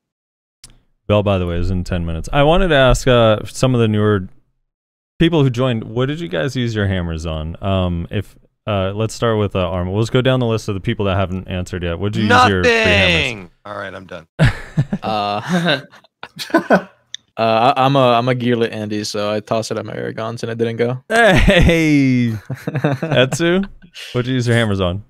Bell, by the way, is in 10 minutes. I wanted to ask some of the newer people who joined, what did you guys use your hammers on? Let's start with Arma. Let's go down the list of the people that haven't answered yet. What did you use your free hammers? All right, I'm done. I'm a gearlit Andy, so I tossed it at my Aragons and it didn't go. Hey, Etsu, what'd you use your hammers on?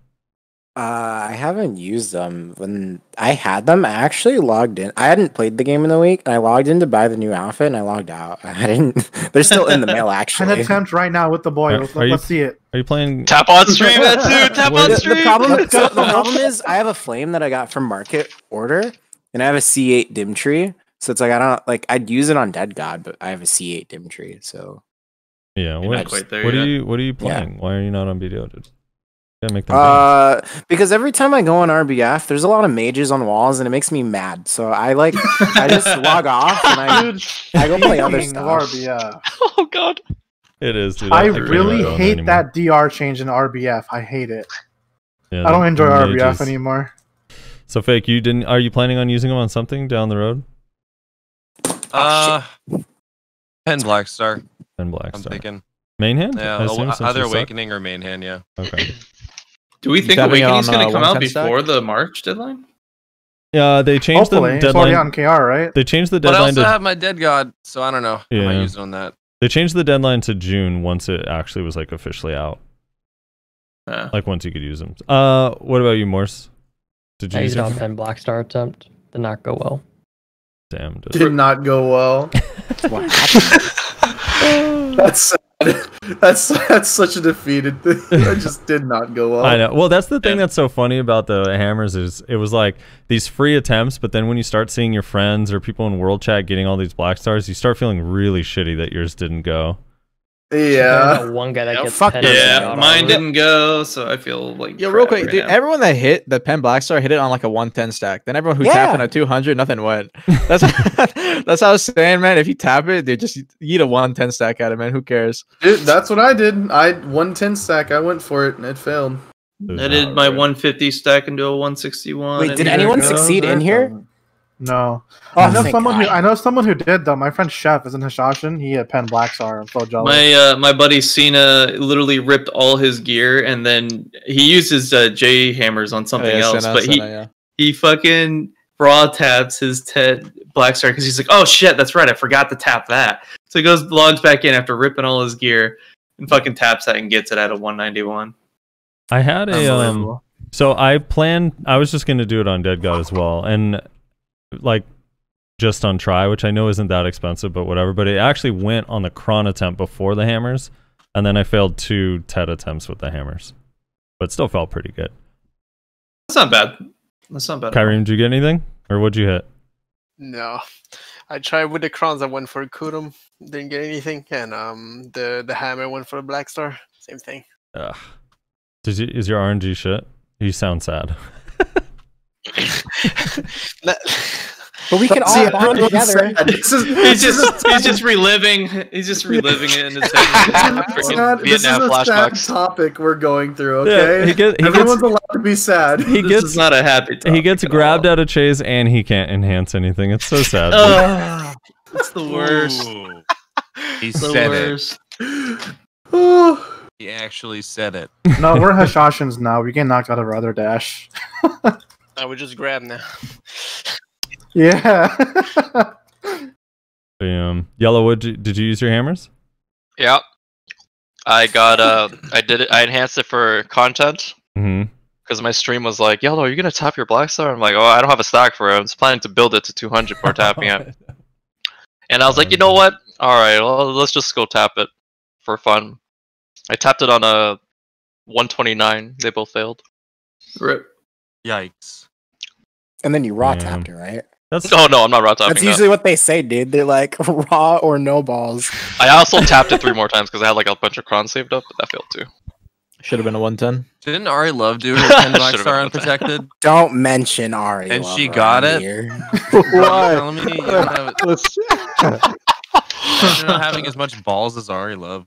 I haven't used them. When I had them, I actually logged in. I hadn't played the game in a week, and I logged in to buy the new outfit, and I logged out. I didn't. They're still in the mail, actually. An attempt right now with the boy. Let's see it. Are you playing? Tap on stream, Etsu. Tap on stream. The problem is, I have a flame that I got from Market Order, and I have a C8 dim tree. So it's like I'd use it on Dead God, but I have a C8 dim tree. So yeah, what are you playing? Why are you not on BDO, dude? Make them because every time I go on RBF, there's a lot of mages on walls, and it makes me mad. So I just log off and I go play other stuff. RBF. Oh god, it is. Dude, I really hate that DR change in RBF. I hate it. Yeah, I don't enjoy RBF anymore. So Fake, are you planning on using them on something down the road? Pen Blackstar. Pen Blackstar. I'm thinking main hand. Yeah, either Awakening or main hand. Yeah. Okay. Do we think Awakening's going to come out before the March deadline? Yeah, they changed the deadline. It's already on KR, right? They changed the But I deadline. also have my Dead God, so I don't know. Yeah. I might use it on that. They changed the deadline to June once it actually was like officially out. Like once you could use them. What about you, Morse? Did you I use used it on Pen Blackstar attempt. Did not go well. Damn. Dude. Did not go well. What happened? That's sad. That's such a defeated thing. That just did not go well. I know. Well, that's the thing that's so funny about the hammers is it was like these free attempts, but then when you start seeing your friends or people in world chat getting all these black stars, you start feeling really shitty that yours didn't go. Yeah. One guy that gets mine didn't go, so I feel like real quick, dude. Everyone that hit the Pen Blackstar hit it on like a 110 stack. Then everyone who tapped on a 200, nothing went. That's that's how I was saying, man. If you tap it, dude, just eat a 110 stack at it, man. Who cares? Dude, that's what I did. I 110 stack. I went for it and it failed. I did my 150 stack into a 161. Wait, did anyone succeed in here? No. Oh, I know someone who did though. My friend Chef is in Hashashin. He had Pen Blackstar. I'm so jealous. My buddy Cena literally ripped all his gear, and then he used his J hammers on something else. But he fucking raw taps his Ted Blackstar because he's like, oh shit, that's right, I forgot to tap that. So he logs back in after ripping all his gear and fucking taps that and gets it at a 191. I had a so I was just gonna do it on Dead God as well, and like just on try, which I know isn't that expensive, but whatever. But it actually went on the cron attempt before the hammers, and then I failed 2 TED attempts with the hammers, but still felt pretty good. That's not bad. That's not bad. Kyreem, did you get anything, or what'd you hit? No, I tried with the crowns. I went for Kudum, didn't get anything, and the hammer went for the Black Star. Same thing. Ugh. Is your RNG shit? You sound sad. But we can all bond together. He's just reliving. He's just reliving it in his head. This is a sad topic we're going through. Okay, everyone's allowed to be sad. This is not a happy topic. He gets grabbed out of Chase, and he can't enhance anything. It's so sad. It's the worst. He the said worst. it. He actually said it. No, we're Hashashins now. We get knocked out of our other dash. I would just grab now. Yeah. Yellow, did you use your hammers? Yeah. I got I enhanced it for content. Because my stream was like, Yellow, are you gonna tap your Black Star? I'm like, oh, I don't have a stack for it. I was planning to build it to 200 before tapping it. And I was like, you know what? Alright, well, let's just go tap it for fun. I tapped it on a 129. They both failed. Rip. Yikes. And then you raw tapped it, right? No, I'm not raw tapping. That's usually what they say, dude. They're like raw or no balls. I also tapped it 3 more times because I had like a bunch of crons saved up, but that failed too. Should have been a 110. Didn't Ari Love do her 10 Black Star unprotected? Don't mention Ari. And Love she got it? What? You're not having as much balls as Ari Love.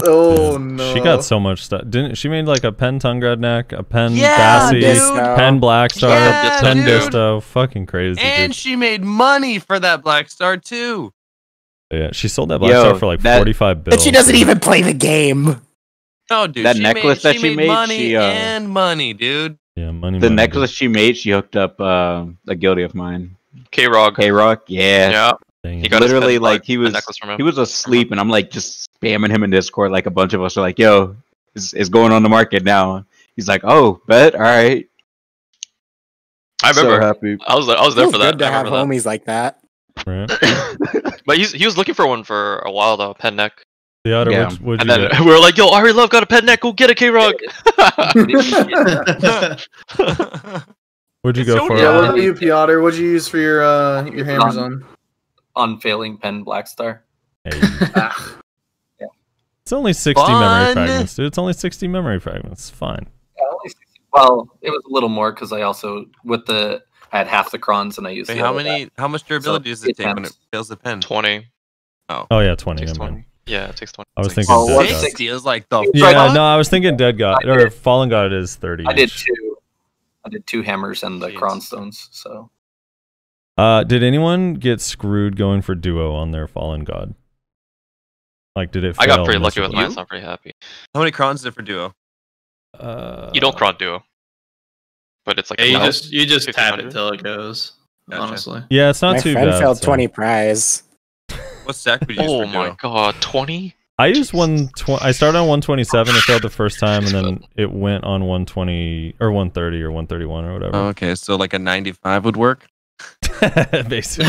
Oh no. She got so much stuff. Didn't she made like a Pen Tungredneck, a Pen Yeah, Bassie, dude. Pen Blackstar, Yeah, Pen dude. Disto. Fucking crazy. And dude. she made money for that Black Star too. Yeah, she sold that Blackstar for like 45 bills. But she doesn't even play the game. No, dude. That she necklace made, that she made, money she, and money, dude. Yeah, money. The necklace she made, she hooked up a guilty of mine. K-Rock. K-Rock, yeah. He got his literally pen- like he the was necklace from him. he was asleep, and I'm like just spamming him in Discord. Like a bunch of us are like, "Yo, it's going on the market now." He's like, "Oh, bet, all right." I remember. So happy. I was there Feels for that. good to I have remember homies like that. Right. that. But he was looking for one for a while though, pen neck. The other Yeah. what'd And you then get? we were like, "Yo, Ari Love got a pen neck. Go get a K-Rock." What'd you go for? Yeah, what about you, Piotr? What'd you use for your hammers on? Unfailing Pen Blackstar. Hey. Ah. It's only 60 Fun. memory fragments, dude. It's only 60 memory fragments. It's fine. Yeah, only 60. Well, it was a little more because I also I had half the crons and I used. Wait, the how other many? half. How much durability does it take when it depends. fails the pen? 20. Oh yeah, 20. Takes never 20. mind. Yeah, it takes 20. I was It's like thinking Dead God. 60. It was like the Yeah, fuck? no, I was thinking Dead God or Fallen God is 30. I did each. two. I did two hammers and the cron stones. So Did anyone get screwed going for duo on their Fallen God? Like, did it? I got fail pretty lucky with miserably? mine, so I'm pretty happy. How many crons is it for duo? You don't cron duo, but it's like Yeah, about you just tap 1500. it till it goes. Gotcha. Honestly. Yeah, it's not My too friend bad. failed so. 20 prize. What stack would you use Oh for my duo? god, 20? I used I started on 127. It failed the first time, and then it went on 120 or 130 or 131 or whatever. Oh, okay, so like a 95 would work. Basically,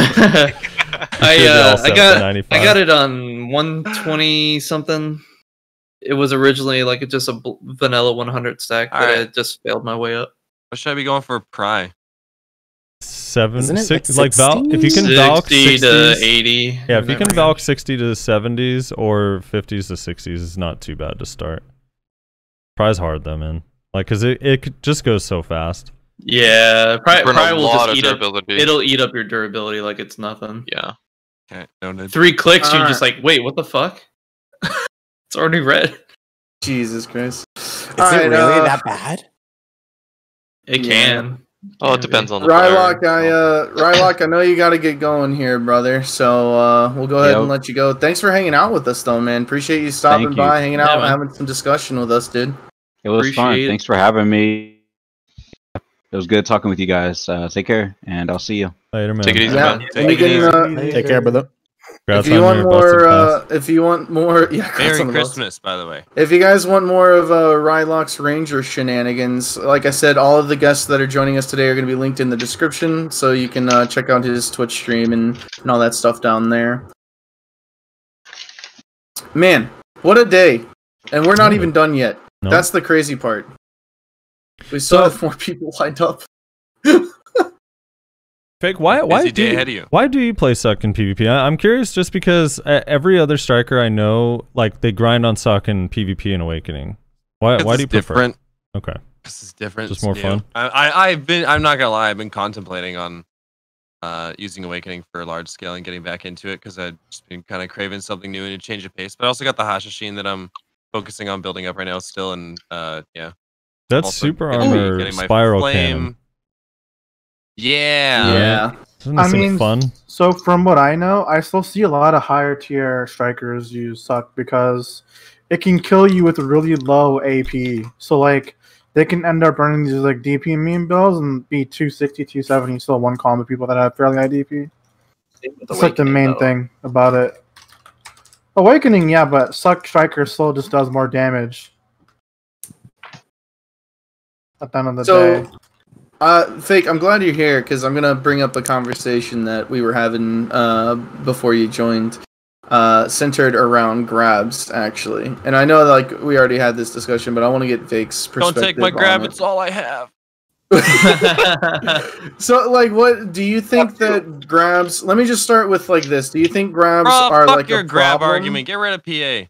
I got it on 120 something. It was originally like just a vanilla 100 stack, but Alright. it just failed my way up. What should I be going for pry? Isn't it six, like like if you can 60 valk to 60s, 80. Yeah, if you can Never valk 60 to 70s or 50s to 60s, it's not too bad to start. Pry's hard though, man. Like, cause it just goes so fast. Yeah, Burn a Pry will lot just of eat up. durability. It'll eat up your durability like it's nothing. Yeah. Okay, noted. 3 clicks, you're just Alright. like, wait, what the fuck? It's already red. Jesus Christ. Is it really that bad? It Yeah. can. Oh, it depends on the player. Rylock, I know you got to get going here, brother. So we'll go ahead and let you go. Thanks for hanging out with us, though, man. Appreciate you stopping Thank you. by, hanging out, Yeah, and man. having some discussion with us, dude. It was fun. Appreciate it. Thanks for having me. It was good talking with you guys. Take care, and I'll see you. Later, man. Take it easy, Yeah, man. and you can. Take care, brother. If you want more, yeah, Merry congrats on the most. Christmas, by the way. If you guys want more of Rylock's Ranger shenanigans, like I said, all of the guests that are joining us today are going to be linked in the description, so you can check out his Twitch stream and all that stuff down there. Man, what a day! And we're not even done yet. No. That's the crazy part. We still have more people lined up. Fake, why Busy do day you, ahead of you. why do you play Suck in PvP? I'm curious just because every other striker I know, like, they grind on Suck in PvP and Awakening. Why do you prefer? Different. Okay. This is different. Just more new. fun? I'm not gonna lie. I've been contemplating on using Awakening for large scale and getting back into it because I've just been kind of craving something new and a change of pace. But I also got the Hashishine that I'm focusing on building up right now still, and yeah. That's Also Super getting Armor my Spiral flame. Cannon. Yeah. Isn't this some fun? So from what I know, I still see a lot of higher tier strikers use Suck because it can kill you with really low AP. So like they can end up running these like DP meme builds and be 260, 270, still one combo people that have fairly high DP. That's like the main thing about it. Awakening, yeah, but Suck Striker still just does more damage. At the end of the day. Fake, I'm glad you're here because I'm gonna bring up a conversation that we were having before you joined, centered around grabs actually. And I know like we already had this discussion, but I want to get Fake's perspective. Don't take my on grab. it. It's all I have. So, like, what do you think that grabs? Let me just start with like this. Do you think grabs Bro, are fuck like your a grab problem? argument. Get rid of PA.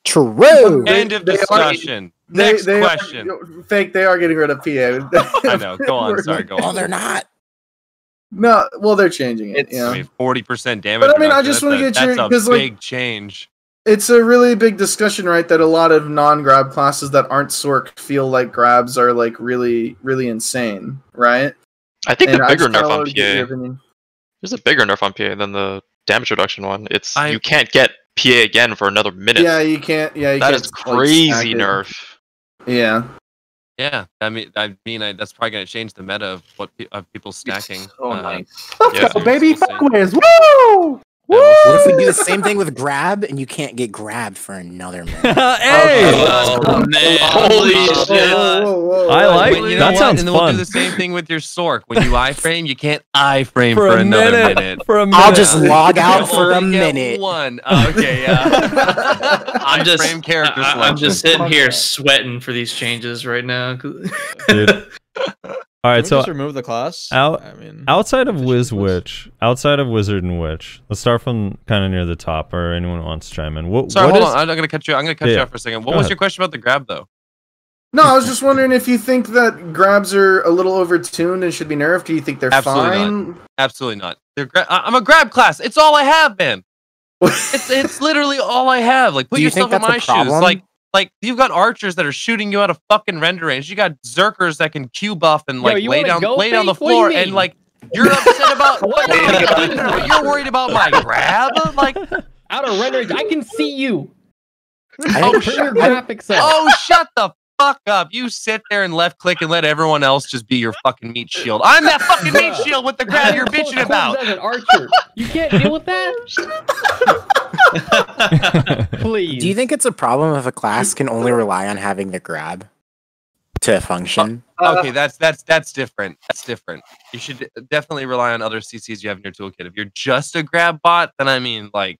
True. End of discussion. Next question. Fake, they are getting rid of PA. I know. Go on. Sorry. Go on. Oh, they're not. No, well, they're changing it. I mean, 40% damage. But I mean, I reduction, just want to get that's your a because big like change. it's a really big discussion, right? That a lot of non-grab classes that aren't Sork feel like grabs are like really, really insane, right? I think And the I bigger just kinda nerf on wanted to get your PA. opinion. There's a bigger nerf on PA than the damage reduction one. It's you can't get PA again for another minute. Yeah, you can't. Yeah, you That can't, is like, crazy stack it. nerf. Yeah. Yeah, I mean, that's probably gonna change the meta of what people stacking. So nice. Let's go, baby. Fuckways. Woo! Woo! What if we do the same thing with grab and you can't get grabbed for another minute? Hey! Oh, man. Holy shit. I like You know that. what? Sounds and then we'll fun. do the same thing with your Sork. When you iframe, you can't iframe For for, a another minute. minute. For a minute. I'll just log out You for a only get minute. One. Oh, okay, yeah. I'm just Iframe character I'm just selection. sitting here sweating for these changes right now. Dude. All right, Can we so just remove the class. outside of outside of Wizard and Witch, let's start from kind of near the top, or anyone who wants to chime in. Sorry, what hold is- on. I'm gonna cut you. I'm gonna cut you Yeah. off for a second. What Go was ahead. your question about the grab though? No, I was just wondering if you think that grabs are a little overtuned and should be nerfed. Do you think they're Absolutely fine? not. Absolutely not. I'm a grab class. It's all I have, man. it's literally all I have. Like, put Do you yourself think in my that's a shoes. problem? Like you've got archers that are shooting you out of fucking render range. You got zerkers that can Q buff and like you lay wanna down go, the Faith? What do you floor, mean? and like you're upset about you're worried about my grab. Like, Out of render, I can see you. I Turn your graphics up. oh, shut the fuck up! You sit there and left click and let everyone else just be your fucking meat shield. I'm that fucking meat shield with the grab you're bitching about. As an archer, you can't deal with that. Please. Do you think it's a problem if a class can only rely on having the grab to function? Okay, that's different. That's different. You should definitely rely on other CCs you have in your toolkit. If you're just a grab bot, then I mean, like,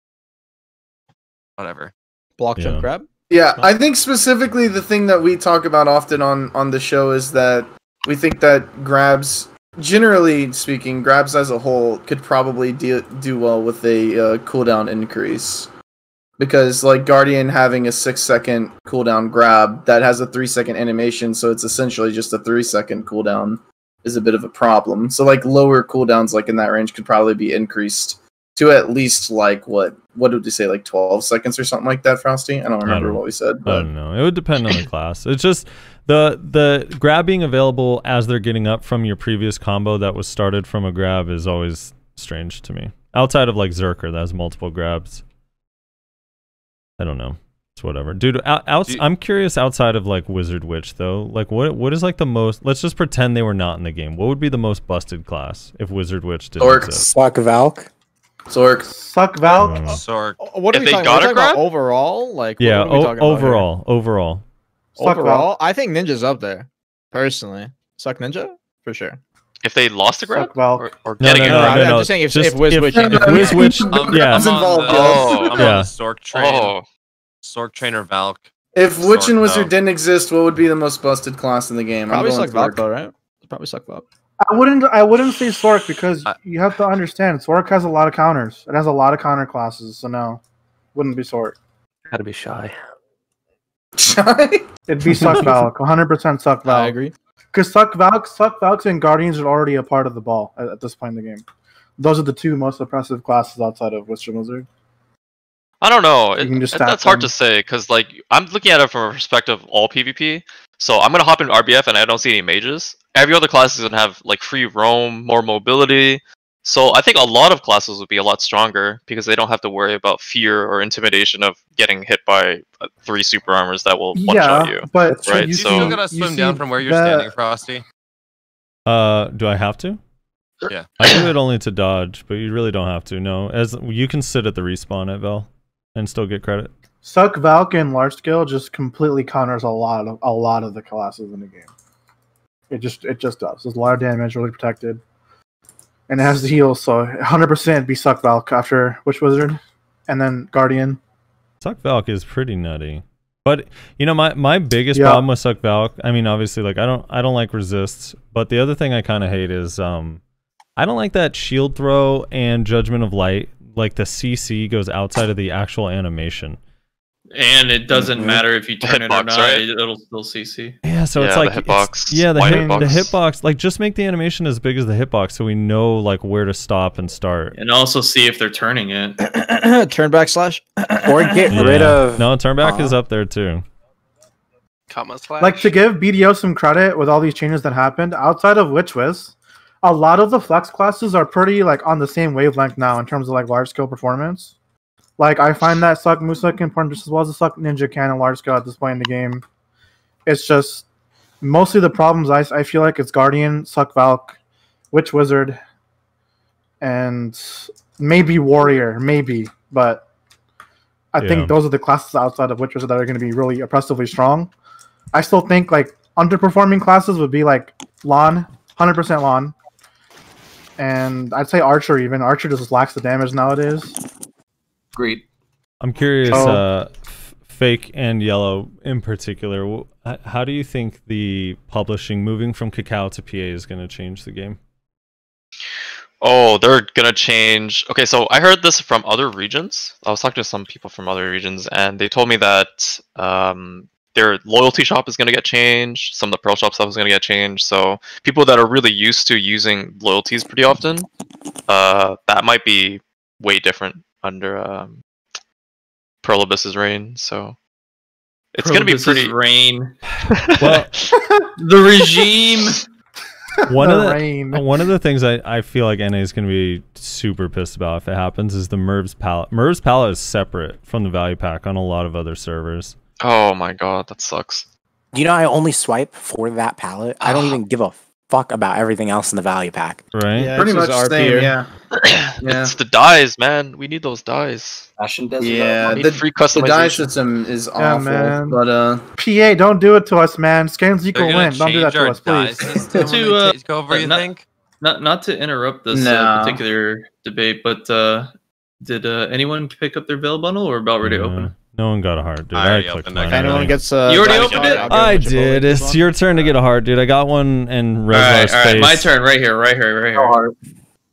whatever. Block jump grab. Yeah, I think specifically the thing that we talk about often on the show is that we think that grabs, generally speaking, grabs as a whole could probably do well with a cooldown increase. Because, like, Guardian having a 6-second cooldown grab that has a 3-second animation, so it's essentially just a 3-second cooldown, is a bit of a problem. So, like, lower cooldowns, like, in that range could probably be increased to at least, like, what did we say, like 12 seconds or something like that, Frosty? I don't remember what we said. I But don't know. It would depend on the class. It's just the grab being available as they're getting up from your previous combo that was started from a grab is always strange to me. Outside of like Zerker that has multiple grabs. I don't know. It's whatever. Dude, I'm curious outside of like Wizard Witch though. Like what is like the most, let's just pretend they were not in the game. What would be the most busted class if Wizard Witch didn't exist? Suck Valk. Sork. Suck Valk. Sork. What are we talking about overall? Like, Yeah, what are we talking about here? overall. Suck Overall, Valk. I think Ninja's up there. Personally, Suck Ninja for sure. If they lost a grab Suck Valk. or No, getting no, a no, grab. no, I'm no. just saying if Just Wizwitch if Wizwitch, yeah. I'm involved, I'm on Yeah. the Sork train. Oh, Sork trainer Valk. if Witch and Sork, Wizard no. didn't exist, what would be the most busted class in the game? Probably I'm going Suck Valk Sork. though, right? Probably Suck Valk. I wouldn't say Sork because you have to understand Sork has a lot of counters. It has a lot of counter classes, so no, wouldn't be Sork. Gotta be shy. It'd be Suck Valk, 100% Suck Valk. I agree. Because Suck Valks and Guardians are already a part of the ball at this point in the game. Those are the two most oppressive classes outside of Wizard and Wizard. I don't know. You can just stack That's hard them. to say because like I'm looking at it from a perspective of all PvP. So I'm gonna hop into RBF and I don't see any mages. Every other class is gonna have like free roam, more mobility. So I think a lot of classes would be a lot stronger because they don't have to worry about fear or intimidation of getting hit by 3 super armors that will one-shot you. but right? You So still gotta swim down from where you're standing, Frosty. Do I have to? Yeah. I do it only to dodge, but you really don't have to. No, as you can sit at the respawn at Vel and still get credit. Suck Valk in large scale just completely counters a lot of the classes in the game. It just does. There's a lot of damage, really protected. And it has the heal, so 100% be Suck Valk after Witch Wizard, and then Guardian. Suck Valk is pretty nutty. But you know, my biggest Yeah. problem with Suck Valk, I mean, obviously, like I don't like resists, but the other thing I kind of hate is I don't like that shield throw and Judgment of Light. Like the CC goes outside of the actual animation. And it doesn't matter if you turn it or Hitbox, not; right? it'll still CC. Yeah, Yeah, so it's like the hitbox. Yeah, the white hitbox. Like, just make the animation as big as the hitbox, so we know like where to stop and start. And also see if they're turning it. Turn back slash. Or get rid of. No, turn back is up there too. Comma slash. Like, to give BDO some credit with all these changes that happened, outside of Witch Wiz, a lot of the flex classes are pretty like on the same wavelength now in terms of like large scale performance. Like, I find that Suck Musa can perform just as well as the Suck Ninja can in large scale at this point in the game. It's just mostly the problems I feel like it's Guardian, Suck Valk, Witch Wizard, and maybe Warrior, maybe, but I think those are the classes outside of Witch Wizard that are going to be really oppressively strong. I still think like underperforming classes would be like Lawn, 100% Lawn, and I'd say Archer even. Archer just lacks the damage nowadays. Agreed. I'm curious, Fake and Yellow in particular, how do you think the publishing moving from Cacao to PA is going to change the game? Oh, they're gonna change. Okay, so I heard this from other regions. I was talking to some people from other regions, and they told me that their loyalty shop is gonna get changed. Some of the Pearl shop stuff is gonna get changed. So people that are really used to using loyalties pretty often, that might be way different under Pearl Abyss's reign. So it's gonna be pretty reign. Well, the regime. One of the things I feel like NA is going to be super pissed about if it happens is the Merv's palette. Merv's palette is separate from the value pack on a lot of other servers. Oh my god, that sucks. You know, I only swipe for that palette. I don't even give a fuck about everything else in the value pack. Right? Yeah, pretty much the same, yeah. It's the dies, man. We need those dies. Yeah, the free customization. The die system is awful, man. but PA, don't do it to us, man. Scans equal win. Don't do that to us, please. To take over, you think? Not to interrupt this No. particular debate, but did anyone pick up their Veil bundle or about ready to open? No one got a heart, dude. I already clicked opened mine it. Anyone already. gets You already opened it? I did. It's your turn to get a heart, dude. I got one in Reslar's All right, face. my turn. Right here. No heart.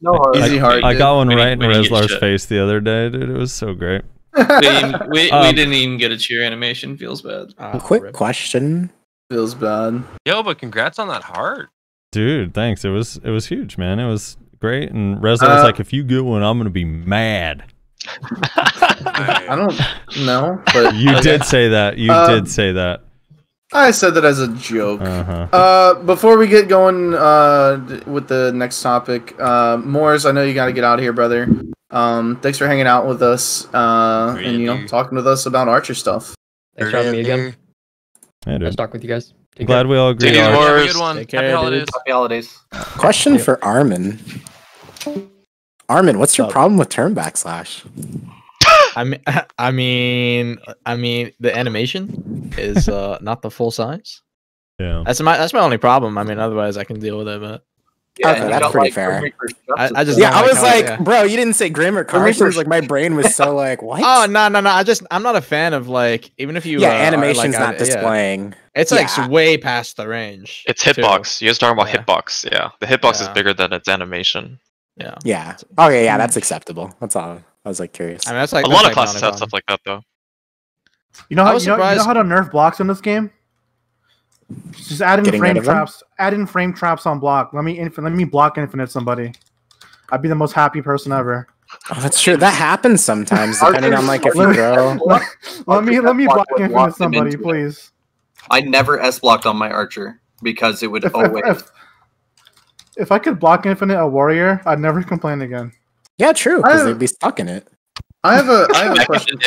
No heart. Easy heart. I got one We right in didn't get Reslar's shit. face the other day, dude. It was so great. We didn't even get a cheer animation. Feels bad. Quick question. Feels bad. Yo, but congrats on that heart. Dude, thanks. It was huge, man. It was great. And Reslar was like, if you get one, I'm gonna be mad. I don't know, but You did say that. You did say that. I said that as a joke. Uh-huh. Before we get going with the next topic, Morris, I know you got to get out of here, brother. Thanks for hanging out with us and talking with us about Archer stuff. Thanks for having me again. Yeah, dude. Nice talk with you guys. Take Glad care. we all agree. Take it on- easy, Have a Morris. good one. Take care, Happy dude. holidays. Happy holidays. Question for Armin. Armin, what's your problem with turn backslash? I mean, the animation is not the full size. Yeah. That's my only problem. I mean, otherwise I can deal with it. But Okay, that's pretty fair. I just Yeah, don't I was how- like, yeah. bro, you didn't say Grimmer Carstens. Like, my brain was so like, what? Oh no. I'm not a fan of like even if you Yeah, are, animation's like, not yeah. displaying. It's like way past the range. It's too. hitbox. You guys talking about Yeah. hitbox? Yeah, the hitbox is Yeah. bigger than its animation. Yeah. Yeah. Okay, yeah, that's acceptable. That's all. I was like curious. I mean, that's like A that's lot of like classes not a have stuff like that though. You know I how was you know surprised- how to nerf blocks in this game? Just add in Getting frame rid of them? traps. Add in frame traps on block. Let me block infinite somebody. I'd be the most happy person ever. Oh, that's true. That happens sometimes, depending on like if you throw. Let me block infinite Locked him somebody, into it. please. I never S blocked on my Archer because it would always. If I could block infinite a warrior, I'd never complain again. Yeah, true, because they'd be stuck in it. I have a question.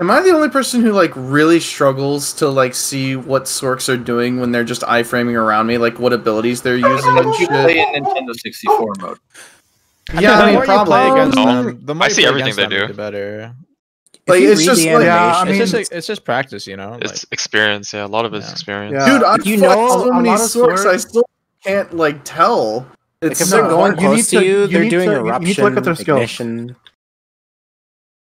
Am I the only person who like really struggles to like see what Sorks are doing when they're just iframing around me? Like what abilities they're using and You play shit? in Nintendo 64 mode. Yeah, I the mean, more you play probably. against No. them, the more I you see play everything against they them, do. the better. Like you it's read just the like animation- It's just practice, you know. It's experience. Yeah, a lot of it's experience. Yeah. dude, I You fought know, so a many lot of Sorks, I swords- still can't like tell. Like It's if so they're going you need close to to- you, you they're need doing to- you eruption, need to look at their skills. ignition.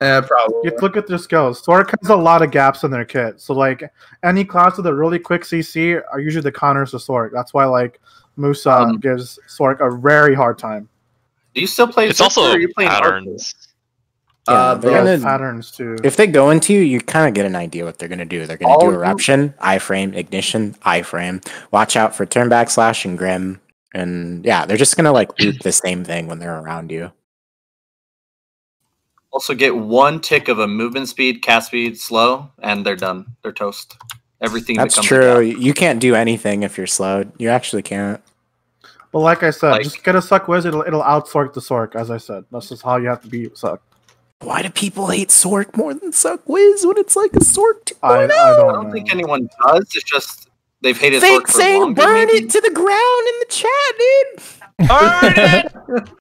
probably. You have to look at their skills. Sork has a lot of gaps in their kit. So like any class with a really quick CC are usually the counters to Sork. That's why like Musa gives Sork a very hard time. Do you still play? It's Zerker, also or are you playing Archer? patterns. Yeah, they have patterns too. If they go into you kind of get an idea what they're gonna do. They're gonna do eruption, iframe, ignition, iframe. Watch out for turn back slash and grim, and yeah, they're just gonna like loop the same thing when they're around you. Also, get 1 tick of a movement speed, cast speed, slow, and they're done. They're toast. Everything. That's true. You can't do anything if you're slowed. You actually can't. But like I said, just get a Suck Wizard. It'll outsork the Sork, as I said. That's just how you have to beat Suck. Why do people hate Sork more than Suck Wiz when it's like a Sork 2.0? I don't think anyone does. It's just they've hated Sork Fake for saying longer, burn maybe. it to the ground in the chat, dude.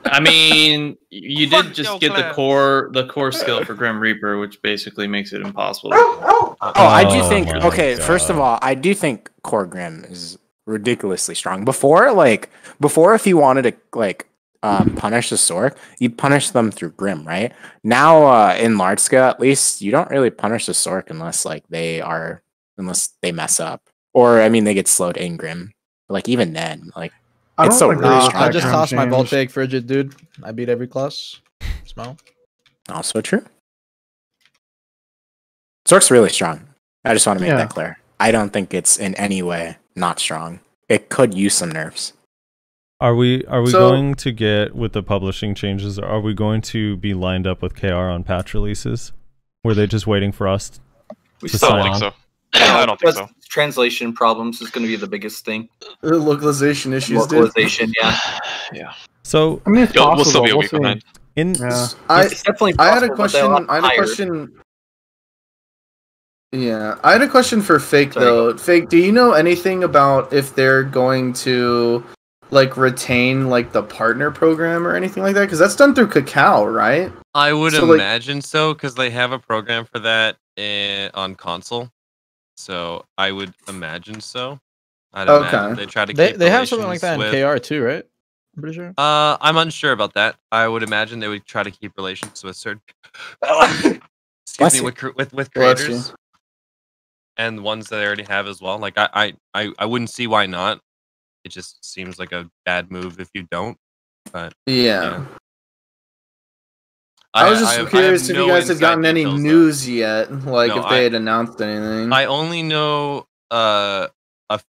I mean, you did just get the core skill for Grim Reaper, which basically makes it impossible. I do think. Okay, first of all, I do think Core Grim is ridiculously strong. Before, if you wanted to punish the Sork, you'd punish them through Grim, right? Now, in large scale, at least, you don't really punish the Sork unless they mess up, or I mean, they get slowed in Grim. But even then, it's so really strong. I just tossed my Voltaic Frigid, dude. I beat every class. Smell. Also true. Sork's really strong. I just want to make that clear. I don't think it's in any way not strong. It could use some nerfs. Are we going to get, with the publishing changes, are we going to be lined up with KR on patch releases? Were they just waiting for us to sign on? I don't think so. I don't think so. Translation problems is going to be the biggest thing. Localization issues. Localization, yeah. So I mean, it's possible. We'll still be a week behind. It's definitely possible. I had a question. Yeah, I had a question for Fake though. Fake, do you know anything about if they're going to retain the partner program or anything like that? Because that's done through Kakao, right? I would imagine so, because they have a program for that on console. So I would imagine so. I'd imagine they try to keep they have something like that in KR too, right? I'm pretty sure. I'm unsure about that. I would imagine they would try to keep relations with certain with creators and ones that they already have as well. I wouldn't see why not. It just seems like a bad move if you don't. But yeah. I was just curious if you guys had gotten any news yet, if they had announced anything. I only know a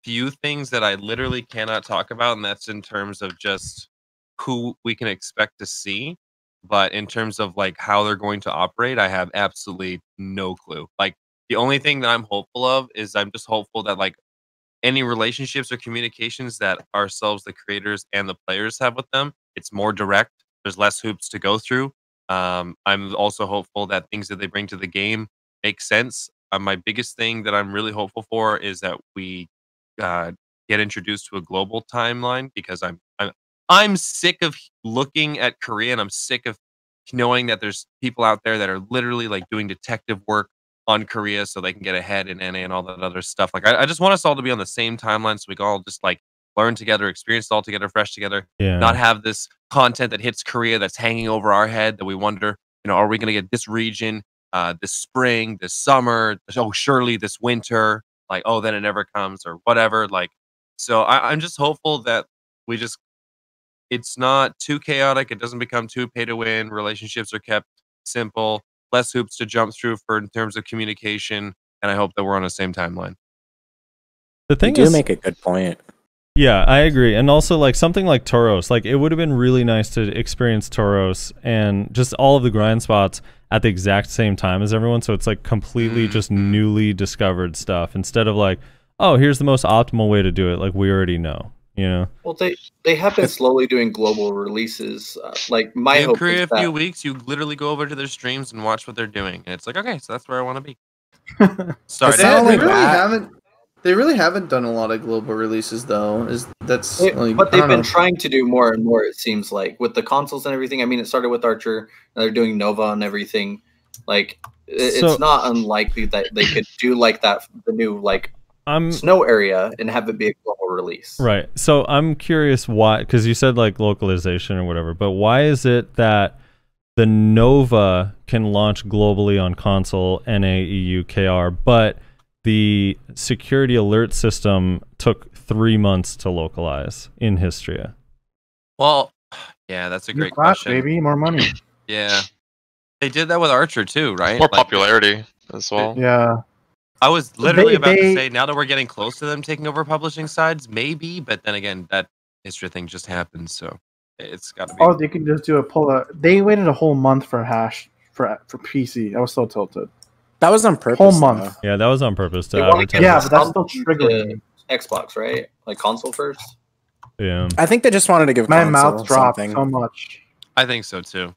few things that I literally cannot talk about, and that's in terms of just who we can expect to see. But in terms of how they're going to operate, I have absolutely no clue. The only thing that I'm hopeful of is I'm just hopeful that any relationships or communications that ourselves, the creators and the players have with them, it's more direct. There's less hoops to go through. I'm also hopeful that things that they bring to the game make sense. My biggest thing that I'm really hopeful for is that we get introduced to a global timeline, because I'm sick of looking at Korea, and I'm sick of knowing that there's people out there that are literally doing detective work on Korea so they can get ahead in NA and all that other stuff. I just want us all to be on the same timeline so we can all just learn together, experience it all together, fresh together. Yeah. Not have this content that hits Korea that's hanging over our head that we wonder, are we going to get this region this spring, this summer? Oh, surely this winter. Then it never comes or whatever. So I'm just hopeful that it's not too chaotic. It doesn't become too pay to win. Relationships are kept simple, less hoops to jump through in terms of communication. And I hope that we're on the same timeline. The thing you do make a good point. Yeah, I agree. And also something like Tauros, it would have been really nice to experience Tauros and just all of the grind spots at the exact same time as everyone. So it's completely just newly discovered stuff instead of oh, here's the most optimal way to do it. We already know, Well, they have been slowly doing global releases. My hope Korea is a few weeks, you literally go over to their streams and watch what they're doing. And it's okay, so that's where I want to be. Sorry. They really haven't done a lot of global releases, though. But they've been trying to do more and more. It seems with the consoles and everything. I mean, it started with Archer. Now they're doing Nova and everything. It's not unlikely that they could do that. The new snow area and have it be a global release. Right. So I'm curious why, because you said localization or whatever. But why is it that the Nova can launch globally on console, NA, EU, KR, but the security alert system took 3 months to localize in Histria? Well, yeah, that's a great question. Baby, more money. Yeah, They did that with Archer too, right? More popularity as well. Yeah. I was literally about to they- say, now that we're getting close to them taking over publishing sides, maybe, but then again, that history thing just happened, so it's got to be. Or they can just do a pull. They waited a whole month for hash for PC. I was so tilted. That was on purpose. Whole month. Yeah, that was on purpose to They wanna advertise. get Yeah, but that's still console triggering. to Xbox, right? Like console first. Yeah. I think they just wanted to give My console mouth dropped something. so much. I think so too.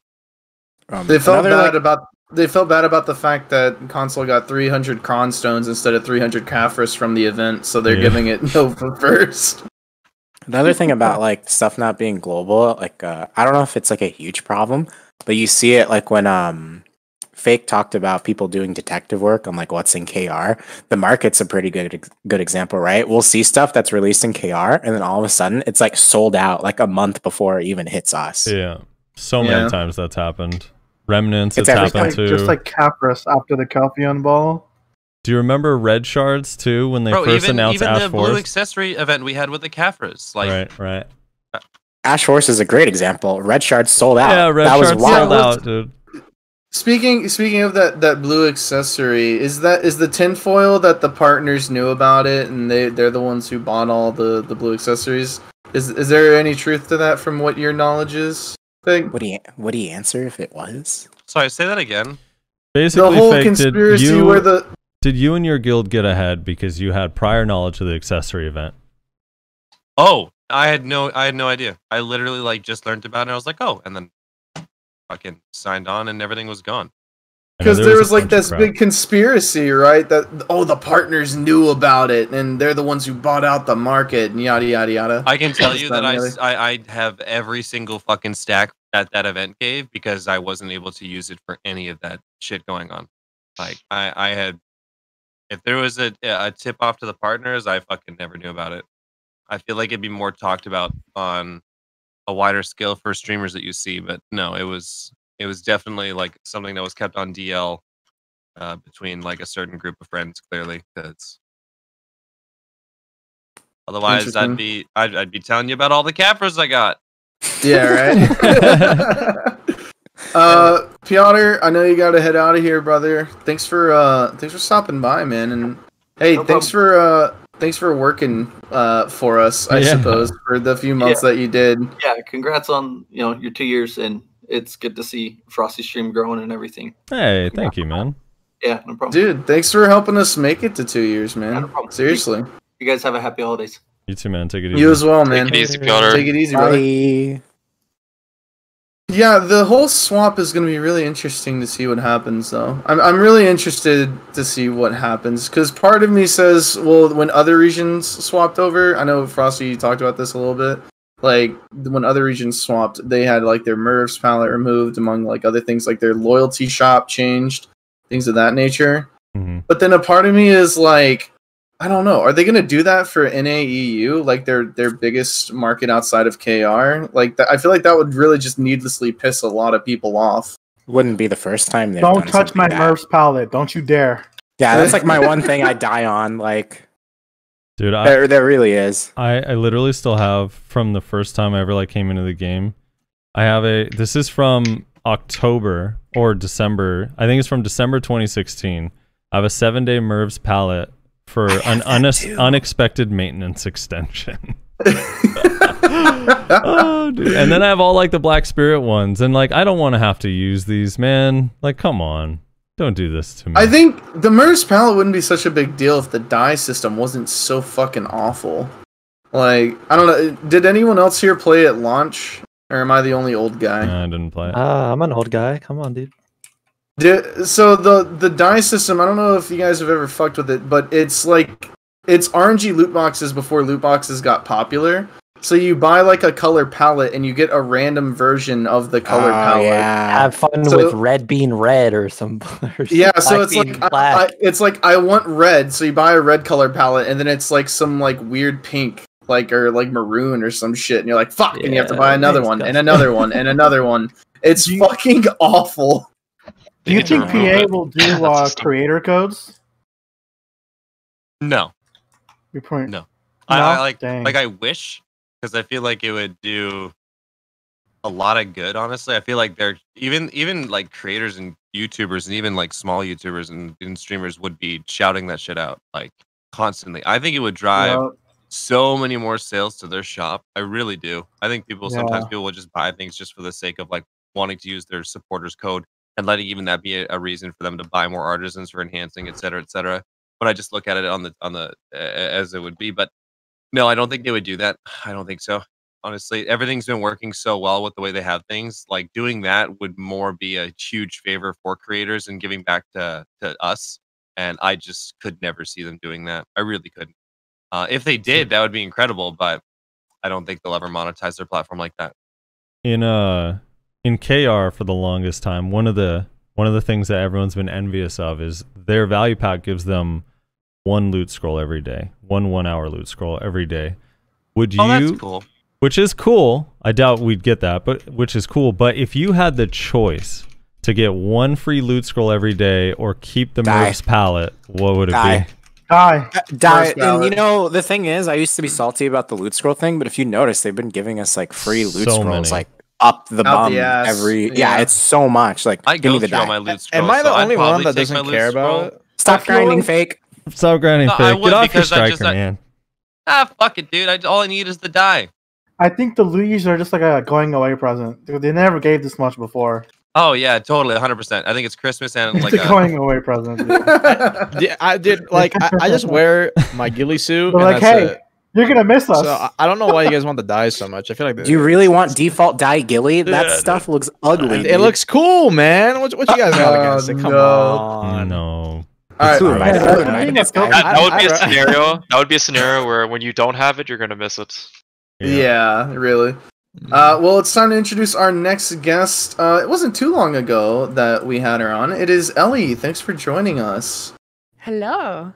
They felt another, bad like- about they felt bad about the fact that console got 300 cron stones instead of 300 Caphras from the event, so they're Yeah. giving it Nova first. Another thing about like stuff not being global, like I don't know if it's like a huge problem, but you see it like when Fake talked about people doing detective work on like what's in KR. The market's a pretty good example, right? We'll see stuff that's released in KR, and then all of a sudden it's like sold out like a month before it even hits us. Yeah. So many times that's happened. Remnants, it's every happened Like, too. just like Capris after the Calpheon ball. Do you remember Red Shards too when they Bro, first even announced the Ash blue Force? accessory event we had with the Caphras, like Right. Ash Force is a great example. Red Shard sold out. Yeah, Red that was Shard wild. sold out, dude. Speaking of that blue accessory, is the tinfoil that the partners knew about it and they're the ones who bought all the blue accessories? Is there any truth to that from what your knowledge is? Thing? Would he answer if it was? Sorry, say that again. Basically, The whole Fake, conspiracy where the did you and your guild get ahead because you had prior knowledge of the accessory event? Oh, I had no idea. I literally like just learned about it. And I was like, oh, and then fucking signed on, and everything was gone. because there was like this big conspiracy, right? That the partners knew about it and they're the ones who bought out the market and yada yada yada. I can tell This, you that, that and the other. I have every single fucking stack that event gave because I wasn't able to use it for any of that shit going on. Like I had, if there was a tip off to the partners, I fucking never knew about it. I feel like it'd be more talked about on a wider scale for streamers that you see, but no, it was definitely like something that was kept on DL between like a certain group of friends, clearly, because otherwise I'd be telling you about all the Caphras I got. Yeah, right. Piotr, I know you got to head out of here, brother. Thanks for stopping by, man. And hey, thanks for working for us, I suppose, for the few months that you did. Yeah, congrats on your 2 years, and it's good to see Frosty stream growing and everything. Hey, thank you, man. Yeah, no problem. Dude, thanks for helping us make it to 2 years, man. Seriously. You guys have a happy holidays. You too, man. Take it easy. You as well, man. Take it easy, Piotr. Take it easy, brother. Bye. Yeah, the whole swap is going to be really interesting to see what happens, though. I'm really interested to see what happens, because part of me says, well, when other regions swapped over, I know, Frosty, you talked about this a little bit, like, when other regions swapped, they had, like, their Mervs palette removed, among, like, other things, like their loyalty shop changed, things of that nature. Mm-hmm. But then a part of me is, like, I don't know. Are they going to do that for NAEU, like their biggest market outside of KR? Like, I feel like that would really just needlessly piss a lot of people off. Wouldn't be the first time. they've Don't done touch my something bad. Mervs palette. Don't you dare. Yeah, that's like my one thing I die on. Like, Dude, there really is. I literally still have from the first time I ever like came into the game. I have this is from October or December. I think it's from December 2016. I have a 7-day Mervs palette for an unexpected maintenance extension. Oh, dude. And then I have all like the Black Spirit ones, and like I don't want to have to use these, man. Like, come on, don't do this to me. I think the Mervs palette wouldn't be such a big deal if the die system wasn't so fucking awful. Like, I don't know. Did anyone else here play at launch, or am I the only old guy? No, I didn't play it. I'm an old guy. Come on, dude. So the die system, I don't know if you guys have ever fucked with it, but it's like it's RNG loot boxes before loot boxes got popular. So you buy like a color palette and you get a random version of the color palette. Yeah. Have fun with red bean red or some. Yeah, so black it's bean like black. it's like I want red, so you buy a red color palette, and then it's like some like weird pink, like or like maroon or some shit, and you're like fuck, and you have to buy another one and another one and another one. It's fucking awful. Do you think PA will do creator codes? No. Your point. No. No? I Dang. like I wish, because I feel like it would do a lot of good. Honestly, I feel like they're even like creators and YouTubers and even like small YouTubers and streamers would be shouting that shit out like constantly. I think it would drive so many more sales to their shop. I really do. I think sometimes people will just buy things just for the sake of like wanting to use their supporters code and letting even that be a reason for them to buy more artisans for enhancing, etc., etc. But I just look at it on the as it would be. But no, I don't think they would do that. I don't think so. Honestly, everything's been working so well with the way they have things. Like doing that would more be a huge favor for creators and giving back to us. And I just could never see them doing that. I really couldn't. If they did, that would be incredible. But I don't think they'll ever monetize their platform like that. In KR for the longest time, one of the things that everyone's been envious of is their value pack gives them one loot scroll every day, one 1 hour loot scroll every day. Would you? Oh, that's cool. Which is cool. I doubt we'd get that, but which is cool. But if you had the choice to get one free loot scroll every day or keep the Mercs palette, what would it be? Die. And you know, the thing is, I used to be salty about the loot scroll thing, but if you notice, they've been giving us like free loot scrolls, like up the bum every. Yeah, it's so much. Like, I give me go the through all die. my loot scrolls. Am I the so only I'd one probably that take my doesn't loot care scroll. about it? Stop grinding fake. Stop grinding No, I fake. Get would, off your because I just- striker, man. Fuck it, dude. All I need is the die. I think the Luis are just like a going away present. They never gave this much before. Oh yeah, totally, 100%. I think it's Christmas and like It's a going away present. I did like I just wear my ghillie suit. They're and like, that's hey, it. you're gonna miss us. So I don't know why you guys want the dye so much. I feel like Do you really want default die Gilly? That stuff looks ugly. it looks cool, man. What you guys got against it? Come on. No. All right. That would be a scenario. That would be a scenario where when you don't have it, you're gonna miss it. Yeah, really. Well, it's time to introduce our next guest. It wasn't too long ago that we had her on. It is Ellie. Thanks for joining us. Hello.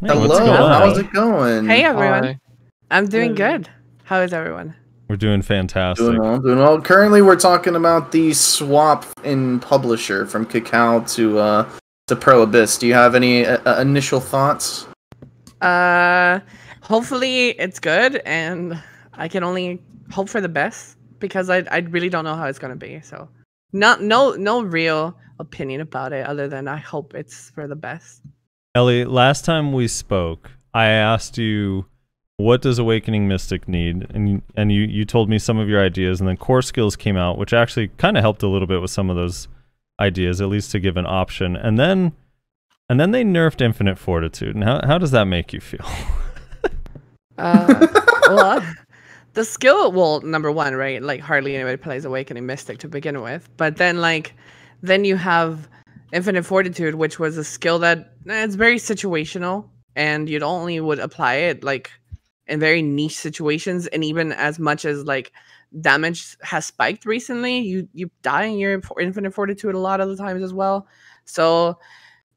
Hello. How's it going? Hey, everyone. I'm doing good. How is everyone? We're doing fantastic. Doing well. Currently, we're talking about the swap in publisher from Cacao to Pro Abyss. Do you have any initial thoughts? Hopefully it's good, and I can only hope for the best because I really don't know how it's gonna be. So, no real opinion about it other than I hope it's for the best. Ellie, last time we spoke, I asked you, what does Awakening Mystic need? And you told me some of your ideas, and then Core Skills came out, which actually kind of helped a little bit with some of those ideas, at least to give an option. And then they nerfed Infinite Fortitude. And how does that make you feel? Well, the skill, well, number one, right? Like hardly anybody plays Awakening Mystic to begin with, but then you have Infinite Fortitude, which was a skill that it's very situational, and you'd only would apply it like in very niche situations, and even as much as like damage has spiked recently, you die in your Infinite Fortitude a lot of the times as well. So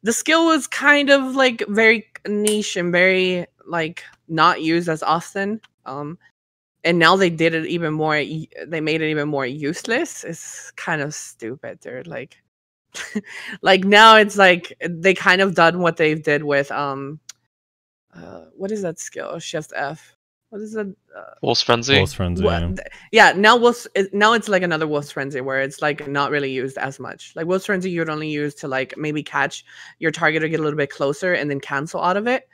the skill was kind of like very niche and very like not used as often. And now they did it even more. They made it even more useless. It's kind of stupid. They're like, like now it's like they kind of done what they did with what is that skill? Shift F. What is it? Wolf's Frenzy. Wolf's Frenzy. Yeah. Now it's like another Wolf's Frenzy where it's like not really used as much. Like Wolf's Frenzy, you'd only use to like maybe catch your target or get a little bit closer and then cancel out of it.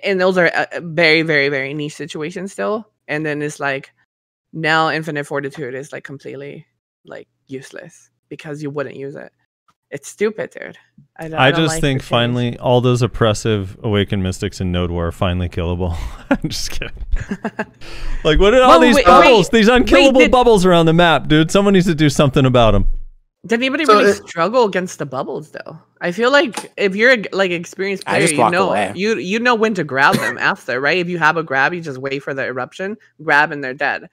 And those are very, very, very niche situations still. And then it's like now Infinite Fortitude is like completely like useless because you wouldn't use it. It's stupid, dude. I just think finally all those oppressive Awakened Mystics in Node War are finally killable. I'm just kidding. Like, what are all these bubbles? These unkillable bubbles around the map, dude. Someone needs to do something about them. Did anybody really struggle against the bubbles though? I feel like if you're like experienced player, you know when to grab them after, right? If you have a grab, you just wait for the eruption, grab, and they're dead.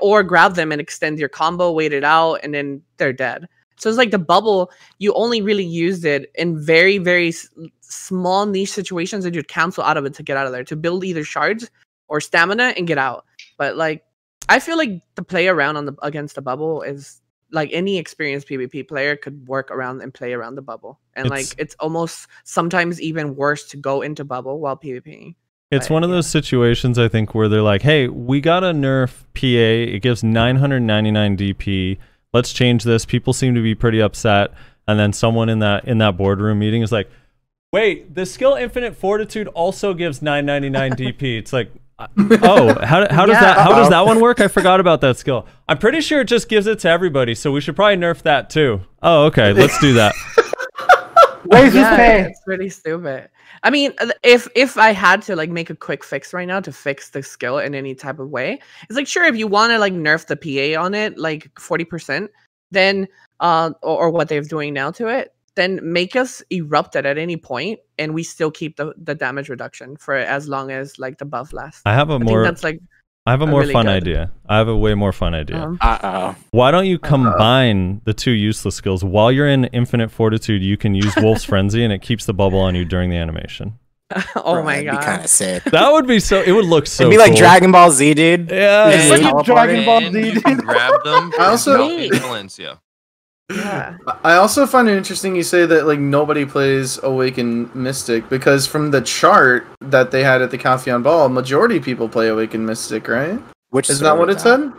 Or grab them and extend your combo, wait it out, and then they're dead. So it's like the bubble, you only really used it in very, very small niche situations, and you'd cancel out of it to get out of there, to build either shards or stamina and get out. But like, I feel like the play around against the bubble is like any experienced PvP player could work around and play around the bubble. And it's almost sometimes even worse to go into bubble while PvPing. It's one of those situations, I think, where they're like, hey, we got to nerf PA. It gives 999 DP. Let's change this. People seem to be pretty upset. And then someone in that boardroom meeting is like, wait, the skill Infinite Fortitude also gives 999 DP. It's like, oh, how does that one work? I forgot about that skill. I'm pretty sure it just gives it to everybody, so we should probably nerf that too. Oh, okay, let's do that. It's pretty stupid. I mean, if I had to like make a quick fix right now to fix the skill in any type of way, it's like, sure, if you want to like nerf the PA on it like 40%, then or what they're doing now to it, then make us erupt it at any point, and we still keep the damage reduction for as long as like the buff lasts. I have a more really fun good. idea. I have a way more fun idea. Uh-oh. Why don't you combine the two useless skills? While you're in Infinite Fortitude, you can use Wolf's Frenzy, and it keeps the bubble on you during the animation. Oh my god, that'd be kind of sick. That would be so. It would look so. It'd be like cool. Dragon Ball Z, dude. Yeah, Just like teleporting. Dragon Ball Z, You can grab them. I also- in Valencia. Yeah. I also find it interesting you say that like nobody plays Awakened Mystic, because from the chart that they had at the Calpheon Ball, majority of people play Awakened Mystic, right? Which Isn't that what it said?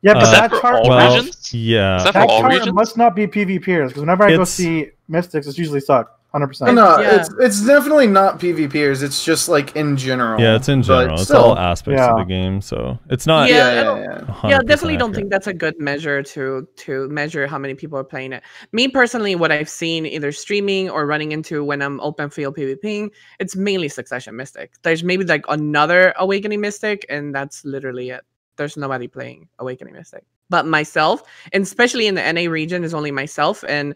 Yeah, but Is that that for chart, all regions? Yeah. Is that for that all chart regions? must not be PvPers, because whenever I go It's- see Mystics, it's usually suck. 100%. No, Yeah. it's definitely not PvPers. It's just like in general. Yeah, it's in But general. It's still. all aspects of Yeah. the game, so it's not. Yeah, Yeah. 100% definitely don't accurate. think that's a good measure to measure how many people are playing it. Me personally, what I've seen either streaming or running into when I'm open field PvPing, it's mainly Succession Mystic. There's maybe like another Awakening Mystic, and that's literally it. There's nobody playing Awakening Mystic. But myself, and especially in the NA region, is only myself and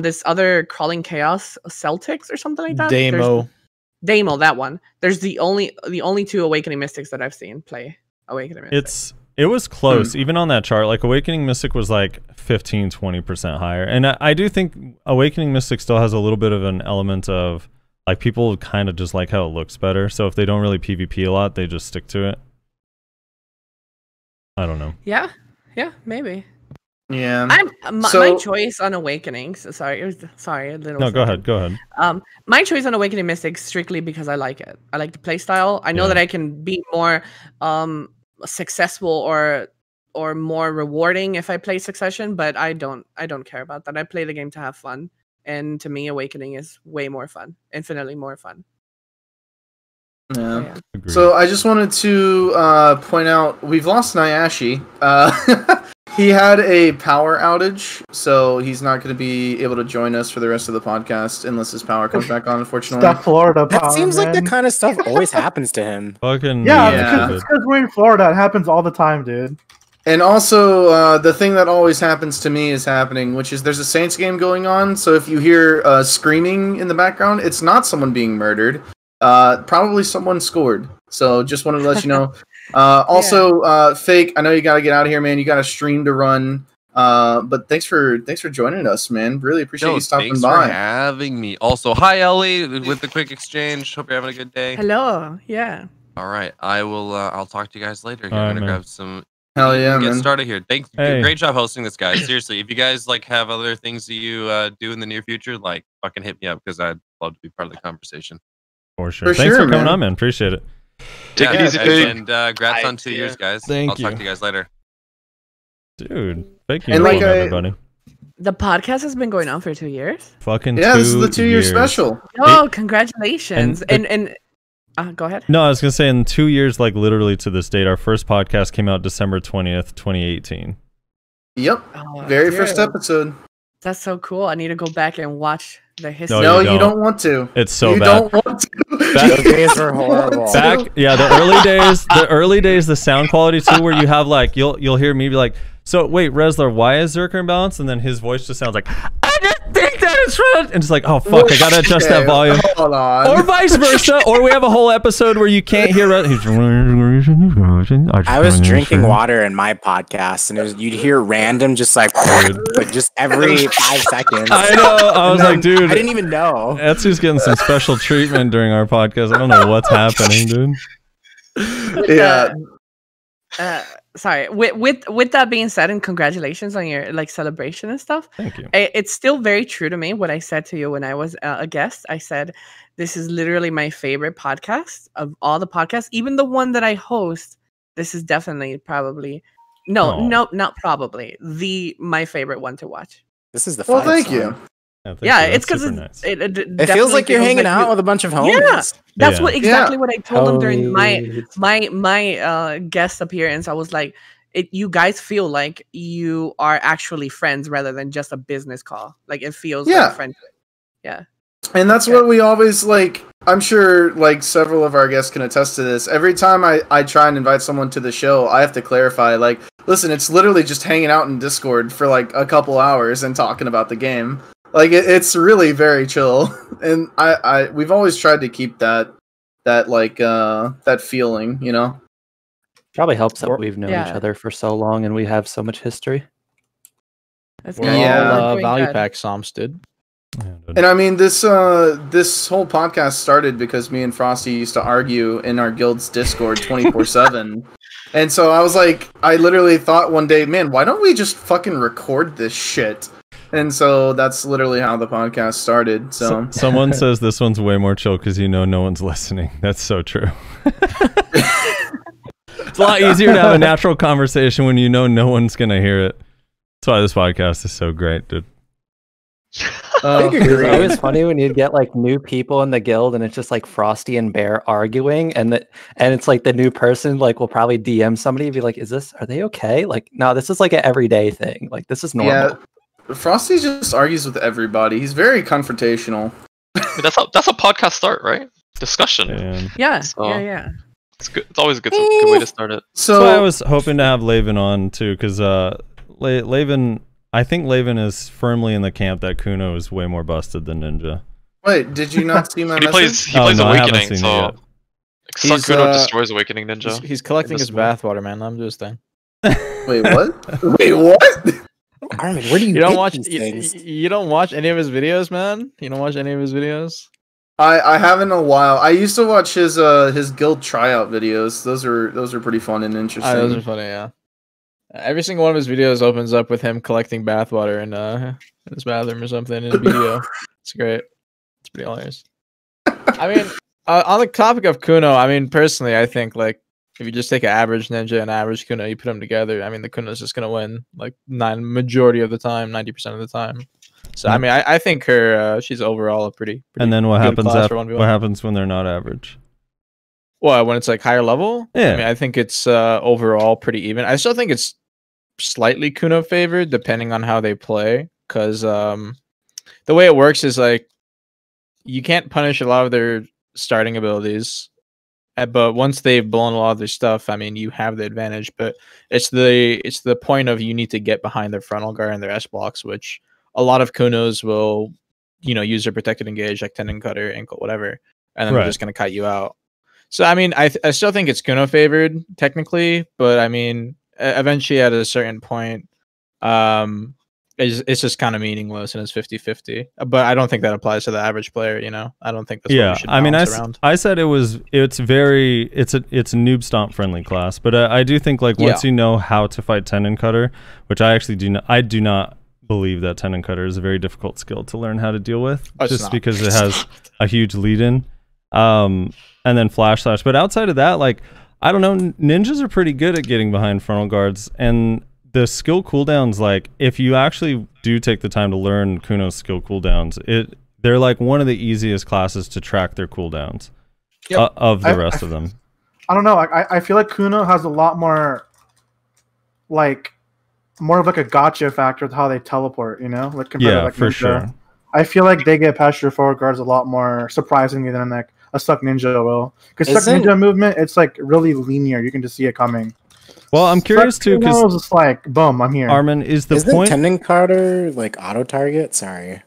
this other Crawling Chaos Celtics or something like that. Damo. Damo, that one. There's the only two Awakening Mystics that I've seen play Awakening Mystic. It was close, even on that chart. Like Awakening Mystic was like 15-20% higher, and I do think Awakening Mystic still has a little bit of an element of like people kind of just like how it looks better. So if they don't really PvP a lot, they just stick to it. I don't know. Yeah, maybe. Yeah. My choice on Awakenings. Sorry, a little. No, go ahead. Go ahead. My choice on Awakening Mystic strictly because I like it. I like the playstyle. I know that I can be more successful or more rewarding if I play Succession, but I don't care about that. I play the game to have fun, and to me, Awakening is way more fun, infinitely more fun. Yeah. So I just wanted to point out we've lost Nyashi. He had a power outage, so he's not going to be able to join us for the rest of the podcast unless his power comes back on, unfortunately. Stuff Florida That power, seems like man. the kind of stuff always happens to him. Fucking Yeah, because we're in Florida. It happens all the time, dude. And also, the thing that always happens to me is happening, which is there's a Saints game going on, so if you hear screaming in the background, it's not someone being murdered. Probably someone scored. So just wanted to let you know. Also, Fake, I know you gotta get out of here, man. You got a stream to run. But thanks for joining us, man. Really appreciate you stopping thanks by. for having me. Also, hi Ellie with the quick exchange. Hope you're having a good day. Hello. Yeah. All right, I will. I'll talk to you guys later. All right, I'm gonna man. grab some. Hell yeah, get man. started here. Thanks. Hey. Great job hosting this, guys. Seriously, if you guys like have other things that you do in the near future, like fucking hit me up because I'd love to be part of the conversation. For sure. Thanks for coming on, man. Appreciate it. Take it easy, guys, Fake. and congrats on 2 years, guys. Thank I'll talk you. to you guys later. Dude, thank you, And like everybody. The podcast has been going on for 2 years. Fucking Yeah, this is the 2 2-year years. special. Oh, congratulations! And go ahead. No, I was gonna say in 2 years, like literally to this date, our first podcast came out December 20th, 2018. Yep. Very first episode. That's so cool. I need to go back and watch the history. No, you don't want to. It's so you bad. don't want to. Those days were horrible. Back, yeah, the early days, the sound quality too, where you have like you'll hear me be like, so wait, Resler, why is Zerker imbalanced? And then his voice just sounds like, I just think that it's right, and it's like, oh fuck, I gotta adjust that volume. Hold on. Or vice versa, or we have a whole episode where you can't hear. I was drinking water in my podcast, and you'd hear random, just like just every 5 seconds. I know. I was like, dude, I didn't even know. Etsu's getting some special treatment during our podcast. I don't know what's happening, dude. Yeah. sorry. With that being said, and congratulations on your like celebration and stuff. Thank you. It's still very true to me what I said to you when I was a guest. I said this is literally my favorite podcast of all the podcasts, even the one that I host. This is definitely probably no, not probably my favorite one to watch. This is the well, thank you. Yeah, it's because it feels like you're hanging out with a bunch of homies. Yeah, that's what exactly what I told them during my guest appearance. I was like, you guys feel like you are actually friends rather than just a business call. Like it feels like friendship. Yeah. And that's what we always like. I'm sure like several of our guests can attest to this. Every time I try and invite someone to the show, I have to clarify, like, listen, it's literally just hanging out in Discord for like a couple hours and talking about the game. Like it's really very chill, and we've always tried to keep that feeling, you know. Probably helps that we've known each other for so long and we have so much history. That's good. All value pack Psalms did. And I mean this whole podcast started because me and Frosty used to argue in our guild's Discord 24/7. And so I was like, I literally thought one day, man, why don't we just fucking record this shit? And so that's literally how the podcast started. So someone says this one's way more chill because you know no one's listening. That's so true. It's a lot easier to have a natural conversation when you know no one's gonna hear it. That's why this podcast is so great, dude. It was always funny when you'd get like new people in the guild and it's just like Frosty and Bear arguing and it's like the new person like will probably DM somebody and be like, are they okay? Like, no, this is like an everyday thing. Like this is normal. Yeah, Frosty just argues with everybody. He's very confrontational. That's a podcast start, right? Discussion. Yeah. It's good. It's always a good way to start it. So I was hoping to have Laven on too, because Laven, I think Laven is firmly in the camp that Kuno is way more busted than Ninja. Wait, did you not see my message? He plays Awakening, so Kuno destroys Awakening Ninja. He's collecting his bathwater, man. I'm just saying. Wait, what? Wait, what? Armin, where do you don't get watch these things? You don't watch any of his videos, man? You don't watch any of his videos? I haven't in a while. I used to watch his guild tryout videos. Those are pretty fun and interesting. Those are funny, yeah. Every single one of his videos opens up with him collecting bathwater in his bathroom or something in a video. It's great. It's pretty hilarious. I mean, on the topic of Kuno, I mean, personally, I think like if you just take an average Ninja and average Kuno, you put them together, I mean, the Kuno's just gonna win like majority of the time, 90% of the time. So I mean, I think she's overall a pretty and then what good happens class after? for 1v1. What happens when they're not average? Well, when it's like higher level, yeah. I mean, I think it's overall pretty even. I still think it's slightly Kuno favored depending on how they play, because the way it works is like you can't punish a lot of their starting abilities, but once they've blown a lot of their stuff, I mean, you have the advantage. But it's the point of you need to get behind their frontal guard and their S blocks, which a lot of Kunos will, use their protected engage like Tendon Cutter, Ankle, whatever, and then they're just gonna cut you out. So I mean, I still think it's Kuno favored technically, but I mean, eventually at a certain point, it's just kind of meaningless and it's 50-50. But I don't think that applies to the average player. I don't think that's what we should balance around. I said it's a noob stomp friendly class, but I do think like once you know how to fight Tendon Cutter, which I actually do not believe that Tendon Cutter is a very difficult skill to learn how to deal with, just because it has a huge lead in. And then Flash Slash. But outside of that, like, I don't know, ninjas are pretty good at getting behind frontal guards, and the skill cooldowns, like, if you actually do take the time to learn Kuno's skill cooldowns, they're like one of the easiest classes to track their cooldowns of the rest of them. I don't know. I feel like Kuno has a lot more, like, more of like a gotcha factor with how they teleport, like compared to like for Ninja. Sure. I feel like they get past your forward guards a lot more surprisingly than like a Suck Ninja will. Because Suck Ninja movement, it's like really linear. You can just see it coming. Well, I'm curious too, because it's just like, boom, I'm here. Armin, isn't Tendon Cutter like auto target? Sorry.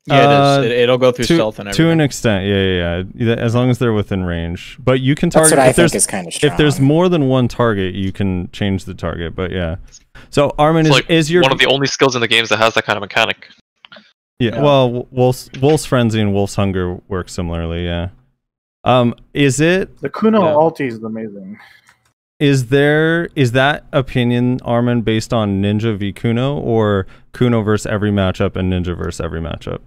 Yeah, it is. It'll go through stealth and everything. To an extent, yeah. As long as they're within range. But you can target. That's what I think is kind of strong. If there's more than one target, you can change the target. But yeah. So Armin, is your one of the only skills in the games that has that kind of mechanic. Yeah. Well, Wolf's Frenzy and Wolf's Hunger work similarly. Yeah. Is it the Kuno ulti is amazing? Is that opinion, Armin, based on Ninja v Kuno or Kuno versus every matchup and Ninja versus every matchup?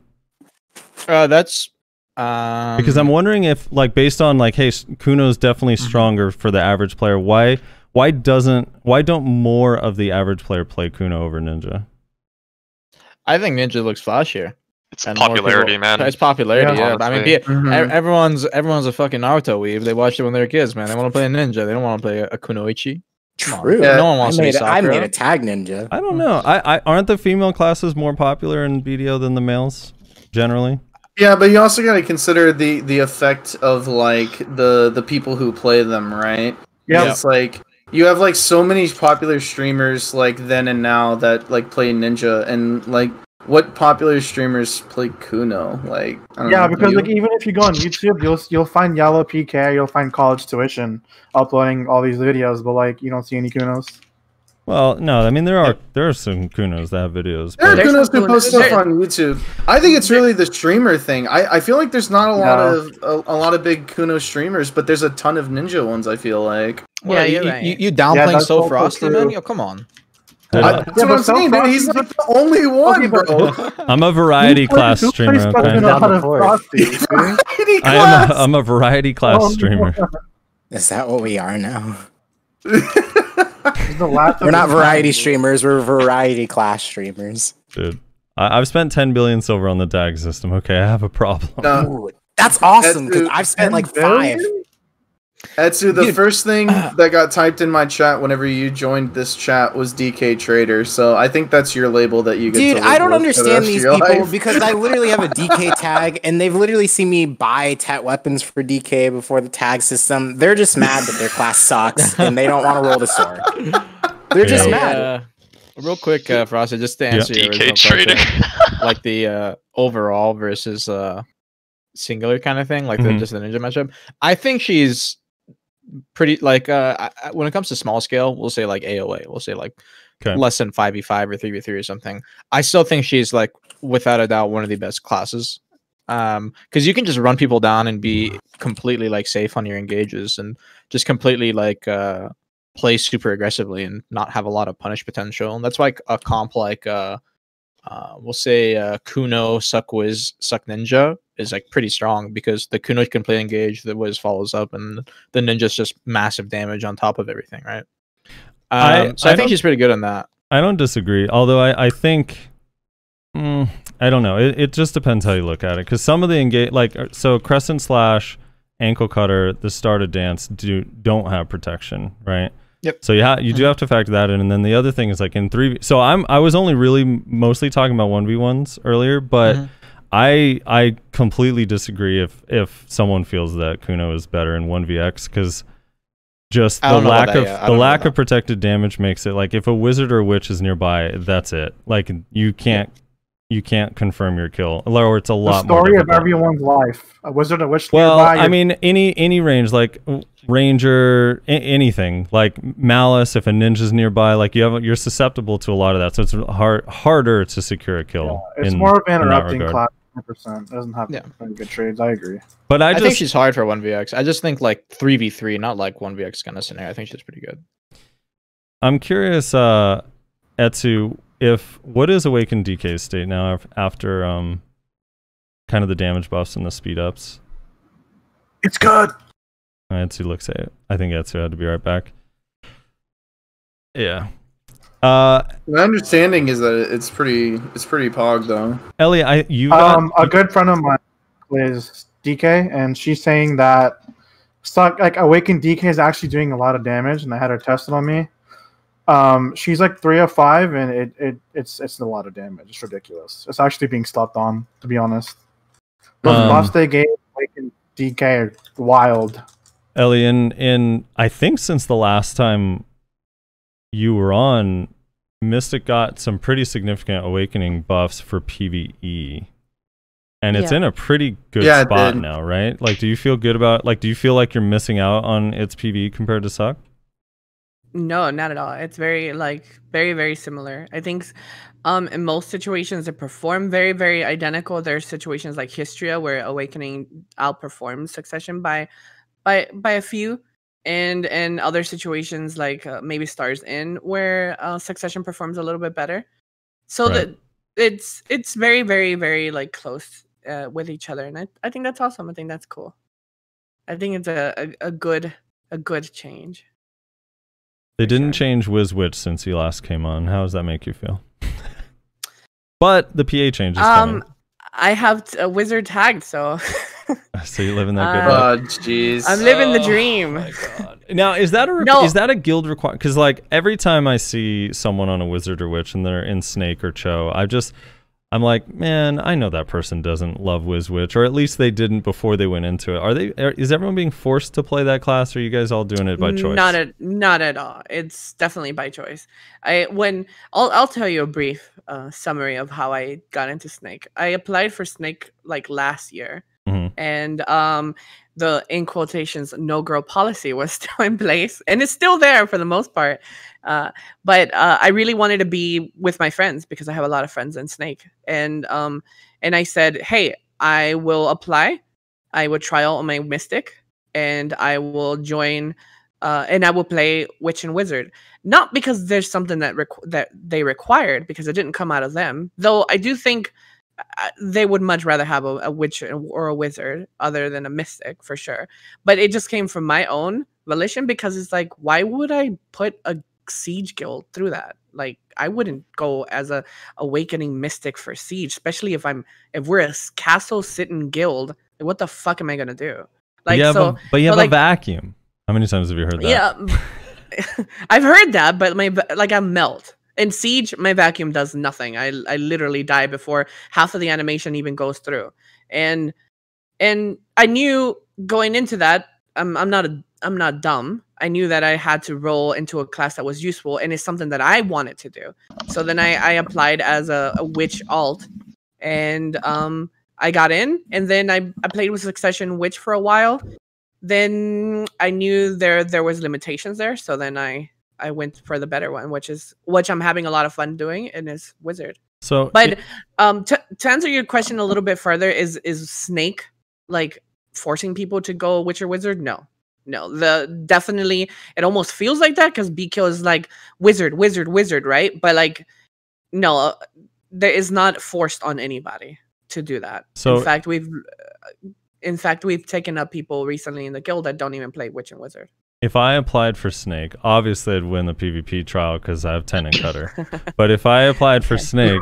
That's because I'm wondering if, like, based on like, hey, Kuno's definitely stronger for the average player. Why don't more of the average player play Kuno over Ninja? I think Ninja looks flashier. It's popularity, man. It's popularity, yeah. I mean, honestly. everyone's a fucking Naruto weeb. They watched it when they were kids, man. They want to play a ninja. They don't want to play a Kunoichi. True. No one wants to be Sakura. I made a tag ninja. I don't know. I aren't the female classes more popular in BDO than the males generally? Yeah, but you also got to consider the effect of like the people who play them, right? Yeah. It's like you have like so many popular streamers like then and now that like play Ninja, and like what popular streamers play Kuno? Like I don't know, because like even if you go on YouTube, you'll find Yellow PK, you'll find College Tuition uploading all these videos, but like you don't see any Kunos. Well, no, I mean there are some Kunos that have videos. There are but- Kunos who post stuff on YouTube. I think it's really the streamer thing. I feel like there's not a lot of big Kuno streamers, but there's a ton of Ninja ones. I feel like. Well, you downplaying So Frosty, man? Yo, come on. That's what I'm saying, dude. He's like the only one, bro. I'm a variety class streamer. Okay? I'm a variety class streamer. Is that what we are now? We're We're not variety streamers. We're variety class streamers. Dude, I've spent 10 billion silver on the tag system. Okay, I have a problem. Ooh, that's awesome because I've spent like 5. Etsu, the first thing that got typed in my chat whenever you joined this chat was DK Trader, so I think that's your label that you get Dude, to I don't live with for the understand rest of these your people life. because I literally have a DK tag and they've literally seen me buy tat weapons for DK before the tag system. They're just mad that their class sucks and they don't want to roll the sword. They're just mad. Real quick, Frosty, just to answer your DK original Trader. question, like the overall versus singular kind of thing, like just the ninja matchup. I think she's pretty like when it comes to small scale, we'll say like AOA, we'll say like less than 5v5 or 3v3 or something. I still think she's like without a doubt one of the best classes. Because you can just run people down and be completely like safe on your engages and just completely like play super aggressively and not have a lot of punish potential. And that's why a comp like we'll say Kuno, Suck Wiz, Suck Ninja is like pretty strong because the Kuno can play engage, the Wiz follows up, and the Ninja's just massive damage on top of everything, right? So I think she's pretty good on that. I don't disagree, although I think I don't know. It just depends how you look at it, because some of the engage, like so Crescent Slash, Ankle Cutter, the start of dance don't have protection, right? Yep. So you do have to factor that in, and then the other thing is like in 3v. So I was only really mostly talking about 1v1s earlier, but I completely disagree if someone feels that Kuno is better in 1vx, because just the lack of protected damage makes it like if a wizard or witch is nearby, that's it. Like you can't confirm your kill, or it's a lot more. The story of everyone's life. A wizard, a witch. Well, nearby, I mean, any range, like ranger, anything like malice. If a ninja's nearby, like you're susceptible to a lot of that, so it's harder to secure a kill. Yeah, it's more of an interrupting class. 100% doesn't have very good trades. I agree. But I think she's hard for 1vx. I just think like 3v3, not like 1vx kind of scenario. I think she's pretty good. I'm curious, Etsu, what is Awakened DK's state now after kind of the damage buffs and the speed ups? It's good. Etsu looks at it. I think Etsu had to be right back. Yeah. My understanding is that it's pretty pog though. Ellie, a good friend of mine plays DK, and she's saying that Awakened DK is actually doing a lot of damage, and I had her tested on me. She's like 3 of 5, and it's a lot of damage. It's ridiculous. It's actually being slept on, to be honest. Those buffs they gave Awakened DK are wild. Ellie, in I think since the last time you were on, Mystic got some pretty significant awakening buffs for PvE, and it's in a pretty good spot now, right? Like, do you feel good about? Like, do you feel like you're missing out on its PvE compared to Suck? No, not at all. It's very very similar. I think in most situations they perform very, very identical. There's situations like Histria where Awakening outperforms Succession by a few. and other situations like maybe Stars Inn where Succession performs a little bit better. So that it's very, very, very like close with each other, and I think that's awesome. I think that's cool. I think it's a good change. They didn't change WizWitch since he last came on. How does that make you feel? But the PA change is coming. I have a wizard tagged, so. So you live in that good life. Oh, jeez. I'm living the dream. Now, is that is that a guild requirement? Because like every time I see someone on a wizard or witch and they're in Snake or Cho, I'm like, man, I know that person doesn't love WizWitch, or at least they didn't before they went into it. Is everyone being forced to play that class, or are you guys all doing it by choice? Not at all. It's definitely by choice. I'll tell you a brief summary of how I got into Snake. I applied for Snake like last year, and the, in quotations, no girl policy was still in place, and it's still there for the most part. But I really wanted to be with my friends because I have a lot of friends in Snake, and I said, hey, I will apply, I would trial on my Mystic, and I will join, and I will play Witch and Wizard. Not because there's something that they required, because it didn't come out of them. Though I do think they would much rather have a Witch or a Wizard other than a Mystic for sure. But it just came from my own volition, because it's like, why would I put a Siege guild through that? Like, I wouldn't go as a Awakening Mystic for Siege, especially if we're a castle sitting guild. Like, what the fuck am I gonna do? Like, but you have a vacuum. How many times have you heard that? Yeah, I've heard that, but I'm melt. In Siege, my vacuum does nothing. I literally die before half of the animation even goes through. And I knew going into that, I'm not dumb. I knew that I had to roll into a class that was useful, and it's something that I wanted to do. So then I applied as a Witch alt, and I got in, and then I played with Succession Witch for a while. Then I knew there was limitations there, so then I went for the better one, which I'm having a lot of fun doing, and is Wizard. So, but to answer your question a little bit further, is Snake like forcing people to go Witch or Wizard? No, definitely it almost feels like that, because BKill is like Wizard, right? But like, no, there is not forced on anybody to do that. So in fact, we've taken up people recently in the guild that don't even play Witch and Wizard. If I applied for Snake, obviously I'd win the PvP trial because I have Tenant Cutter. But if I applied for Snake,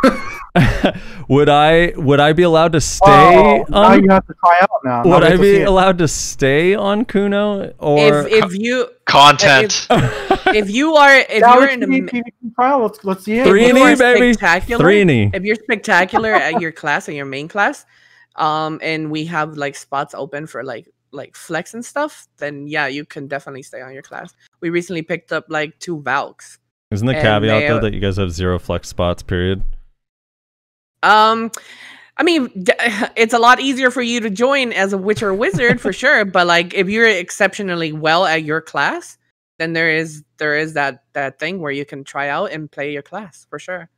would I be allowed to stay now you have to try out now. Would I be allowed to stay on Kuno? Or if you content? If you're in the PvP trial, let's see it. 3-knee, baby. 3-knee. If you're spectacular at your class and your main class, and we have like spots open for like flex and stuff, then yeah, you can definitely stay on your class. We recently picked up like 2 Valks. Isn't the caveat though that you guys have 0 flex spots, period? I mean, it's a lot easier for you to join as a Witch or Wizard for sure, but like if you're exceptionally well at your class, then there is that thing where you can try out and play your class for sure.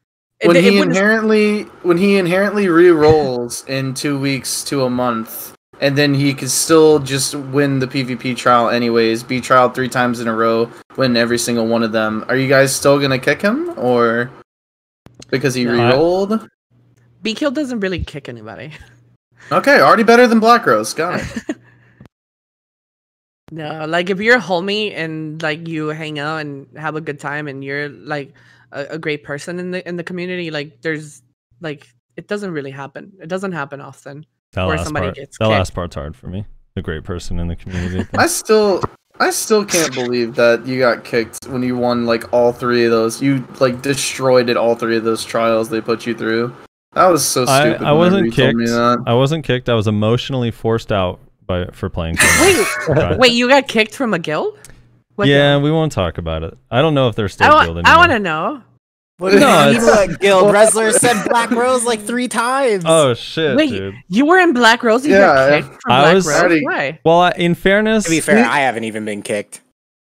When he inherently re-rolls in 2 weeks to a month, and then he could still just win the PvP trial anyways, be trialed 3 times in a row, win every single one of them. Are you guys still gonna kick him, or because he re-rolled? BKill doesn't really kick anybody. Okay, already better than Black Rose. Got it. No, like if you're a homie and like you hang out and have a good time and you're like a great person in the community, like there's like it doesn't really happen. It doesn't happen often. That last part's hard for me. A great person in the community. I still can't believe that you got kicked when you won like all 3 of those. You like destroyed all 3 of those trials they put you through. That was so stupid. I wasn't kicked. I wasn't kicked. I was emotionally forced out for playing. Wait, you got kicked from a guild? Yeah, we won't talk about it. I don't know if they're still guild anymore. I want to know. Guild Wrestler said Black Rose like 3 times. Oh shit! Wait, dude. You were in Black Rose? You got kicked from Black Rose? Why? Well, in fairness, to be fair, I haven't even been kicked.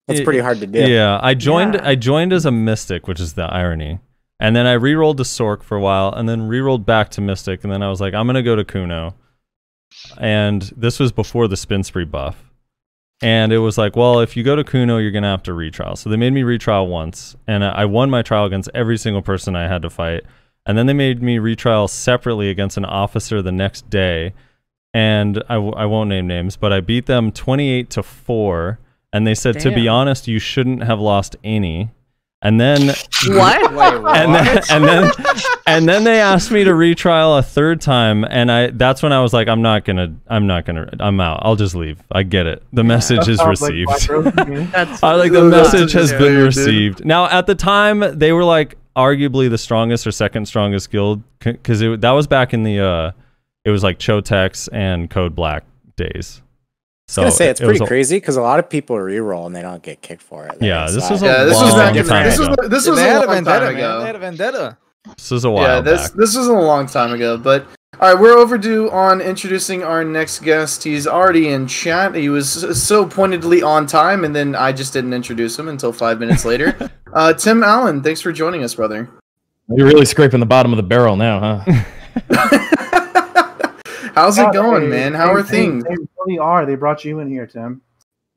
That's pretty hard to do. Yeah, I joined as a Mystic, which is the irony, and then I re-rolled to Sork for a while, and then re-rolled back to Mystic, and then I was like, I'm gonna go to Kuno, and this was before the Spin Spree buff. And it was like, well, if you go to Kuno, you're going to have to retrial. So they made me retrial once, and I won my trial against every single person I had to fight. And then they made me retrial separately against an officer the next day. And I won't name names, but I beat them 28-4. And they said, to be honest, you shouldn't have lost any. And then what? Wait, what? And then they asked me to retrial a third time, and that's when I was like, I'm out. I'll just leave. I get it. The message is received. The message has been received. Now, at the time, they were like arguably the strongest or second strongest guild, because that was back in the it was like Chotex and Code Black days. So I was gonna say it's pretty crazy because a lot of people reroll and they don't get kicked for it. Yeah, this was a long time ago. This was a long time ago. They had a vendetta. This was a while back. This was a long time ago. But all right, we're overdue on introducing our next guest. He's already in chat. He was so pointedly on time, and then I just didn't introduce him until 5 minutes later. Tim Allen, thanks for joining us, brother. You're really scraping the bottom of the barrel now, huh? How's it going, man? How are things? They really are. They brought you in here, Tim.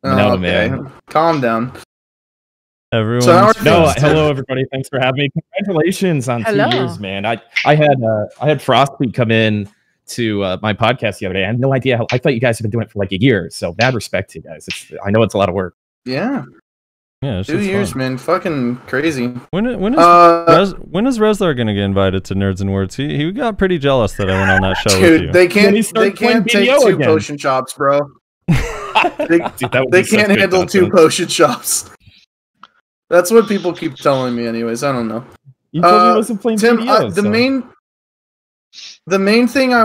Oh, okay. Man. Calm down. Everyone. So hello everybody. Thanks for having me. Congratulations on 2 years, man. I had Frostbeat come in to my podcast the other day. I had no idea I thought you guys have been doing it for like a year. So mad respect to you guys. I know it's a lot of work. Yeah. Yeah, 2 years, fun. Man. Fucking crazy. When is Reslar gonna get invited to Nerds and Words? He got pretty jealous that I went on that show with you. They can't take 2 potion shops, bro. They can't handle 2 potion shops. That's what people keep telling me, anyways. I don't know. You told me he wasn't playing Tim, PDO, the main thing I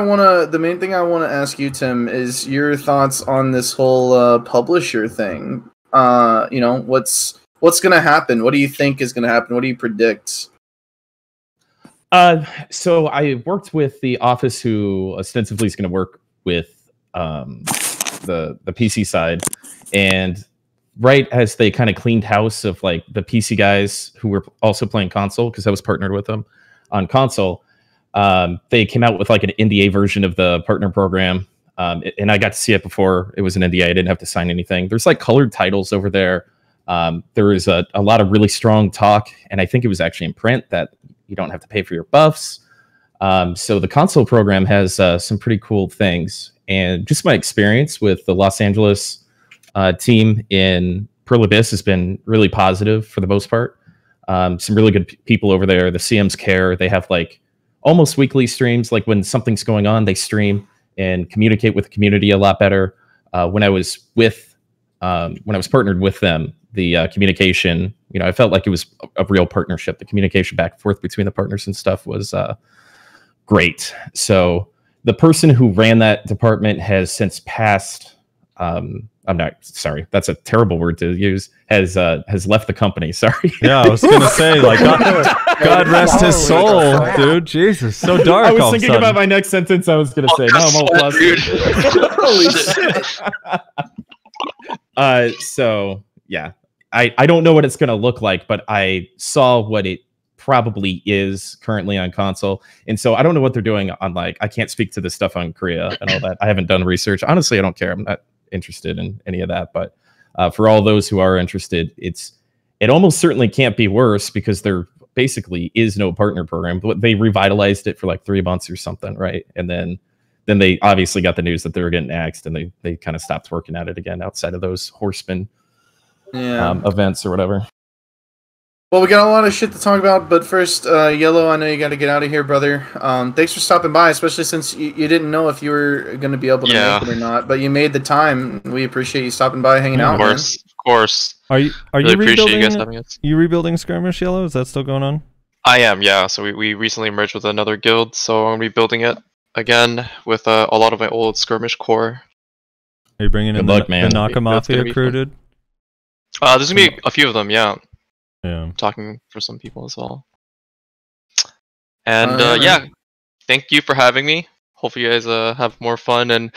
wanna ask you, Tim, is your thoughts on this whole publisher thing. What's gonna happen? What do you think is gonna happen? What do you predict? So I worked with the office who ostensibly is going to work with the PC side, and right as they kind of cleaned house of like the PC guys who were also playing console, because I was partnered with them on console, they came out with like an NDA version of the partner program. And I got to see it before it was an NDA. I didn't have to sign anything. There's like colored titles over there. There is a lot of really strong talk, and I think it was actually in print that you don't have to pay for your buffs. So the console program has some pretty cool things. And just my experience with the Los Angeles team in Pearl Abyss has been really positive for the most part. Some really good people over there. The CMs care. They have like almost weekly streams. Like when something's going on, they stream and communicate with the community a lot better. When I was partnered with them, the communication, I felt like it was a real partnership. The communication back and forth between the partners and stuff was great. So the person who ran that department has since passed. I'm not sorry. That's a terrible word to use. Has left the company. Sorry. Yeah, I was gonna say like God rest his soul, dude. Jesus, so dark. I was thinking about my next sentence. I was gonna say. Now I'm all flustered. Holy shit. So yeah, I don't know what it's gonna look like, but I saw what it probably is currently on console, and so I don't know what they're doing on like. I can't speak to the stuff on Korea and all that. I haven't done research. Honestly, I don't care. I'm not interested in any of that, but for all those who are interested, it almost certainly can't be worse because there basically is no partner program, but they revitalized it for like 3 months or something, right? And then they obviously got the news that they were getting axed, and they kind of stopped working at it again outside of those horsemen events or whatever. Well, we got a lot of shit to talk about, but first, Yellow, I know you got to get out of here, brother. Thanks for stopping by, especially since you didn't know if you were going to be able to make it or not, but you made the time. We appreciate you stopping by, hanging out. Of course. Are you really rebuilding? Appreciate you guys having us. You rebuilding Skirmish, Yellow? Is that still going on? I am, yeah. So we recently merged with another guild, so I'm rebuilding it again with a lot of my old Skirmish core. Are you bringing in the Naka Mafia crew, dude? There's gonna be a few of them, yeah. Yeah. I'm talking for some people as well. And yeah, thank you for having me. Hopefully you guys have more fun, and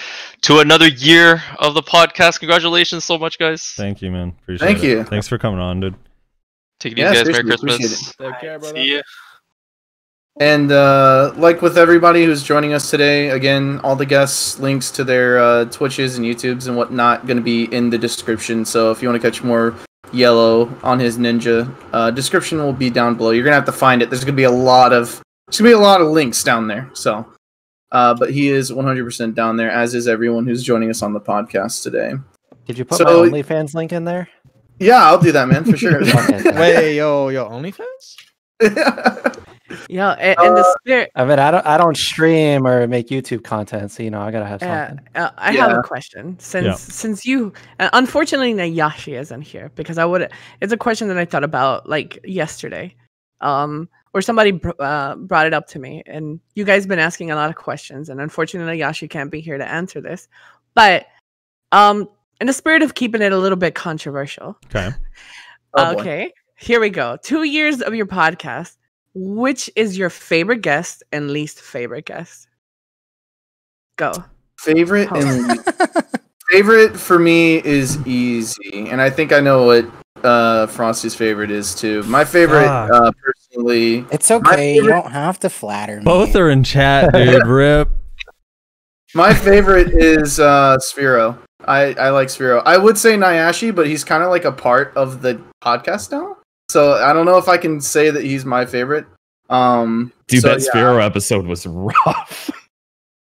to another year of the podcast. Congratulations so much, guys. Thank you, man. Appreciate it. Thanks for coming on, dude. Take it easy, guys. Merry Christmas. Take care, brother. See ya. And like with everybody who's joining us today, again, all the guests' links to their Twitches and YouTubes and whatnot going to be in the description. So if you want to catch more Yellow on his Ninja, description will be down below. You're gonna have to find it. There's gonna be a lot of links down there. So, but he is 100% down there, as is everyone who's joining us on the podcast today. Did you put my OnlyFans link in there? Yeah, I'll do that, man, for sure. Wait, yo, OnlyFans? Yeah, and the spirit. I mean, I don't stream or make YouTube content, so I gotta have something. I have a question. Since you, unfortunately, Nayashi isn't here because it's a question that I thought about like yesterday, or somebody brought it up to me, and you guys been asking a lot of questions, and unfortunately, Nayashi can't be here to answer this, but in the spirit of keeping it a little bit controversial. Okay. Okay, here we go. 2 years of your podcast. Which is your favorite guest and least favorite guest? Go. Favorite and least. Favorite for me is easy, and I think I know what Frosty's favorite is too. My favorite, personally. It's okay. You don't have to flatter me. Both are in chat, dude. Rip. My favorite is Sphero. I like Sphero. I would say Nayashi, but he's kind of like a part of the podcast now. So I don't know if I can say that he's my favorite. Dude, that Sphero episode was rough.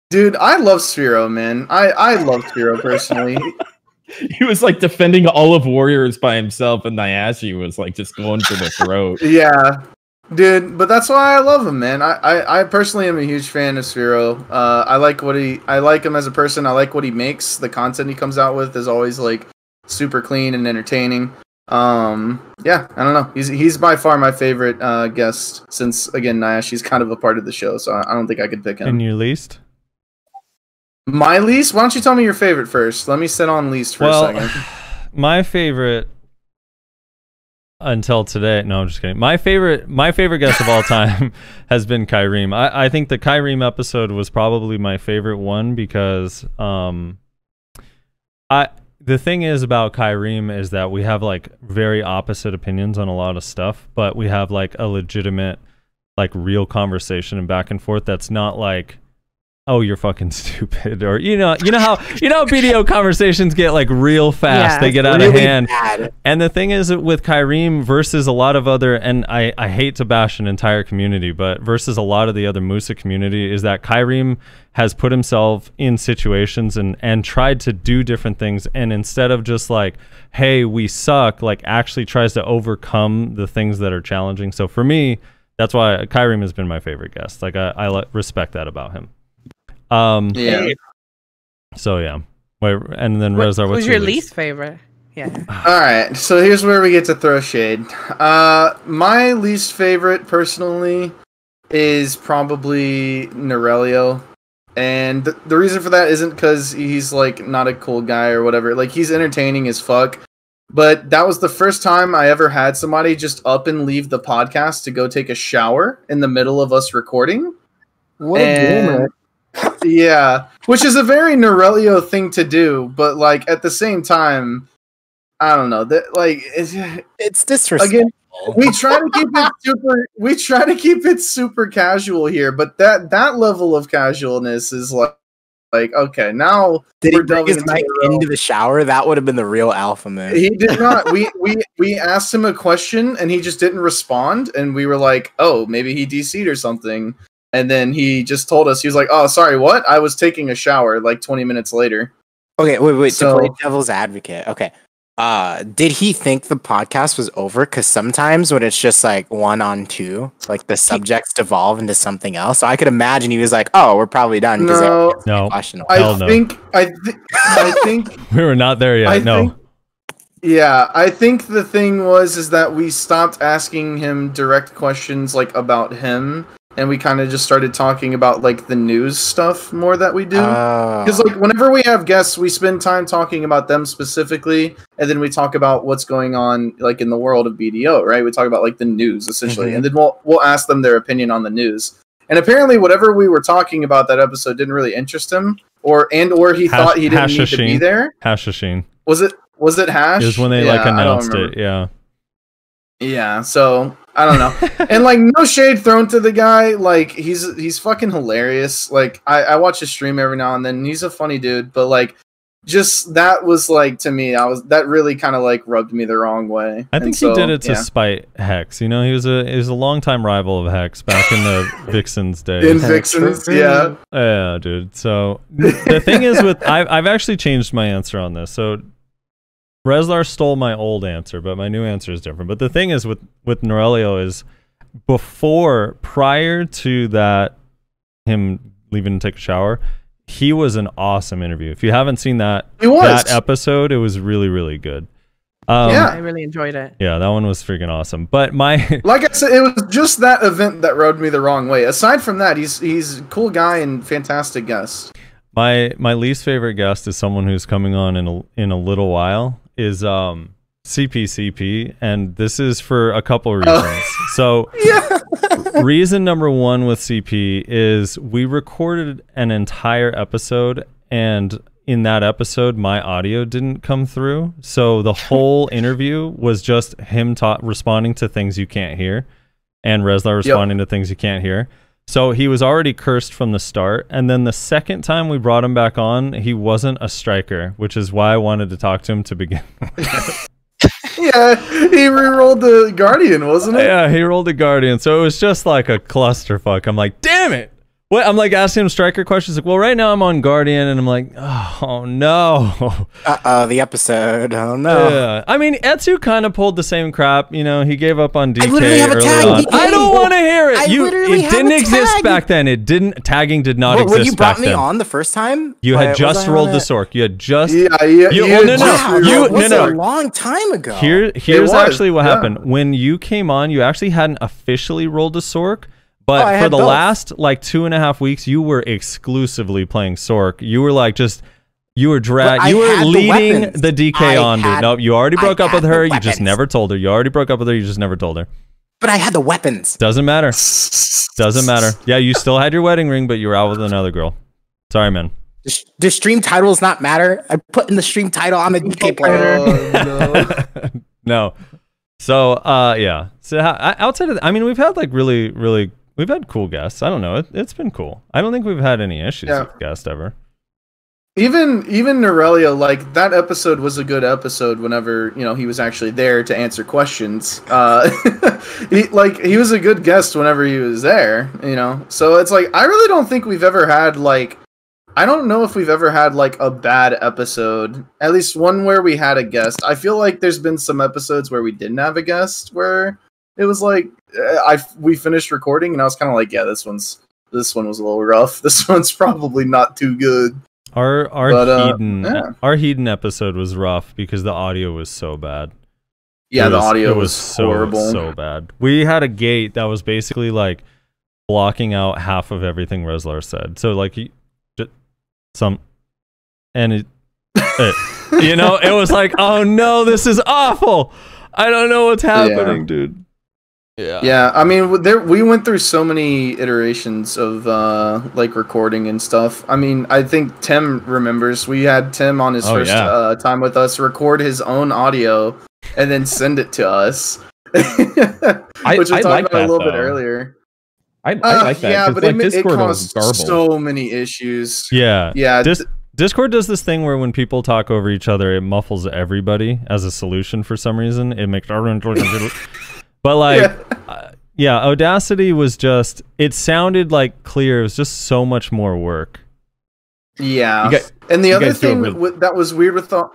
Dude, I love Sphero, man. I love Sphero personally. He was like defending all of Warriors by himself, and Nayashi was like just going for the throat. Yeah, dude, but that's why I love him, man. I personally am a huge fan of Sphero. I like him as a person. I like what he makes. The content he comes out with is always like super clean and entertaining. Yeah, I don't know. He's by far my favorite guest, since again Nayashi's kind of a part of the show, so I don't think I could pick him. And your least? My least? Why don't you tell me your favorite first? Let me sit on least for a second. My favorite until today. No, I'm just kidding. My favorite guest of all time has been Kyriem. I think the Kyriem episode was probably my favorite one because the thing is about Kyriem is that we have like very opposite opinions on a lot of stuff, but we have like a legitimate, like real conversation and back and forth. That's not like, oh, you're fucking stupid, or you know how BDO conversations get like real fast. They get out of hand. Bad. And the thing is with Kyriem versus a lot of other, and I hate to bash an entire community, but versus a lot of the other Musa community, is that Kyriem has put himself in situations and tried to do different things, and instead of just like, hey, we suck, like actually tries to overcome the things that are challenging. So for me, that's why Kyriem has been my favorite guest. Like I respect that about him. Yeah. So yeah. Wait, and then Rezar, what's who's your least favorite? Yeah. All right. So here's where we get to throw shade. My least favorite, personally, is probably Norelio, and the reason for that isn't because he's like not a cool guy or whatever. Like he's entertaining as fuck. But that was the first time I ever had somebody just up and leave the podcast to go take a shower in the middle of us recording. What a gamer. Yeah, which is a very Norelio thing to do, but like at the same time, I don't know that like it's disrespectful. Again, we try to keep it super casual here, but that level of casualness is like okay, now did he bring his mic into the shower? That would have been the real alpha man. He did not. We asked him a question and he just didn't respond, and we were like, oh, maybe he DC'd or something. And then he just told us, he was like, oh, sorry, what? I was taking a shower like 20 minutes later. Okay, wait. So, to play devil's advocate. Okay. Did he think the podcast was over? Because sometimes when it's just like 1-on-2, like the subjects devolve into something else. So I could imagine he was like, oh, we're probably done. No. I think we were not there yet. Yeah, I think the thing is that we stopped asking him direct questions like about him. And we kind of just started talking about like the news stuff more that we do. Because like whenever we have guests, we spend time talking about them specifically, and then we talk about what's going on like in the world of BDO, right? We talk about like the news essentially, and then we'll ask them their opinion on the news. And apparently, whatever we were talking about that episode didn't really interest him, or he thought he didn't need to be there. Hashashin. Was it Hash? It was when they like announced it. Yeah. Yeah. So I don't know. And like, no shade thrown to the guy. Like, he's fucking hilarious. Like, I watch his stream every now and then. And he's a funny dude, but like, just that was like, to me, that really kind of like rubbed me the wrong way. I think he did it to spite Hex. You know, he was a longtime rival of Hex back in the Vixens days. In Vixens, yeah. Yeah, dude. So the thing is I've actually changed my answer on this. So Rezlar stole my old answer, but my new answer is different. But the thing is with Norelio is prior to that, him leaving to take a shower, he was an awesome interview. If you haven't seen that episode, it was really, really good. I really enjoyed it. Yeah, that one was freaking awesome. But like I said, it was just that event that rubbed me the wrong way. Aside from that, he's a cool guy and fantastic guest. My least favorite guest is someone who's coming on in a little while. Is CPCP, and this is for a couple reasons. So reason number one with CP is we recorded an entire episode, and in that episode my audio didn't come through, so the whole interview was just him responding to things you can't hear, and Rezlar responding to things you can't hear. So he was already cursed from the start, and then the second time we brought him back on, he wasn't a striker, which is why I wanted to talk to him to begin with. Yeah, he re-rolled the Guardian, wasn't it? Yeah, he rolled the Guardian, so it was just like a clusterfuck. I'm like, damn it! What? I'm like asking him striker questions, like, well, right now I'm on Guardian, and I'm like, oh no. The episode. Oh no. Yeah. I mean, Etsu kind of pulled the same crap. You know, he gave up on DK I literally have a tag, on. DK. I don't want to hear it. It didn't exist back then. Tagging did not exist. When you brought back me then. on the first time, You had just rolled the Sork. You had just a no. long time ago. Here's actually what happened. When you came on, you actually hadn't officially rolled a Sork. But for the last like 2.5 weeks, you were exclusively playing Sork. You were like you were leading the DK on, dude. Nope, you already broke up with her. You just never told her. You already broke up with her. You just never told her. But I had the weapons. Doesn't matter. Doesn't matter. Yeah, you still had your wedding ring, but you were out with another girl. Sorry, man. Do stream titles not matter? I put in the stream title. I'm a DK player. No. So, yeah. So outside of, I mean, we've had like really, really. We've had cool guests. I don't know. It's been cool. I don't think we've had any issues with guests ever. Even Norelio, like that episode was a good episode whenever, he was actually there to answer questions. He was a good guest whenever he was there, So it's like, I really don't think we've ever had I don't know if we've ever had like a bad episode. At least one where we had a guest. I feel like there's been some episodes where we didn't have a guest where it was like we finished recording and I was kind of like, yeah, this one was a little rough. This one's probably not too good. Our Hedon episode was rough because the audio was so bad. Yeah, the audio was horrible. So bad. We had a gate that was basically like blocking out half of everything Rezlar said. So like it was like, oh no, this is awful. I don't know what's happening, dude. Yeah. I mean, we went through so many iterations of like recording and stuff. I mean, I think Tim remembers. We had Tim on his first time with us record his own audio and then send it to us, which we talked about a little bit earlier. I like that. Yeah, but like, it caused so many issues. Yeah. Discord does this thing where when people talk over each other, it muffles everybody as a solution for some reason. It makes but like, Audacity was just, it sounded like clear. It was just so much more work. Yeah. And the other thing that was weird with the...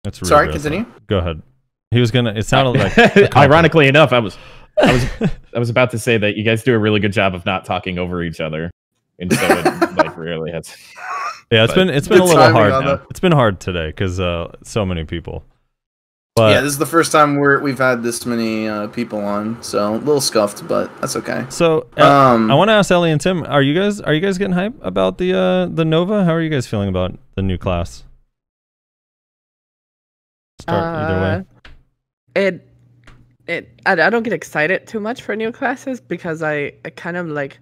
That's really Sorry, continue. Go ahead. It sounded like... Ironically enough, I was about to say that you guys do a really good job of not talking over each other. And so it like rarely has... Yeah, it's been a little hard now. It's been hard today because so many people. But yeah, this is the first time we've had this many people on, so a little scuffed, but that's okay. So I want to ask Ellie and Tim, are you guys getting hype about the Nova? How are you guys feeling about the new class? Start either way. I don't get excited too much for new classes because I kind of like,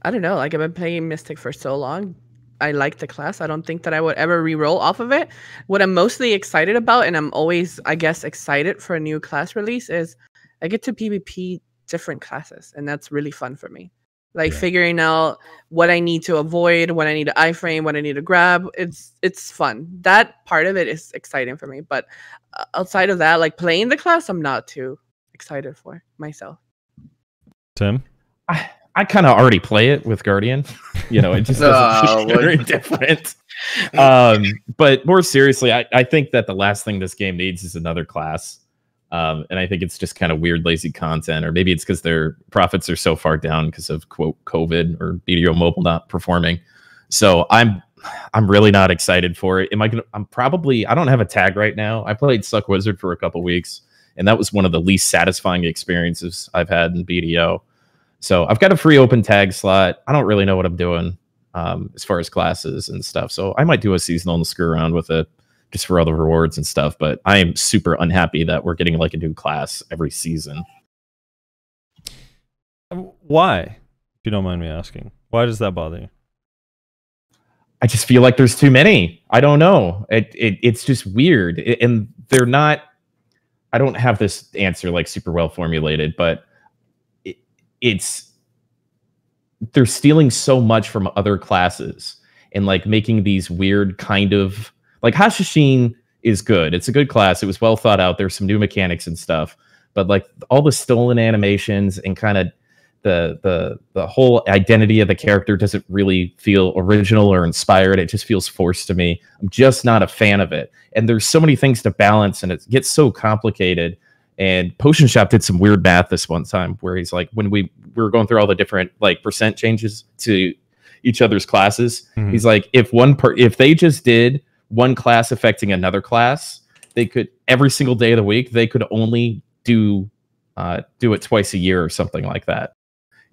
I don't know, like I've been playing Mystic for so long. I like the class. I don't think that I would ever re-roll off of it. What I'm mostly excited about, and I'm always, I guess, excited for a new class release, is I get to PvP different classes, and that's really fun for me. Like figuring out what I need to avoid, what I need to iframe, what I need to grab. It's fun. That part of it is exciting for me. But outside of that, like playing the class, I'm not too excited for myself. Tim? I kind of already play it with Guardian. You know, it just doesn't feel very different. But more seriously, I think that the last thing this game needs is another class. And I think it's just kind of weird, lazy content, or maybe it's because their profits are so far down because of quote COVID or BDO Mobile not performing. So I'm really not excited for it. I don't have a tag right now. I played Suck Wizard for a couple weeks, and that was one of the least satisfying experiences I've had in BDO. So I've got a free open tag slot. I don't really know what I'm doing as far as classes and stuff. So I might do a seasonal and screw around with it just for all the rewards and stuff. But I am super unhappy that we're getting like a new class every season. Why? If you don't mind me asking. Why does that bother you? I just feel like there's too many. I don't know. It's just weird. And they're not... I don't have this answer like super well formulated, but they're stealing so much from other classes and like making these weird kind of like Hashashin is good. It's a good class. It was well thought out. There's some new mechanics and stuff, but like all the stolen animations and kind of the whole identity of the character doesn't really feel original or inspired. It just feels forced to me. I'm just not a fan of it. And there's so many things to balance and it gets so complicated. And Potion Shop did some weird math this one time where he's like, when we were going through all the different like percent changes to each other's classes, he's like, if they just did one class affecting another class, they could every single day of the week, they could only do it twice a year or something like that.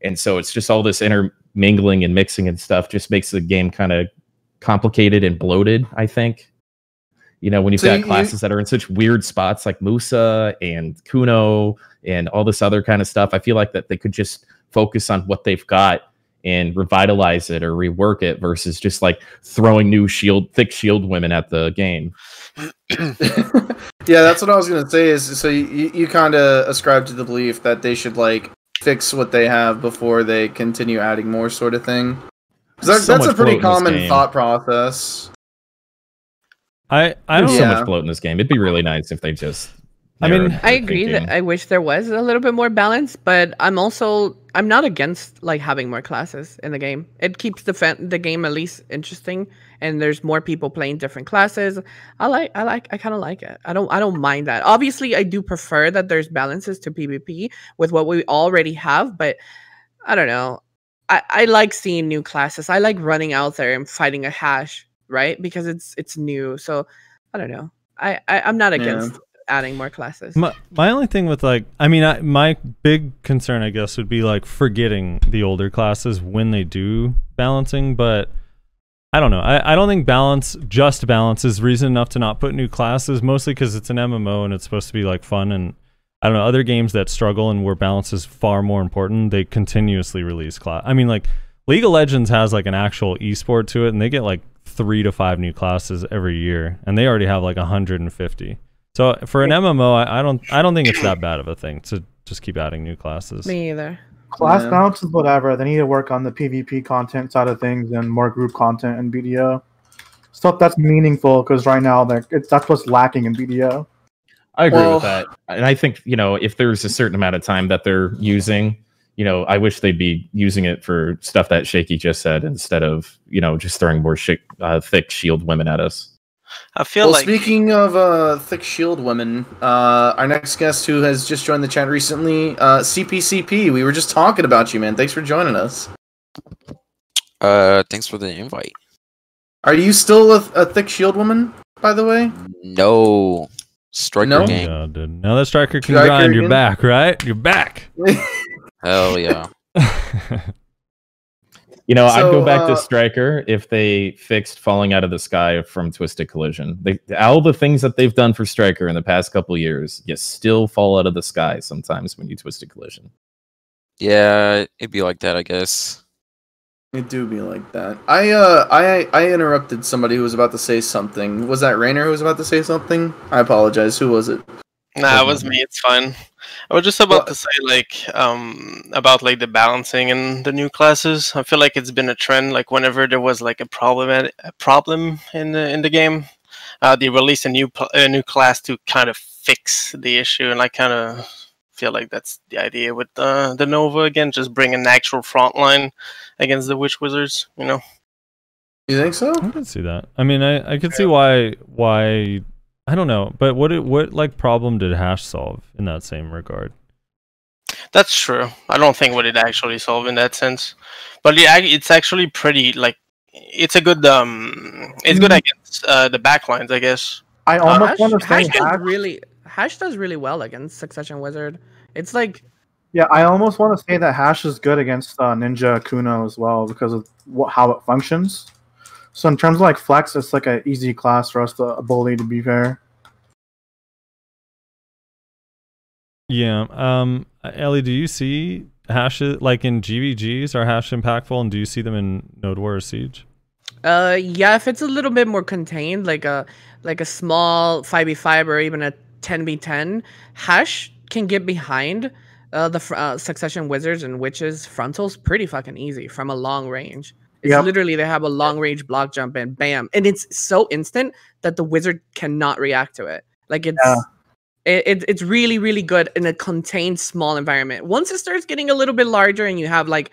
And so it's just all this intermingling and mixing and stuff just makes the game kind of complicated and bloated, I think. You know, when you've got classes that are in such weird spots like Musa and Kuno and all this other kind of stuff, I feel like that they could just focus on what they've got and revitalize it or rework it versus just like throwing new thick shield women at the game. Yeah, that's what I was going to say is, so you kind of ascribe to the belief that they should like fix what they have before they continue adding more sort of thing. That's a pretty common thought process. There's so much bloat in this game. It'd be really nice if they just... I agree that I wish there was a little bit more balance, but I'm not against like having more classes in the game. It keeps the game at least interesting, and there's more people playing different classes. I kind of like it. I don't mind that. Obviously, I do prefer that there's balances to PvP with what we already have, but I don't know. I like seeing new classes. I like running out there and fighting a hash, right? Because it's new. So I don't know. I'm not against adding more classes. My only thing with like, my big concern, I guess, would be like forgetting the older classes when they do balancing, but I don't know. I don't think balance is reason enough to not put new classes, mostly because it's an MMO and it's supposed to be like fun. And I don't know, other games that struggle and where balance is far more important, they continuously release class. I mean, like League of Legends has like an actual esport to it, and they get like 3 to 5 new classes every year, and they already have like 150. So for an MMO, I don't think it's that bad of a thing to just keep adding new classes. Me either. Class balance is whatever. They need to work on the PvP content side of things and more group content in BDO. Stuff that's meaningful, because right now that's what's lacking in BDO. I agree with that. And I think, if there's a certain amount of time that they're using, I wish they'd be using it for stuff that Shaky just said instead of, just throwing more thick shield women at us. I feel like... Speaking of thick shield women, our next guest who has just joined the chat recently, CPCP, we were just talking about you, man. Thanks for joining us. Thanks for the invite. Are you still a thick shield woman, by the way? No. Striker game. Yeah, dude. Now that Striker can grind, you're back, right? You're back. Hell yeah. I'd go back to Striker if they fixed falling out of the sky from Twisted Collision. All the things that they've done for Striker in the past couple of years, you still fall out of the sky sometimes when you Twisted Collision. Yeah, it'd be like that, I guess. It do be like that. I interrupted somebody who was about to say something. Was that Rainer who was about to say something? I apologize. Who was it? Nah, it was me. It's fine. I was just about to say about like the balancing in the new classes. I feel like it's been a trend. Like whenever there was like a problem in the game, they release a new class to kind of fix the issue, and I kind of feel like that's the idea with the Nova again, just bring an actual front line against the Witch Wizards. You know. You think so? I can see that. I mean, I can see why. I don't know, but what like problem did Hash solve in that same regard? That's true. I don't think what it actually solved in that sense, but it's actually pretty like it's a good it's good against the backlines, I guess. I almost want to say Hash does really well against Succession Wizard. It's like I almost want to say that Hash is good against Ninja Kuno as well because of how it functions. So in terms of like flex, it's like an easy class for us to bully, to be fair. Yeah. Ellie, do you see Hash like in GVGs? Are Hash impactful, and do you see them in Node War or Siege? Yeah, if it's a little bit more contained, like a small 5v5 or even a 10v10, Hash can get behind the Succession Wizards and Witches frontals pretty fucking easy from a long range. It's literally they have a long range block jump and bam, and it's so instant that the wizard cannot react to it. Like it's really, really good in a contained small environment. Once it starts getting a little bit larger and you have like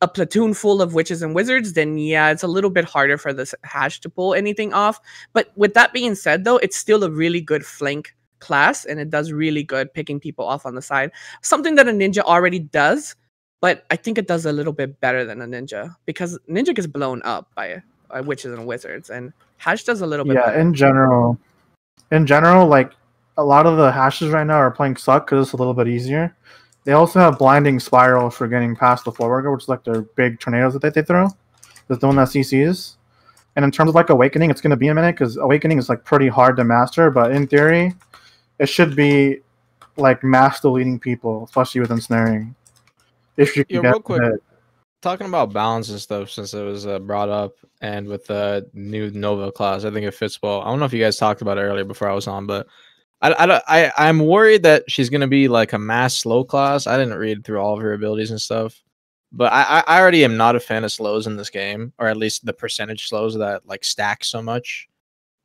a platoon full of witches and wizards, then yeah, it's a little bit harder for this Hash to pull anything off. But with that being said, though, it's still a really good flank class, and it does really good picking people off on the side. Something that a ninja already does, but I think it does a little bit better than a ninja because ninja gets blown up by witches and wizards, and Hash does a little bit better. In general, like a lot of the Hashes right now are playing Suck because it's a little bit easier. They also have Blinding Spiral for getting past the Forwarder, which is like their big tornadoes that they throw. That's the one that CCs. And in terms of like Awakening, it's going to be a minute because Awakening is like pretty hard to master, but in theory, it should be like mass deleting people, especially with ensnaring. If you can get real quick, talking about balance and stuff, since it was brought up, and with the new Nova class, I think it fits well. I don't know if you guys talked about it earlier before I was on, but I'm worried that she's gonna be like a mass slow class. I didn't read through all of her abilities and stuff, but I already am not a fan of slows in this game, or at least the percentage slows that like stack so much.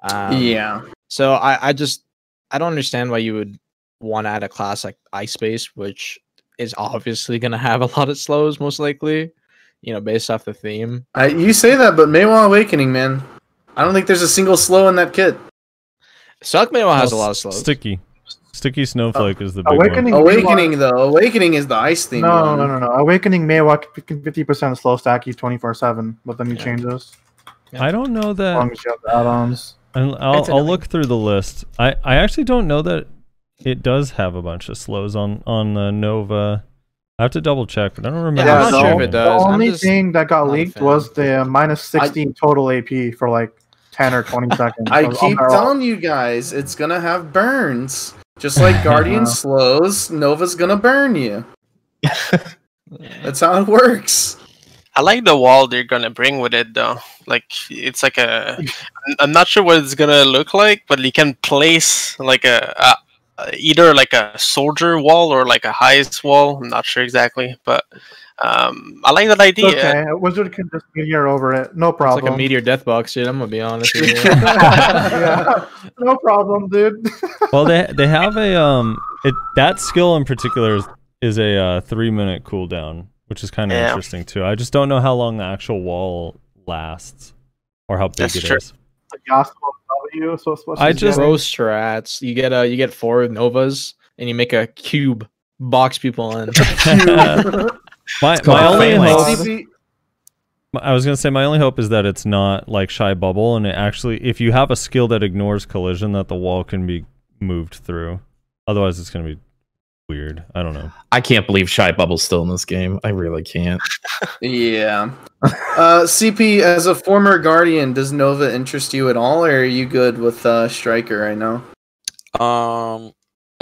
So I don't understand why you would want to add a class like Ice Space, which is obviously gonna have a lot of slows, most likely. You know, based off the theme. You say that, but Maywa Awakening, man, I don't think there's a single slow in that kit. Suck Maywa has a lot of slows. Sticky Snowflake is the big Awakening. one. Awakening though. Awakening is the ice theme. No. Awakening Maywa 50% slow stack you 24/7, but then you change this. I don't know that. As long as you have the add-ons. I'll look through the list. I actually don't know that it does have a bunch of slows on the Nova. I have to double check, but I don't remember. I'm not sure if it does. The only thing that got leaked was the minus 16 total AP for like 10 or 20 seconds. I keep telling you guys, it's gonna have burns. Just like Guardian slows, Nova's gonna burn you. That's how it works. I like the wall they're gonna bring with it though. Like it's like I'm not sure what it's gonna look like, but you can place like either like a soldier wall or like a heist wall. I'm not sure exactly, but I like that idea. Okay, a wizard can just meteor over it, no problem. It's like a meteor death box, dude. I'm gonna be honest with you. Yeah, no problem, dude. Well, they have a that skill in particular is a 3-minute cooldown, which is kind of interesting too. I just don't know how long the actual wall lasts or how big it is. The gospel W. So I just throw strats. You get 4 Novas and you make a cube, box people in. my only hope. I was gonna say my only hope is that it's not like Shy Bubble, and it actually, if you have a skill that ignores collision, that the wall can be moved through. Otherwise, it's gonna be weird. I don't know. I can't believe Shy Bubble's still in this game. I really can't. Yeah. CP, as a former Guardian, does Nova interest you at all, or are you good with Striker right now? I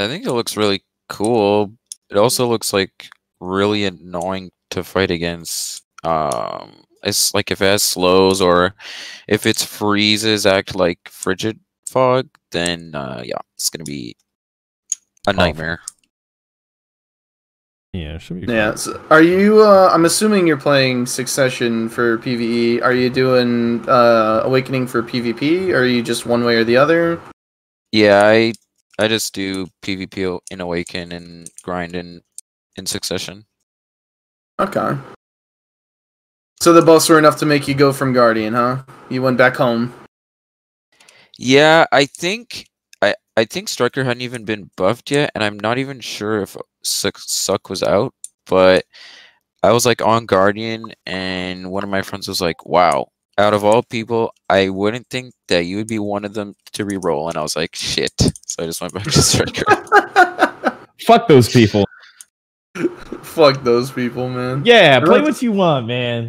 think it looks really cool. It also looks like really annoying to fight against. It's like if it has slows or if its freezes act like Frigid Fog, then yeah, it's gonna be a nightmare. Yeah, it should be. Yeah. So are you? I'm assuming you're playing Succession for PVE. Are you doing Awakening for PvP? Or are you just one way or the other? Yeah, I just do PvP in Awaken and grind in Succession. Okay. So the buffs were enough to make you go from Guardian, huh? You went back home. Yeah, I think Striker hadn't even been buffed yet, and I'm not even sure if Suck was out, but I was like on Guardian, and one of my friends was like, "Wow, out of all people, I wouldn't think that you would be one of them to re-roll," and I was like, "Shit!" So I just went back to Striker. Fuck those people. Fuck those people, man. Yeah, play what you want, man.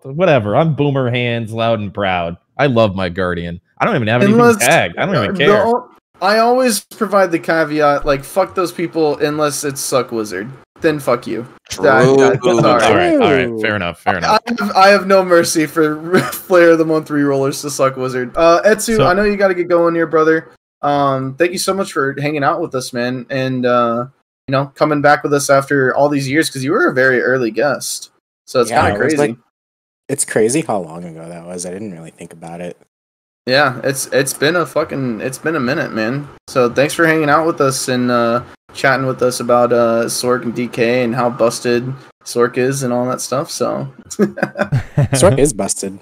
Whatever. I'm boomer hands, loud and proud. I love my Guardian. I don't even have anything tagged. I don't even care. I always provide the caveat, like, fuck those people unless it's Suck Wizard. Then fuck you. True. All right. Fair enough. I have no mercy for Player of the Month re-rollers to Suck Wizard. Etsu, I know you got to get going here, brother. Thank you so much for hanging out with us, man, and coming back with us after all these years, because you were a very early guest. So it's kind of crazy. It's crazy how long ago that was. I didn't really think about it. Yeah, it's been a minute, man. So thanks for hanging out with us and chatting with us about Sork and DK and how busted Sork is and all that stuff. So Sork is busted.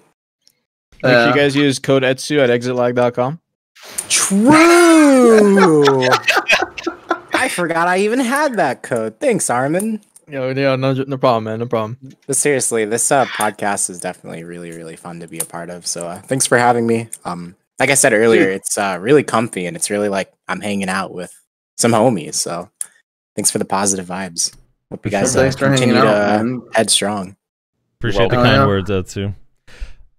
Make sure you guys use code ETSU at exitlag.com. True. I forgot I even had that code. Thanks, Armin. No problem, man. No problem. But seriously, this podcast is definitely really, really fun to be a part of. So thanks for having me. Like I said earlier, it's really comfy and it's really like I'm hanging out with some homies. So thanks for the positive vibes. Hope you guys continue to head strong. Appreciate the kind words, Etsu.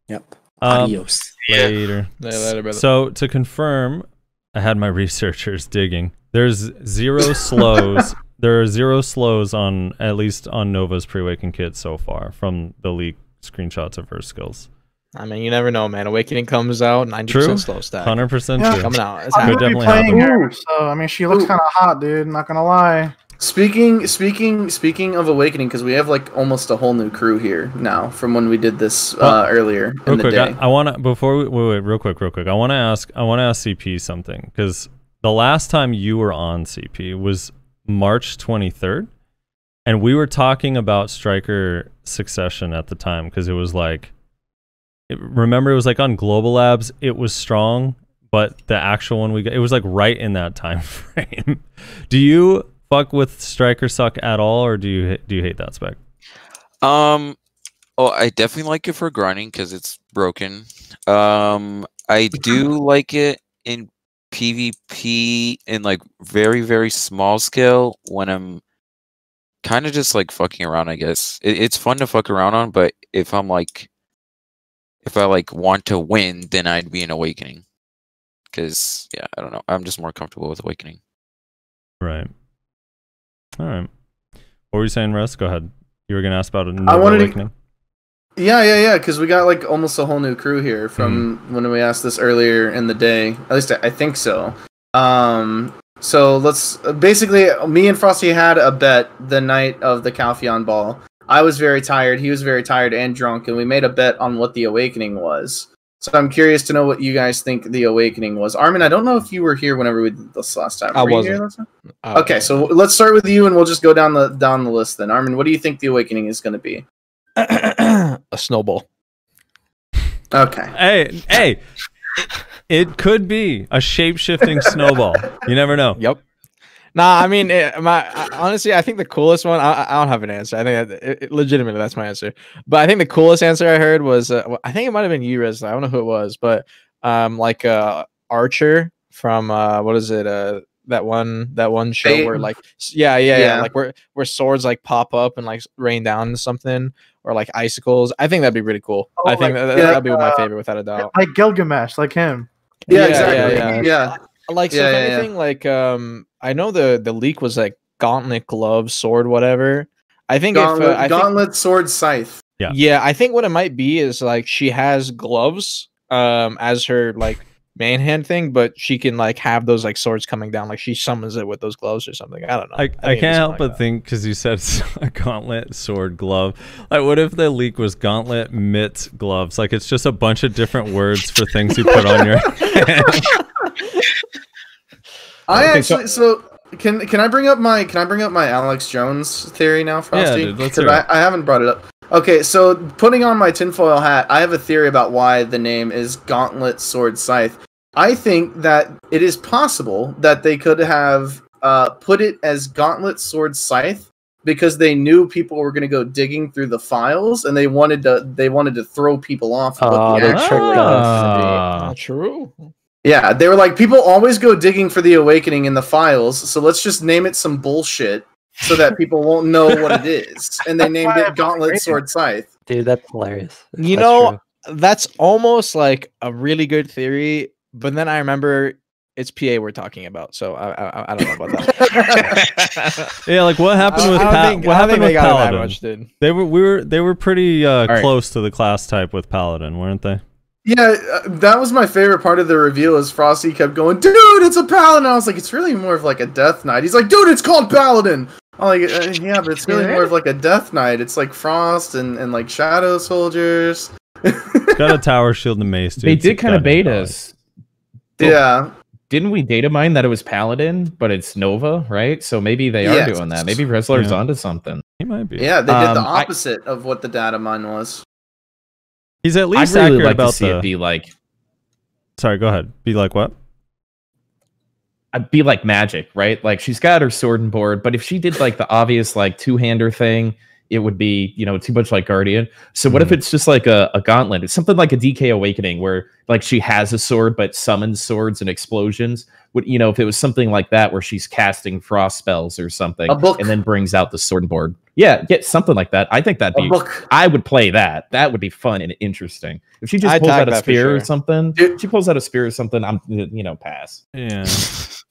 Yep. Adios. Later. Later, brother. So to confirm, I had my researchers digging. There's 0 slows. There are 0 slows on, at least on Nova's pre-awaken kit so far, from the leaked screenshots of her skills. I mean, you never know, man. Awakening comes out, 90% slow stack. 100% true. Coming out. It's I'm could definitely playing happen. her, so I mean, she looks kind of hot, dude. Not gonna lie. Speaking of Awakening, because we have like almost a whole new crew here now from when we did this earlier in the day. I want to wait, real quick. I want to ask CP something, because the last time you were on, CP, was March 23rd, and we were talking about Striker Succession at the time, because it was like, remember, it was like on Global Labs, it was strong, but the actual one we got, it was like right in that time frame. Do you fuck with Striker Suck at all, or do you hate that spec? I definitely like it for grinding because it's broken. I do like it in PvP in like very, very small scale when I'm kind of just like fucking around, I guess. It's fun to fuck around on, but if I like want to win, then I'd be in Awakening. Because, yeah, I don't know. I'm just more comfortable with Awakening. Right. All right. What were you saying, Russ? Go ahead. You were going to ask about Awakening? Yeah, because we got like almost a whole new crew here from when we asked this earlier in the day. At least I think so. So let's basically, me and Frosty had a bet the night of the Calpheon ball. I was very tired, he was very tired and drunk, and we made a bet on what the Awakening was. So I'm curious to know what you guys think the Awakening was. Armin, I don't know if you were here whenever we did this last time. I wasn't. You here last time? Okay, so let's start with you, and we'll just go down the list then. Armin, what do you think the Awakening is going to be? A snowball. Okay. Hey, it could be a shape-shifting snowball. You never know. Yep. Nah, I mean, honestly, I think the coolest one. I don't have an answer. I think legitimately that's my answer. But I think the coolest answer I heard was, I think it might have been you, Rez. I don't know who it was, but like Archer from what is it? That one show where like yeah, like where swords like pop up and like rain down something, or like icicles. I think that'd be really cool. I think that'd be my favorite without a doubt. Like Gilgamesh, like him. Yeah, exactly. Yeah. Like, so if anything, like I know the leak was like gauntlet, glove, sword, whatever. I think gauntlet, sword, scythe. Yeah, I think what it might be is like she has gloves as her like main hand thing, but she can like have those like swords coming down, like she summons it with those gloves or something. I don't know. I can't help but think, because you said a gauntlet, sword, glove. Like, what if the leak was gauntlet, mitts, gloves? Like, it's just a bunch of different words for things you put on your hand. Can I bring up my Alex Jones theory now, Frosty? Yeah, dude, let's hear it. I haven't brought it up. Okay, so putting on my tinfoil hat, I have a theory about why the name is Gauntlet Sword Scythe. I think that it is possible that they could have put it as Gauntlet Sword Scythe because they knew people were going to go digging through the files, and they wanted to throw people off. True. Yeah, they were like, people always go digging for the Awakening in the files, so let's just name it some bullshit so that people won't know what it is. And they named it Gauntlet Sword Scythe. Dude, that's hilarious. That's almost like a really good theory, but then I remember it's PA we're talking about, so I don't know about that. Yeah, like what happened with Paladin? They were pretty close to the class type with Paladin, weren't they? Yeah, that was my favorite part of the reveal. Is Frosty kept going, dude, it's a Paladin. I was like, it's really more of like a Death Knight. He's like, dude, it's called Paladin. I'm like, yeah, but it's really more of like a Death Knight. It's like Frost and like Shadow Soldiers. Got a tower shield and mace. Dude. They did kind of bait us. Yeah. Didn't we data mine that it was Paladin, but it's Nova, right? So maybe they are doing that. Maybe Rezlar's onto something. He might be. Yeah, they did the opposite of what the data mine was. He's at least I'd really accurate like about to see it be like. Sorry, go ahead. Be like what? I'd be like Magic, right? Like she's got her sword and board, but if she did like the obvious like two-hander thing, it would be, too much like Guardian. So what if it's just like a gauntlet? It's something like a DK Awakening where like she has a sword but summons swords and explosions. If it was something like that where she's casting frost spells or something and then brings out the sword and board. Yeah, get something like that. I think that'd be I would play that. That would be fun and interesting. If she just pulls out a spear or something, I'm pass. Yeah.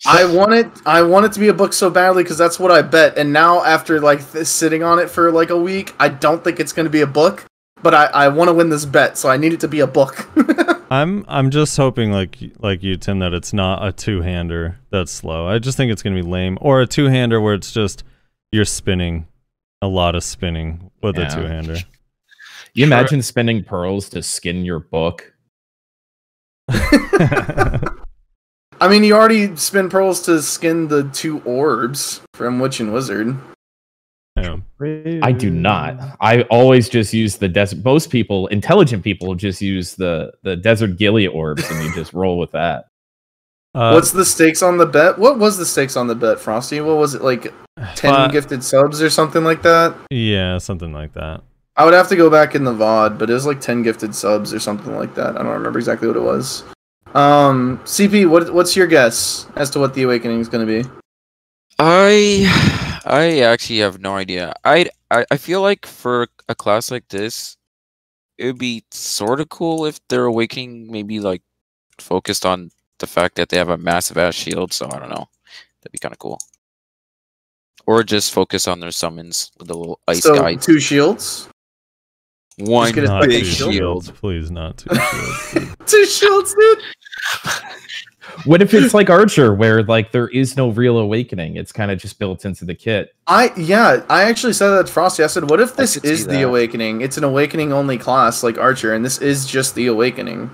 I want it to be a book so badly because that's what I bet. And now after like sitting on it for like a week, I don't think it's going to be a book. But I want to win this bet, so I need it to be a book. I'm just hoping like you, Tim, that it's not a two-hander that's slow. I just think it's gonna be lame, or a two-hander where it's just you're spinning a lot of spinning with a two-hander. You imagine spending pearls to skin your book? I mean, you already spin pearls to skin the two orbs from Witch and Wizard. Yeah. I do not. I always just use the desert. Most people, intelligent people, just use the desert Gilead orbs, and you just roll with that. What's the stakes on the bet? What was the stakes on the bet, Frosty? What was it, like 10 gifted subs or something like that? Yeah, something like that. I would have to go back in the VOD, but it was like 10 gifted subs or something like that. I don't remember exactly what it was. CP, what's your guess as to what the Awakening is going to be? I actually have no idea. I feel like for a class like this, it would be sort of cool if their Awakening maybe like focused on the fact that they have a massive ass shield. So I don't know, that'd be kind of cool. Or just focus on their summons with the little ice guides. 2 shields. One big shield, please, not 2 shields. 2 shields, dude. What if it's like Archer, where like there is no real Awakening? It's kind of just built into the kit. I actually said that to Frosty. I said, what if this is the Awakening? It's an Awakening only class like Archer, and this is just the Awakening.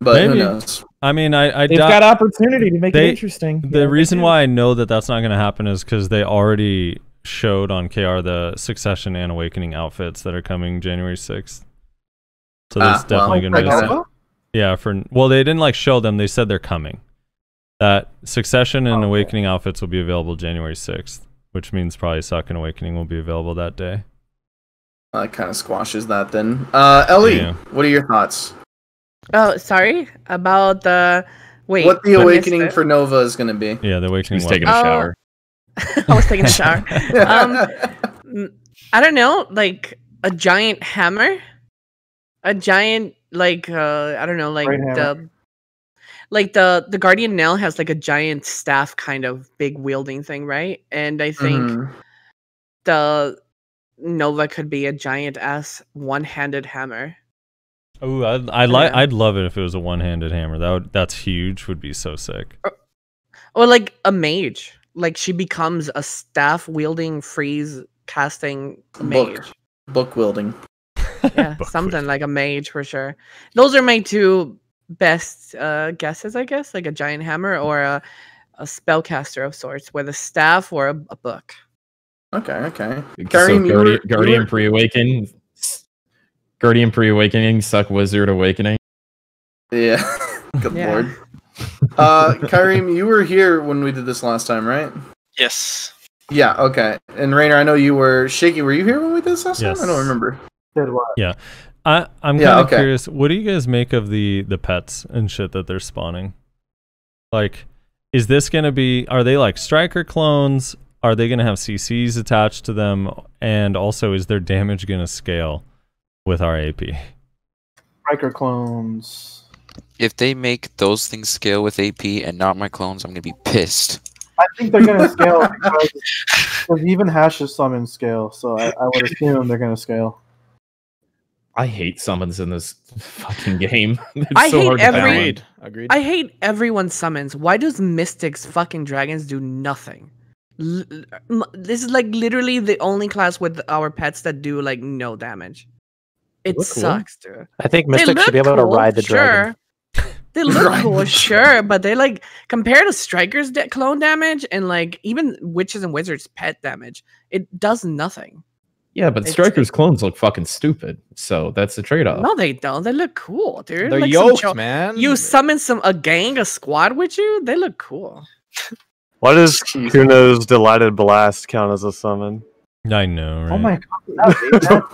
But maybe. Who knows? I mean, they've got opportunity to make it interesting. The reason why I know that that's not going to happen is because they already showed on KR the Succession and Awakening outfits that are coming January 6th. So there's definitely going to be some. Yeah, they didn't like show them. They said they're coming. That Succession and Awakening outfits will be available January 6th, which means probably Suck and Awakening will be available that day. That kind of squashes that then. Ellie, what are your thoughts? Oh, sorry about the what the Awakening for Nova is going to be? Yeah, the Awakening. He's taking a shower. I was taking a shower. I don't know, like a giant hammer, a giant like I don't know, like the Guardian Nail has like a giant staff kind of big wielding thing, right? And I think the Nova could be a giant ass one-handed hammer. Oh, I'd love it if it was a one-handed hammer. That's huge. Would be so sick. Or like a mage, like she becomes a staff wielding, freeze casting mage. Book wielding. Yeah, something like a mage for sure. Those are my two best guesses, I guess, like a giant hammer or a spellcaster of sorts with a staff or a book. Okay. So Guardian Pre-Awaken. Guardian Pre-Awakening, Suck Wizard Awakening. Yeah. Good lord. Kyrene, you were here when we did this last time, right? Yes. Yeah, okay. And Rainer, I know you were Shaky. Were you here when we did this last time? I don't remember. Yeah. I'm kind of curious, what do you guys make of the pets and shit that they're spawning? Like, is this going to be, are they like striker clones? Are they going to have CCs attached to them? And also, is their damage going to scale with our AP? Striker clones. If they make those things scale with AP and not my clones, I'm going to be pissed. I think they're going to scale because even Hash's summons scale, so I would assume they're going to scale. I hate summons in this fucking game. I so hate hard to Agreed. I hate everyone's summons. Why does Mystics fucking dragons do nothing? This is like literally the only class with our pets that do like no damage. It sucks, dude. I think Mystics should be able to ride the dragon. They look cool, sure, but they like compared to Strikers' clone damage and like even Witches and Wizards' pet damage, it does nothing. Yeah, but Striker's clones look fucking stupid, so that's the trade-off. No, they don't. They look cool, dude. They're like yoked, man. You summon a squad with you, they look cool. Why does Kuno's Delighted Blast count as a summon? I know, right? Oh my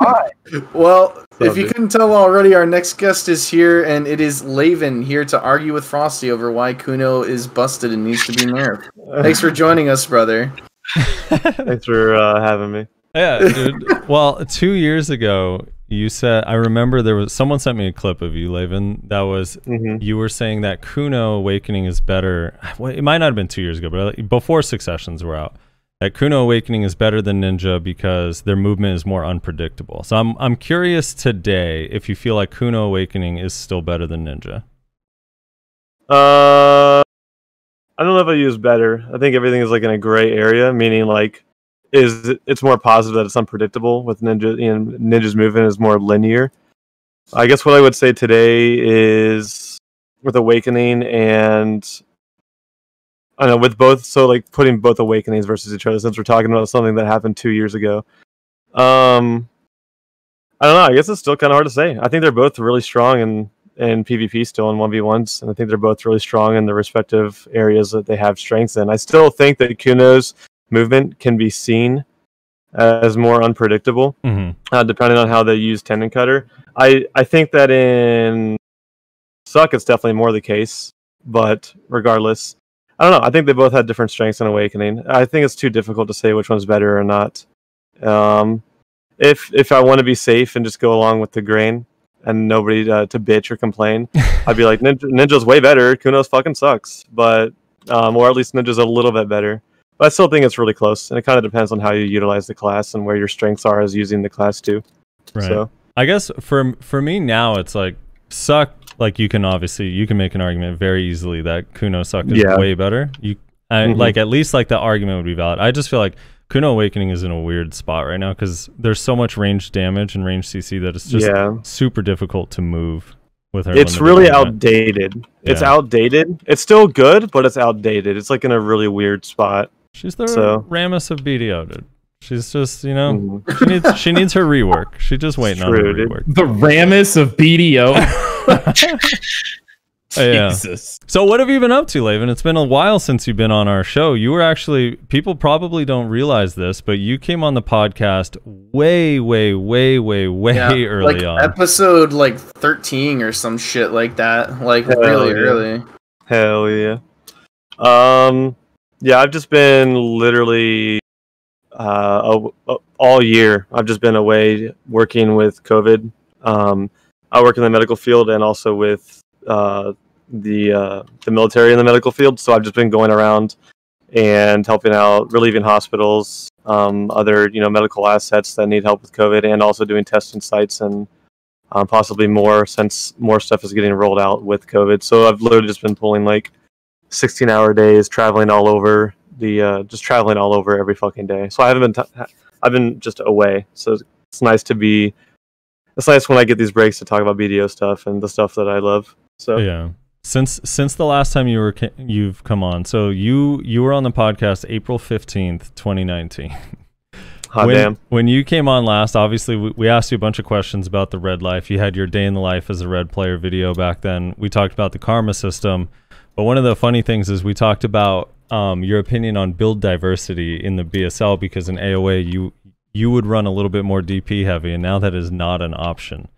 god. Well, if you couldn't tell already, our next guest is here, and it is Laven here to argue with Frosty over why Kuno is busted and needs to be nerfed. Thanks for joining us, brother. Thanks for having me. Yeah, dude. Well, 2 years ago, you said, I remember someone sent me a clip of you, Laven, that was, you were saying that Kuno Awakening is better. Well, it might not have been 2 years ago, but before Successions were out. That Kuno Awakening is better than Ninja because their movement is more unpredictable. So I'm curious today if you feel like Kuno Awakening is still better than Ninja. I don't know if I use better. I think everything is like in a gray area, meaning like it's more positive that it's unpredictable. With Ninja, Ninja's movement is more linear. I guess what I would say today is with Awakening and I don't know, with both, so like putting both Awakenings versus each other, since we're talking about something that happened 2 years ago. I don't know, I guess it's still kind of hard to say. I think they're both really strong in PvP still in 1v1s, and I think they're both really strong in the respective areas that they have strengths in. I still think that Kuno's movement can be seen as more unpredictable, depending on how they use Tendon Cutter. I think that in Suck, it's definitely more the case, but regardless, I don't know. I think they both had different strengths in Awakening. I think it's too difficult to say which one's better or not. If I want to be safe and just go along with the grain and nobody to bitch or complain, I'd be like, Ninja's way better. Kuno's fucking sucks, but or at least Ninja's a little bit better. But I still think it's really close, and it kind of depends on how you utilize the class and where your strengths are as using the class too. Right. So I guess for me now, it's like Suck. Like you can make an argument very easily that Kuno Suck is way better. Like at least like the argument would be valid. I just feel like Kuno Awakening is in a weird spot right now because there's so much range damage and range CC that it's just super difficult to move with her. It's really outdated. It's outdated. It's still good, but it's outdated. It's like in a really weird spot. She's the Rammus of BDO, dude. She's just, she needs her rework. She's just waiting on her rework. The Rammus of BDO. Jesus. So what have you been up to, Laven? It's been a while since you've been on our show. You were actually, people probably don't realize this, but you came on the podcast way early on. Episode like 13 or some shit like that. Like really early. Hell yeah. Yeah, I've just been literally all year. I've just been away working with COVID. I work in the medical field and also with the military in the medical field. So I've just been going around and helping out, relieving hospitals, other medical assets that need help with COVID, and also doing testing sites and possibly more since more stuff is getting rolled out with COVID. So I've literally just been pulling like 16-hour days, traveling all over just traveling all over every fucking day. So I haven't been I've been just away. So it's nice to be. It's nice when I get these breaks to talk about BDO stuff and the stuff that I love. So yeah. Since the last time you've come on, so you were on the podcast April 15th, 2019. Damn. When you came on last, obviously we asked you a bunch of questions about the Red life. You had your day in the life as a Red player video back then. We talked about the karma system, but one of the funny things is we talked about your opinion on build diversity in the BSL, because in AOA you would run a little bit more DP heavy, and now that is not an option.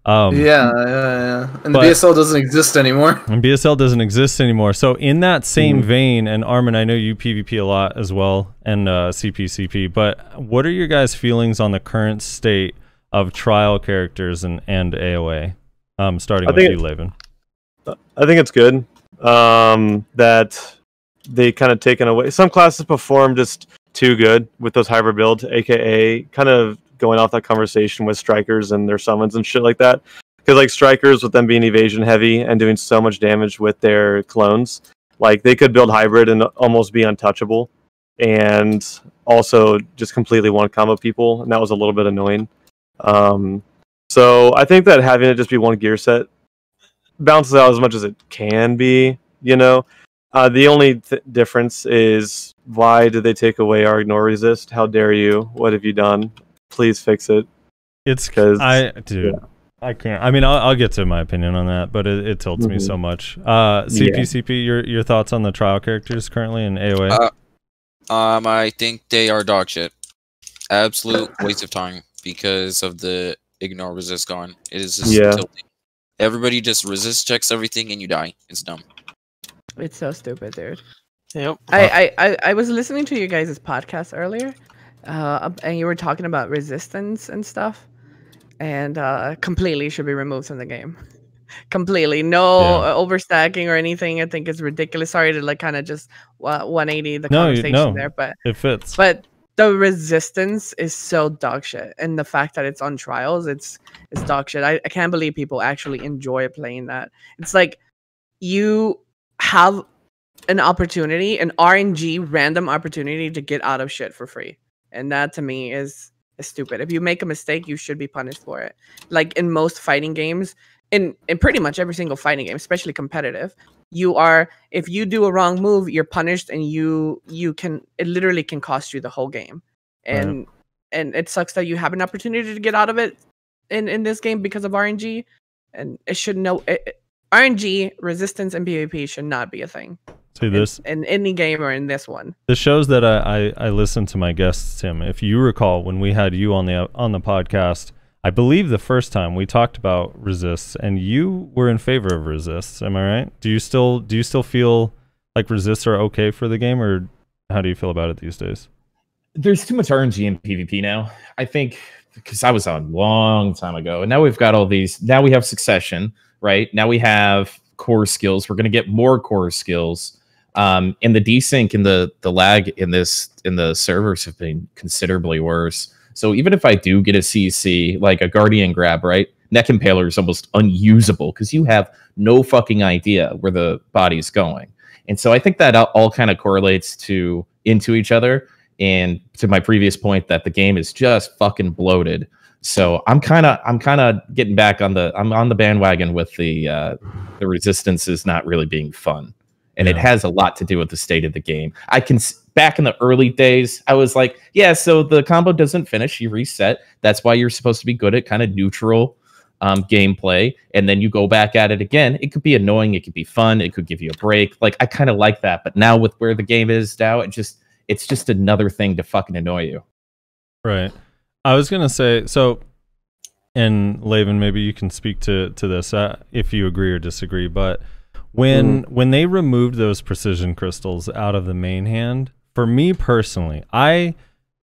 Yeah. And the BSL doesn't exist anymore. And BSL doesn't exist anymore. So in that same vein, and Armin, I know you PvP a lot as well, and CP, but what are your guys' feelings on the current state of trial characters and AOA? Starting with you, Laven. I think it's good that they kind of taken away. Some classes perform just too good with those hybrid builds, aka kind of going off that conversation with strikers and their summons and shit like that. Because like strikers, with them being evasion heavy and doing so much damage with their clones, like they could build hybrid and almost be untouchable, and also just completely one combo people, and that was a little bit annoying. So I think that having it just be one gear set balances out as much as it can be, you know. The only difference is, why did they take away our ignore resist? How dare you? What have you done? Please fix it. It's because I can't. I mean, I'll get to my opinion on that, but it tilts me so much. CP, your thoughts on the trial characters currently in AOA? I think they are dog shit. Absolute waste of time because of the ignore resist gone. It is just tilting. Everybody just resist checks everything and you die. It's dumb. It's so stupid, dude. Yep. I was listening to you guys' podcast earlier, and you were talking about resistance and stuff, and completely should be removed from the game. Completely, no overstacking or anything. I think it's ridiculous. Sorry to like kind of just 180 the conversation there, but it fits. But the resistance is so dog shit, and the fact that it's on trials, it's dog shit. I can't believe people actually enjoy playing that. It's like you have an opportunity, an RNG random opportunity to get out of shit for free, and that to me is stupid. If you make a mistake, you should be punished for it. Like in most fighting games, in pretty much every single fighting game, especially competitive, if you do a wrong move, you're punished, and it literally can cost you the whole game. And it sucks that you have an opportunity to get out of it in this game because of RNG, and it should RNG, resistance, and PvP should not be a thing. See this in any game or in this one. This shows that I listen to my guests, Tim. If you recall, when we had you on the podcast, I believe the first time we talked about resists, and you were in favor of resists. Am I right? Do you still feel like resists are okay for the game, or how do you feel about it these days? There's too much RNG in PvP now. I think because I was on a long time ago, and now we've got all these. Now we have succession, right? Now we have core skills. We're going to get more core skills. And the desync and the lag in the servers have been considerably worse. So even if I do get a CC, like a Guardian grab, right? Neck Impaler is almost unusable because you have no fucking idea where the body's going. And so I think that all kind of correlates into each other. And to my previous point that the game is just fucking bloated. So I'm kind of getting back on the bandwagon with the resistance is not really being fun. And it has a lot to do with the state of the game. Back in the early days, I was like, yeah, so the combo doesn't finish, you reset. That's why you're supposed to be good at kind of neutral gameplay. And then you go back at it again. It could be annoying. It could be fun. It could give you a break. Like, I kind of like that. But now with where the game is now, it's just another thing to fucking annoy you. Right. I was going to say, so, and Laven, maybe you can speak to this if you agree or disagree, but when they removed those precision crystals out of the main hand, for me personally, I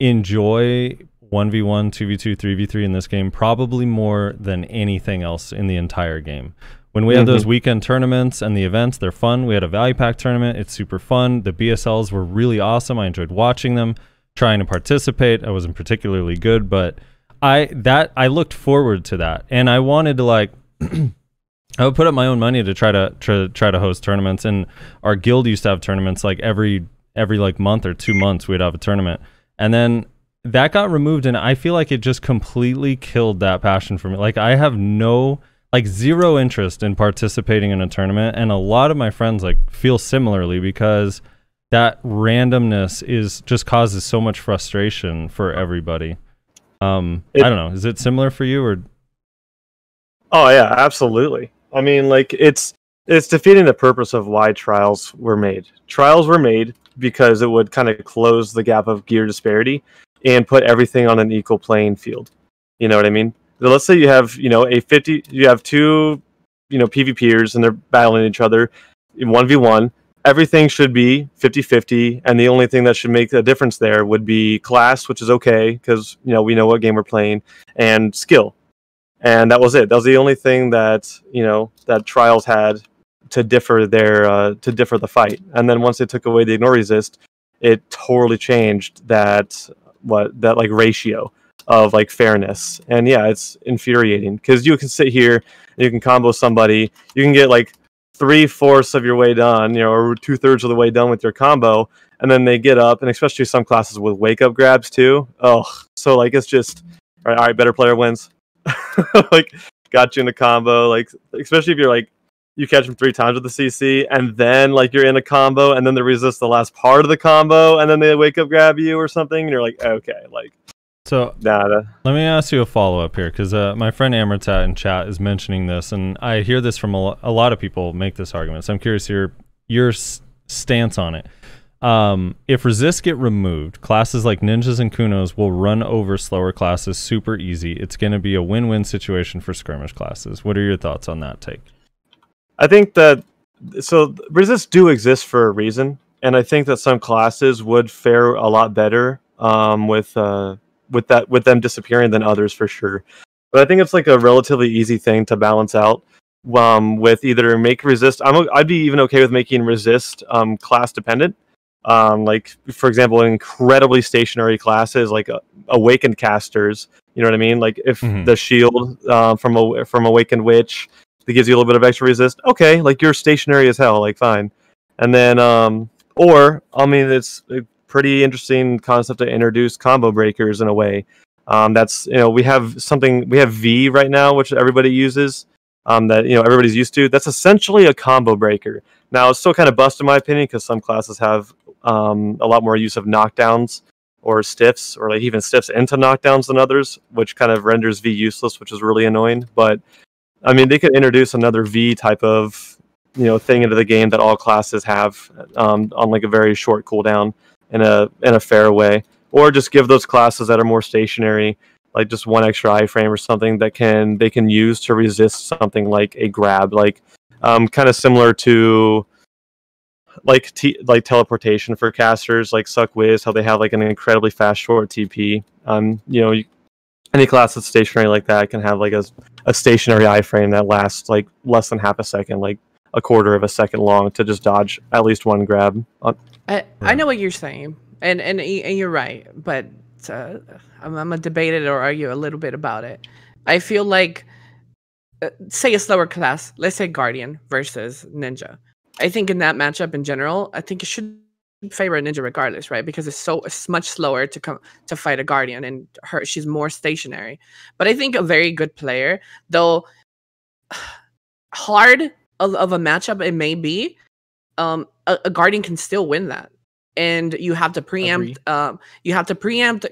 enjoy 1v1, 2v2, 3v3 in this game probably more than anything else in the entire game. When we have those weekend tournaments and the events, they're fun. We had a value pack tournament. It's super fun. The BSLs were really awesome. I enjoyed watching them, trying to participate. I wasn't particularly good, but I looked forward to that, and I wanted to like I would put up my own money to try to host tournaments, and our guild used to have tournaments like every like month or 2 months we'd have a tournament, and then that got removed, and I feel like it just completely killed that passion for me. Like I have zero interest in participating in a tournament, and a lot of my friends like feel similarly because that randomness just causes so much frustration for everybody. I don't know. Is it similar for you or? Oh yeah, absolutely. I mean, like it's defeating the purpose of why trials were made. Trials were made because it would kind of close the gap of gear disparity and put everything on an equal playing field. You know what I mean? So let's say you have, you have two, PvPers and they're battling each other in 1v1. Everything should be 50-50, and the only thing that should make a difference there would be class, which is okay because we know what game we're playing, and skill. And that was it. That was the only thing that that trials had to differ the fight. And then once they took away the ignore resist, it totally changed that ratio of like fairness. And yeah, it's infuriating because you can sit here and you can combo somebody, you can get like 3/4 of your way done, or 2/3 of the way done with your combo, and then they get up, and especially some classes with wake up grabs too. Oh, so like it's just all right, better player wins. Like got you in a combo, like especially if you're like you catch them 3 times with the CC, and then like you're in a combo, and then they resist the last part of the combo, and then they wake up grab you or something, and you're like, okay, like. So let me ask you a follow-up here, because my friend Amritat in chat is mentioning this, and I hear this from a lot of people make this argument, so I'm curious your stance on it. If resists get removed, classes like ninjas and kunos will run over slower classes super easy. It's going to be a win-win situation for skirmish classes. What are your thoughts on that take? I think that resists do exist for a reason, and I think that some classes would fare a lot better with them disappearing than others for sure. But I think it's like a relatively easy thing to balance out with either make resist. I'd be even okay with making resist class dependent. Like for example, incredibly stationary classes like awakened casters. You know what I mean? Like if the shield from Awakened Witch that gives you a little bit of extra resist. Okay, like you're stationary as hell. Like fine. And then it's a pretty interesting concept to introduce combo breakers in a way. That's we have V right now, which everybody uses. That everybody's used to. That's essentially a combo breaker. Now it's still kind of bust in my opinion because some classes have a lot more use of knockdowns or stiffs, or like even stiffs into knockdowns than others, which kind of renders V useless, which is really annoying. But I mean, they could introduce another V type of thing into the game that all classes have on like a very short cooldown in a fair way, or just give those classes that are more stationary like just one extra iframe or something that they can use to resist something like a grab, like kind of similar to like teleportation for casters, like Suck Wiz, how they have like an incredibly fast short TP. Any class that's stationary like that can have like a stationary iframe that lasts like less than half a second, like a quarter of a second long, to just dodge at least one grab. I know what you're saying, and you're right, but I'm gonna debate it or argue a little bit about it. I feel like, say a slower class, let's say Guardian versus Ninja. I think in that matchup in general, I think it should favor a Ninja regardless, right? Because it's much slower to fight a Guardian, and she's more stationary. But I think a very good player, though hard of a matchup it may be, a Guardian can still win that. And you have to preempt. You have to preempt.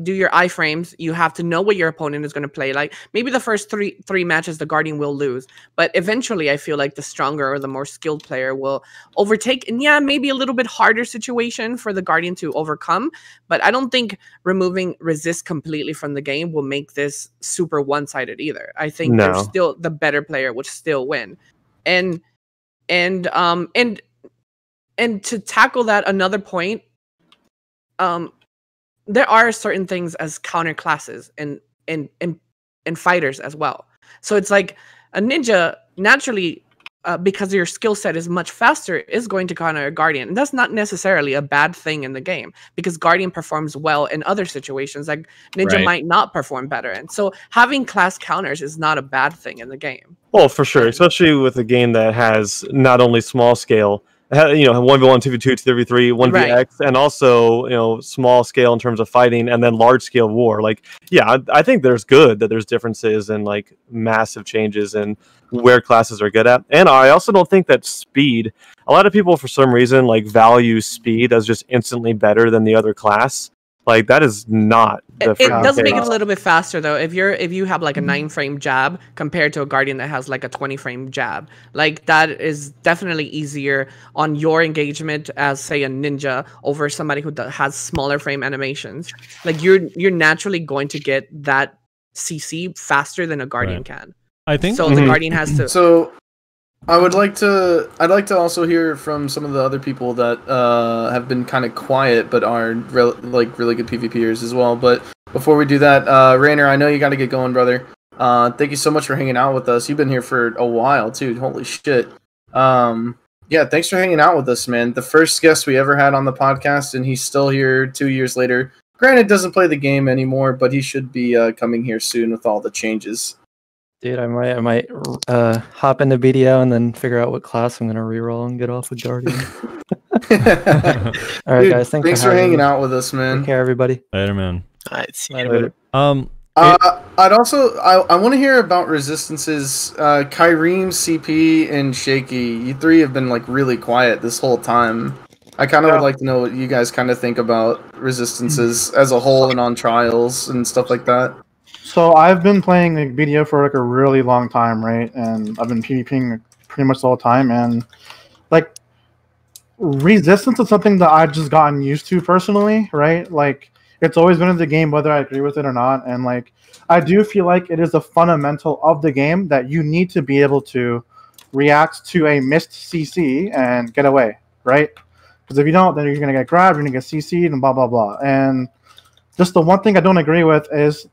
Do your iframes. You have to know what your opponent is going to play. Like maybe the first three matches, the Guardian will lose, but eventually, I feel like the stronger or the more skilled player will overtake. And yeah, maybe a little bit harder situation for the Guardian to overcome. But I don't think removing resist completely from the game will make this super one-sided either. I think there's still the better player would still win, and to tackle that, another point, there are certain things as counter classes and fighters as well. So it's like a ninja naturally because your skill set is much faster, is going to counter a Guardian. And that's not necessarily a bad thing in the game, because Guardian performs well in other situations like Ninja Right. might not perform better in. So having class counters is not a bad thing in the game. Well, for sure, especially with a game that has not only small scale, 1v1, 2v2, 2v3, 1vx, and also small scale in terms of fighting, and then large scale war. Like, yeah, I think there's differences and like massive changes in where classes are good at. And I also don't think that speed. A lot of people, for some reason, like value speed as just instantly better than the other class. Like that is not. It does make it a little bit faster though. If you have like a 9-frame jab compared to a Guardian that has like a 20-frame jab, like that is definitely easier on your engagement as say a Ninja over somebody who has smaller frame animations. Like you're naturally going to get that CC faster than a Guardian can. I think so. The Guardian has to. So I'd like to also hear from some of the other people that have been kind of quiet but are really good PvPers as well. But before we do that, Rainer, I know you got to get going, brother. Thank you so much for hanging out with us. You've been here for a while too. Holy shit. Yeah, thanks for hanging out with us, man. The first guest we ever had on the podcast, and he's still here 2 years later. Granted, doesn't play the game anymore, but he should be coming here soon with all the changes. Dude, I might hop into BDO and then figure out what class I'm gonna reroll and get off with Guardian. All right, Dude, guys. Thanks for hanging out with us, man. Take care, everybody. Later, man. All right, see you later. I'd also I want to hear about Resistance's Kyrene, CP, and Shaky. You three have been like really quiet this whole time. I kind of would like to know what you guys kind of think about Resistances as a whole and on trials and stuff like that. So I've been playing like BDO for like a really long time, right? And I've been PvPing pretty much the whole time, and like Resistance is something that I've just gotten used to personally, right? Like it's always been in the game whether I agree with it or not, and like I do feel like it is a fundamental of the game that you need to be able to react to a missed CC and get away, right? Because if you don't, then you're gonna get grabbed, you're gonna get CC'd, and blah blah blah. And just the one thing I don't agree with is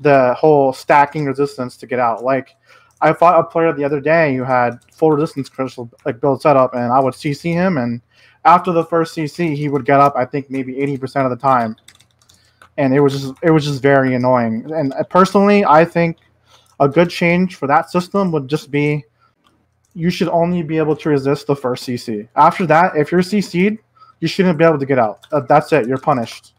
the whole stacking resistance to get out. Like I fought a player the other day who had full resistance crystal like build setup, and I would CC him, and after the first CC he would get up I think maybe 80% of the time, and it was just very annoying. And personally I think a good change for that system would just be you should only be able to resist the first CC. After that, if you're CC'd, you shouldn't be able to get out. That's it, you're punished.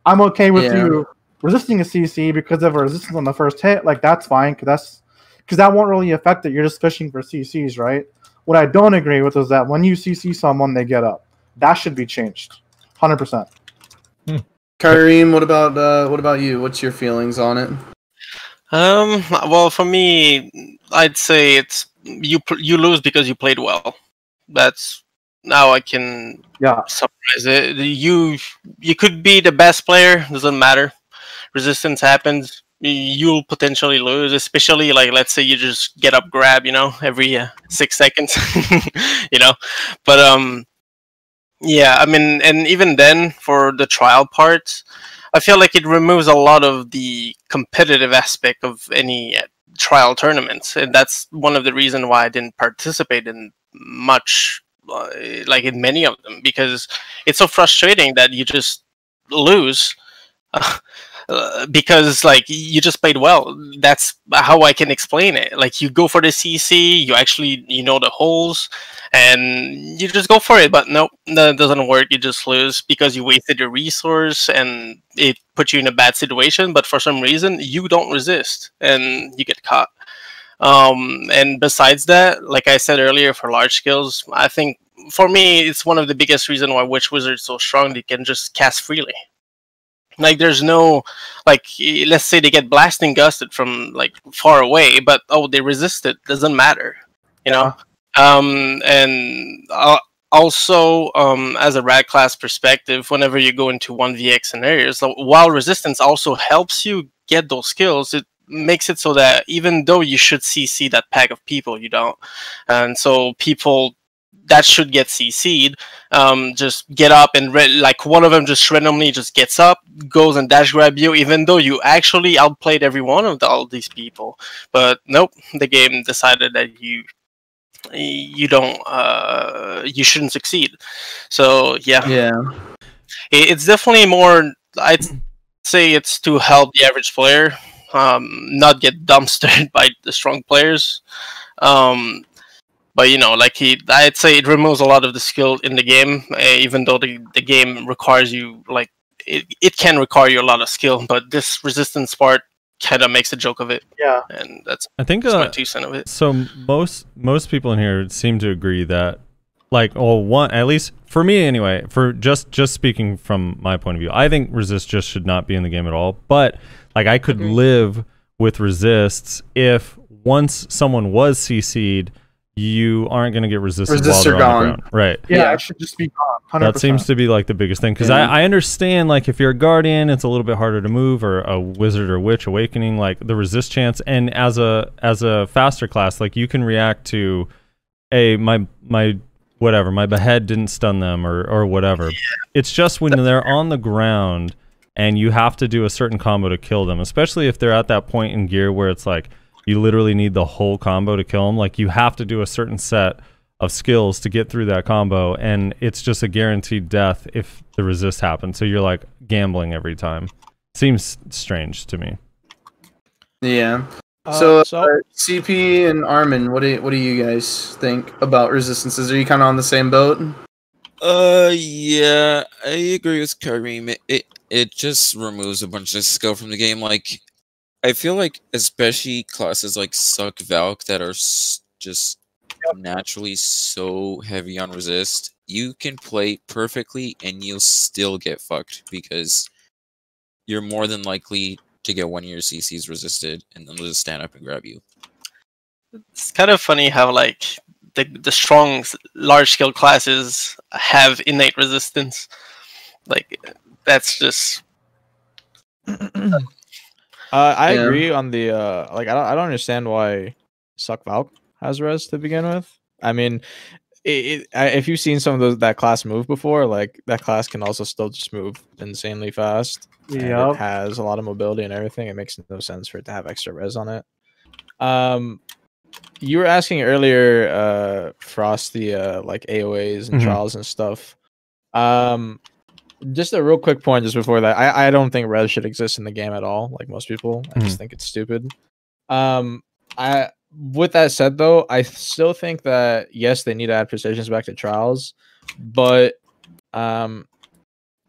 I'm okay with you resisting a CC because of a resistance on the first hit, like that's fine, because that won't really affect it. You're just fishing for CCs, right? What I don't agree with is that when you CC someone, they get up. That should be changed, 100%. Kyrene, what about you? What's your feelings on it? Well, for me, I'd say it's you lose because you played well. That's now I can summarize it. You could be the best player, doesn't matter. Resistance happens, you'll potentially lose, especially like let's say you just get up grab, every 6 seconds, but yeah, I mean, and even then for the trial part, I feel like it removes a lot of the competitive aspect of any trial tournaments, and that's one of the reasons why I didn't participate in much, like in many of them, because it's so frustrating that you just lose because like you just played well. That's how I can explain it. Like you go for the CC, you actually know the holes, and you just go for it. But nope, that doesn't work. You just lose because you wasted your resource, and it put you in a bad situation. But for some reason, you don't resist, and you get caught. And besides that, like I said earlier, for large skills, I think for me it's one of the biggest reasons why Witch Wizard is so strong. They can just cast freely. Like there's no, like, let's say they get blasting gusted from like far away, but they resist it. Doesn't matter, And also, as a rad class perspective, whenever you go into 1vx scenarios, while resistance also helps you get those skills, it makes it so that even though you should CC that pack of people, you don't, and so people that should get CC'd, just get up and like one of them just randomly just gets up, goes and dash grab you, even though you actually outplayed every one of all these people. But nope, the game decided that you you don't you shouldn't succeed. So yeah, it's definitely more. I'd say it's to help the average player not get dumpstered by the strong players. But you know, like I'd say it removes a lot of the skill in the game, even though the game requires you, like, it can require you a lot of skill, but this resistance part kind of makes a joke of it. Yeah, and that's I think my 2 cents of it. So most people in here seem to agree that, like, one, at least for me anyway, for just speaking from my point of view, I think resist just should not be in the game at all. But like, I could live with resists if once someone was CC'd, you aren't going to get resisted while they're on the ground. Right. Yeah, it should just be gone. 100%. That seems to be like the biggest thing, because I understand, like, if you're a guardian, it's a little bit harder to move, or a wizard or witch awakening, like the resist chance, and as a faster class, like, you can react to my whatever, my behead didn't stun them or whatever. It's just when they're on the ground and you have to do a certain combo to kill them, especially if they're at that point in gear where it's like you literally need the whole combo to kill them. Like, you have to do a certain set of skills to get through that combo, and it's just a guaranteed death if the resist happens. So you're like gambling every time. Seems strange to me. Yeah. So CP and Armin, what do you guys think about resistances? Are you kind of on the same boat? Yeah, I agree with Kareem. It just removes a bunch of skill from the game. Like, I feel like especially classes like Suck Valk that are just naturally so heavy on resist, you can play perfectly and you'll still get fucked because you're more than likely to get one of your CCs resisted and then they'll just stand up and grab you. It's kind of funny how, like, the strong large scale classes have innate resistance. Like, that's just I agree on the like, I don't understand why Suck Valk has res to begin with. I mean, if you've seen some of that class move before, like, that class can also still just move insanely fast. Yeah, it has a lot of mobility and everything. It makes no sense for it to have extra res on it. You were asking earlier, Frost, the like AOAs and trials and stuff. Just a real quick point just before that. I don't think res should exist in the game at all, like most people. I just think it's stupid. With that said, though, I still think that, yes, they need to add precisions back to trials, but in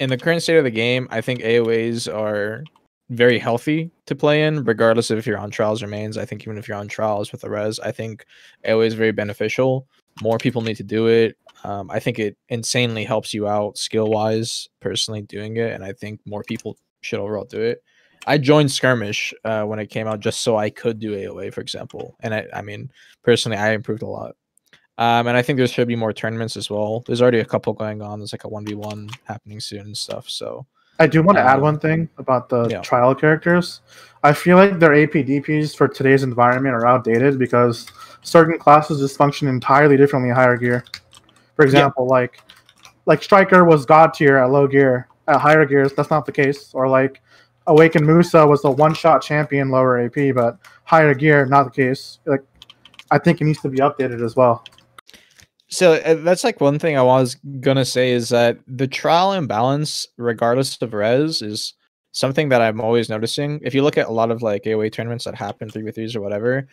the current state of the game, I think AOAs are very healthy to play in, regardless of if you're on trials or mains. I think even if you're on trials with the res, I think AOA is very beneficial. More people need to do it. I think it insanely helps you out skill-wise, personally doing it, and I think more people should overall do it. I joined Skirmish when it came out just so I could do AOA, for example. And I mean, personally, I improved a lot. And I think there should be more tournaments as well. There's already a couple going on. There's like a 1v1 happening soon and stuff. So I do want to add one thing about the trial characters. I feel like their AP DPs for today's environment are outdated because certain classes just function entirely differently in higher gear. For example, like Striker was God tier at low gear. At higher gears, that's not the case. Or like Awakened Musa was a one-shot champion, lower AP, but higher gear, not the case. Like, I think it needs to be updated as well. So that's like one thing I was gonna say is that the trial imbalance, regardless of res, is something that I'm always noticing. If you look at a lot of like AOA tournaments that happen 3v3s or whatever,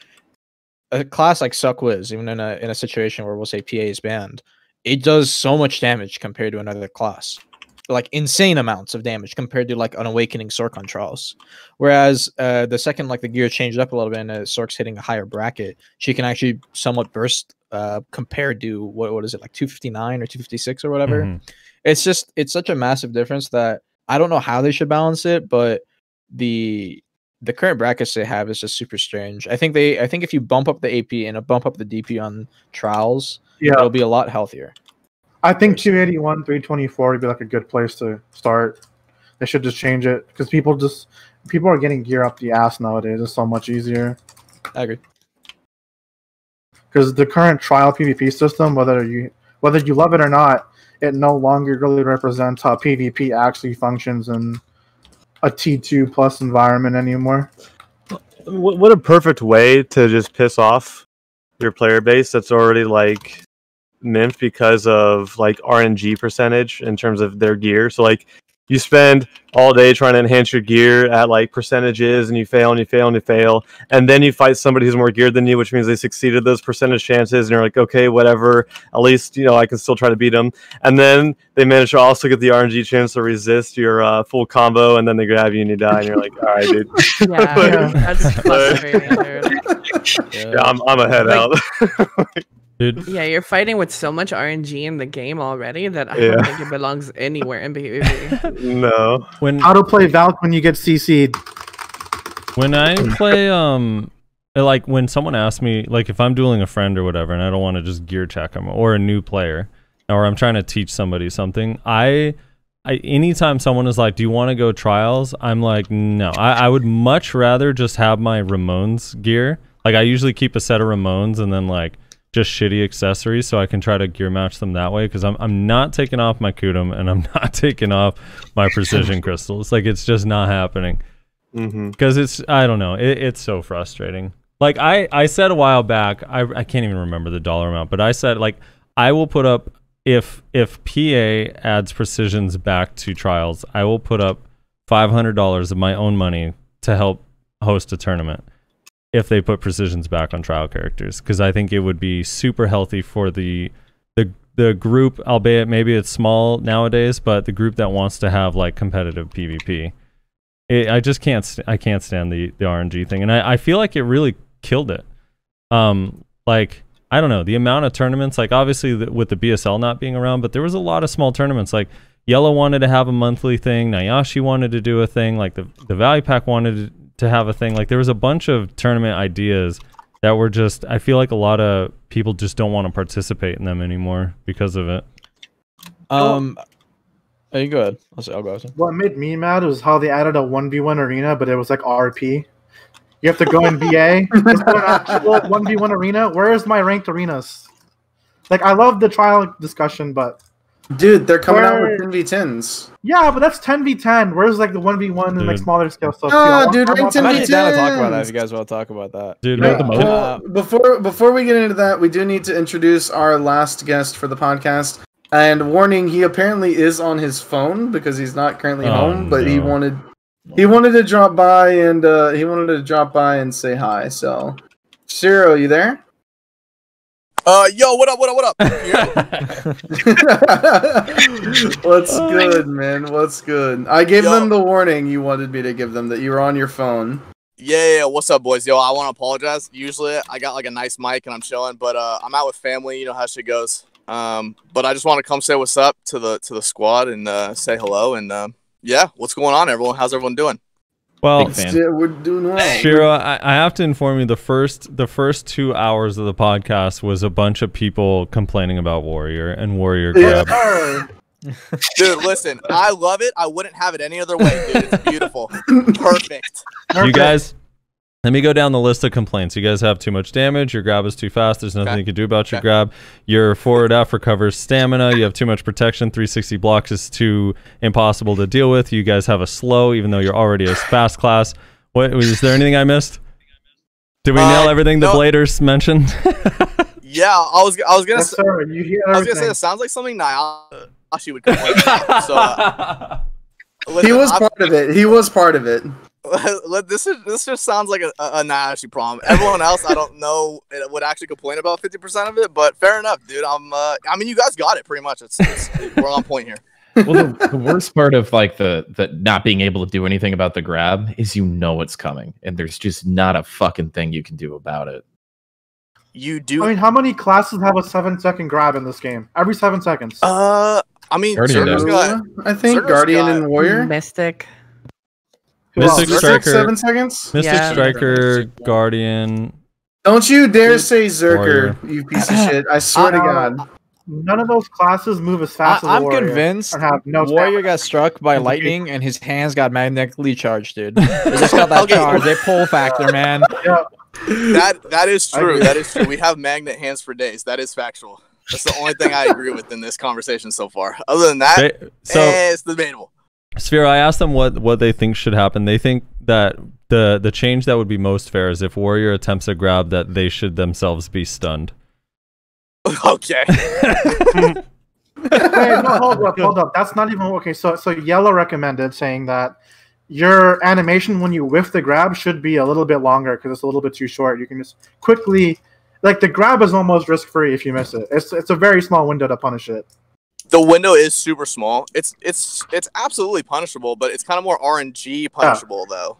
a class like Suck Wiz, even in a situation where we'll say PA is banned, it does so much damage compared to another class. Like insane amounts of damage compared to like an Awakening Sork on trials. Whereas the second like the gear changed up a little bit and Sork's hitting a higher bracket, she can actually somewhat burst compared to what is it, like 259 or 256 or whatever. It's such a massive difference that I don't know how they should balance it, but the current brackets they have is just super strange. I think if you bump up the AP and bump up the DP on trials, it'll be a lot healthier. I think 281, 324 would be like a good place to start. They should just change it because people are getting gear up the ass nowadays. It's so much easier. I agree. Because the current trial PvP system, whether you love it or not, it no longer really represents how PvP actually functions in a T2 plus environment anymore. What a perfect way to just piss off your player base that's already like mint because of like RNG percentage in terms of their gear. So like you spend all day trying to enhance your gear at like percentages, and you fail and you fail and you fail, and then you fight somebody who's more geared than you, which means they succeeded those percentage chances, and you're like, okay, whatever, at least, you know, I can still try to beat them. And then they manage to also get the RNG chance to resist your full combo, and then they grab you and you die, and you're like, all right, dude. Yeah, that's frustrating, dude. Yeah, I'm a head out. Dude. Yeah, you're fighting with so much RNG in the game already that I don't think it belongs anywhere in PvP. No. When autoplay Valk when you get CC'd. When I play, like when someone asks me, like if I'm dueling a friend or whatever, and I don't want to just gear check them, or a new player, or I'm trying to teach somebody something, I anytime someone is like, do you want to go trials? I'm like, no. I would much rather just have my Ramones gear. Like I usually keep a set of Ramones and then like just shitty accessories so I can try to gear match them that way, because I'm not taking off my Kudum and I'm not taking off my precision crystals. Like it's just not happening. Because it's, I don't know, it's so frustrating. Like I said a while back, I can't even remember the dollar amount, but I said like I will put up, if PA adds precisions back to trials, I will put up $500 of my own money to help host a tournament if they put precisions back on trial characters, because I think it would be super healthy for the group, albeit maybe it's small nowadays, but the group that wants to have like competitive PvP. I just can't stand the RNG thing, and I feel like it really killed it. Like I don't know, the amount of tournaments, like obviously with the BSL not being around, but there was a lot of small tournaments. Like Yellow wanted to have a monthly thing, Nayashe wanted to do a thing, like the Value Pack wanted to have a thing. Like there was a bunch of tournament ideas that were just, I feel like a lot of people just don't want to participate in them anymore because of it. Are you good? I'll go. What made me mad was how they added a 1v1 arena, but it was like RP. You have to go in VA. Let's go an actual 1v1 arena. Where is my ranked arenas? Like I love the trial discussion, but dude, they're coming out with 10v10s. Yeah, but that's 10v10. Where's like the 1v1 and like smaller scale stuff? Dude, ranked 10v10s. I'm actually down to talk about that if you guys want to talk about that. Dude, before we get into that, we do need to introduce our last guest for the podcast. And warning, he apparently is on his phone because he's not currently home, but he wanted to drop by and say hi. So, Shiro, you there? Yo, what up? What's good, man? What's good? I gave them the warning you wanted me to give them, that you were on your phone. Yeah, what's up, boys? Yo, I want to apologize. Usually, I got like a nice mic and I'm chilling, but I'm out with family. You know how shit goes. But I just want to come say what's up to the squad and say hello. And yeah, what's going on, everyone? How's everyone doing? Well, we're doing well. Shiro, I have to inform you, the first 2 hours of the podcast was a bunch of people complaining about Warrior and Warrior grab. Dude, listen, I love it. I wouldn't have it any other way, dude. It's beautiful. Perfect. You guys, let me go down the list of complaints. You guys have too much damage. Your grab is too fast. There's nothing you can do about your grab. Your forward F recovers stamina. You have too much protection. 360 blocks is too impossible to deal with. You guys have a slow, even though you're already a fast class. What is there anything I missed? Did we nail everything the Bladers mentioned? Yeah, I was gonna say. You I was gonna say it sounds like something Nayashe would complain about. So listen, he was part of it. He was part of it. This just sounds like a Nayashe problem. Everyone else, I don't know, it would actually complain about 50% of it. But fair enough, dude. I mean, you guys got it pretty much. We're on point here. Well, the worst part of like the not being able to do anything about the grab is you know it's coming, and there's just not a fucking thing you can do about it. You do. I mean, how many classes have a 7-second grab in this game? Every 7 seconds. I mean, I think Guardian and Warrior. Mystic. Mystic Striker, 7 seconds. Mystic Striker, Guardian. Don't you dare say Zerker, you piece of shit! I swear to God. None of those classes move as fast as I'm Warrior. convinced and have no Warrior stamina. got struck by lightning and his hands got magnetically charged, dude. They just got that charge. They pull factor, man. Yeah. That is true. That is true. We have magnet hands for days. That is factual. That's the only thing I agree with in this conversation so far. Other than that, it's debatable. Sphere, I asked them what they think should happen. They think that the change that would be most fair is if warrior attempts a grab, that they should themselves be stunned. Okay. Wait, no, hold up. That's not even okay. So Yellow recommended saying that your animation when you whiff the grab should be a little bit longer because it's a little bit too short. You can just quickly, like the grab is almost risk free if you miss it. It's a very small window to punish it. The window is super small. It's absolutely punishable, but it's kind of more RNG punishable though.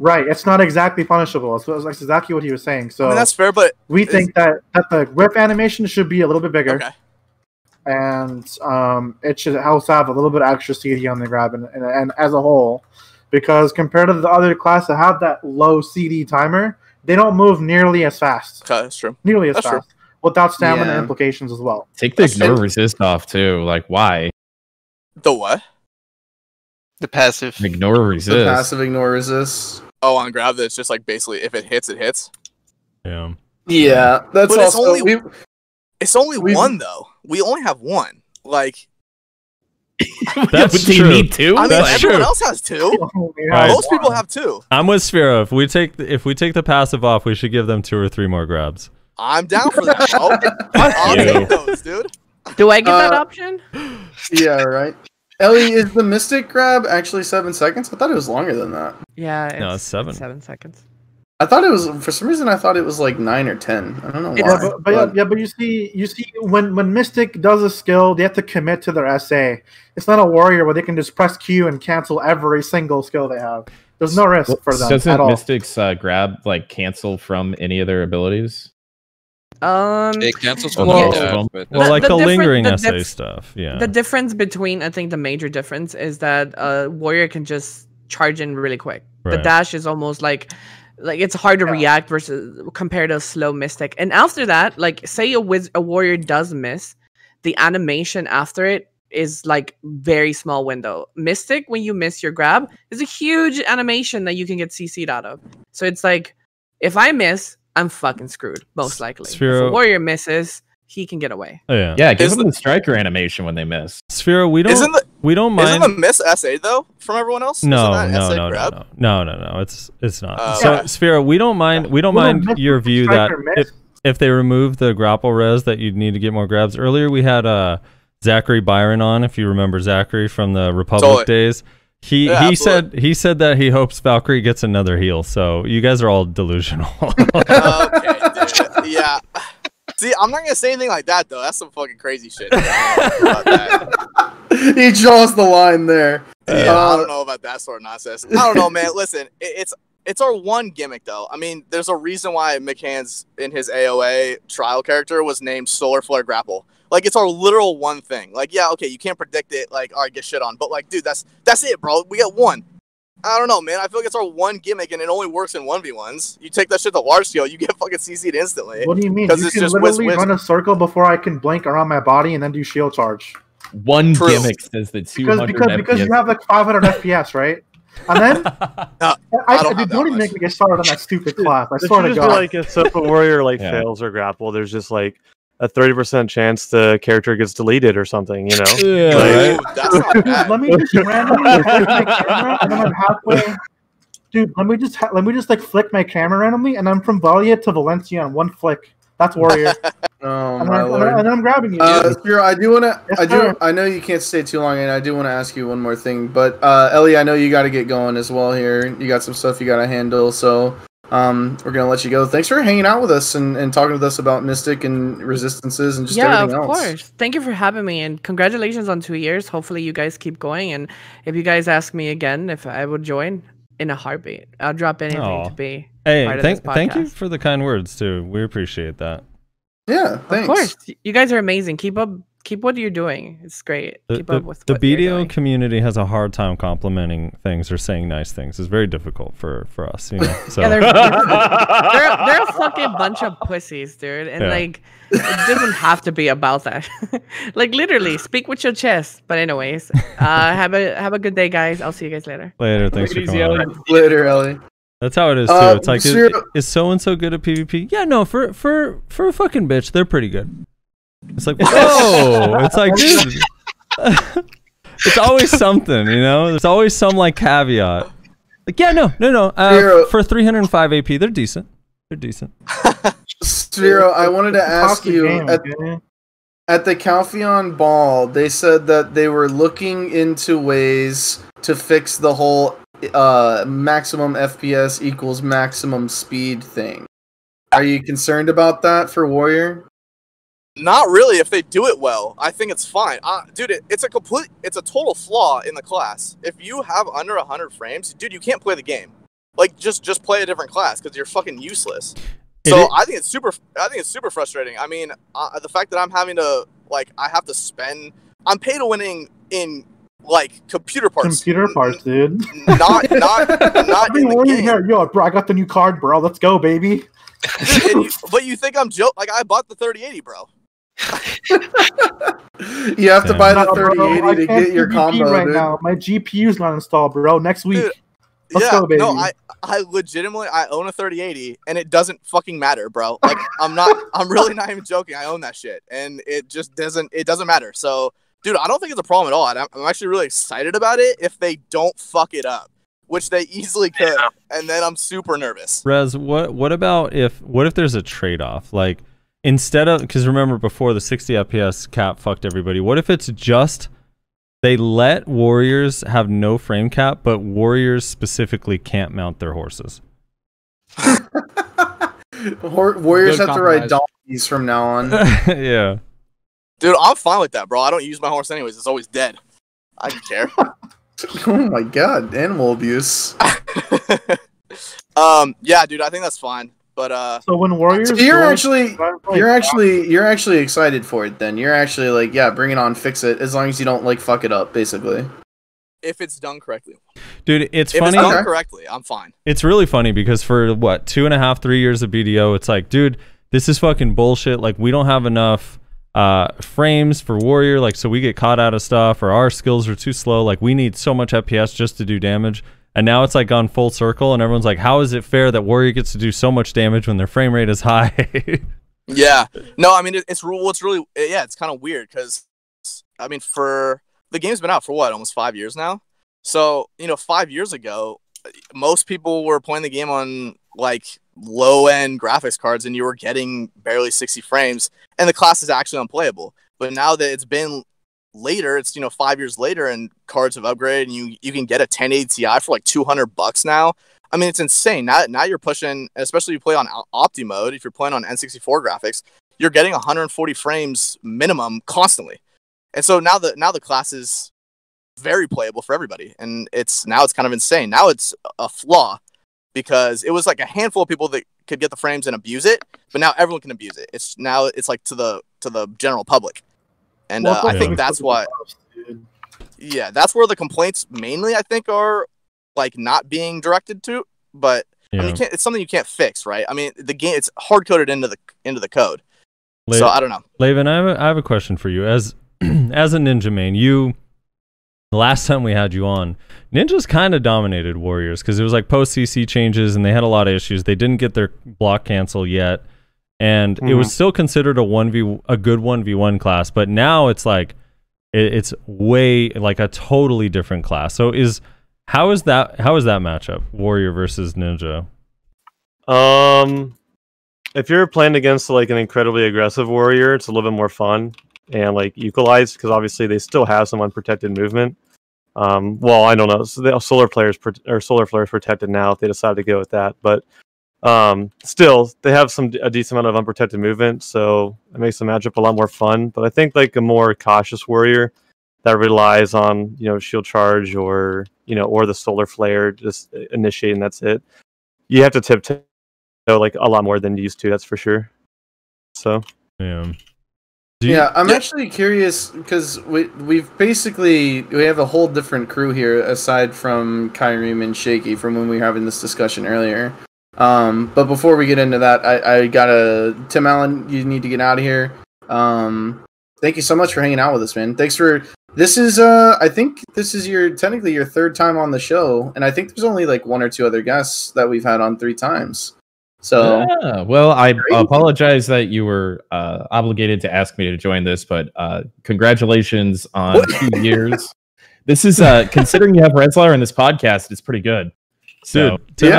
Right, it's not exactly punishable. So that's exactly what he was saying. So I mean, that's fair, but we think that the whip animation should be a little bit bigger. Okay. And it should also have a little bit of extra CD on the grab and as a whole, because compared to the other class that have that low CD timer, they don't move nearly as fast. Okay, that's true. Nearly as That's fast. true. Without stamina implications as well. Take the ignore resist off too. Like why? The what? The passive. Ignore resist. The passive ignore resist. Oh, on grab that it's just like basically if it hits, it hits. Yeah. Yeah, that's But also it's only one though. We only have one. Like That's Do you true. need two? I mean, That's everyone true. else has two. Right. Most people have two. I'm with Sphero. If we take the passive off, we should give them 2 or 3 more grabs. I'm down for that. I'll take those, dude. Do I get that option? Yeah, right. Ellie, is the Mystic grab actually 7 seconds? I thought it was longer than that. Yeah. No, it's 7. 7 seconds. I thought it was, for some reason, I thought it was like 9 or 10. I don't know why. But you see, when Mystic does a skill, they have to commit to their SA. It's not a warrior where they can just press Q and cancel every single skill they have. There's no risk for them Doesn't at all. Mystic's grab like cancel from any of their abilities? It cancels Well, from yeah. all of them. Well, like the lingering the SA stuff. Yeah. The difference between, I think the major difference is that warrior can just charge in really quick. The Right. dash is almost like it's hard to react versus compared to a slow Mystic. And after that, like say a warrior does miss, the animation after it is like very small window. Mystic, when you miss your grab, is a huge animation that you can get CC'd out of. So it's like if I miss, I'm fucking screwed, most likely. If Sphero- a warrior misses, he can get away. Oh, yeah. Yeah, give them the striker animation when they miss. Sphero, we don't Isn't mind. Isn't the miss SA though from everyone else? No, Isn't that SA no. grab? It's not. Oh. So, Yeah. Sphero, we don't mind. We don't mind miss your with view that striker miss. if they remove the grapple res, that you'd need to get more grabs. Earlier, we had Zachary Byron on. If you remember Zachary from the Republic Totally. days, he said that he hopes Valkyrie gets another heal. So you guys are all delusional. Okay, dude. Yeah. See, I'm not gonna say anything like that though. That's some fucking crazy shit. I don't know about that. He draws the line there. Yeah, I don't know about that sort of nonsense. I don't know, man. Listen, it's our one gimmick though. I mean, there's a reason why McCann's in his AOA trial character was named Solar Flare Grapple. Like it's our literal one thing. Like, yeah, okay, you can't predict it. Like, all right, get shit on. But like, dude, that's it, bro. We got one. I don't know, man. I feel like it's our one gimmick, and it only works in 1v1s. You take that shit to large scale, you get fucking CC'd instantly. What do you mean? Because You it's can just literally whiz. run a circle before I can blink around my body and then do shield charge. One True. gimmick says the 200 Because you FPS. have like 500 FPS, right? And then don't even make me get started on that stupid class. I There swear should to just be God. like if a warrior Yeah. fails or grapple, there's just like a 30% chance the character gets deleted or something, you know? Yeah, Like- right? That's not bad. Let me just randomly flick my camera, and then I'm halfway. Dude, let me just like flick my camera randomly, and I'm from Valia to Valencia on one flick. That's warrior. Oh and, my then, lord. and then I'm grabbing you. Spiro, I do want to. Yes, sir. I know you can't stay too long, and I do want to ask you one more thing. But Ellie, I know you got to get going as well here. You got some stuff you got to handle, so we're gonna let you go. Thanks for hanging out with us and talking with us about Mystic and resistances and just Yeah, everything of else. course. Thank you for having me, and congratulations on 2 years. Hopefully, you guys keep going. And if you guys ask me again if I would join, in a heartbeat, I'll drop anything Aw. to be Hey, part of thank this you podcast. for the kind words too. We appreciate that. Yeah, Of thanks. course, you guys are amazing. Keep what you're doing. It's great. Keep up with The what you're BDO doing. community has a hard time complimenting things or saying nice things. It's very difficult for us, you know. So. Yeah, they're a fucking bunch of pussies, dude. And Yeah. like, it doesn't have to be about that. Like, literally, speak with your chest. But anyways, have a good day, guys. I'll see you guys later. Later, thanks for coming on. Later, Ellie. That's how it is too. It's like, is so and so good at PvP? Yeah, no, for a fucking bitch, they're pretty good. It's like, whoa! It's like, dude. It's always something, you know. There's always some like caveat. Like, yeah, no. For 305 AP, they're decent. They're decent. Sphero, I wanted to ask you at the Calpheon Ball, they said that they were looking into ways to fix the whole maximum FPS equals maximum speed thing. Are you concerned about that for Warrior? Not really. If they do it well, I think it's fine. Dude, it's a total flaw in the class. If you have under 100 frames, dude, you can't play the game. Like, just play a different class because you're fucking useless. So I think it's super frustrating. I mean, the fact that I'm having to I have to spend. I'm pay to winning in like computer parts. Computer parts, dude. Not in the game. Here. Yo, bro, I got the new card, bro. Let's go, baby. But you think I'm joking? Like, I bought the 3080, bro. You have to buy the 3080 to get your combo right now. My GPU's not installed, bro. Next week. Dude, Let's go, baby. No, I legitimately own a 3080 and it doesn't fucking matter, bro. Like, I'm really not even joking. I own that shit and it just doesn't matter. So, dude, I don't think it's a problem at all. I'm actually really excited about it if they don't fuck it up, which they easily could. Yeah. And then I'm super nervous. Rez, what about if there's a trade-off? Like, instead of, because remember before the 60 FPS cap fucked everybody, what if it's just they let warriors have no frame cap, but warriors specifically can't mount their horses? Warriors have to ride donkeys from now on. Yeah. Dude, I'm fine with that, bro. I don't use my horse anyways. It's always dead. I don't care. Oh my god, animal abuse. Yeah, dude, I think that's fine. But so when Warriors, so you're actually excited for it. Then you're actually like, yeah, bring it on, fix it. As long as you don't like fuck it up, basically. If it's done correctly, dude, it's if funny. It's done correctly, I'm fine. It's really funny because for what 2.5, 3 years of BDO, it's like, dude, this is fucking bullshit. Like, we don't have enough frames for Warrior, like, so we get caught out of stuff, or our skills are too slow. Like, we need so much FPS just to do damage. And now it's like gone full circle, and everyone's like, how is it fair that Warrior gets to do so much damage when their frame rate is high? Yeah. No, I mean, it's really, yeah, it's kind of weird because, I mean, the game's been out for what, almost 5 years now? So, 5 years ago, most people were playing the game on, like, low-end graphics cards, and you were getting barely 60 frames, and the class is actually unplayable. But now that it's been later, it's 5 years later, and cards have upgraded, and you can get a 1080 Ti for like $200 now. I mean, it's insane. Now you're pushing, especially if you play on Opti mode. If you're playing on N64 graphics, you're getting 140 frames minimum constantly. And so now the class is very playable for everybody, and it's kind of insane. Now it's a flaw because it was like a handful of people that could get the frames and abuse it, but now everyone can abuse it. It's like to the general public. And I think that's why, that's where the complaints mainly, I think, are like not being directed to. But I mean, it's something you can't fix, right? I mean, the game, it's hard coded into the code. So I don't know. Laven, I have a question for you. As a Ninja main, the last time we had you on, Ninjas kind of dominated Warriors because it was like post CC changes and they had a lot of issues. They didn't get their block cancel yet. And it was still considered a good 1v1 class, but now it's like it's way like a totally different class. So how is that matchup, Warrior versus Ninja? If you're playing against like an incredibly aggressive Warrior, it's a little bit more fun and like equalized because obviously they still have some unprotected movement. Well, I don't know. So the solar flares protected now if they decide to go with that, but still they have a decent amount of unprotected movement, so it makes the matchup a lot more fun. But I think like a more cautious Warrior that relies on shield charge or or the solar flare just initiating, that's it, you have to tiptoe like a lot more than you used to, that's for sure. So yeah, I'm actually curious because we have a whole different crew here aside from Kyreem and Shaky from when we were having this discussion earlier. But before we get into that, I gotta, Tim Allen, you need to get out of here. Thank you so much for hanging out with us, man. This is I think this is technically your third time on the show, and I think there's only like one or two other guests that we've had on 3 times. So yeah, well, I apologize that you were obligated to ask me to join this, but congratulations on 2 years. This is considering you have Redslar in this podcast, it's pretty good. So, Dude, Tim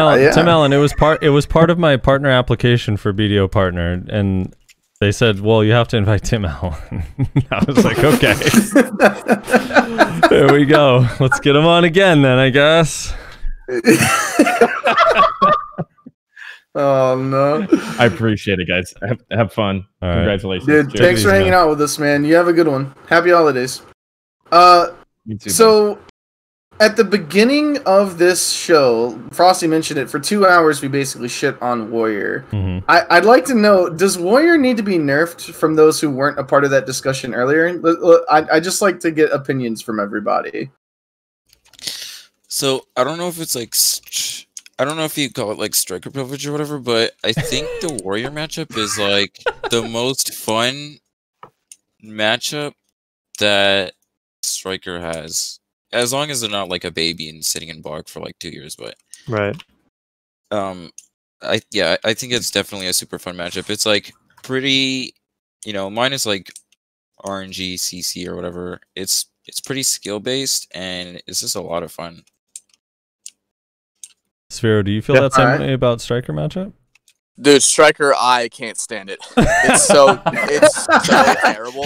Allen, it was part of my partner application for BDO partner, and they said, "Well, you have to invite Tim Allen." I was like, "Okay, there we go. Let's get him on again, then, I guess." Oh no! I appreciate it, guys. Have fun. All right. Congratulations, Dude. Thanks for hanging out with us, man. You have a good one. Happy holidays. You too, So, at the beginning of this show, Frosty mentioned it. For 2 hours, we basically shit on Warrior. Mm-hmm. I'd like to know: does Warrior need to be nerfed? From those who weren't a part of that discussion earlier, I just like to get opinions from everybody. So I don't know if it's like, I don't know if you call it like striker privilege or whatever, but I think the Warrior matchup is like the most fun matchup that Striker has, as long as they're not like a baby and sitting in block for like 2 years. But right, I think it's definitely a super fun matchup. It's like pretty, minus like RNG, CC or whatever. It's pretty skill based and it's just a lot of fun. Sphero, do you feel that same way about Striker matchup? Dude, Striker, I can't stand it. It's so terrible.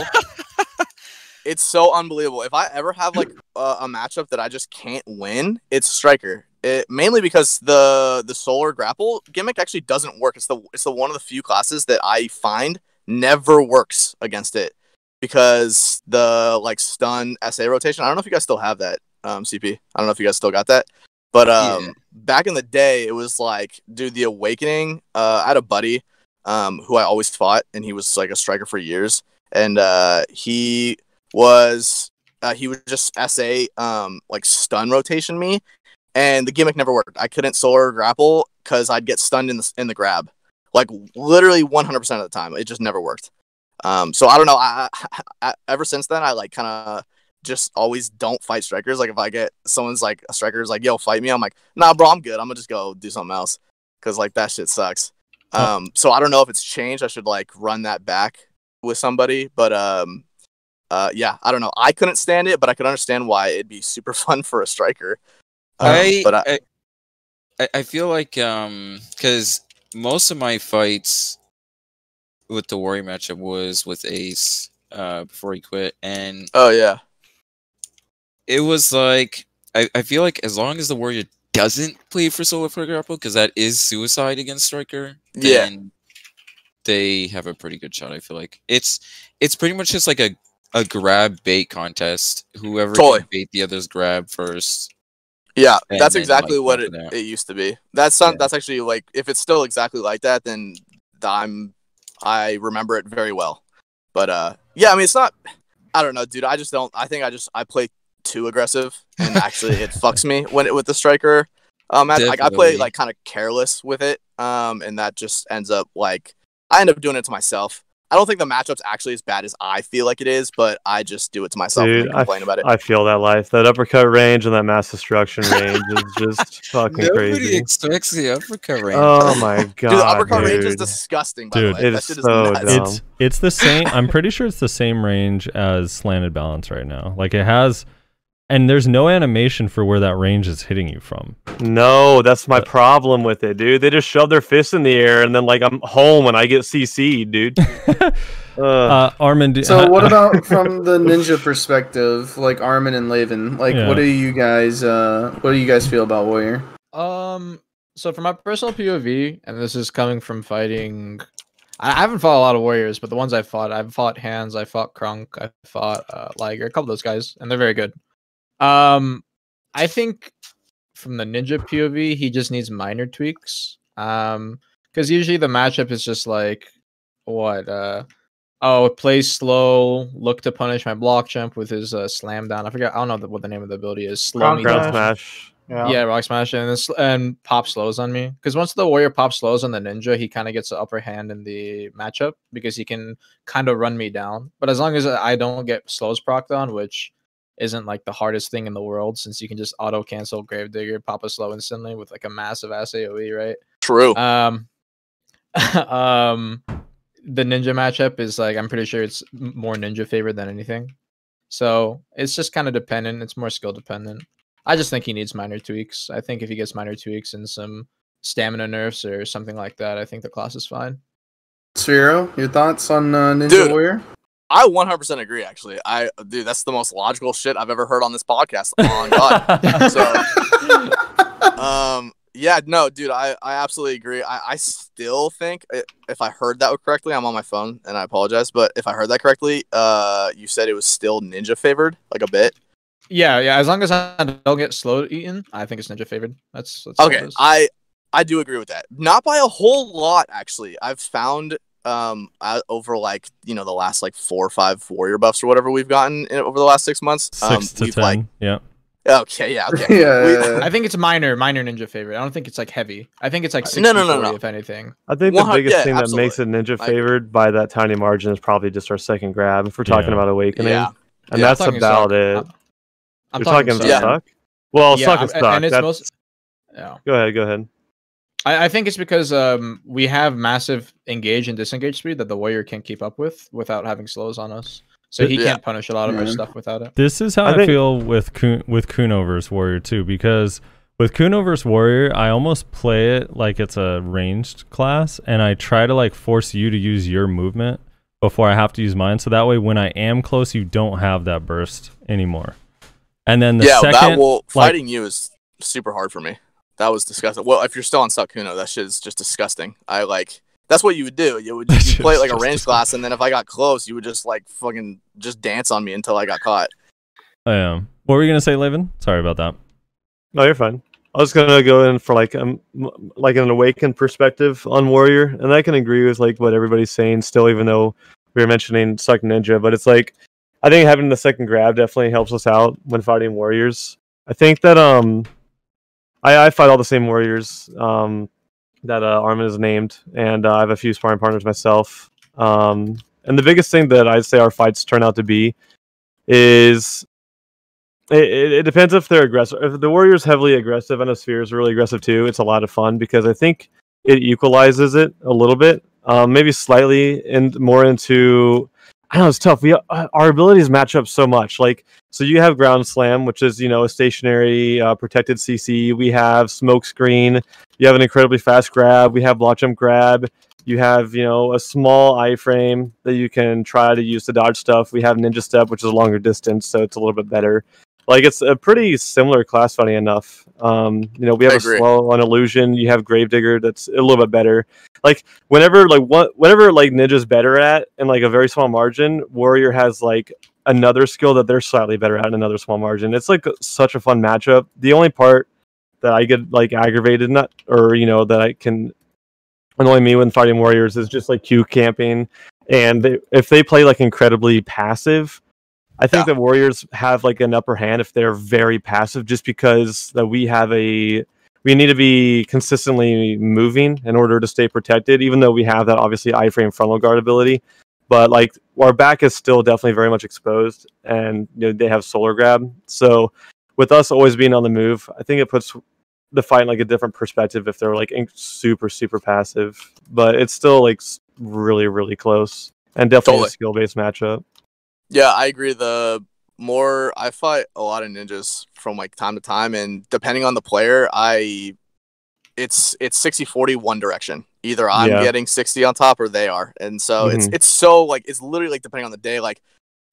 It's so unbelievable. If I ever have like a matchup that I just can't win, it's Striker. Mainly because the solar grapple gimmick actually doesn't work. It's the one of the few classes that I find never works against it because the like stun SA rotation. I don't know if you guys still have that, CP. I don't know if you guys still got that. But back in the day, it was like, dude, the Awakening. I had a buddy who I always fought, and he was like a striker for years, and he would just SA like stun rotation me, and the gimmick never worked. I couldn't solar grapple because I'd get stunned in the grab, like literally 100% of the time. It just never worked. So I don't know. I ever since then, I like kind of just always don't fight strikers. Like if I get someone's like a striker's like, yo, fight me, I'm like, nah, bro, I'm good. I'm gonna just go do something else because like that shit sucks. So I don't know if it's changed. I should like run that back with somebody, but yeah, I don't know. I couldn't stand it, but I could understand why it'd be super fun for a striker. I feel like because most of my fights with the Warrior matchup was with Ace before he quit, and oh yeah. It was like I feel like as long as the Warrior doesn't play for solo for grapple, because that is suicide against Striker, then they have a pretty good shot. I feel like it's pretty much just like a grab bait contest. Whoever can bait the other's grab first. Yeah, that's exactly what it used to be. That's actually like if it's still exactly like that, then I remember it very well. But yeah, I mean it's not. I don't know, dude. I just don't. I think I play too aggressive, and actually it fucks me with the striker. Like I play like kind of careless with it, and that just ends up like I end up doing it to myself. I don't think the matchup's actually as bad as I feel like it is, but I just do it to myself and complain about it. I feel that life. That uppercut range and that mass destruction range is just fucking crazy. Nobody expects the uppercut range. Oh my god, dude! The uppercut range is disgusting. By the way, it is so dumb. It's the same. I'm pretty sure it's the same range as slanted balance right now. Like it has. And there's no animation for where that range is hitting you from. No, that's my problem with it, dude. They just shove their fists in the air, and then like I'm home and I get CC'd, dude. Armin, so what about from the ninja perspective, like Armin and Laven? Like, what do you guys feel about Warrior? So from my personal POV, and this is coming from fighting. I haven't fought a lot of Warriors, but the ones I've fought Hands, I fought Krunk, I fought Liger, a couple of those guys, and they're very good. I think from the ninja POV, he just needs minor tweaks. Because usually the matchup is just like, play slow, look to punish my block jump with his slam down. I don't know what the name of the ability is. Slow me down. Smash. Yeah, rock smash and pop slows on me. Because once the Warrior pop slows on the ninja, he kind of gets the upper hand in the matchup because he can kind of run me down. But as long as I don't get slows procced on, which isn't like the hardest thing in the world, since you can just auto cancel Gravedigger, pop a slow instantly with like a massive ass AoE, right? True. The ninja matchup is like, I'm pretty sure it's more ninja favored than anything. So it's just kind of dependent. It's more skill dependent. I just think he needs minor tweaks. I think if he gets minor tweaks and some stamina nerfs or something like that, I think the class is fine. Sphero, your thoughts on Ninja Warrior? I 100% agree. Actually, dude, that's the most logical shit I've ever heard on this podcast. Oh God. So, yeah, no, dude, I absolutely agree. I still think, if I heard that correctly, I'm on my phone and I apologize, but if I heard that correctly, you said it was still Ninja favored, like a bit. Yeah. As long as I don't get slow eaten, I think it's Ninja favored. That's okay. I do agree with that. Not by a whole lot, actually. I've found over like the last like 4 or 5 warrior buffs or whatever we've gotten over the last 6 months. 6 to 10. Yeah. Okay. Yeah. Okay. I think it's minor Ninja favorite. I don't think it's like heavy. I think it's like 60 no. if anything. I think the biggest thing that makes it Ninja favored by that tiny margin is probably just our second grab. If we're talking about Awakening, and that's about it. You're talking Suck. Well, Suck is Suck. And it's Go ahead. I think it's because we have massive engage and disengage speed that the warrior can't keep up with without having slows on us. So he can't punish a lot of our stuff without it. This is how I feel with Kuno vs Warrior too, because with Kuno vs Warrior, I almost play it like it's a ranged class, and I try to like force you to use your movement before I have to use mine, so that way when I am close, you don't have that burst anymore. And then the second, fighting you is super hard for me. That was disgusting. Well, if you're still on Suck Kuno, that shit is just disgusting. That's what you would do. You play it like a range class, and then if I got close, you would just like fucking just dance on me until I got caught. I am. What were you gonna say, Laven? Sorry about that. No, you're fine. I was gonna go in for like an Awakened perspective on Warrior, and I can agree with like what everybody's saying still, even though we were mentioning Suck Ninja. But it's like I think having the second grab definitely helps us out when fighting Warriors. I think that I fight all the same Warriors that Armin is named, and I have a few sparring partners myself. And the biggest thing that I'd say our fights turn out to be is it depends if they're aggressive. If the Warrior's heavily aggressive and the Sphere is really aggressive too, it's a lot of fun because I think it equalizes it a little bit, maybe slightly and more into. I know it's tough. Our abilities match up so much. Like, so you have Ground Slam, which is a stationary protected CC. We have Smoke Screen. You have an incredibly fast grab. We have Block Jump Grab. You have a small iframe that you can try to use to dodge stuff. We have Ninja Step, which is a longer distance, so it's a little bit better. Like, it's a pretty similar class, funny enough. We have a slow on Illusion. You have Gravedigger, that's a little bit better. Like, whenever Ninja's better at in like a very small margin, Warrior has like another skill that they're slightly better at in another small margin. It's like such a fun matchup. The only part that I get like aggravated, that I can annoy me when fighting Warriors is just like Q camping, and if they play like incredibly passive. I think that Warriors have like an upper hand if they're very passive, just because that we need to be consistently moving in order to stay protected, even though we have that obviously iframe frontal guard ability. But like our back is still definitely very much exposed, and they have solar grab. So with us always being on the move, I think it puts the fight in like a different perspective if they're like super, super passive. But it's still like really, really close, and definitely a skill-based matchup. Yeah, I agree. The more I fight a lot of ninjas from like time to time, and depending on the player, it's 60-40 one direction. Either I'm getting 60 on top or they are. And so it's so like it's literally like depending on the day, like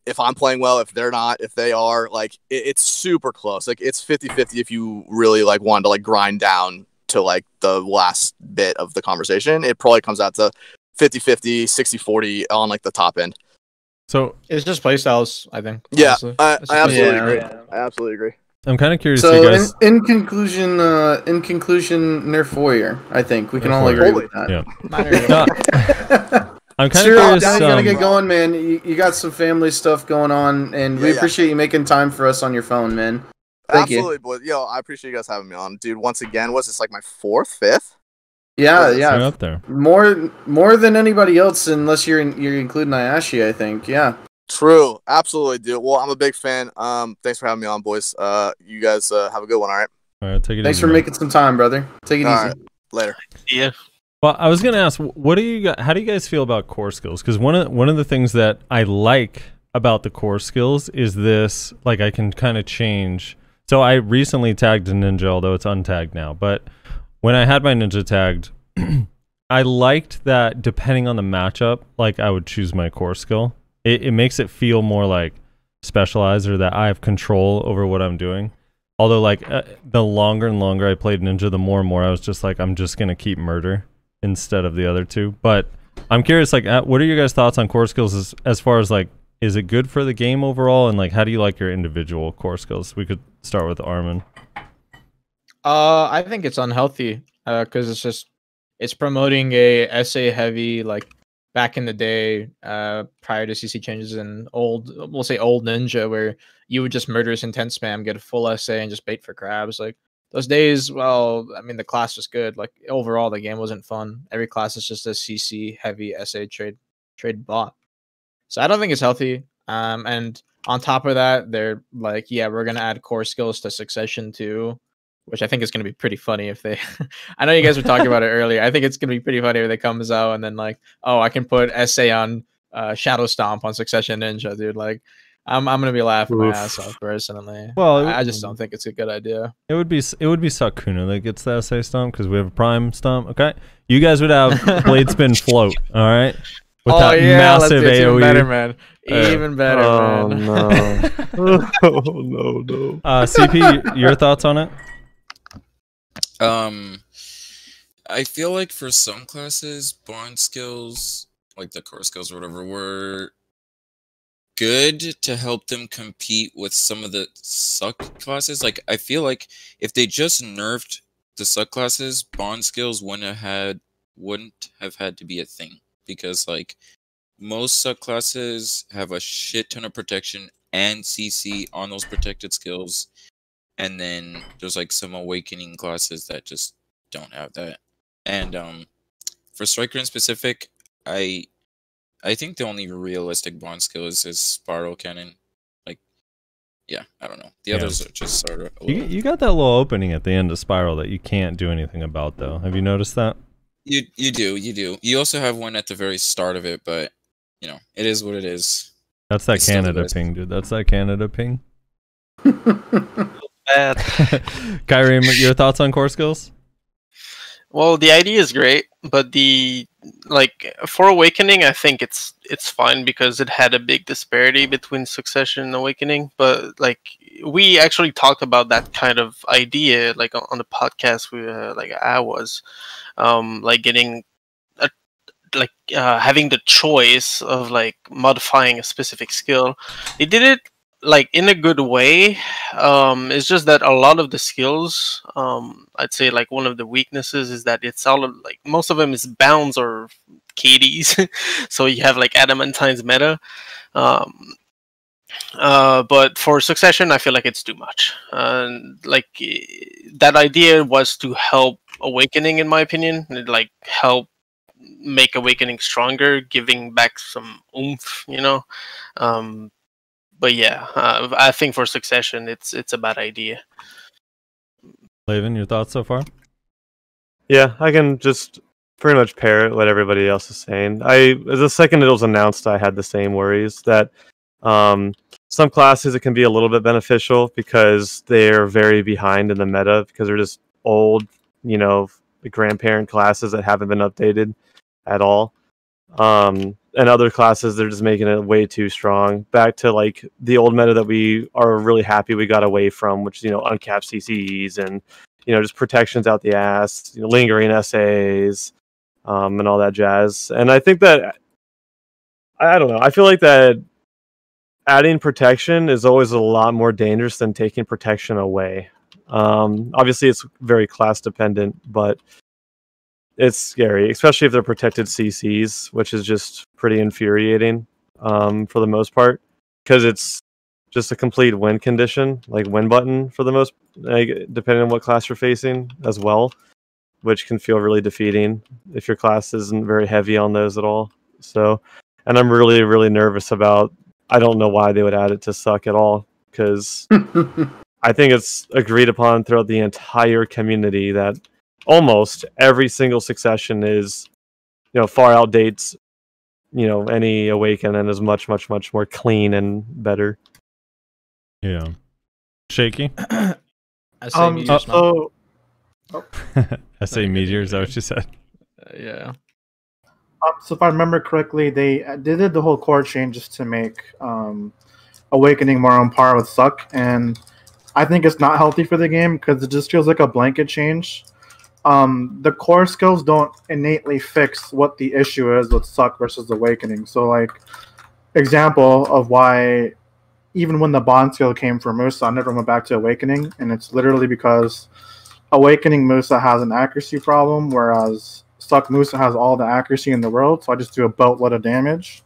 if I'm playing well, if they're not, if they are, like it's super close. Like it's 50-50 if you really like wanted to like grind down to like the last bit of the conversation. It probably comes out to 50-50, 60-40 on like the top end. So it's just playstyles, I think. Yeah, I absolutely agree. I absolutely agree. I'm kind of curious. So, you guys... in conclusion, Nerf Warrior. I think we can all agree with that. Yeah. I'm kind of curious. You gotta get going, man. You got some family stuff going on, and we appreciate you making time for us on your phone, man. Thank Absolutely, boy. Yo, I appreciate you guys having me on, dude. Once again, what's this like my 4th, 5th? Yeah, up there. More than anybody else, unless you're including Ayashi, I think. Yeah. True, absolutely, dude. Well, I'm a big fan. Thanks for having me on, boys. You guys have a good one. All right. All right, take it. Thanks easy, for making some time, brother. Take it easy. Right. Later. Yeah. Well, I was gonna ask, how do you guys feel about core skills? Because one of the things that I like about the core skills is this, like, I can kind of change. So I recently tagged a ninja, although it's untagged now. But when I had my ninja tagged, I liked that depending on the matchup, like, I would choose my core skill. It makes it feel more like specialized, or that I have control over what I'm doing. Although, like, the longer and longer I played ninja, the more and more I was just like, I'm just going to keep murder instead of the other two. But I'm curious, like, what are your guys' thoughts on core skills as far as, like, is it good for the game overall? And, like, how do you like your individual core skills? We could start with Armin. I think it's unhealthy because it's promoting a SA heavy, like, back in the day, prior to CC changes and we'll say old ninja, where you would just murderous intent spam, get a full SA and just bait for crabs. Like, those days, well, I mean, the class was good. Like, overall, the game wasn't fun. Every class is just a CC heavy SA trade bot. So I don't think it's healthy. And on top of that, they're like, yeah, we're gonna add core skills to Succession too, which I think is gonna be pretty funny if they. I know you guys were talking about it earlier. I think it's gonna be pretty funny if they comes out and then, like, oh, I can put SA on Shadow Stomp on Succession Ninja, dude. Like, I'm gonna be laughing my ass off personally. Well, I just don't think it's a good idea. It would be Sakuna that gets the SA stomp because we have a prime stomp. Okay, you guys would have Blade Spin Float. All right. With that massive let's do AoE. even better, man. Even better, man. No. Oh, no. CP, your thoughts on it? I feel like for some classes, bond skills, like the core skills or whatever, were good to help them compete with some of the suck classes. Like, I feel like if they just nerfed the suck classes, bond skills wouldn't have had to be a thing. Because, like, most subclasses have a shit ton of protection and CC on those protected skills, and then there's, like, some awakening classes that just don't have that. And for Striker in specific, I think the only realistic bond skill is his Spiral Cannon. Like, yeah, I don't know. The others are just sort of. You got that little opening at the end of Spiral that you can't do anything about, though. Have you noticed that? You do. You also have one at the very start of it, but you know, it is what it is. That's that Canada ping, dude. That's that Canada ping. Bad. Kyrie, your thoughts on core skills? Well, the idea is great, but for Awakening, I think it's fine because it had a big disparity between Succession and Awakening. But like, we actually talked about that kind of idea, like on the podcast. I was like getting having the choice of like modifying a specific skill. They did it like in a good way. It's just that a lot of the skills, I'd say like one of the weaknesses is that it's all like most of them is bounds or KDs. So you have like Adamantine's meta. But for Succession, I feel like it's too much. Like that idea was to help Awakening, in my opinion, and like help make Awakening stronger, giving back some oomph, you know. But yeah, I think for Succession, it's a bad idea. Laven, your thoughts so far? Yeah, I can just pretty much parrot what everybody else is saying. The second it was announced, I had the same worries that some classes it can be a little bit beneficial because they're very behind in the meta because they're just old, you know, the grandparent classes that haven't been updated at all. And other classes, they're just making it way too strong. Back to like the old meta that we are really happy we got away from, which is, you know, uncapped CCs and, you know, just protections out the ass, you know, lingering SAs, and all that jazz. And I think that, I don't know, I feel like that adding protection is always a lot more dangerous than taking protection away. Obviously, it's very class dependent, but it's scary, especially if they're protected CCs, which is just pretty infuriating for the most part, because it's just a complete win condition, like win button for the most, like, depending on what class you're facing as well, which can feel really defeating if your class isn't very heavy on those at all. So, and I'm really, really nervous about, I don't know why they would add it to suck at all, because I think it's agreed upon throughout the entire community that almost every single Succession is, you know, far outdates any Awaken, and is much more clean and better. Yeah. Shaky. I say Meteor's so I say Meteor. Is that what you said? Yeah. So if I remember correctly, they did the whole core changes to make Awakening more on par with Suck, and I think it's not healthy for the game because it just feels like a blanket change. The core skills don't innately fix what the issue is with Suck versus Awakening. So, like, example of why even when the Bond skill came for Musa, I never went back to Awakening, and it's literally because Awakening Musa has an accuracy problem, whereas Suck Musa has all the accuracy in the world, so I just do a boatload of damage.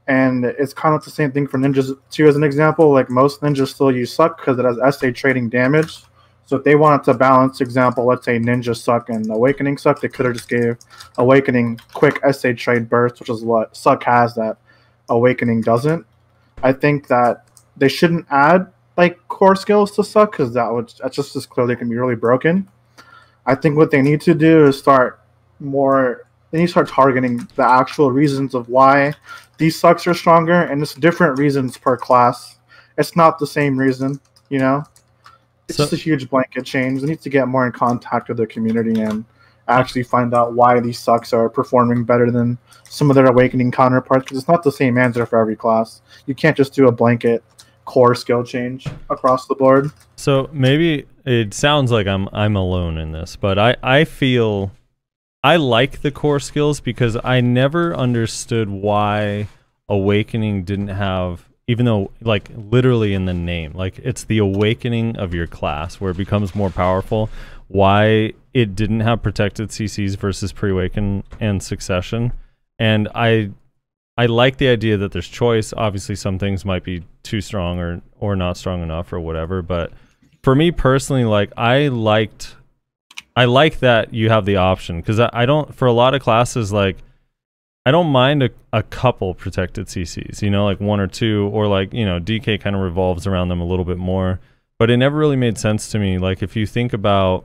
And it's kind of the same thing for Ninjas too, as an example. Like, most ninjas still use Suck because it has SA trading damage. So if they wanted to balance, example, let's say Ninja Suck and Awakening Suck, they could have just gave Awakening quick SA trade burst, which is what Suck has that Awakening doesn't. I think that they shouldn't add like core skills to Suck because that's just as clearly can be really broken. I think what they need to do is start targeting the actual reasons of why these Sucks are stronger, and it's different reasons per class. It's not the same reason, It's just a huge blanket change. They need to get more in contact with the community and actually find out why these Sucks are performing better than some of their Awakening counterparts, because it's not the same answer for every class. You can't just do a blanket core skill change across the board. So maybe it sounds like I'm alone in this, but I feel I like the core skills because I never understood why Awakening didn't have, even though like literally in the name, like it's the awakening of your class where it becomes more powerful, why it didn't have protected CCs versus pre-awaken and succession. And I like the idea that there's choice. Obviously some things might be too strong or not strong enough or whatever, but for me personally, like I like that you have the option, because I don't, for a lot of classes, like I don't mind a couple protected CCs, like one or two, or like, DK kind of revolves around them a little bit more, but it never really made sense to me. Like if you think about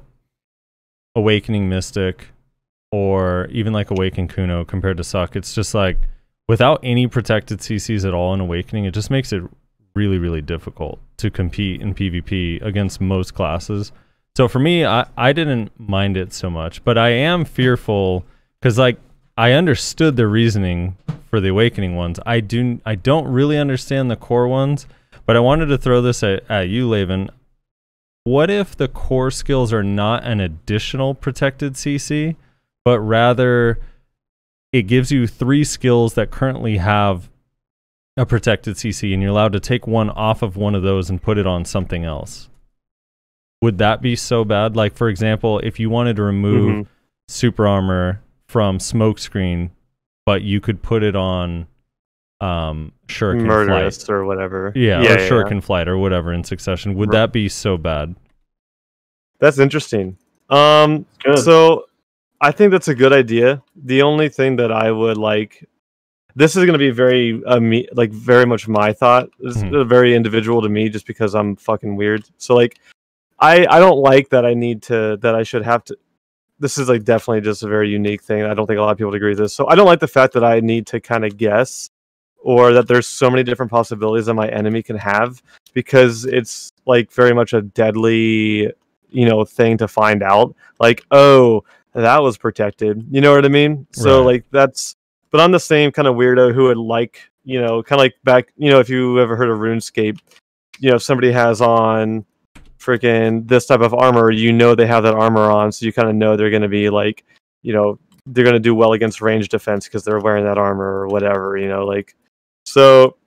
Awakening Mystic or even like Awaken Kuno compared to Suck, it's just like without any protected CCs at all in Awakening, it just makes it really, really difficult to compete in PvP against most classes. So for me, I didn't mind it so much, but I am fearful because like I understood the reasoning for the Awakening ones. I don't really understand the core ones, but I wanted to throw this at you, Laven. What if the core skills are not an additional protected CC, but rather it gives you 3 skills that currently have a protected CC, and you're allowed to take one off of one of those and put it on something else? Would that be so bad? Like, for example, if you wanted to remove super armor from Smokescreen, but you could put it on Shuriken Murderous Flight or whatever. or Shuriken Flight or whatever in succession, would that be so bad? That's interesting. So I think that's a good idea. The only thing that I would like, this is going to be very very much my thought. It's very individual to me just because I'm fucking weird. So like I don't like that I should have to. This is like definitely just a very unique thing. I don't think a lot of people would agree with this. So I don't like the fact that I need to kind of guess, or that there's so many different possibilities that my enemy can have, because it's like very much a deadly, thing to find out. Like, oh, that was protected. You know what I mean? So like that's, but I'm the same kind of weirdo who would like, kind of like back, if you ever heard of RuneScape, if somebody has on freaking this type of armor, they have that armor on, so you kind of know they're going to be like, they're going to do well against range defense because they're wearing that armor or whatever, like. So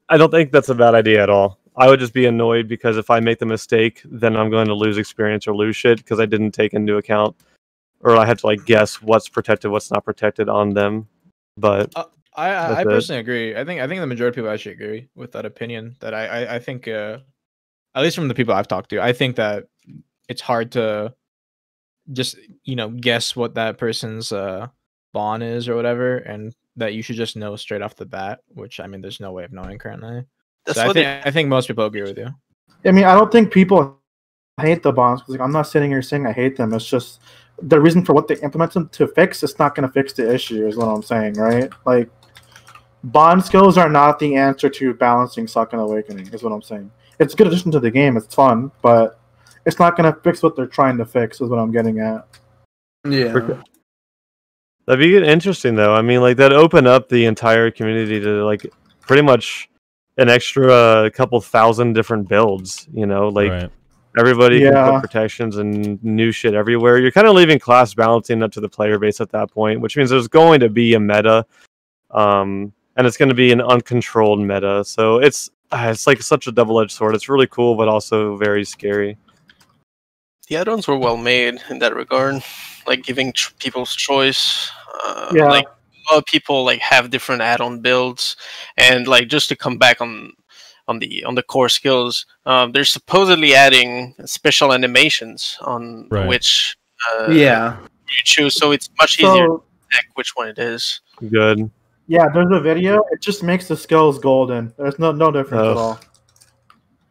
I don't think that's a bad idea at all. I would just be annoyed because if I make the mistake, then I'm going to lose experience or lose shit because I didn't take into account, or I had to like guess what's protected, what's not protected on them. But I personally agree. I think the majority of people actually agree with that opinion. That I think, at least from the people I've talked to, I think that it's hard to just guess what that person's bond is or whatever, and that you should just know straight off the bat. Which I mean, there's no way of knowing currently. So I think most people agree with you. I mean, I don't think people hate the bonds because I'm not sitting here saying I hate them. It's just the reason for what they implement them to fix, it's not going to fix the issue, is what I'm saying, right? Like, bond skills are not the answer to balancing Suck and Awakening, is what I'm saying. It's a good addition to the game, it's fun, but it's not going to fix what they're trying to fix, is what I'm getting at. Yeah. That'd be interesting, though. I mean, like, that opened up the entire community to, like, pretty much an extra couple thousand different builds, you know? Like, everybody can put protections and new shit everywhere. You're kind of leaving class balancing up to the player base at that point, which means there's going to be a meta, and it's going to be an uncontrolled meta. So it's like such a double-edged sword. It's really cool, but also very scary. The add-ons were well made in that regard, like giving people's choice. Like a lot of people like have different add-on builds, and like just to come back on the core skills, they're supposedly adding special animations on which you choose, so it's much easier to pick which one it is. Good. Yeah, there's a video. It just makes the skills golden. There's no difference at all.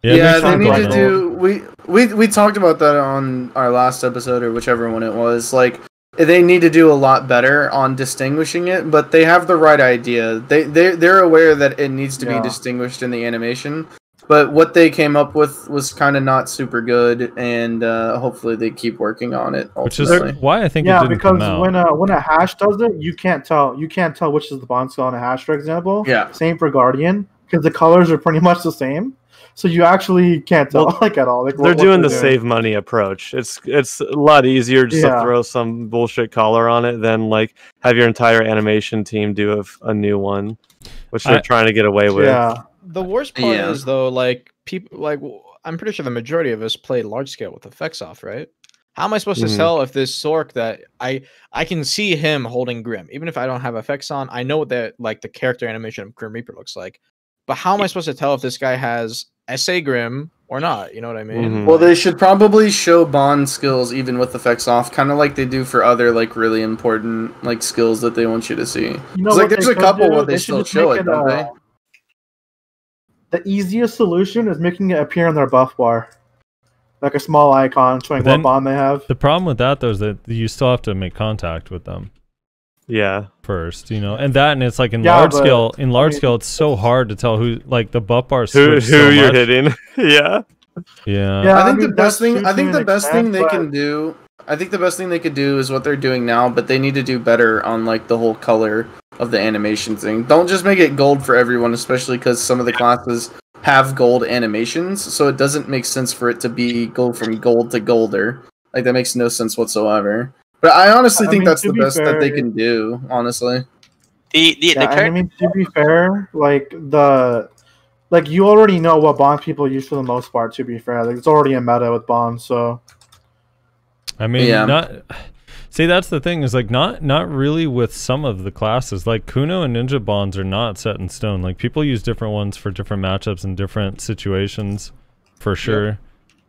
Yeah, they need to do. We talked about that on our last episode or whichever one it was. Like, they need to do a lot better on distinguishing it, but they have the right idea. They're aware that it needs to be distinguished in the animation, but what they came up with was kind of not super good, and hopefully they keep working on it. Ultimately. Which is why I think it didn't because come out. when a hash does it, you can't tell which is the bond skill on a hash, for example. Yeah. Same for Guardian, because the colors are pretty much the same. So you actually can't tell like at all. Like, they're doing the save money approach. It's a lot easier just to throw some bullshit color on it than like have your entire animation team do a new one, which they're trying to get away with. Yeah. The worst part is though, like people, like I'm pretty sure the majority of us played large scale with effects off, right? How am I supposed to tell if this Sork that I can see him holding Grim, even if I don't have effects on? I know that like the character animation of Grim Reaper looks like, but how am I supposed to tell if this guy has SA Grim or not? You know what I mean? Well, they should probably show bond skills even with effects off, kind of like they do for other like really important like skills that they want you to see. You know, like there's a couple where they still show it, don't they? The easiest solution is making it appear on their buff bar, like a small icon showing what bond they have. The problem with that though is that you still have to make contact with them. Yeah. First, you know, and it's like in large scale. In large scale, it's so hard to tell who, like the buff bar who you're hitting. Yeah. Yeah. I think the best thing. I think the best thing they can do. I think the best thing they could do is what they're doing now, but they need to do better on like the whole color of the animation thing. Don't just make it gold for everyone, especially because some of the classes have gold animations, so it doesn't make sense for it to be go from gold to golder. Like that makes no sense whatsoever. But I honestly think that's the best that they can do, honestly. I mean, to be fair, like you already know what bond people use for the most part, to be fair. Like it's already a meta with bonds, so I mean see, that's the thing, is like not really with some of the classes. Like Kuno and Ninja bonds are not set in stone. Like people use different ones for different matchups and different situations for sure.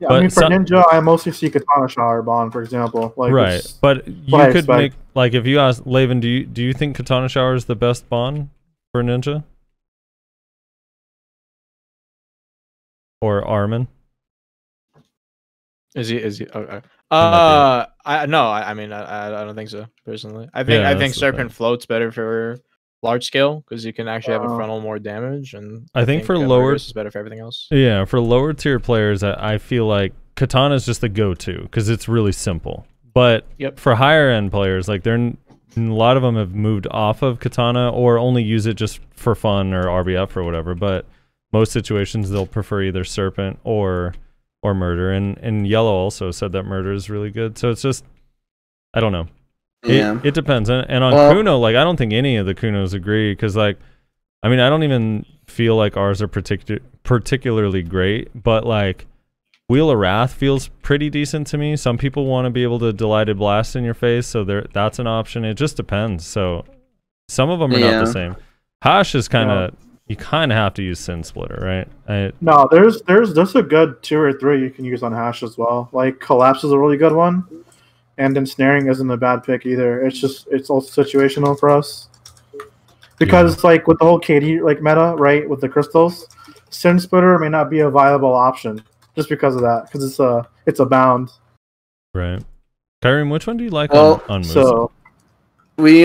Yeah, I mean, for Ninja, I mostly see Katana Shower bond, for example. Like, right, but you could make, like, if you ask Laven, do you think Katana Shower is the best bond for Ninja? Or Armin? Is he? Okay. I don't think so. Personally, I think Serpent floats better for large scale because you can actually have a frontal more damage, and I think for lower is better for everything else. Yeah, for lower tier players, I feel like Katana is just the go-to because it's really simple. But for higher end players, like a lot of them have moved off of Katana or only use it just for fun or RBF or whatever. But most situations they'll prefer either Serpent or Murder. And Yellow also said that Murder is really good. So it's just, I don't know. It depends. And on Kuno, like I don't think any of the Kunos agree because, like, I mean, I don't even feel like ours are particularly great, but like Wheel of Wrath feels pretty decent to me. Some people want to be able to Delighted Blast in your face, so that's an option. It just depends. So some of them are not the same. Hash is kind of you kind of have to use Sin Splitter, right? No, there's a good 2 or 3 you can use on Hash as well. Like Collapse is a really good one. And Ensnaring isn't a bad pick either. It's also situational for us. Because like with the whole KD like meta, right, with the crystals, Sin Splitter may not be a viable option just because of that. Because it's a bound. Right. Kyrim, which one do you like on Musa? So we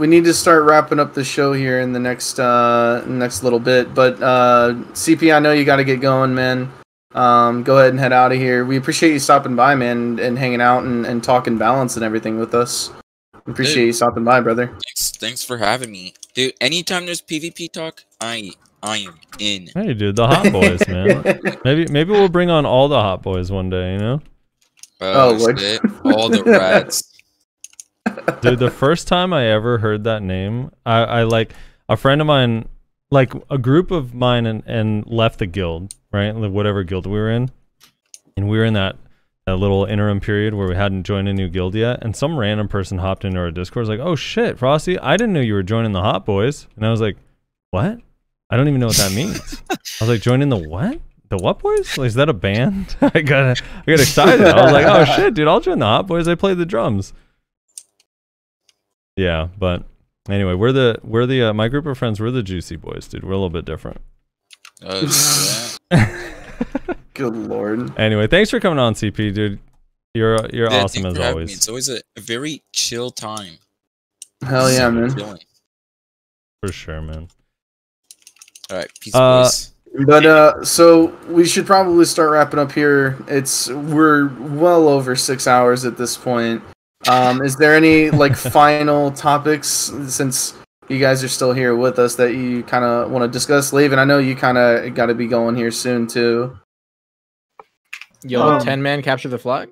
need to start wrapping up the show here in the next little bit. But CP, I know you got to get going, man. Go ahead and head out of here. We appreciate you stopping by, man, and hanging out and talking balance and everything with us. Appreciate you stopping by, brother. Thanks for having me, dude. Anytime there's PvP talk, I am in. Hey, dude, the hot boys, man. Maybe we'll bring on all the hot boys one day, you know? Shit. All the rats. Dude, the first time I ever heard that name, I like a friend of mine, like a group of mine, and left the guild, right? Whatever guild we were in, and we were in that little interim period where we hadn't joined a new guild yet, and some random person hopped into our Discord, was like, "Oh shit, Frosty, I didn't know you were joining the Hot Boys," and I was like, "What? I don't even know what that means." I was like, "Joining the what? The what boys? Like, is that a band?" I got excited. I was like, "Oh shit, dude, I'll join the Hot Boys. I play the drums." Yeah, but anyway, we're the my group of friends. We're the Juicy Boys, dude. We're a little bit different. Good lord. Anyway, thanks for coming on, CP, dude. You're awesome as always. It's always a very chill time. Hell yeah, man. Chilling. For sure, man. All right, peace, boys. But so we should probably start wrapping up here. We're well over 6 hours at this point. Is there any like final topics, since you guys are still here with us, that you kind of want to discuss? Leaving, I know you kind of got to be going here soon too. Yo, 10-man capture the flag?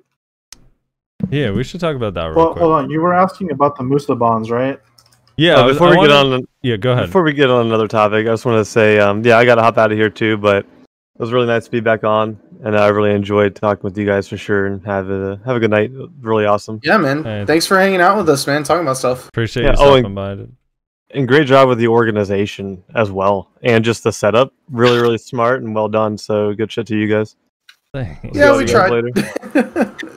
Yeah, we should talk about that real quick. Hold on. You were asking about the Musa bonds, right? Yeah, before we get on, go ahead. Before we get on another topic, I just want to say, yeah, I got to hop out of here too, but it was really nice to be back on, and I really enjoyed talking with you guys for sure. And have a good night. Really awesome. Yeah, man. Thanks for hanging out with us, man. Talking about stuff. Appreciate you stopping by. And great job with the organization as well, and just the setup. Really, really smart and well done. So good shit to you guys. Thanks. Yeah, we tried.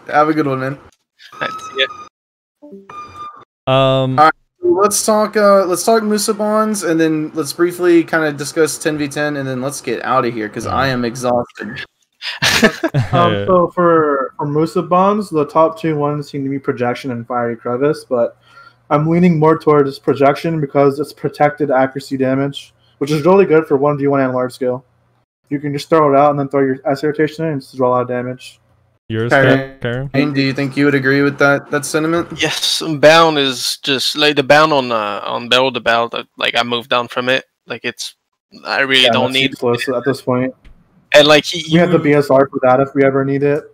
Have a good one, man. Yeah. All right, let's talk Musa bonds, and then let's briefly kind of discuss 10v10, and then let's get out of here because I am exhausted. So for Musa bonds, the top two ones seem to be projection and fiery crevice, but I'm leaning more towards projection because it's protected accuracy damage, which is really good for 1v1 and large scale. You can just throw it out and then throw your S rotation in and just draw a lot of damage. Yours, Karen? Do you think you would agree with that sentiment? Yes, bound is just like the bound on Below the Belt. Like I moved down from it. Like I really don't need close at this point. And like we have the BSR for that if we ever need it.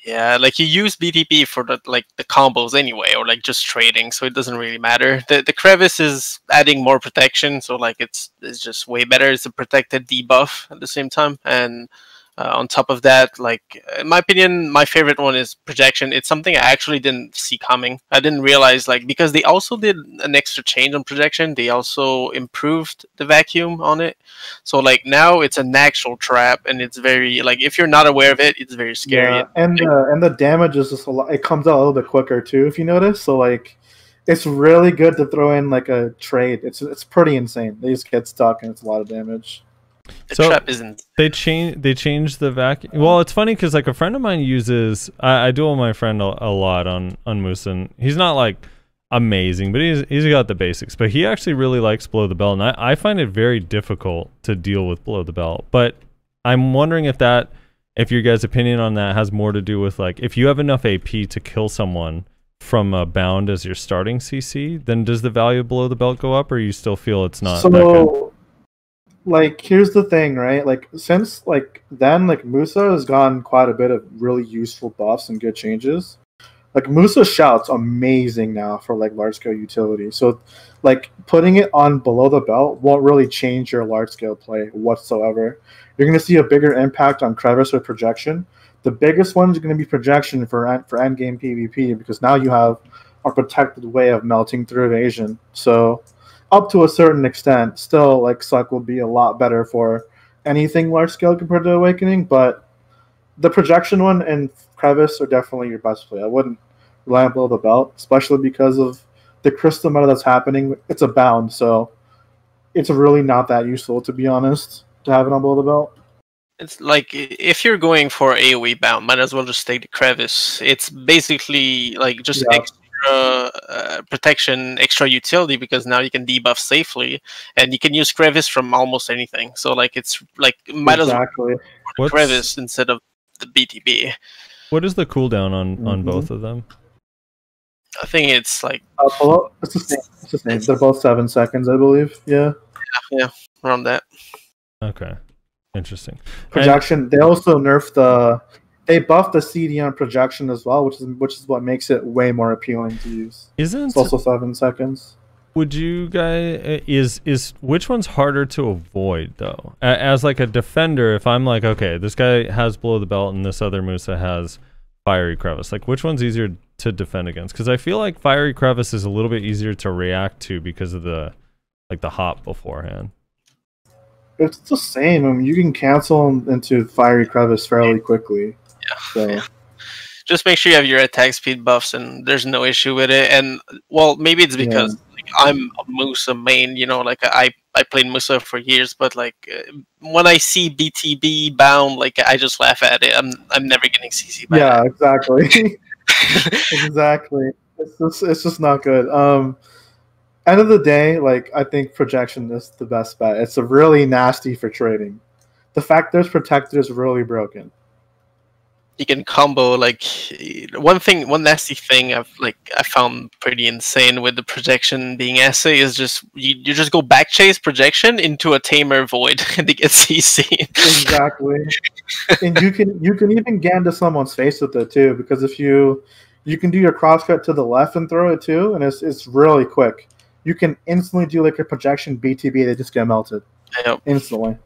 Yeah, like you use BTP for the combos anyway, or like just trading, so it doesn't really matter. The crevice is adding more protection, so like it's just way better. It's a protected debuff at the same time, and on top of that, like in my opinion, my favorite one is projection. It's something I actually didn't see coming. I didn't realize, like, because they also did an extra change on projection. They also improved the vacuum on it. So like now it's an actual trap, and it's very like if you're not aware of it, it's very scary. Yeah, and the damage is just a lot. It comes out a little bit quicker too, if you notice. So like, it's really good to throw in like a trade. It's pretty insane. They just get stuck, and it's a lot of damage. The trap isn't. They changed the vacuum. Well, it's funny because like a friend of mine uses. I duel with my friend a lot on Musa, and he's not like amazing, but he's got the basics. But he actually really likes Below the Belt, and I find it very difficult to deal with Below the Belt. But I'm wondering if your guys' opinion on that has more to do with like if you have enough AP to kill someone from a bound as your starting CC, then does the value of Below the Belt go up, or you still feel it's not that good? Like, here's the thing, right? Like, since like then, like Musa has gotten quite a bit of really useful buffs and good changes. Like Musa Shout's amazing now for like large scale utility. So, like putting it on Below the Belt won't really change your large scale play whatsoever. You're going to see a bigger impact on crevice or projection. The biggest one is going to be projection for end game PvP because now you have a protected way of melting through evasion. So, up to a certain extent, still like Suck will be a lot better for anything large scale compared to Awakening, but the projection one and crevice are definitely your best play. I wouldn't rely on Below the Belt, especially because of the crystal meta that's happening. It's a bound, so it's really not that useful, to be honest, to have it on Below the Belt. It's like if you're going for AoE bound, might as well just take the crevice. It's basically like just extra protection, extra utility, because now you can debuff safely, and you can use crevice from almost anything. So like it's like might as well go for the crevice instead of the BTB. What is the cooldown on both of them? I think it's like it's the same. It's the same. They're both 7 seconds, I believe. Yeah, around that. Okay, interesting. Projection. They also nerfed they buffed the CD on projection as well, which is what makes it way more appealing to use. It's also 7 seconds. Would you guys is which one's harder to avoid though? As like a defender, if I'm like, okay, this guy has below the belt and this other Musa has fiery crevice, like which one's easier to defend against? Because I feel like fiery crevice is a little bit easier to react to because of the hop beforehand. It's the same. I mean, you can cancel into fiery crevice fairly quickly. So. Just make sure you have your attack speed buffs, and there's no issue with it. And well, maybe it's because like, I'm a Musa main, you know, like I played Musa for years, but like when I see BTB bound, like I just laugh at it. I'm never getting CC back. Yeah, exactly. Exactly. It's just not good. End of the day, like I think projection is the best bet. It's a really nasty for trading. The fact there's protected is really broken. You can combo like one nasty thing I found pretty insane with the projection being essay is just you just go back chase projection into a tamer void and they get CC. Exactly. And you can even gan to someone's face with it too, because if you can do your crosscut to the left and throw it too, and it's really quick. You can instantly do like a projection BTB, they just get melted. Yep. Instantly.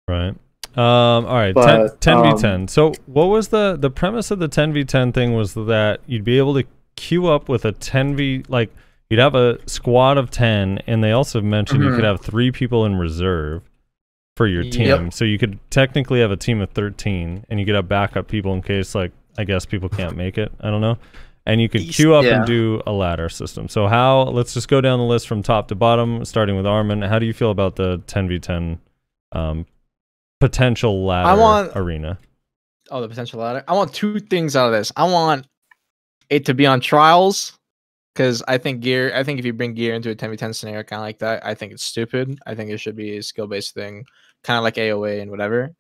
Right. All right, But, 10v10. So what was the premise of the 10v10 thing was that you'd be able to queue up with a 10v, like you'd have a squad of 10, and they also mentioned you could have 3 people in reserve for your team. Yep. So you could technically have a team of 13, and you could have backup people in case, like, I guess people can't make it. I don't know. And you could queue up and do a ladder system. So let's just go down the list from top to bottom, starting with Armin. How do you feel about the 10v10 potential ladder arena? Oh, the potential ladder. I want 2 things out of this. I want it to be on trials, because I think if you bring gear into a 10v10 scenario kind of like that, I think it's stupid. I think it should be a skill-based thing, kind of like AoA and whatever.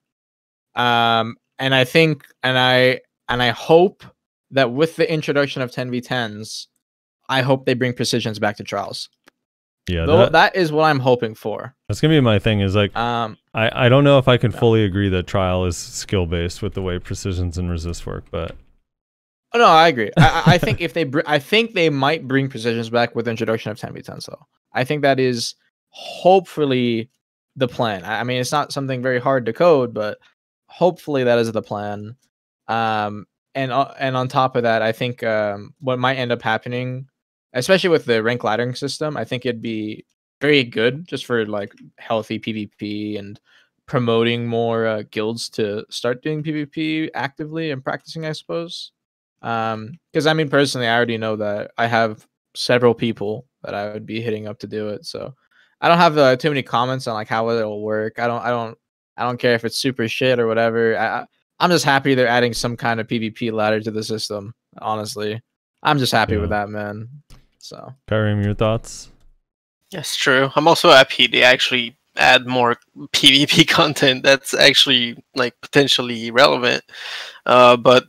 And I think, and I hope that with the introduction of 10v10s, I hope they bring precisions back to trials. Yeah, that is what I'm hoping for. That's gonna be my thing. Is like, I don't know if I can fully agree that trial is skill based with the way precisions and resist work, but oh no, I agree. I think I think they might bring precisions back with the introduction of 10v10s though. I think that is hopefully the plan. I mean, it's not something very hard to code, but hopefully that is the plan. And on top of that, I think what might end up happening, especially with the rank laddering system, I think it'd be very good just for like healthy PvP and promoting more guilds to start doing PvP actively and practicing, I suppose. Because I mean, personally, I already know that I have several people that I would be hitting up to do it. So I don't have too many comments on like how it'll work. I don't care if it's super shit or whatever. I'm just happy they're adding some kind of PvP ladder to the system. Honestly, I'm just happy with that, man. So, Karim, your thoughts? Yes, true. I'm also happy they actually add more PvP content that's actually like potentially relevant. But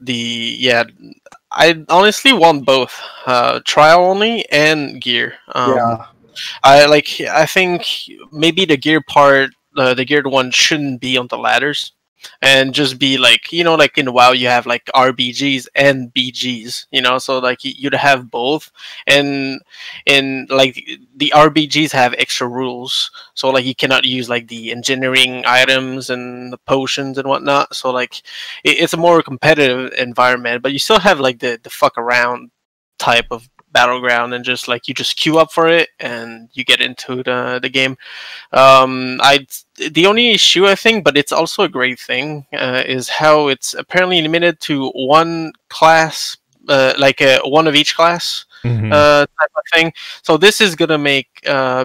I honestly want both trial only and gear. I think maybe the gear part, the geared one shouldn't be on the ladders. And just be like, you know, like in WoW you have like RBGs and BGs, you know, so like you'd have both, and like the RBGs have extra rules, so like you cannot use like the engineering items and the potions and whatnot, so like it's a more competitive environment, but you still have like the fuck around type of battleground, and just like you just queue up for it and you get into the game. The only issue I think, but it's also a great thing, is how it's apparently limited to one class, one of each class type of thing. So this is gonna make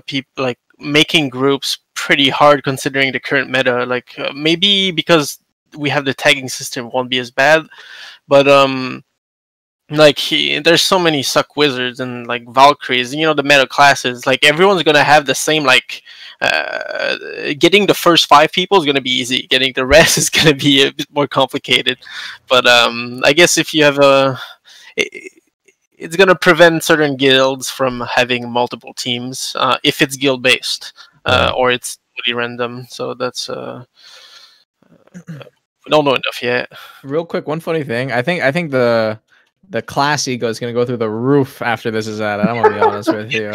people like making groups pretty hard considering the current meta. Like maybe because we have the tagging system, it won't be as bad, but like there's so many suck wizards and like Valkyries, you know, the meta classes, like everyone's gonna have the same, like getting the first 5 people is gonna be easy, getting the rest is gonna be a bit more complicated. But I guess if you have it's gonna prevent certain guilds from having multiple teams if it's guild based or it's totally random. So that's we don't know enough yet. Real quick, one funny thing. I think the class ego is going to go through the roof after this is added. I'm going to be honest with you.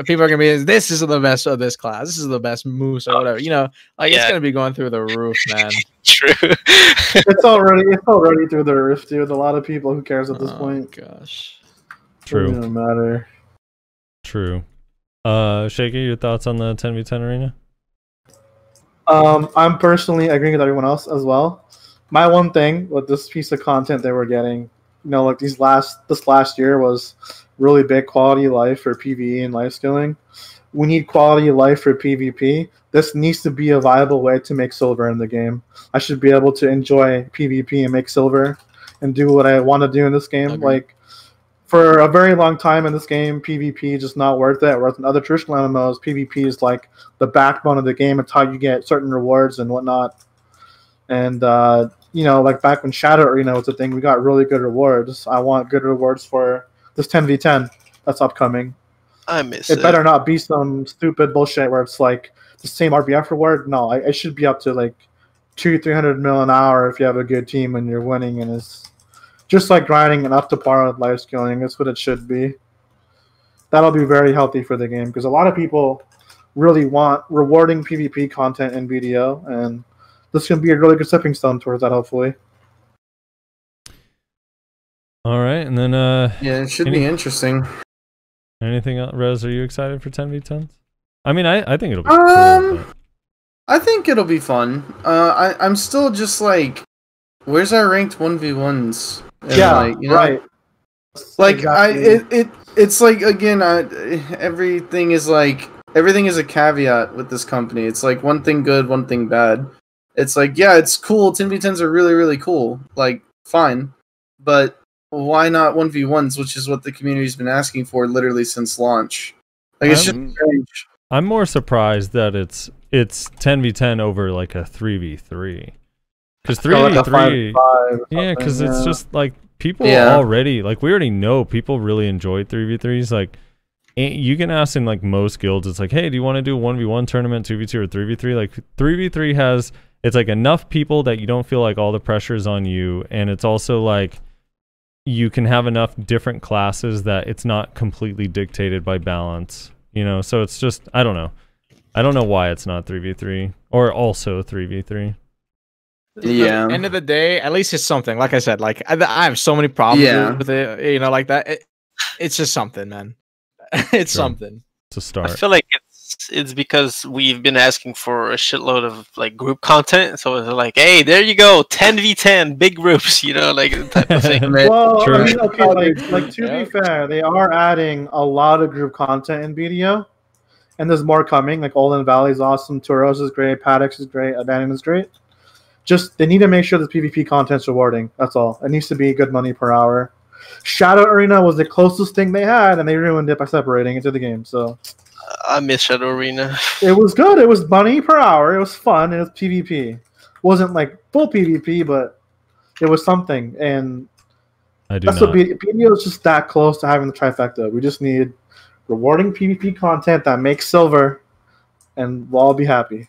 People are going to be, this is the best of this class. This is the best moose or whatever. You know, like it's going to be going through the roof, man. True. It's already through the roof, dude. A lot of people. Who cares at this point? Gosh. True. It doesn't matter. True. Shaky, your thoughts on the 10v10 arena? I'm personally agreeing with everyone else as well. My one thing with this piece of content they were getting, you know, like this last year was really big quality of life for PvE and life skilling. We need quality of life for PvP. This needs to be a viable way to make silver in the game. I should be able to enjoy PvP and make silver and do what I want to do in this game. Like, for a very long time in this game, PvP is just not worth it. Whereas in other traditional MMOs, PvP is like the backbone of the game. It's how you get certain rewards and whatnot. And, you know, like back when Shadow Arena was a thing, we got really good rewards. I want good rewards for this 10v10 that's upcoming. I miss it. It better not be some stupid bullshit where it's like the same RBF reward. No, I should be up to like 200-300 mil an hour if you have a good team and you're winning, and it's just like grinding and up to par with life skilling. That's what it should be. That'll be very healthy for the game because a lot of people really want rewarding PvP content in BDO, and this can be a really good stepping stone towards that, hopefully. All right, and then yeah, it should be interesting. Anything else, Rez? Are you excited for 10v10s? I mean, I think it'll be cool, but... I think it'll be fun. I'm still just like, where's our ranked 1v1s? And yeah, like, you know, right. Like Exactly. it's like, again, everything is a caveat with this company. It's like one thing good, one thing bad. It's like, yeah, it's cool. 10v10s are really, really cool. Like, fine. But why not 1v1s, which is what the community's been asking for literally since launch. Like, it's just strange. I'm more surprised that it's 10v10 over like a 3v3. Because 3v3, yeah, because it's just like people already, like we already know people really enjoy 3v3s. Like, you can ask in like most guilds, it's like, hey, do you want to do 1v1 tournament, 2v2 or 3v3? Like 3v3 has, it's like enough people that you don't feel like all the pressure is on you, and it's also like you can have enough different classes that it's not completely dictated by balance, you know? So it's just, I don't know why it's not 3v3 or also 3v3. Yeah. End of the day, at least it's something. Like I said, like I have so many problems with it, you know, like that. It's just something, man. It's something. To start. I feel like it's because we've been asking for a shitload of like group content, so it's like, hey, there you go, 10v10, big groups, you know, like type of thing. Well, I mean, okay, like to be fair, they are adding a lot of group content in BDO, and there's more coming. Like Olin Valley is awesome, Turos is great, Paddocks is great, Abandon is great. Just they need to make sure the PvP content's rewarding. That's all. It needs to be good money per hour. Shadow Arena was the closest thing they had, and they ruined it by separating into the game. So I miss Shadow Arena. it was good. It was money per hour. It was fun. It was PvP. It wasn't like full PvP, but it was something. And that's what BDO is just that close to having the trifecta. We just need rewarding PvP content that makes silver, and we'll all be happy.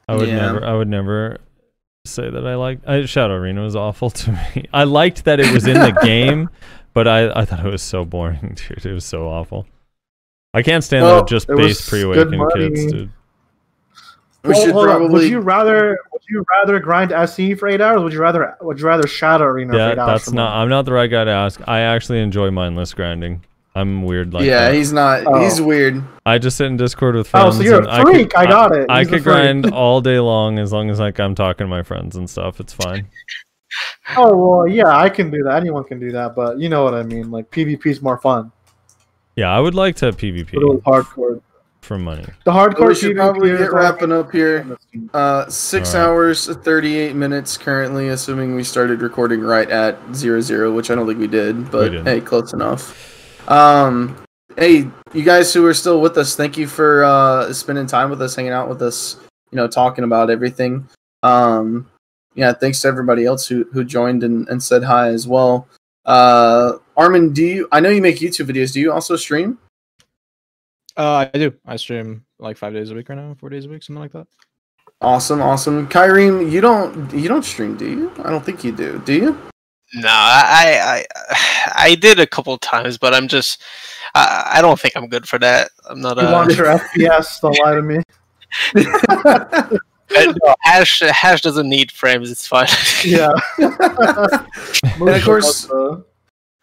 I would never say that I liked Shadow Arena was awful to me. I liked that it was in the game, but I thought it was so boring, dude. It was so awful. I can't stand the just base pre-awakened kids, dude. Would you rather grind SE for 8 hours? Or would you rather Shadow Arena for 8 hours? I'm not the right guy to ask. I actually enjoy mindless grinding. I'm weird like that. He's not. He's weird. I just sit in Discord with friends. Oh, so you're a freak. I got it. I could grind all day long as like I'm talking to my friends and stuff. It's fine. Oh, well, yeah, I can do that. Anyone can do that, but you know what I mean. Like, PvP is more fun. Yeah, I would like to have PvP. A little hardcore. for money. The hardcore we should probably get wrapping up here. 6 hours 38 minutes currently, assuming we started recording right at 00, which I don't think we did, but hey, close enough. Hey, you guys who are still with us, thank you for spending time with us, hanging out with us, talking about everything. Yeah, thanks to everybody else who joined and said hi as well. Armin, I know you make YouTube videos. Do you also stream? I do. I stream like 5 days a week right now, 4 days a week, something like that. Awesome. Kyrene, you don't stream, do you? I don't think you do. Do you? No, I did a couple times, but I'm just I don't think I'm good for that. I'm not. You want your FPS? Don't lie to me. No, hash doesn't need frames. It's fine. Yeah. And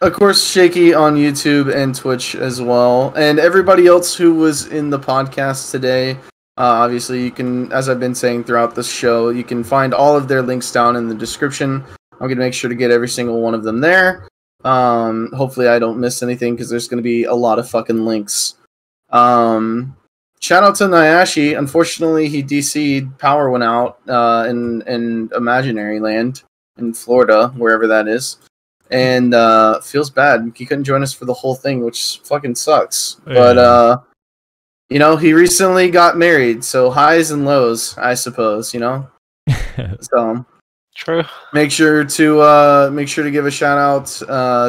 of course, Shaky on YouTube and Twitch as well, and everybody else who was in the podcast today. Obviously, you can, as I've been saying throughout the show, you can find all of their links down in the description. I'm gonna make sure to get every single one of them there. Hopefully, I don't miss anything because there's gonna be a lot of fucking links. Shout out to Nyashi. Unfortunately, he DC'd. Power went out in Imaginary Land in Florida, wherever that is, and feels bad. He couldn't join us for the whole thing, which fucking sucks. Yeah. But he recently got married, so highs and lows, I suppose. So true. Make sure to give a shout out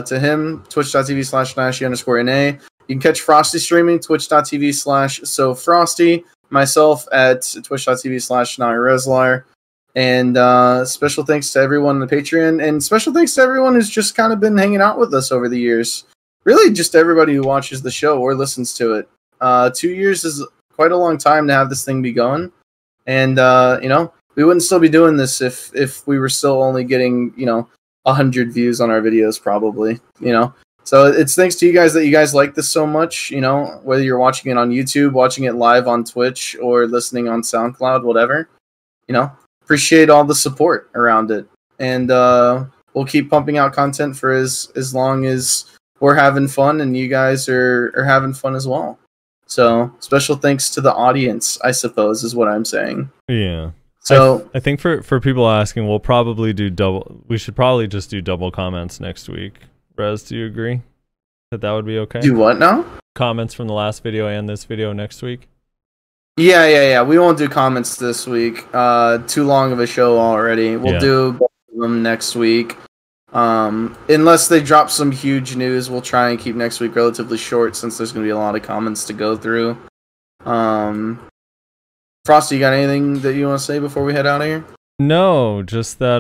to him. Twitch.tv/Nyashi_NA. You can catch Frosty streaming, twitch.tv/SoFrosty. Myself at twitch.tv/NyReslar. And special thanks to everyone on the Patreon. And special thanks to everyone who's just kind of been hanging out with us over the years. Really, just everybody who watches the show or listens to it. 2 years is quite a long time to have this thing be going. And, we wouldn't still be doing this if we were still only getting, 100 views on our videos, probably, So it's thanks to you guys that you guys like this so much, whether you're watching it on YouTube, watching it live on Twitch, or listening on SoundCloud, whatever. Appreciate all the support around it. And we'll keep pumping out content for as long as we're having fun and you guys are having fun as well. So special thanks to the audience, I suppose, is what I'm saying. Yeah. So I think for people asking, we'll probably do double. We should probably just do double comments next week. Rez, do you agree that would be okay? Do what now? Comments from the last video and this video next week? Yeah. We won't do comments this week. Too long of a show already. We'll do both of them next week. Unless they drop some huge news, we'll try and keep next week relatively short since there's going to be a lot of comments to go through. Frosty, you got anything that you want to say before we head out of here? No, just that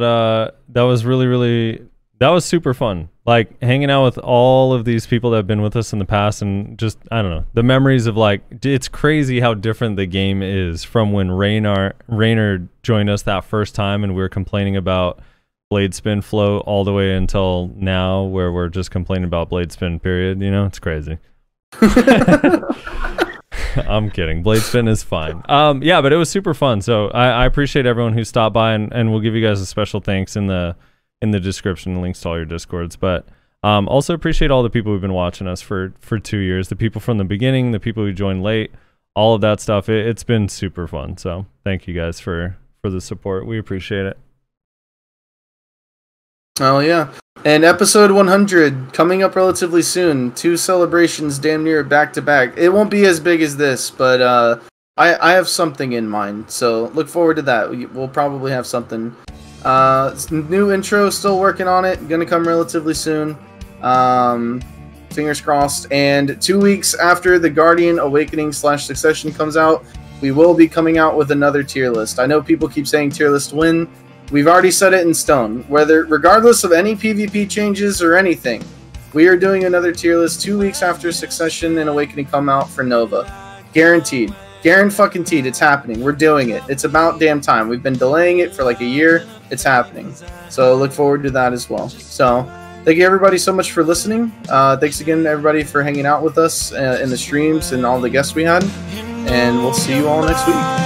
that was that was super fun. Like hanging out with all of these people that have been with us in the past, and just I don't know, the memories of it's crazy how different the game is from when Raynor joined us that first time and we were complaining about blade spin flow all the way until now where we're just complaining about blade spin period. It's crazy. I'm kidding. Blade spin is fine. Yeah, but it was super fun. So I appreciate everyone who stopped by, and we'll give you guys a special thanks in the description, links to all your Discords. But also appreciate all the people who've been watching us for 2 years, the people from the beginning, the people who joined late, all of that stuff. It's been super fun. So thank you guys for the support. We appreciate it. Oh yeah. And episode 100 coming up relatively soon. 2 celebrations damn near back to back. It won't be as big as this, but I have something in mind. So look forward to that. We'll probably have something. New intro, still working on it. Gonna come relatively soon. Fingers crossed. And 2 weeks after the Guardian Awakening / Succession comes out, we will be coming out with another tier list. I know people keep saying tier list win. We've already set it in stone. Regardless of any PvP changes or anything, we are doing another tier list 2 weeks after Succession and Awakening come out for Nova. Guaranteed. Guaranteed. It's happening. We're doing it. It's about damn time. We've been delaying it for like a year. It's happening. So look forward to that as well. So thank you everybody so much for listening. Thanks again everybody for hanging out with us in the streams and all the guests we had. And we'll see you all next week.